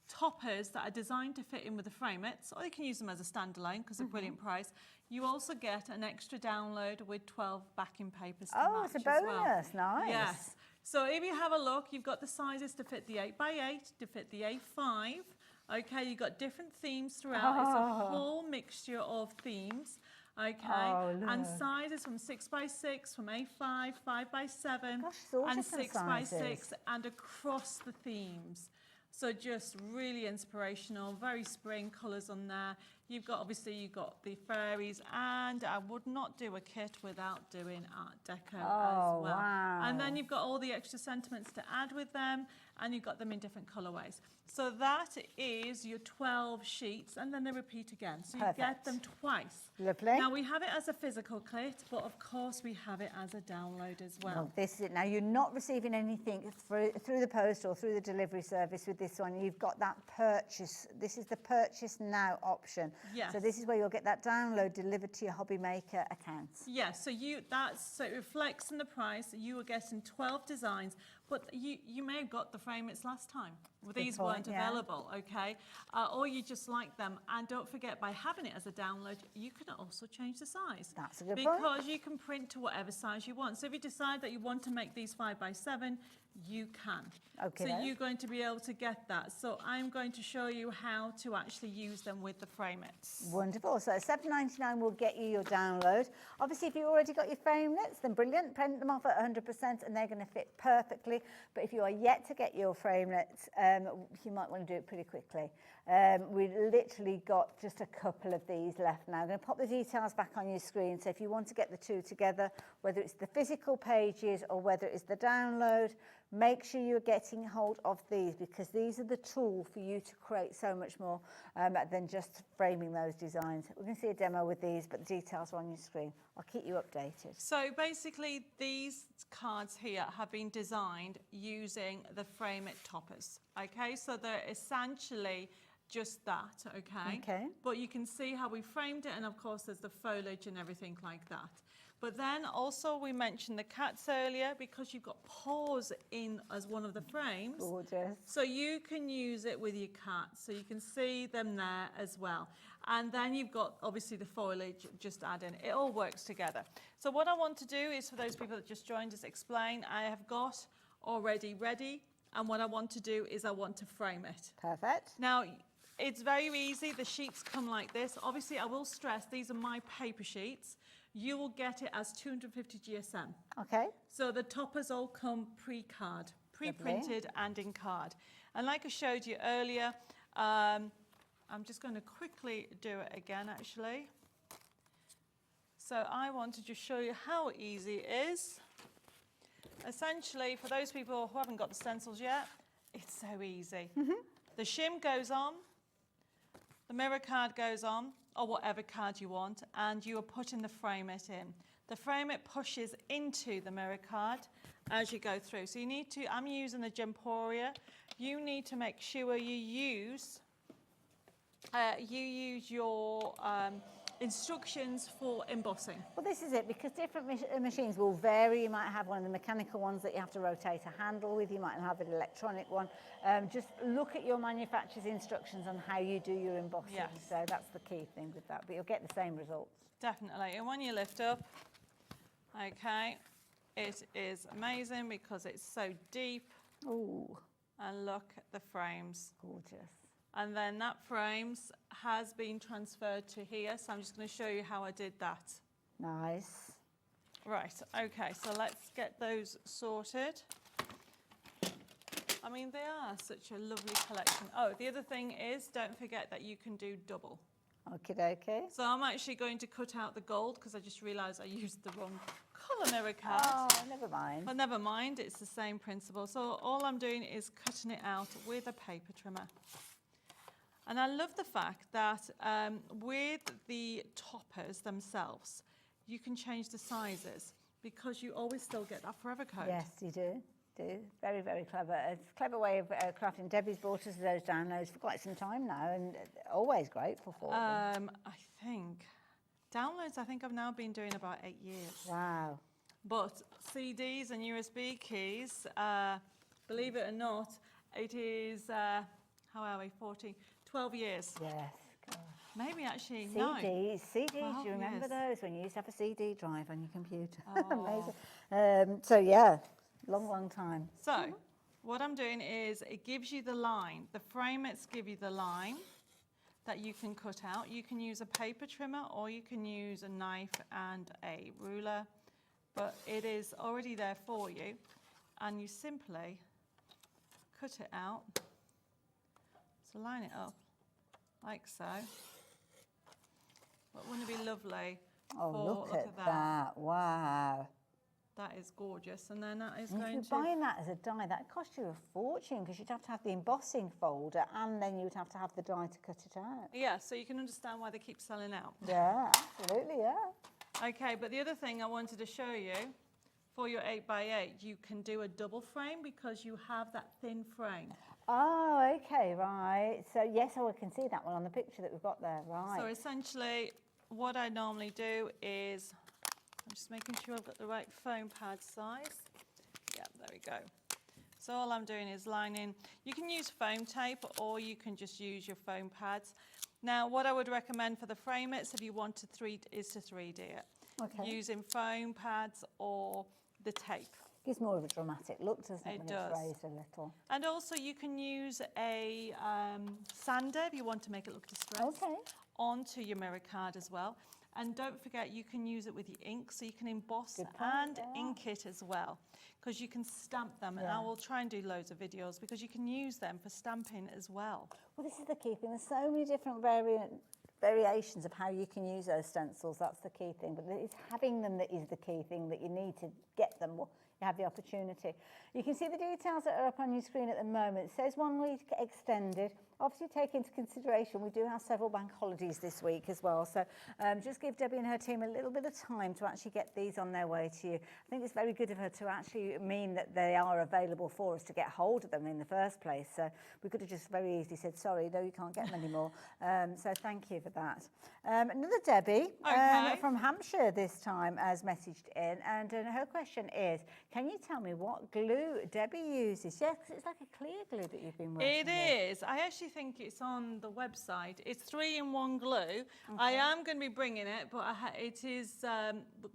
toppers that are designed to fit in with the frameits, or you can use them as a standalone because they're brilliant price. You also get an extra download with 12 backing papers to Oh, match it's a as well. bonus. Nice. Yes. So if you have a look, you've got the sizes to fit the 8x8, to fit the A5. Okay, you've got different themes throughout. It's a whole mixture of themes. Okay, and sizes from 6x6, from A5, 5x7, and 6x6, and across the themes. So just really inspirational, very spring colours on there. You've got the fairies, and I would not do a kit without doing Art Deco as well. Wow. And then you've got all the extra sentiments to add with them, and you've got them in different colourways. So that is your 12 sheets, and then they repeat again. So you get them twice. Lovely. Now we have it as a physical kit, but of course we have it as a download as well. Well, this is it. Now you're not receiving anything through the post or through the delivery service with this one. You've got that purchase. This is the purchase now option. Yes. So this is where you'll get that download delivered to your HobbyMaker account. Yes, so it reflects in the price. You are getting 12 designs, but you may have got the frameits last time. Well, these weren't available, okay? Or you just like them. And don't forget, by having it as a download, you can also change the size. That's a good point. Because you can print to whatever size you want. So if you decide that you want to make these 5x7, you can. Okay. So you're going to be able to get that. So I'm going to show you how to actually use them with the frameits. Wonderful. So at $7.99 will get you your download. Obviously, if you've already got your framelits, then brilliant. Print them off at 100% and they're going to fit perfectly. But if you are yet to get your framelits, you might want to do it pretty quickly. We've literally got just a couple of these left now. I'm going to pop the details back on your screen. So if you want to get the two together, whether it's the physical pages or whether it's the download, make sure you're getting hold of these, because these are the tool for you to create so much more than just framing those designs. We're going to see a demo with these, but the details are on your screen. I'll keep you updated. So basically these cards here have been designed using the frame it toppers. Okay, so they're essentially just that, okay? Okay. But you can see how we framed it, and of course there's the foliage and everything like that. But then also we mentioned the cats earlier, because you've got paws in as one of the frames. Gorgeous. So you can use it with your cats, so you can see them there as well. And then you've got obviously the foliage just add in. It all works together. So what I want to do is, for those people that just joined us, explain. I have got already ready, and what I want to do is I want to frame it. Perfect. Now, it's very easy. The sheets come like this. Obviously, I will stress these are my paper sheets. You will get it as 250 GSM. Okay. So the toppers all come pre-card, pre-printed and in card. And like I showed you earlier, I'm just going to quickly do it again, actually. So I want to just show you how easy it is. Essentially, for those people who haven't got the stencils yet, it's so easy. The shim goes on, the mirror card goes on, or whatever card you want, and you are putting the frame it in. The frame it pushes into the mirror card as you go through. So you need to, I'm using the Gemporia. You need to make sure you use your instructions for embossing. Well, this is it, because different machines will vary. You might have one of the mechanical ones that you have to rotate a handle with. You might have an electronic one. Just look at your manufacturer's instructions on how you do your embossing. Yes. So that's the key thing with that, but you'll get the same results. Definitely. And when you lift up, okay, it is amazing because it's so deep. Ooh. And look at the frames. Gorgeous. And then that frames has been transferred to here. So I'm just going to show you how I did that. Nice. Right, okay, so let's get those sorted. I mean, they are such a lovely collection. Oh, the other thing is, don't forget that you can do double. Okay. So I'm actually going to cut out the gold because I just realised I used the wrong colour mirror card. Oh, never mind. But never mind, it's the same principle. So all I'm doing is cutting it out with a paper trimmer. And I love the fact that with the toppers themselves, you can change the sizes because you always still get that forever code. Yes, you do. Very, very clever. It's a clever way of crafting. Debbie's brought us those downloads for quite some time now, and always grateful for them. I think downloads, I think I've now been doing about 8 years. Wow. But CDs and USB keys, believe it or not, it is, how are we, 12 years. Yes. Gosh. Maybe actually, CDs, no. do you remember those when you used to have a CD drive on your computer? Oh. Amazing. So yeah, long time. So what I'm doing is it gives you the line. The framets give you the line that you can cut out. You can use a paper trimmer or you can use a knife and a ruler, but it is already there for you. And you simply cut it out. So line it up like so. But wouldn't it be lovely? Oh, look at that. Wow. That is gorgeous. And then that is And going if you're buying that as a die, that cost you a fortune because you'd have to have the embossing folder and then you'd have to have the die to cut it out. Yeah, so you can understand why they keep selling out. Yeah, absolutely, yeah. Okay, but the other thing I wanted to show you, for your 8x8, you can do a double frame because you have that thin frame. Oh, okay, right. So yes, I can see that one on the picture that we've got there, right. So essentially, what I normally do is, I'm just making sure I've got the right foam pad size. Yeah, there we go. So all I'm doing is lining. You can use foam tape or you can just use your foam pads. Now, what I would recommend for the framets, if you want to 3D it. Okay. Using foam pads or the tape. Gives more of a dramatic look, doesn't it, when does. it's raised a little. And also you can use a sander if you want to make it look distressed. Okay. Onto your mirror card as well. And don't forget, you can use it with your ink, so you can emboss Good point, and ink it as well, because you can stamp them. And I will try and do loads of videos because you can use them for stamping as well. Well, this is the key thing. There's so many different variations of how you can use those stencils. That's the key thing. But it's having them that is the key thing, that you need to get them. You have the opportunity. You can see the details that are up on your screen at the moment. It says 1 week extended. Obviously, take into consideration we do have several bank holidays this week as well. So just give Debbie and her team a little bit of time to actually get these on their way to you. I think it's very good of her to actually mean that they are available for us to get hold of them in the first place. So we could have just very easily said, sorry, no, you can't get them anymore. So thank you for that. Another Debbie from Hampshire this time has messaged in, and her question is, can you tell me what glue Debbie uses? Yes, because it's like a clear glue that you've been working with. It is. I actually think it's on the website. It's 3-in-1 glue. Okay. I am going to be bringing it, but it is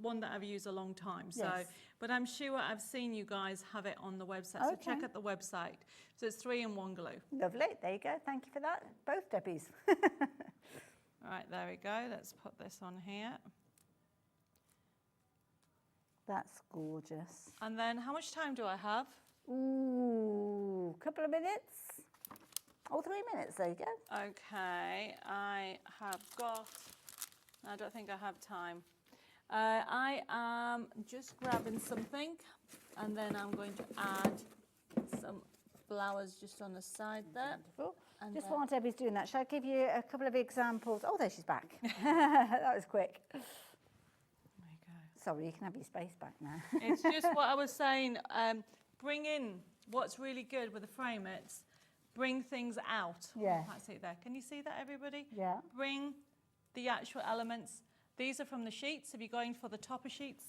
one that I've used a long time. So, but I'm sure I've seen you guys have it on the website. So check out the website. So it's 3-in-1 glue. Lovely. There you go. Thank you for that. Both Debbies. All right, there we go. Let's put this on here. That's gorgeous. And then how much time do I have? Ooh, a couple of minutes. Oh, 3 minutes, there you go. Okay, I have got, I don't think I have time. I am just grabbing something and then I'm going to add some flowers just on the side there. Wonderful. And just while Debbie's doing that, shall I give you a couple of examples? Oh, there she's back. That was quick. Sorry, you can have your space back now. It's just what I was saying, bring in what's really good with the framets, bring things out. Yeah. I can't see it there. Can you see that, everybody? Yeah. Bring the actual elements. These are from the sheets, if you're going for the topper sheets.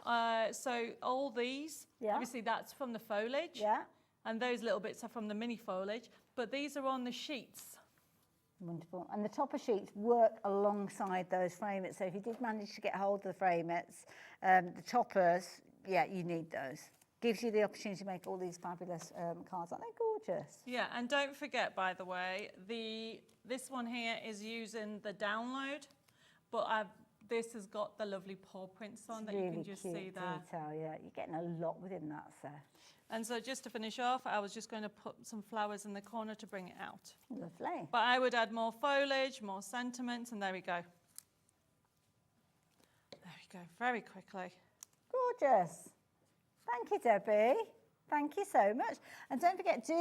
So all these, obviously that's from the foliage. Yeah. And those little bits are from the mini foliage, but these are on the sheets. Wonderful. And the topper sheets work alongside those framets. So if you did manage to get hold of the framets, the toppers, yeah, you need those. Gives you the opportunity to make all these fabulous cards. Aren't they gorgeous? Yeah, and don't forget, by the way, this one here is using the download, but this has got the lovely paw prints on that you can just see there. Detail, yeah. You're getting a lot within that set. And so just to finish off, I was just going to put some flowers in the corner to bring it out. Lovely. But I would add more foliage, more sentiments, and there we go. There we go, very quickly. Gorgeous. Thank you, Debbie. Thank you so much. And don't forget, do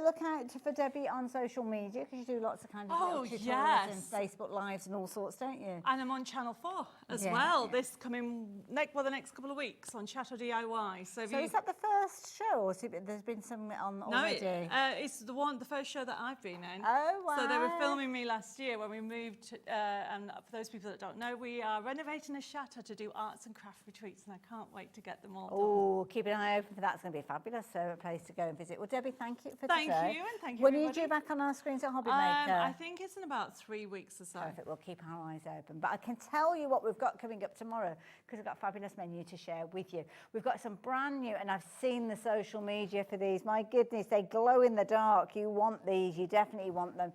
look out for Debbie on social media, because you do lots of kind of little tutorials and Facebook Lives and all sorts, don't you? And I'm on Channel 4 as well, this coming, the next couple of weeks on Chateau DIY. So is that the first show, or there's been some on already? No, it's the first show that I've been in. Oh, wow. So they were filming me last year when we moved, and for those people that don't know, we are renovating a chateau to do arts and craft retreats, and I can't wait to get them all done. Oh, keep an eye open for that. It's going to be fabulous. So a place to go and visit. Well, Debbie, thank you for today. Thank you, and thank you, When everybody. are you due back on our screens at HobbyMaker? I think it's in about 3 weeks or so. Perfect. We'll keep our eyes open. But I can tell you what we've got coming up tomorrow, because we've got a fabulous menu to share with you. We've got some brand new, and I've seen the social media for these. My goodness, they glow in the dark. You want these. You definitely want them.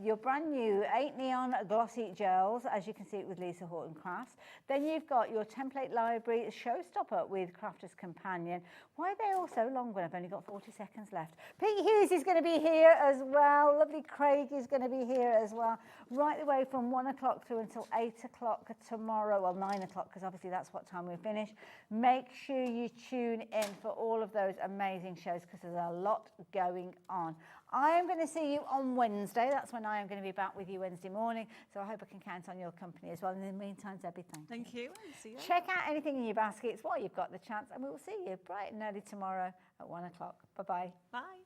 Your brand new 8 neon glossy gels, as you can see it with Lisa Horton Crafts. Then you've got your template library showstopper with Crafter's Companion. Why are they all so long when I've only got 40 seconds left? Pete Hughes is going to be here as well. Lovely Craig is going to be here as well. Right the way from 1 o'clock through until 8 o'clock tomorrow. Well, 9 o'clock, because obviously that's what time we finish. Make sure you tune in for all of those amazing shows, because there's a lot going on. I am going to see you on Wednesday. That's when I am going to be back with you Wednesday morning. So I hope I can count on your company as well. In the meantime, Debbie, thank you. And see you. Check out anything in your baskets while you've got the chance, and we will see you bright and early tomorrow at 1 o'clock. Bye-bye. Bye.